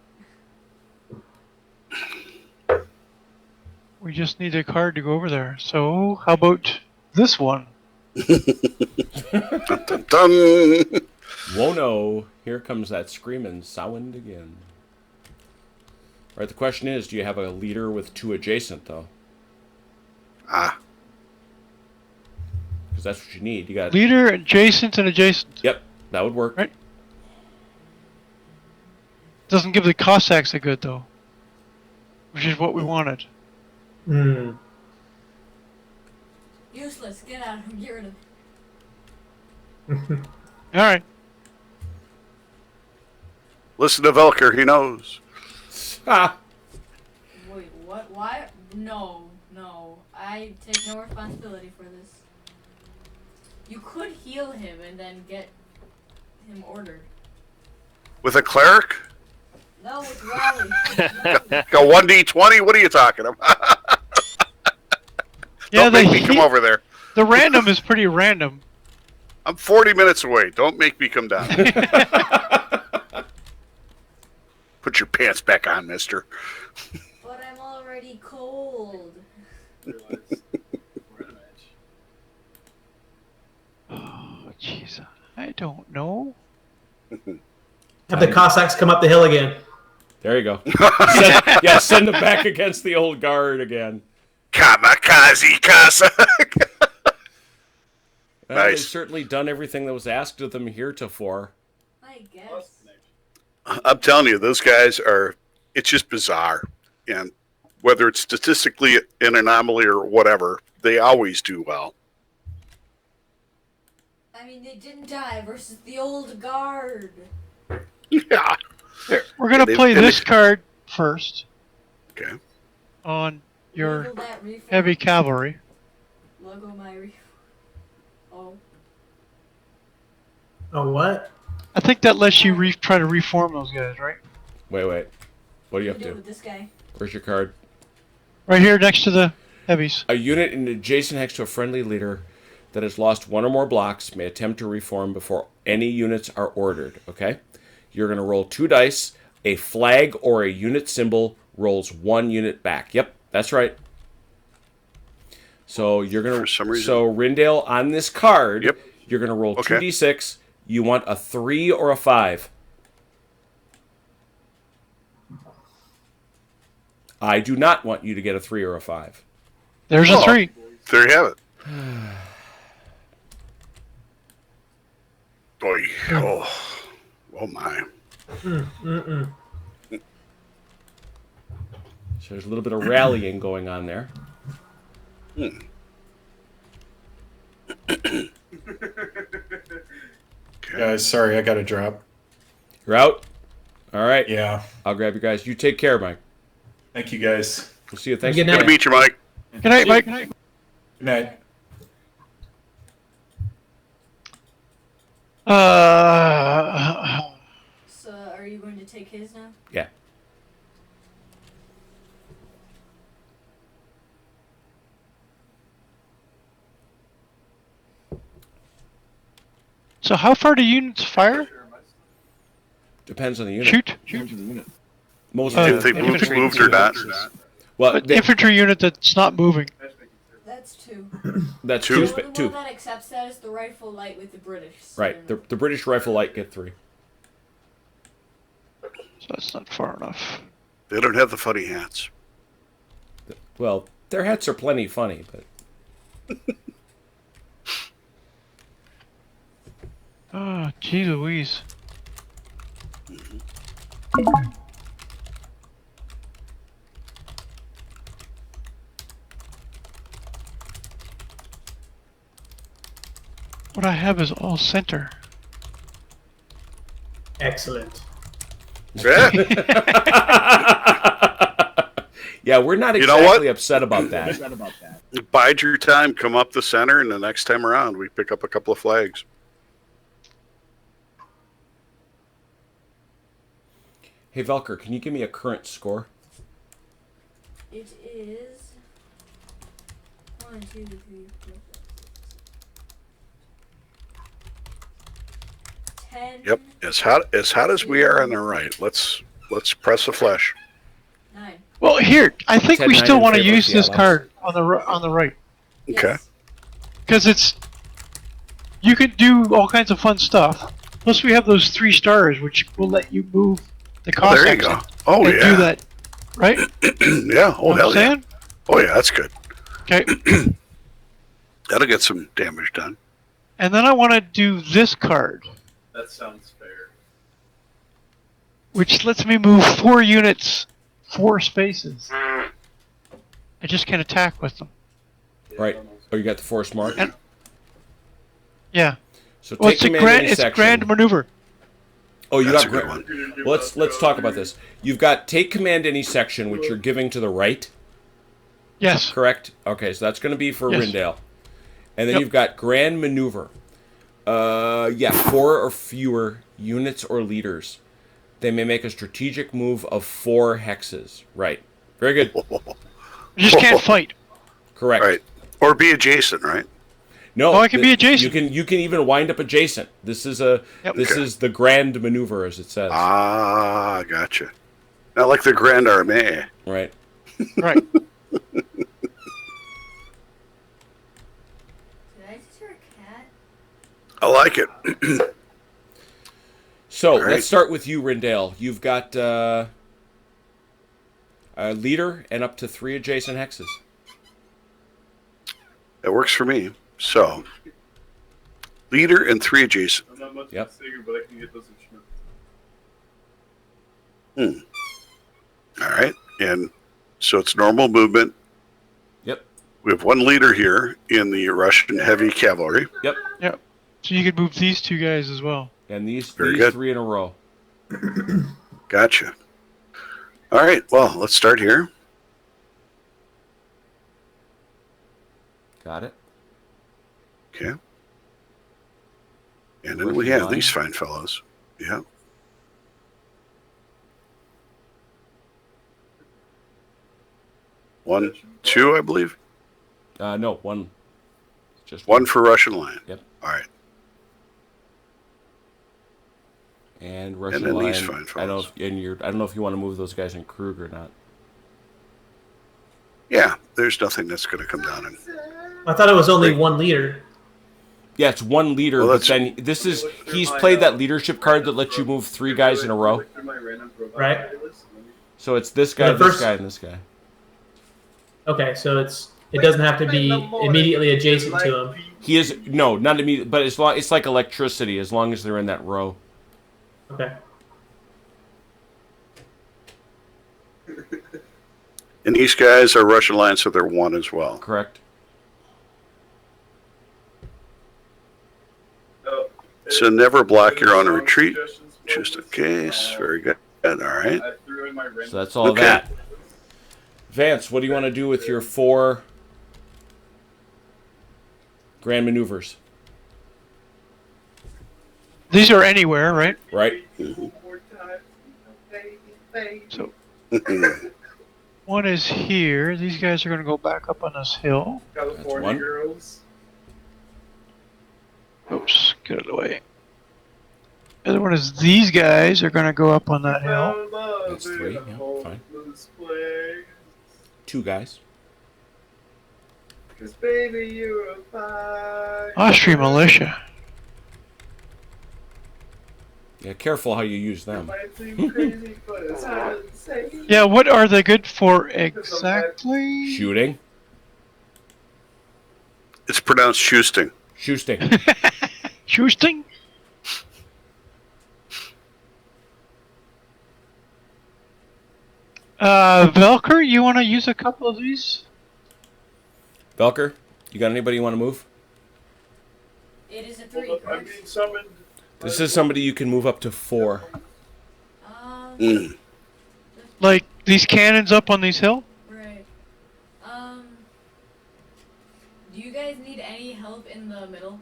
[SPEAKER 4] We just need a card to go over there. So how about this one?
[SPEAKER 6] Dun, dun, dun.
[SPEAKER 1] Whoa, no. Here comes that screaming sound again. All right, the question is, do you have a leader with 2 adjacent, though?
[SPEAKER 6] Ah,
[SPEAKER 1] Because that's what you need. You got.
[SPEAKER 4] Leader, adjacent, and adjacent.
[SPEAKER 1] Yep, that would work.
[SPEAKER 4] Right. Doesn't give the Cossacks a good though, which is what we wanted.
[SPEAKER 8] Hmm.
[SPEAKER 5] Useless. Get out of here. Get rid of
[SPEAKER 4] All right.
[SPEAKER 6] listen to Velker, he knows.
[SPEAKER 1] Ah!
[SPEAKER 5] Wait, what? Why? No. I take no responsibility for this. You could heal him and then get him ordered.
[SPEAKER 6] With a cleric?
[SPEAKER 5] No, with Raleigh.
[SPEAKER 6] Go 1d20? What are you talking about?
[SPEAKER 4] Yeah,
[SPEAKER 6] Don't make me come over there.
[SPEAKER 4] the random is pretty random.
[SPEAKER 6] I'm 40 minutes away. Don't make me come down. Put your pants back on, mister.
[SPEAKER 5] But I'm already cold.
[SPEAKER 2] Realize we're in a match.
[SPEAKER 4] Oh, jeez. I don't know.
[SPEAKER 8] Have the Cossacks come up the hill again.
[SPEAKER 1] There you go. Send them back against the old guard again.
[SPEAKER 6] Kamikaze Cossack.
[SPEAKER 1] Well,
[SPEAKER 6] Nice.
[SPEAKER 1] They've certainly done everything that was asked of them heretofore.
[SPEAKER 5] I guess.
[SPEAKER 6] I'm telling you, those guys are, it's just bizarre. And whether it's statistically an anomaly or whatever, they always do well.
[SPEAKER 5] I mean, they didn't die versus the old guard.
[SPEAKER 6] Yeah.
[SPEAKER 4] We're gonna
[SPEAKER 6] They-
[SPEAKER 4] play
[SPEAKER 6] and
[SPEAKER 4] this
[SPEAKER 6] they-
[SPEAKER 4] card first
[SPEAKER 6] Okay.
[SPEAKER 4] on your
[SPEAKER 5] Label that reform.
[SPEAKER 4] heavy cavalry.
[SPEAKER 5] Logo my reform. Oh.
[SPEAKER 8] Oh, what?
[SPEAKER 4] I think that lets you try to reform those guys, right?
[SPEAKER 1] Wait. What are you
[SPEAKER 5] What
[SPEAKER 1] up
[SPEAKER 5] do
[SPEAKER 1] to?
[SPEAKER 5] with this guy?
[SPEAKER 1] Where's your card?
[SPEAKER 4] Right here next to the heavies.
[SPEAKER 1] A unit in adjacent next to a friendly leader that has lost 1 or more blocks may attempt to reform before any units are ordered. Okay? You're going to roll 2 dice. A flag or a unit symbol rolls 1 unit back. Yep, that's right. So you're going
[SPEAKER 6] For
[SPEAKER 1] to.
[SPEAKER 6] some reason.
[SPEAKER 1] So Rindale, on this card,
[SPEAKER 6] Yep.
[SPEAKER 1] you're going to roll
[SPEAKER 6] Okay.
[SPEAKER 1] 2d6. You want a 3 or a 5. I do not want you to get a 3 or a 5.
[SPEAKER 4] There's a
[SPEAKER 6] Oh.
[SPEAKER 4] 3.
[SPEAKER 6] There you have it. Boy. Oh my.
[SPEAKER 8] Mm-mm.
[SPEAKER 1] So there's a little bit of rallying going on there.
[SPEAKER 9] Guys, sorry, I got to drop.
[SPEAKER 1] You're out? All right.
[SPEAKER 9] Yeah.
[SPEAKER 1] I'll grab you guys. You take care, Mike.
[SPEAKER 9] Thank you, guys.
[SPEAKER 1] We'll see you. Thanks.
[SPEAKER 8] Good
[SPEAKER 1] for
[SPEAKER 8] night.
[SPEAKER 6] Good to
[SPEAKER 1] playing.
[SPEAKER 6] meet you, Mike.
[SPEAKER 4] Good night, Mike.
[SPEAKER 9] Good night.
[SPEAKER 5] So, are you going to take his now?
[SPEAKER 1] Yeah.
[SPEAKER 4] So how far do units fire?
[SPEAKER 1] Depends on the unit.
[SPEAKER 4] Shoot.
[SPEAKER 1] Most
[SPEAKER 6] If they
[SPEAKER 4] infantry.
[SPEAKER 6] moved or not.
[SPEAKER 1] well,
[SPEAKER 4] But infantry unit that's not moving.
[SPEAKER 5] That's two.
[SPEAKER 1] that's
[SPEAKER 6] Two?
[SPEAKER 5] The only
[SPEAKER 1] two.
[SPEAKER 5] one that accepts that is the rifle light with the British. So
[SPEAKER 1] Right. The British rifle light get 3.
[SPEAKER 4] So that's not far enough.
[SPEAKER 6] They don't have the funny hats.
[SPEAKER 1] Well, their hats are plenty funny, but
[SPEAKER 4] Oh, gee Louise. What I have is all center.
[SPEAKER 8] Excellent.
[SPEAKER 6] Yeah.
[SPEAKER 1] yeah, we're not
[SPEAKER 6] You know what?
[SPEAKER 1] exactly upset about that.
[SPEAKER 6] Bide your time, come up the center, and the next time around, we pick up a couple of flags.
[SPEAKER 1] Hey, Velker, can you give me a current score?
[SPEAKER 5] it is 1, 2, 3, 4, 5, 6, 10.
[SPEAKER 6] Yep, as hot as we are on the right. Let's press the flesh.
[SPEAKER 5] 9.
[SPEAKER 4] Well, here I think
[SPEAKER 1] 10,
[SPEAKER 4] we
[SPEAKER 1] 9
[SPEAKER 4] still
[SPEAKER 1] in
[SPEAKER 4] want to
[SPEAKER 1] favor of
[SPEAKER 4] use
[SPEAKER 1] the
[SPEAKER 4] this
[SPEAKER 1] Allies.
[SPEAKER 4] card on the right
[SPEAKER 6] Okay.
[SPEAKER 5] Yes.
[SPEAKER 4] because it's you can do all kinds of fun stuff. Plus, we have those 3 stars, which will let you move the
[SPEAKER 6] Oh,
[SPEAKER 4] Cossacks
[SPEAKER 6] there you go. Oh
[SPEAKER 4] and
[SPEAKER 6] yeah.
[SPEAKER 4] do that, right?
[SPEAKER 6] Yeah. Oh
[SPEAKER 4] Know what
[SPEAKER 6] hell
[SPEAKER 4] I'm
[SPEAKER 6] yeah.
[SPEAKER 4] saying?
[SPEAKER 6] Oh yeah, that's good.
[SPEAKER 4] Okay.
[SPEAKER 6] That'll get some damage done.
[SPEAKER 4] And then I want to do this card,
[SPEAKER 2] That sounds fair.
[SPEAKER 4] which lets me move 4 units, 4 spaces. I just can't attack with them.
[SPEAKER 1] Right. Oh, you got the force mark?
[SPEAKER 4] And- Yeah.
[SPEAKER 1] So
[SPEAKER 4] Well,
[SPEAKER 1] take command any
[SPEAKER 4] it's
[SPEAKER 1] section.
[SPEAKER 4] grand maneuver.
[SPEAKER 1] Oh, you
[SPEAKER 6] That's
[SPEAKER 1] got
[SPEAKER 6] a good
[SPEAKER 1] grand.
[SPEAKER 6] one.
[SPEAKER 1] Well, let's talk about this. You've got take command any section, which you're giving to the right,
[SPEAKER 4] Yes.
[SPEAKER 1] correct? Okay, so that's going to be for
[SPEAKER 4] Yes.
[SPEAKER 1] Rindale. And then
[SPEAKER 4] Yep.
[SPEAKER 1] you've got grand maneuver. 4 or fewer units or leaders. They may make a strategic move of 4 hexes. Right. Very good.
[SPEAKER 4] You just can't fight.
[SPEAKER 1] Correct.
[SPEAKER 6] Right. Or be adjacent, right?
[SPEAKER 1] No,
[SPEAKER 4] Oh, I can be adjacent.
[SPEAKER 1] You can even wind up adjacent. This is
[SPEAKER 4] Yep.
[SPEAKER 6] Okay.
[SPEAKER 1] is the grand maneuver, as it says.
[SPEAKER 6] Ah, gotcha. Not like the Grand Armée.
[SPEAKER 1] Right.
[SPEAKER 4] Right.
[SPEAKER 5] Did I just hear a cat?
[SPEAKER 6] I like it.
[SPEAKER 1] So
[SPEAKER 6] All right.
[SPEAKER 1] let's start with you, Rindale. You've got a leader and up to 3 adjacent hexes.
[SPEAKER 6] That works for me. So, leader and 3 adjacent.
[SPEAKER 2] I'm not much
[SPEAKER 1] Yep.
[SPEAKER 2] of a singer, but I can get those instruments.
[SPEAKER 6] All right. And so it's normal movement.
[SPEAKER 1] Yep.
[SPEAKER 6] We have 1 leader here in the Russian heavy cavalry.
[SPEAKER 1] Yep.
[SPEAKER 4] Yep. So you could move these 2 guys as well.
[SPEAKER 1] And these
[SPEAKER 6] Very good.
[SPEAKER 1] 3 in a row.
[SPEAKER 6] Gotcha. All right. Well, let's start here.
[SPEAKER 1] Got it.
[SPEAKER 6] Okay. And then
[SPEAKER 1] Russian
[SPEAKER 6] we have
[SPEAKER 1] line.
[SPEAKER 6] these fine fellows. Yeah. One, 2, I believe.
[SPEAKER 1] No, 1. Just
[SPEAKER 6] 1 for Russian line.
[SPEAKER 1] Yep.
[SPEAKER 6] All right.
[SPEAKER 1] And Russian
[SPEAKER 6] then
[SPEAKER 1] line.
[SPEAKER 6] these fine
[SPEAKER 1] I don't know
[SPEAKER 6] fellows.
[SPEAKER 1] I don't know if you want to move those guys in Krug or not.
[SPEAKER 6] Yeah. There's nothing that's going to come down. And
[SPEAKER 8] I thought it was only 1 leader.
[SPEAKER 1] Yeah, it's 1 leader,
[SPEAKER 6] Well,
[SPEAKER 1] but
[SPEAKER 6] that's-
[SPEAKER 1] then he's played that leadership card that lets you move 3 guys in a row.
[SPEAKER 8] Right.
[SPEAKER 1] So it's this guy,
[SPEAKER 8] Well, the
[SPEAKER 1] this
[SPEAKER 8] first-
[SPEAKER 1] guy, and this guy.
[SPEAKER 8] Okay, so it doesn't have to be immediately adjacent to him.
[SPEAKER 1] He is no, not immediate, but it's like electricity as long as they're in that row.
[SPEAKER 8] Okay.
[SPEAKER 6] And these guys are Russian lines, so they're 1 as well.
[SPEAKER 1] Correct.
[SPEAKER 6] So never block your own retreat, just in case. Very good. All right.
[SPEAKER 2] I threw in my ring.
[SPEAKER 1] So that's all
[SPEAKER 6] Okay.
[SPEAKER 1] that. Vance, what do you want to do with your 4 grand maneuvers?
[SPEAKER 4] These are anywhere, right?
[SPEAKER 1] Right?
[SPEAKER 2] One more time. Baby, baby.
[SPEAKER 4] So one is here. These guys are going to go back up on this hill.
[SPEAKER 2] California
[SPEAKER 1] one.
[SPEAKER 2] girls.
[SPEAKER 4] Oops, get out of the way. The other one is these guys are going to go up on that hill.
[SPEAKER 1] That's 3, yeah, fine. 2 guys.
[SPEAKER 2] Cause baby, you're a fire.
[SPEAKER 4] Austrian militia.
[SPEAKER 1] Yeah, careful how you use them.
[SPEAKER 2] Might seem crazy, but it's hard to say.
[SPEAKER 4] Yeah, what are they good for exactly?
[SPEAKER 1] Shooting.
[SPEAKER 6] It's pronounced Shoosting.
[SPEAKER 1] Shooting.
[SPEAKER 4] Shooting? Velker, you want to use a couple of these?
[SPEAKER 1] Velker, you got anybody you want to move?
[SPEAKER 5] It is a 3,
[SPEAKER 2] I'm
[SPEAKER 5] correct?
[SPEAKER 2] being summoned.
[SPEAKER 1] This is somebody you can move up to 4.
[SPEAKER 6] Mm.
[SPEAKER 4] Like these cannons up on these hills?
[SPEAKER 5] Right. Do you guys need any help in the middle?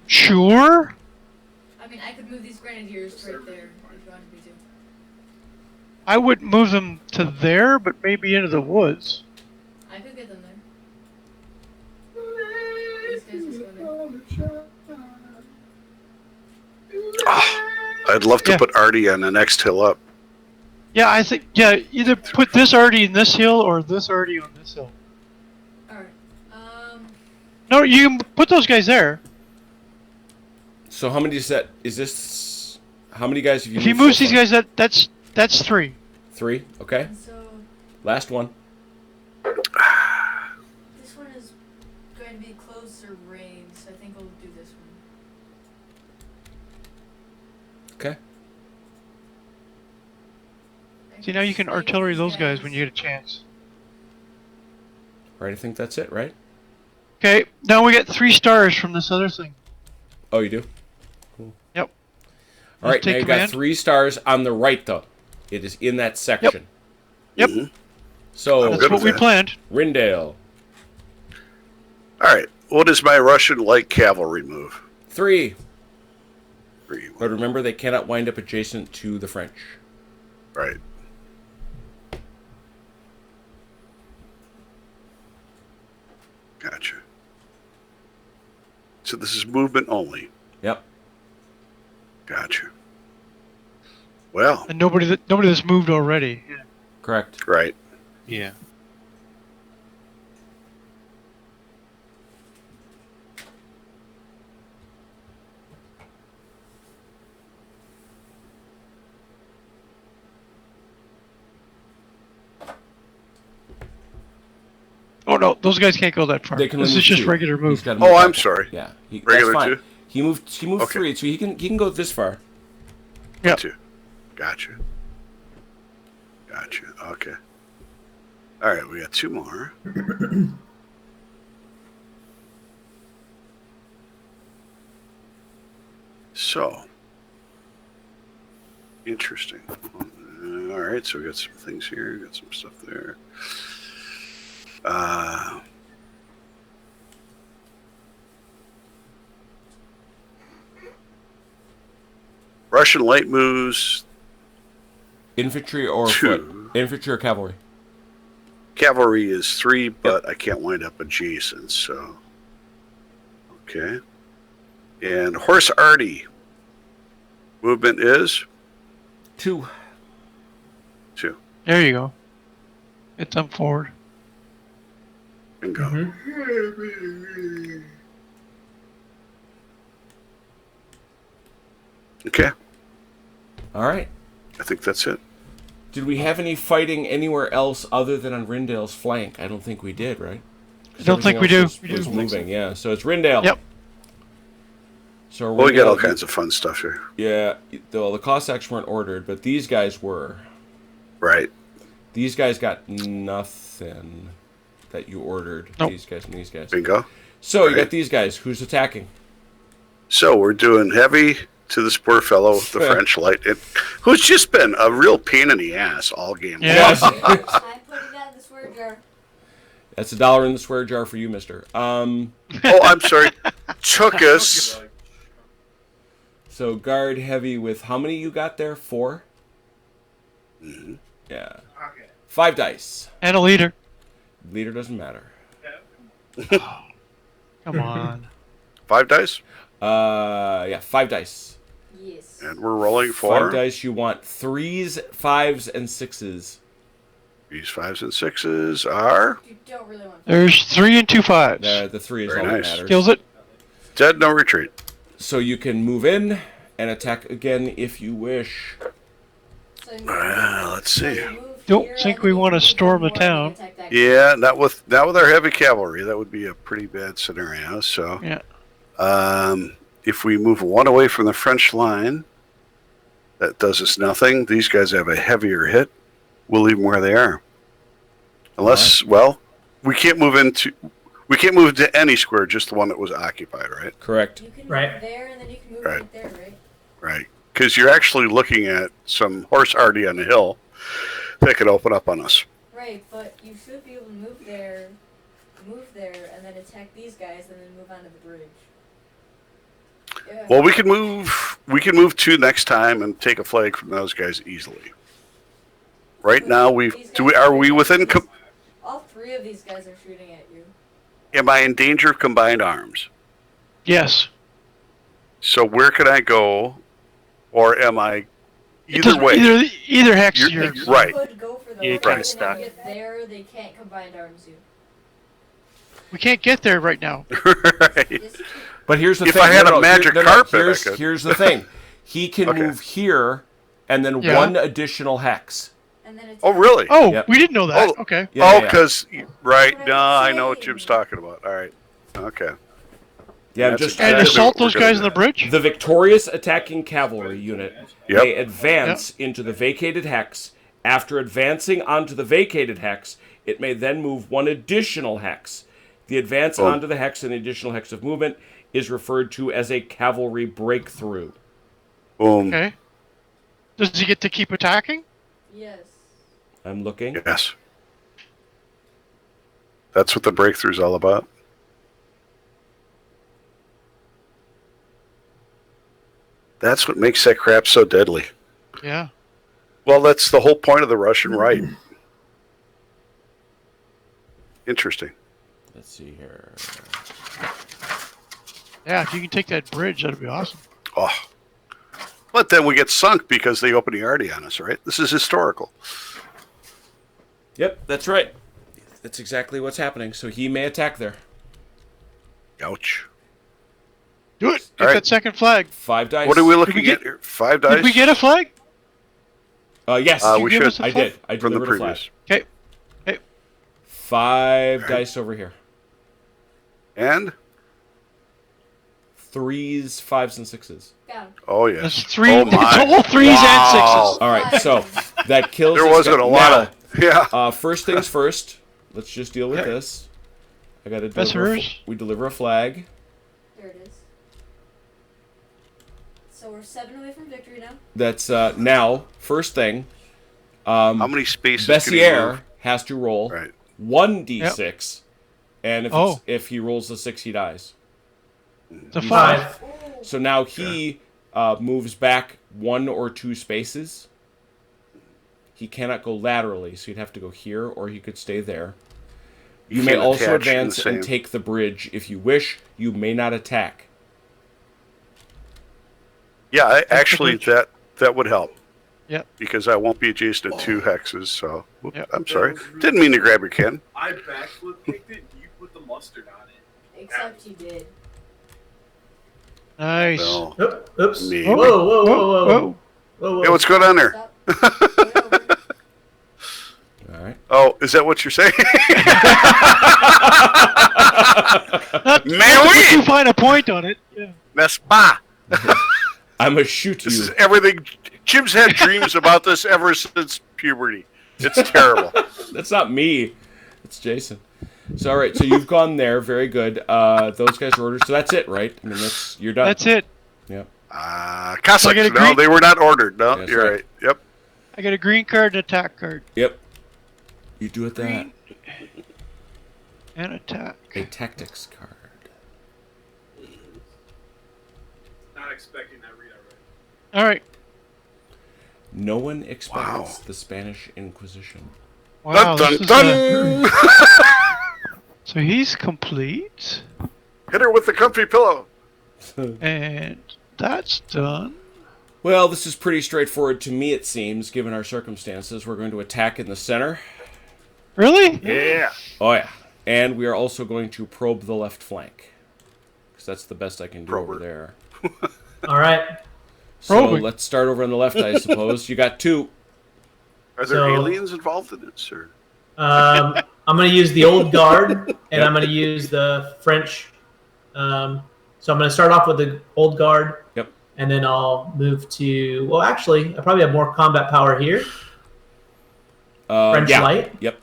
[SPEAKER 4] Sure.
[SPEAKER 5] I mean, I could move these grenadiers right there if you wanted me to.
[SPEAKER 4] I wouldn't move them to there, but maybe into the woods.
[SPEAKER 5] I could get them there. These guys just go there.
[SPEAKER 6] I'd love to
[SPEAKER 4] Yeah.
[SPEAKER 6] put Artie on the next hill up.
[SPEAKER 4] Yeah, I think, yeah, either put this already in this hill or this already on this hill.
[SPEAKER 5] Alright.
[SPEAKER 4] No, you can put those guys there.
[SPEAKER 1] So how many is that? Is this... How many guys have you
[SPEAKER 4] If he
[SPEAKER 1] moved
[SPEAKER 4] moves
[SPEAKER 1] so
[SPEAKER 4] these
[SPEAKER 1] far?
[SPEAKER 4] guys, that's 3.
[SPEAKER 1] 3? Okay.
[SPEAKER 5] And so
[SPEAKER 1] Last one.
[SPEAKER 5] this one is going to be closer range, so I think we'll do this one.
[SPEAKER 1] Okay.
[SPEAKER 4] See, now you can artillery those guys when you get a chance.
[SPEAKER 1] Right, I think that's it, right?
[SPEAKER 4] Okay, now we get 3 stars from this other thing.
[SPEAKER 1] Oh, you do? Cool.
[SPEAKER 4] Yep.
[SPEAKER 1] All right, now
[SPEAKER 4] Take
[SPEAKER 1] you
[SPEAKER 4] command.
[SPEAKER 1] got 3 stars on the right, though. It is in that section.
[SPEAKER 4] Yep.
[SPEAKER 6] Mhm.
[SPEAKER 1] So,
[SPEAKER 4] That's
[SPEAKER 6] good
[SPEAKER 4] what
[SPEAKER 6] with
[SPEAKER 4] we
[SPEAKER 6] that.
[SPEAKER 4] planned.
[SPEAKER 1] Rindale.
[SPEAKER 6] All right. What is my Russian light cavalry move?
[SPEAKER 1] 3.
[SPEAKER 6] 3.
[SPEAKER 1] But remember, they cannot wind up adjacent to the French.
[SPEAKER 6] Right. Gotcha. So this is movement only.
[SPEAKER 1] Yep.
[SPEAKER 6] Gotcha. Well,
[SPEAKER 4] And nobody that's moved already. Yeah.
[SPEAKER 1] Correct.
[SPEAKER 6] right.
[SPEAKER 7] Yeah.
[SPEAKER 4] Oh no, those guys can't go that far.
[SPEAKER 1] They can
[SPEAKER 4] This
[SPEAKER 1] only
[SPEAKER 4] is just
[SPEAKER 1] 2.
[SPEAKER 4] regular
[SPEAKER 1] He's
[SPEAKER 4] move.
[SPEAKER 1] gotta
[SPEAKER 6] Oh,
[SPEAKER 1] move
[SPEAKER 6] I'm
[SPEAKER 1] up.
[SPEAKER 6] sorry.
[SPEAKER 1] Yeah,
[SPEAKER 6] Regular
[SPEAKER 1] that's fine.
[SPEAKER 6] 2?
[SPEAKER 1] He moved
[SPEAKER 6] Okay.
[SPEAKER 1] 3, so he can go this far.
[SPEAKER 4] Yep.
[SPEAKER 6] Gotcha. Gotcha. Okay. All right, we got 2 more. So, interesting. All right, so we got some things here, got some stuff there. Russian light moves.
[SPEAKER 1] Infantry or
[SPEAKER 6] 2.
[SPEAKER 1] foot? Infantry or cavalry?
[SPEAKER 6] Cavalry is 3, but I can't wind up adjacent, so. Okay. And Horse Artie. Movement is
[SPEAKER 1] 2.
[SPEAKER 6] 2.
[SPEAKER 4] There you go. Get them forward.
[SPEAKER 6] Bingo.
[SPEAKER 8] Mhm.
[SPEAKER 6] Okay.
[SPEAKER 1] All right.
[SPEAKER 6] I think that's it.
[SPEAKER 1] Did we have any fighting anywhere else other than on Rindale's flank? I don't think we did, right? 'Cause
[SPEAKER 4] I don't think
[SPEAKER 1] everything
[SPEAKER 4] we
[SPEAKER 1] else
[SPEAKER 4] do.
[SPEAKER 1] Was moving, yeah. So it's Rindale.
[SPEAKER 4] Yep.
[SPEAKER 1] So
[SPEAKER 6] Well, we got all
[SPEAKER 1] Rindale-
[SPEAKER 6] kinds of fun stuff here.
[SPEAKER 1] Yeah, well, the Cossacks weren't ordered, but these guys were.
[SPEAKER 6] Right.
[SPEAKER 1] These guys got nothing that you ordered.
[SPEAKER 4] Nope.
[SPEAKER 1] These guys and these guys.
[SPEAKER 6] Bingo.
[SPEAKER 1] So you
[SPEAKER 6] Right.
[SPEAKER 1] got these guys. Who's attacking?
[SPEAKER 6] So we're doing heavy to this poor fellow with the French light, who's just been a real pain in the ass all game.
[SPEAKER 4] Yeah.
[SPEAKER 5] I'm putting that in the swear jar.
[SPEAKER 1] That's $1 in the swear jar for you, mister.
[SPEAKER 6] Oh, I'm sorry. Took us.
[SPEAKER 1] So guard heavy with how many you got there? 4?
[SPEAKER 6] Mm-hmm.
[SPEAKER 1] Yeah.
[SPEAKER 2] Okay.
[SPEAKER 1] 5 dice.
[SPEAKER 4] And a leader.
[SPEAKER 1] Leader doesn't matter.
[SPEAKER 4] Come on.
[SPEAKER 6] 5 dice?
[SPEAKER 1] Yeah, 5 dice.
[SPEAKER 5] Yes.
[SPEAKER 6] And we're rolling 4.
[SPEAKER 1] 5 dice, you want 3s, 5s, and 6s.
[SPEAKER 6] These 5s and 6s are
[SPEAKER 5] You don't really want.
[SPEAKER 4] There's 3 and 2 5s.
[SPEAKER 1] The 3 is
[SPEAKER 6] Very
[SPEAKER 1] all
[SPEAKER 6] nice.
[SPEAKER 1] that matters.
[SPEAKER 4] Kills it.
[SPEAKER 6] dead, no retreat.
[SPEAKER 1] So you can move in and attack again if you wish.
[SPEAKER 5] So you
[SPEAKER 6] Let's see.
[SPEAKER 5] move
[SPEAKER 4] Don't
[SPEAKER 5] here,
[SPEAKER 4] think
[SPEAKER 5] and
[SPEAKER 4] we
[SPEAKER 5] then you
[SPEAKER 4] wanna
[SPEAKER 5] move
[SPEAKER 4] storm
[SPEAKER 5] one
[SPEAKER 4] a
[SPEAKER 5] more and
[SPEAKER 4] town.
[SPEAKER 5] attack that
[SPEAKER 6] Yeah, not with our heavy cavalry. That would be a pretty bad scenario. So,
[SPEAKER 4] Yeah.
[SPEAKER 6] if we move 1 away from the French line, that does us nothing. These guys have a heavier hit. We'll leave them where they are. Unless, well, we can't move into any square, just the one that was occupied, right?
[SPEAKER 1] Correct.
[SPEAKER 5] You can
[SPEAKER 8] Right.
[SPEAKER 5] move there, and then you can move
[SPEAKER 6] Right.
[SPEAKER 5] right there, right?
[SPEAKER 6] Right. Because you're actually looking at some horse arty on the hill that could open up on us.
[SPEAKER 5] Right, but you should be able to move there, and then attack these guys, and then move onto the bridge. Yeah.
[SPEAKER 6] Well, we can move 2 next time and take a flag from those guys easily. Right now, are we within?
[SPEAKER 5] All 3 of these guys are shooting at you.
[SPEAKER 6] Am I in danger of combined arms?
[SPEAKER 4] Yes.
[SPEAKER 6] So where can I go, or am I?
[SPEAKER 4] It
[SPEAKER 6] Either
[SPEAKER 4] doesn't-
[SPEAKER 6] way,
[SPEAKER 4] Either hex
[SPEAKER 6] You're-
[SPEAKER 4] your.
[SPEAKER 5] You
[SPEAKER 6] Right.
[SPEAKER 5] could go for the
[SPEAKER 7] You
[SPEAKER 5] hook,
[SPEAKER 7] kinda
[SPEAKER 5] and
[SPEAKER 7] stuck.
[SPEAKER 5] then get there, they can't combine arms you.
[SPEAKER 4] We can't get there right now.
[SPEAKER 6] right?
[SPEAKER 5] Just
[SPEAKER 1] But here's the
[SPEAKER 6] If
[SPEAKER 1] thing.
[SPEAKER 6] I had a magic carpet, I
[SPEAKER 1] here's,
[SPEAKER 6] could.
[SPEAKER 1] here's the thing. He can
[SPEAKER 6] Okay.
[SPEAKER 1] move here and then
[SPEAKER 4] Yeah.
[SPEAKER 1] 1 additional hex.
[SPEAKER 5] and then attack.
[SPEAKER 6] Oh, really?
[SPEAKER 4] Oh,
[SPEAKER 1] Yep.
[SPEAKER 4] we didn't know that.
[SPEAKER 6] Oh.
[SPEAKER 4] Okay.
[SPEAKER 1] Yeah,
[SPEAKER 6] oh,
[SPEAKER 1] yeah, yeah.
[SPEAKER 6] because right.
[SPEAKER 5] What
[SPEAKER 6] No,
[SPEAKER 5] I'm
[SPEAKER 6] I know what
[SPEAKER 5] saying.
[SPEAKER 6] Jim's talking about. All right. Okay.
[SPEAKER 1] Yeah, I'm
[SPEAKER 6] That's
[SPEAKER 1] just
[SPEAKER 4] And
[SPEAKER 6] exactly
[SPEAKER 4] assault
[SPEAKER 6] what we're
[SPEAKER 4] those
[SPEAKER 6] gonna
[SPEAKER 4] guys
[SPEAKER 6] do.
[SPEAKER 4] on the bridge?
[SPEAKER 1] the victorious attacking cavalry unit
[SPEAKER 6] Yep.
[SPEAKER 1] may advance into the vacated hex. After advancing onto the vacated hex, it may then move 1 additional hex. The advance onto the hex and the additional hex of movement is referred to as a cavalry breakthrough.
[SPEAKER 6] Boom.
[SPEAKER 4] Okay. Does he get to keep attacking?
[SPEAKER 5] Yes.
[SPEAKER 1] I'm looking.
[SPEAKER 6] Yes. That's what the breakthrough's all about. That's what makes that crap so deadly.
[SPEAKER 4] Yeah.
[SPEAKER 6] Well, that's the whole point of the Russian right. Interesting.
[SPEAKER 1] Let's see here.
[SPEAKER 4] Yeah, if you can take that bridge, that'd be awesome.
[SPEAKER 6] Oh. But then we get sunk because they open the arty on us, right? This is historical.
[SPEAKER 1] Yep, that's right. That's exactly what's happening. So he may attack there.
[SPEAKER 6] Ouch.
[SPEAKER 4] Do it. Get
[SPEAKER 6] All right.
[SPEAKER 4] that second flag.
[SPEAKER 1] 5 dice.
[SPEAKER 6] What are we looking
[SPEAKER 4] we get-
[SPEAKER 6] at here? 5 dice?
[SPEAKER 4] Did we get a flag?
[SPEAKER 1] Yes,
[SPEAKER 6] we
[SPEAKER 4] give
[SPEAKER 6] should.
[SPEAKER 4] us a
[SPEAKER 1] I
[SPEAKER 4] flag?
[SPEAKER 1] did. I
[SPEAKER 6] From the
[SPEAKER 1] delivered a flag.
[SPEAKER 6] previous.
[SPEAKER 4] Okay. Hey.
[SPEAKER 1] 5 dice over here.
[SPEAKER 6] And?
[SPEAKER 1] 3s, 5s, and 6s.
[SPEAKER 5] Got him.
[SPEAKER 6] Oh, yeah.
[SPEAKER 4] That's 3.
[SPEAKER 6] Oh, my.
[SPEAKER 4] It's all 3s
[SPEAKER 6] Wow.
[SPEAKER 4] and
[SPEAKER 1] All right, so that kills.
[SPEAKER 6] There
[SPEAKER 1] this
[SPEAKER 6] wasn't
[SPEAKER 1] guy.
[SPEAKER 6] a lot
[SPEAKER 1] Now,
[SPEAKER 6] of... Yeah.
[SPEAKER 1] First things first. Let's just deal with this. I got to
[SPEAKER 4] That's
[SPEAKER 1] deliver.
[SPEAKER 4] hers.
[SPEAKER 1] We deliver a flag.
[SPEAKER 5] There it is. So we're 7 away from victory now.
[SPEAKER 1] That's now first thing.
[SPEAKER 6] How many spaces can you
[SPEAKER 1] Bessiere
[SPEAKER 6] move?
[SPEAKER 1] has to roll
[SPEAKER 6] Right.
[SPEAKER 1] 1d6, and
[SPEAKER 4] Oh.
[SPEAKER 1] if he rolls a 6, he dies.
[SPEAKER 4] It's a 5.
[SPEAKER 5] Oh,
[SPEAKER 1] So now he moves back 1 or 2 spaces. He cannot go laterally, so he'd have to go here, or he could stay there. You may
[SPEAKER 6] can't
[SPEAKER 1] also
[SPEAKER 6] attach in the
[SPEAKER 1] advance
[SPEAKER 6] same-
[SPEAKER 1] and take the bridge if you wish. You may not attack.
[SPEAKER 6] Yeah, actually, that would help.
[SPEAKER 4] Yep.
[SPEAKER 6] Because I won't be adjacent to 2 hexes, so... Whoop,
[SPEAKER 4] Yep.
[SPEAKER 6] I'm sorry. Didn't mean to grab your can.
[SPEAKER 2] I backflip kicked it, you put the mustard on it.
[SPEAKER 5] except you did.
[SPEAKER 4] Nice.
[SPEAKER 6] No.
[SPEAKER 8] Oop, oops.
[SPEAKER 6] Me.
[SPEAKER 8] Whoa, whoa, whoa, whoa,
[SPEAKER 4] Whoa.
[SPEAKER 8] whoa. Whoa,
[SPEAKER 6] Hey, what's going on there?
[SPEAKER 5] Stop. Put it over.
[SPEAKER 1] All right.
[SPEAKER 6] Oh, is that what you're saying?
[SPEAKER 4] Not
[SPEAKER 6] oui.
[SPEAKER 4] too fine a point on it. Yeah.
[SPEAKER 6] N'est-ce pas?
[SPEAKER 1] I'm gonna shoot
[SPEAKER 6] This
[SPEAKER 1] you.
[SPEAKER 6] is everything. Jim's had dreams about this ever since puberty. It's terrible.
[SPEAKER 1] That's not me. It's Jason. So, all right. So you've gone there. Very good. Those guys are ordered. So that's it, right? I mean, you're done.
[SPEAKER 4] That's it.
[SPEAKER 1] Yeah.
[SPEAKER 6] Cossacks.
[SPEAKER 4] So I get a
[SPEAKER 6] No,
[SPEAKER 4] green-
[SPEAKER 6] they were not ordered. No,
[SPEAKER 1] That's
[SPEAKER 6] you're
[SPEAKER 1] right.
[SPEAKER 6] right. Yep.
[SPEAKER 4] I get a green card and attack card.
[SPEAKER 1] Yep. You do it that.
[SPEAKER 4] Green and attack.
[SPEAKER 1] A tactics card.
[SPEAKER 2] Not expecting that readout right.
[SPEAKER 4] All right.
[SPEAKER 1] No one expects
[SPEAKER 6] Wow.
[SPEAKER 1] the Spanish Inquisition.
[SPEAKER 4] Wow.
[SPEAKER 6] Dun,
[SPEAKER 4] this
[SPEAKER 6] dun,
[SPEAKER 4] is
[SPEAKER 6] dun.
[SPEAKER 4] so he's complete,
[SPEAKER 6] Hit her with the comfy pillow.
[SPEAKER 4] and that's done.
[SPEAKER 1] Well, this is pretty straightforward to me, it seems, given our circumstances. We're going to attack in the center.
[SPEAKER 4] Really?
[SPEAKER 7] Yeah.
[SPEAKER 1] Oh, yeah. And we are also going to probe the left flank. Because that's the best I can do over
[SPEAKER 6] Prober.
[SPEAKER 1] there.
[SPEAKER 8] All right.
[SPEAKER 1] So
[SPEAKER 4] Probing.
[SPEAKER 1] let's start over on the left, I suppose. You got 2.
[SPEAKER 6] Are there
[SPEAKER 8] So-
[SPEAKER 6] aliens involved in this, or?
[SPEAKER 8] I'm going to use the old guard, and I'm going to use the French. So I'm going to start off with the old guard.
[SPEAKER 1] Yep.
[SPEAKER 8] And then I'll move to. Well, actually, I probably have more combat power here. French
[SPEAKER 1] yeah.
[SPEAKER 8] light.
[SPEAKER 1] Yep.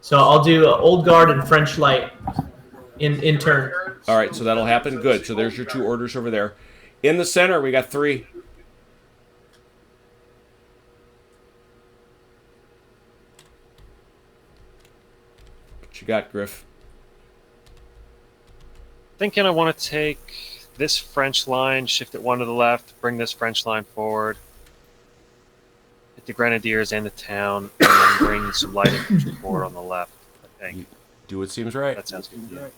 [SPEAKER 8] So I'll do old guard and French light in turn.
[SPEAKER 1] All right, so that'll happen. Good. So there's your 2 orders over there. In the center, we got 3. What you got, Griff?
[SPEAKER 7] Thinking I want to take this French line, shift it 1 to the left, bring this French line forward, hit the Grenadiers and the town, and then bring some light infantry forward on the left. I think
[SPEAKER 1] Do what seems right.
[SPEAKER 7] that sounds good.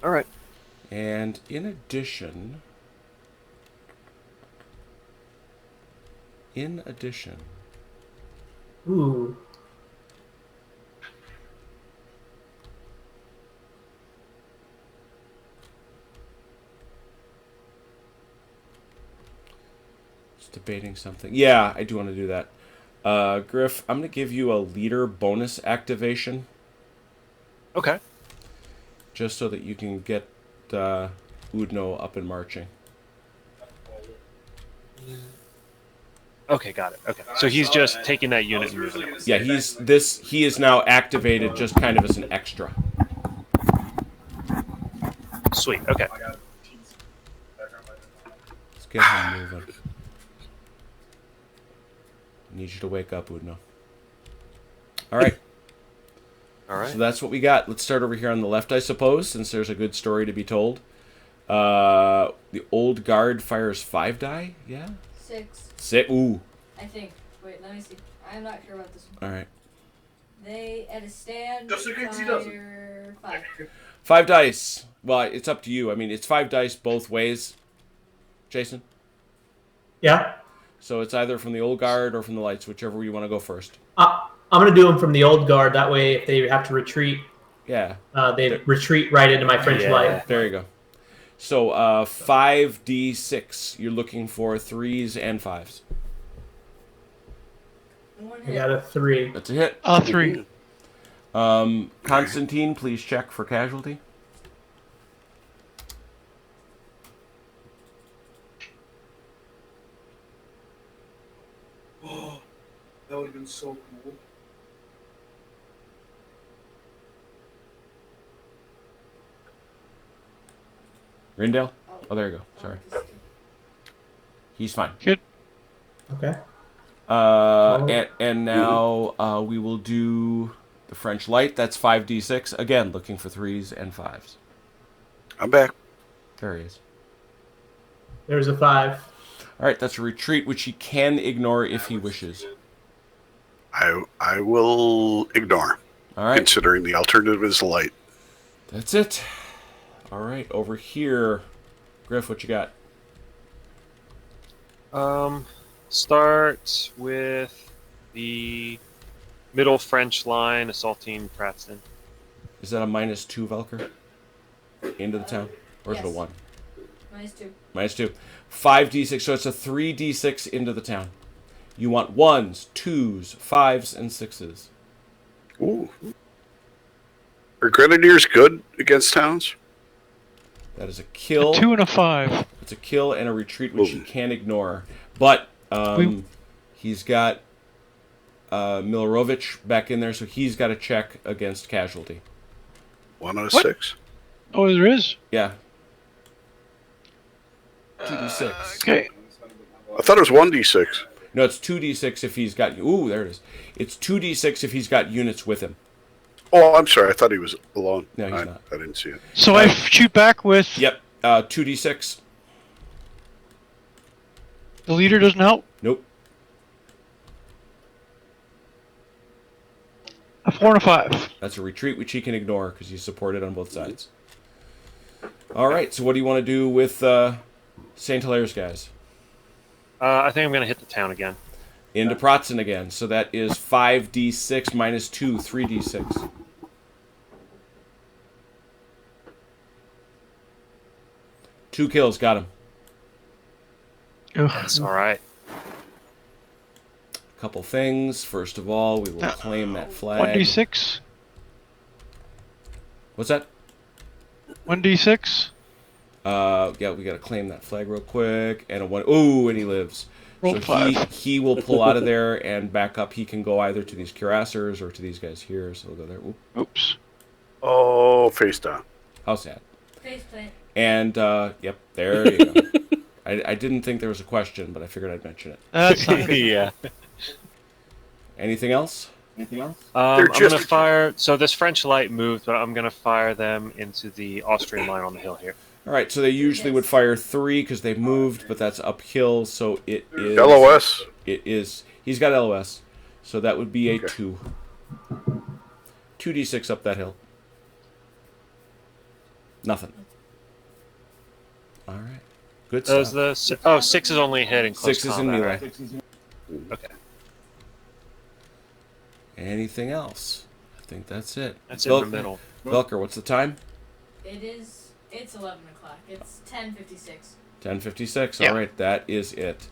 [SPEAKER 7] All right.
[SPEAKER 1] And in addition,
[SPEAKER 8] Ooh.
[SPEAKER 1] just debating something. Yeah, I do want to do that. Griff, I'm going to give you a leader bonus activation,
[SPEAKER 7] Okay.
[SPEAKER 1] just so that you can get Udno up and marching.
[SPEAKER 7] Okay, got it. Okay, so he's just taking that unit and moving it.
[SPEAKER 1] Yeah, he is now activated just kind of as an extra.
[SPEAKER 7] Sweet. Okay.
[SPEAKER 1] Let's get him moving. Need you to wake up, Udno. All right.
[SPEAKER 7] All right.
[SPEAKER 1] So that's what we got. Let's start over here on the left, I suppose, since there's a good story to be told. The old guard fires 5 die. Yeah.
[SPEAKER 5] 6,
[SPEAKER 1] Ooh.
[SPEAKER 5] I think. Wait, let me see. I'm not sure about this one.
[SPEAKER 1] All right.
[SPEAKER 5] They at a stand
[SPEAKER 2] Just in case he doesn't.
[SPEAKER 5] fire 5.
[SPEAKER 1] 5 dice. Well, it's up to you. I mean, it's 5 dice both ways. Jason.
[SPEAKER 8] Yeah.
[SPEAKER 1] So it's either from the old guard or from the lights, whichever you want to go first.
[SPEAKER 8] I'm going to do them from the old guard. That way, if they have to retreat,
[SPEAKER 1] Yeah.
[SPEAKER 8] they retreat right into my French light.
[SPEAKER 1] There you go. So 5d6. You're looking for 3s and 5s.
[SPEAKER 5] One
[SPEAKER 8] I
[SPEAKER 5] hit.
[SPEAKER 8] got a 3.
[SPEAKER 1] That's a hit.
[SPEAKER 4] 3.
[SPEAKER 1] Constantine, please check for casualty.
[SPEAKER 2] Oh, that would have been so cool.
[SPEAKER 1] Rindale? Oh, there you go. Sorry. He's fine.
[SPEAKER 4] Good.
[SPEAKER 8] Okay.
[SPEAKER 1] And now we will do the French light. That's 5d6. Again, looking for 3s and 5s.
[SPEAKER 6] I'm back.
[SPEAKER 1] There he is.
[SPEAKER 8] There's a 5.
[SPEAKER 1] All right, that's a retreat, which he can ignore if he wishes.
[SPEAKER 6] I will ignore,
[SPEAKER 1] All right,
[SPEAKER 6] considering the alternative is light.
[SPEAKER 1] that's it. All right, over here, Griff, what you got?
[SPEAKER 7] Start with the middle French line assaulting Pratston.
[SPEAKER 1] Is that a -2, Velker? Into the town? Or is it a
[SPEAKER 5] Yes.
[SPEAKER 1] 1?
[SPEAKER 5] -2.
[SPEAKER 1] -2. 5d6, so it's a 3d6 into the town. You want 1s, 2s, 5s, and 6s.
[SPEAKER 6] Ooh. Are grenadiers good against towns?
[SPEAKER 1] That is a kill.
[SPEAKER 4] 2 and a 5.
[SPEAKER 1] It's a kill and a retreat, which you can't ignore. But he's got Milorovich back in there, so he's got a check against casualty.
[SPEAKER 6] 1 out of
[SPEAKER 4] What?
[SPEAKER 6] 6.
[SPEAKER 4] Oh, there is?
[SPEAKER 1] Yeah. 2d6.
[SPEAKER 4] Okay.
[SPEAKER 6] I thought it was 1d6.
[SPEAKER 1] No, it's 2d6 if he's got... Ooh, there it is. It's 2d6 if he's got units with him.
[SPEAKER 6] Oh, I'm sorry. I thought he was alone.
[SPEAKER 1] No, he's not.
[SPEAKER 6] I didn't see it.
[SPEAKER 4] So I shoot back with...
[SPEAKER 1] Yep, 2d6.
[SPEAKER 4] The leader doesn't help?
[SPEAKER 1] Nope.
[SPEAKER 4] A 4 and a 5.
[SPEAKER 1] That's a retreat, which he can ignore because he's supported on both sides. All right, so what do you want to do with St. Hilaire's guys?
[SPEAKER 7] I think I'm going to hit the town again.
[SPEAKER 1] Into Pratzen again. So that is 5d6 minus 2, 3d6. Two kills, got him.
[SPEAKER 7] That's all right.
[SPEAKER 1] Couple things. First of all, we will claim that flag.
[SPEAKER 4] 1d6.
[SPEAKER 1] What's that?
[SPEAKER 4] 1d6.
[SPEAKER 1] Yeah, we got to claim that flag real quick. And a 1. Ooh, and he lives.
[SPEAKER 4] Roll
[SPEAKER 1] So
[SPEAKER 4] 5.
[SPEAKER 1] he will pull out of there and back up. He can go either to these cuirassiers or to these guys here. So we'll go there. Oop.
[SPEAKER 4] Oops.
[SPEAKER 6] Oh, face down.
[SPEAKER 1] How sad.
[SPEAKER 5] Faceplate.
[SPEAKER 1] And, yep, there you go. I didn't think there was a question, but I figured I'd mention it.
[SPEAKER 4] That's not good.
[SPEAKER 7] Yeah.
[SPEAKER 1] Anything else?
[SPEAKER 7] I'm going to fire... So this French light moved, but I'm going to fire them into the Austrian line on the hill here.
[SPEAKER 1] All right, so they usually would fire 3 because they moved, but that's uphill, so it is...
[SPEAKER 6] LOS?
[SPEAKER 1] It is... He's got LOS, so that would be a 2. 2d6 up that hill. Nothing. All right. Good
[SPEAKER 7] So
[SPEAKER 1] stuff.
[SPEAKER 7] 6 is only hitting close
[SPEAKER 1] 6 is in
[SPEAKER 7] combat,
[SPEAKER 1] melee.
[SPEAKER 7] right? Okay.
[SPEAKER 1] Anything else? I think that's it.
[SPEAKER 7] That's in the middle.
[SPEAKER 1] Velker, what's the time?
[SPEAKER 5] It's 11 o'clock. It's 10:56.
[SPEAKER 1] 10:56.
[SPEAKER 4] Yeah.
[SPEAKER 1] All right, that is it.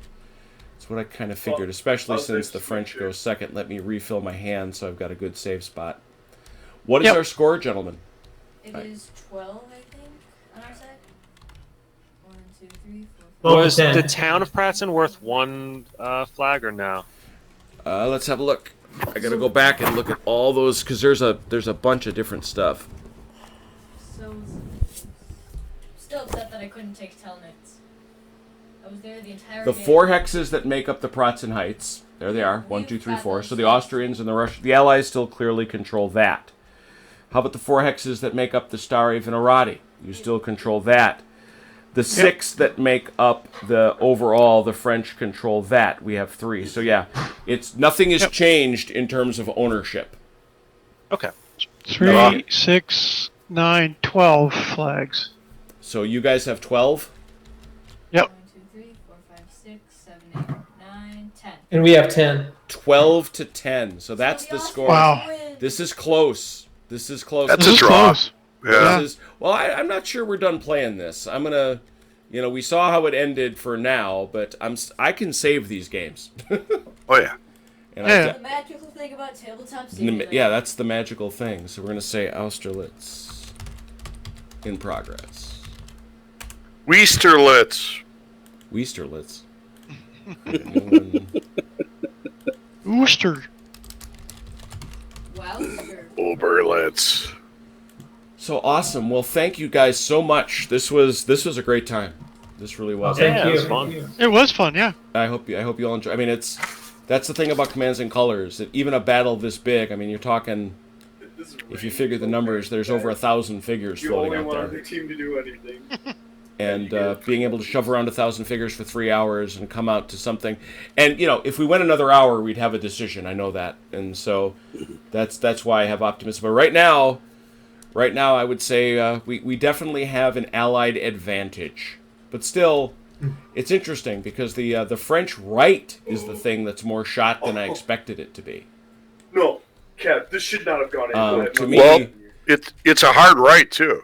[SPEAKER 1] That's what I kind of figured, especially since the French go second. Let me refill my hand so I've got a good save spot. What is our score, gentlemen?
[SPEAKER 5] It is 12, I think, on our side. 1, 2, 3, 4, 5.
[SPEAKER 8] Well,
[SPEAKER 7] Was
[SPEAKER 8] 10.
[SPEAKER 7] the town of Pratzen worth 1 flag or no?
[SPEAKER 1] Let's have a look. I gotta go back and look at all those because there's a bunch of different stuff.
[SPEAKER 5] So still upset that I couldn't take Telnitz. I was there the entire
[SPEAKER 1] The
[SPEAKER 5] day.
[SPEAKER 1] 4 hexes that make up the Pratzen Heights. There they are. 1, 2, 3, 4. So the Austrians and the Allies still clearly control that. How about the 4 hexes that make up the Stare Venerati? You still control that. The 6 that make up the overall, the French control that. We have 3. So yeah, nothing has changed in terms of ownership.
[SPEAKER 7] Okay.
[SPEAKER 4] 3, 6, 9, 12 flags.
[SPEAKER 1] So you guys have 12?
[SPEAKER 4] Yep.
[SPEAKER 5] 1, 2, 3, 4, 5, 6, 7, 8, 9, 10.
[SPEAKER 8] And we have 10.
[SPEAKER 1] 12 to 10. So that's the score.
[SPEAKER 4] Wow.
[SPEAKER 1] This is close. This is close.
[SPEAKER 6] That's
[SPEAKER 4] This
[SPEAKER 6] a
[SPEAKER 4] is
[SPEAKER 6] draw.
[SPEAKER 4] close.
[SPEAKER 6] Yeah.
[SPEAKER 1] This is, well, I'm not sure we're done playing this. I'm gonna, we saw how it ended for now, but I can save these games.
[SPEAKER 6] Oh, yeah.
[SPEAKER 1] And
[SPEAKER 4] Yeah.
[SPEAKER 5] The magical thing about tabletop
[SPEAKER 1] yeah,
[SPEAKER 5] simulator.
[SPEAKER 1] that's the magical thing. So we're gonna say Austerlitz in progress.
[SPEAKER 6] Weasterlitz.
[SPEAKER 1] Weasterlitz.
[SPEAKER 4] Ooster.
[SPEAKER 5] Wowzer.
[SPEAKER 6] Oberlitz.
[SPEAKER 1] So awesome. Well, thank you guys so much. This was a great time. This really was.
[SPEAKER 8] Thank
[SPEAKER 7] Yeah,
[SPEAKER 8] you.
[SPEAKER 7] it was fun.
[SPEAKER 4] It was fun, yeah.
[SPEAKER 1] I hope you all enjoy. I mean, that's the thing about Commands and Colors. That even a battle this big, I mean, you're talking. If you figure the numbers, there's over 1,000 figures
[SPEAKER 2] You
[SPEAKER 1] floating
[SPEAKER 2] only
[SPEAKER 1] out
[SPEAKER 2] want
[SPEAKER 1] there,
[SPEAKER 2] the team to do anything.
[SPEAKER 1] and being able to shove around 1,000 figures for 3 hours and come out to something. And if we went another hour, we'd have a decision. I know that, and so that's why I have optimism. But right now, I would say we definitely have an Allied advantage. But still, it's interesting because the French right is the thing that's more shot than I expected it to be.
[SPEAKER 2] No, Kev, this should not have gone in.
[SPEAKER 1] To me,
[SPEAKER 6] Well, it's a hard right, too.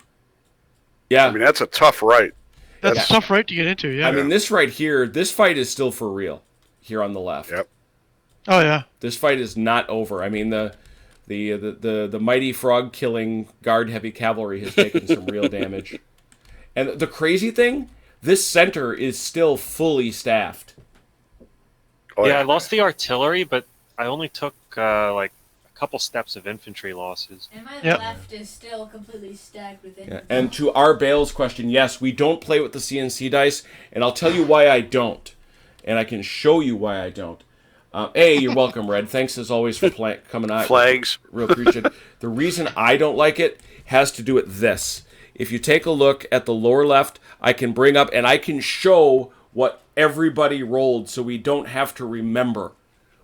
[SPEAKER 1] yeah.
[SPEAKER 6] I mean, that's a tough right.
[SPEAKER 4] That's tough right to get into, yeah.
[SPEAKER 1] I mean, this right here, this fight is still for real here on the left.
[SPEAKER 6] Yep.
[SPEAKER 4] Oh, yeah.
[SPEAKER 1] This fight is not over. I mean, the The mighty frog killing guard heavy cavalry has taken some real damage. And the crazy thing, this center is still fully staffed.
[SPEAKER 6] Oh,
[SPEAKER 7] Yeah, I lost the artillery, but I only took like a couple steps of infantry losses.
[SPEAKER 5] And my
[SPEAKER 4] Yep.
[SPEAKER 5] left is still completely stacked with
[SPEAKER 1] Yeah.
[SPEAKER 5] infantry.
[SPEAKER 1] And to our Bale's question, yes, we don't play with the CNC dice, and I'll tell you why I don't. And I can show you why I don't. You're welcome, Red. Thanks as always for coming out.
[SPEAKER 6] Flags.
[SPEAKER 1] Real appreciate it. The reason I don't like it has to do with this. If you take a look at the lower left, I can bring up and I can show what everybody rolled so we don't have to remember.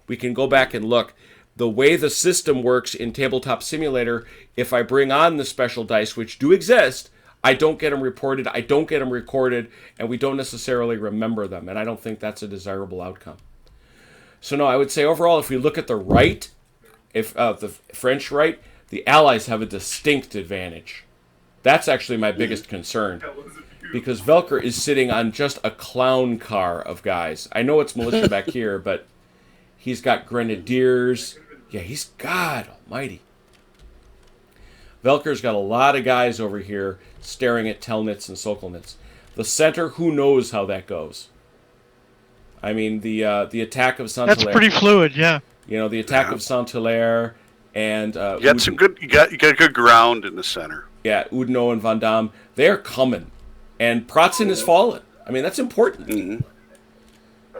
[SPEAKER 1] We can go back and look. The way the system works in Tabletop Simulator, if I bring on the special dice, which do exist, I don't get them reported, I don't get them recorded, and we don't necessarily remember them. And I don't think that's a desirable outcome. So no, I would say overall, if we look at the right, if the French right, the Allies have a distinct advantage. That's actually my biggest concern, because Velker is sitting on just a clown car of guys. I know it's militia back here, but he's got grenadiers. Yeah, he's God Almighty. Velker's got a lot of guys over here staring at Telnitz and Sokolnitz. The center, who knows how that goes? I mean, the attack of Saint-Hilaire.
[SPEAKER 4] That's pretty fluid, yeah.
[SPEAKER 1] You know, the attack of Saint-Hilaire and
[SPEAKER 6] You got some good. You got good ground in the center.
[SPEAKER 1] Yeah, Oudinot and Van Damme, they're coming, and Pratzen has fallen. I mean, that's important.
[SPEAKER 6] Mm-hmm.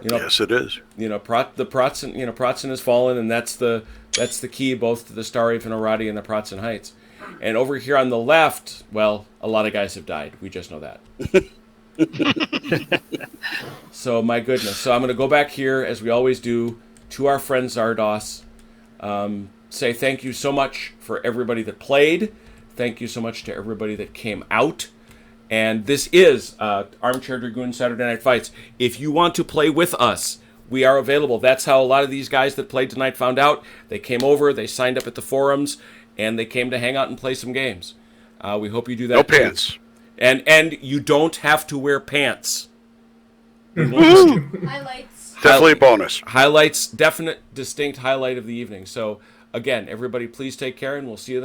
[SPEAKER 1] You know,
[SPEAKER 6] Yes, it is.
[SPEAKER 1] you know, Pratzen has fallen, and that's the key both to the Starry Venerati and the Pratzen Heights. And over here on the left, well, a lot of guys have died. We just know that. So, my goodness. So I'm going to go back here, as we always do, to our friend Zardos. Say thank you so much for everybody that played. Thank you so much to everybody that came out. And this is Armchair Dragoon Saturday Night Fights. If you want to play with us, we are available. That's how a lot of these guys that played tonight found out. They came over, they signed up at the forums, and they came to hang out and play some games. We hope you do that.
[SPEAKER 6] No
[SPEAKER 1] too.
[SPEAKER 6] pants.
[SPEAKER 1] And you don't have to wear pants.
[SPEAKER 5] Highlights.
[SPEAKER 6] Definitely a bonus.
[SPEAKER 1] Highlights, definite, distinct highlight of the evening. So, again, everybody, please take care, and we'll see you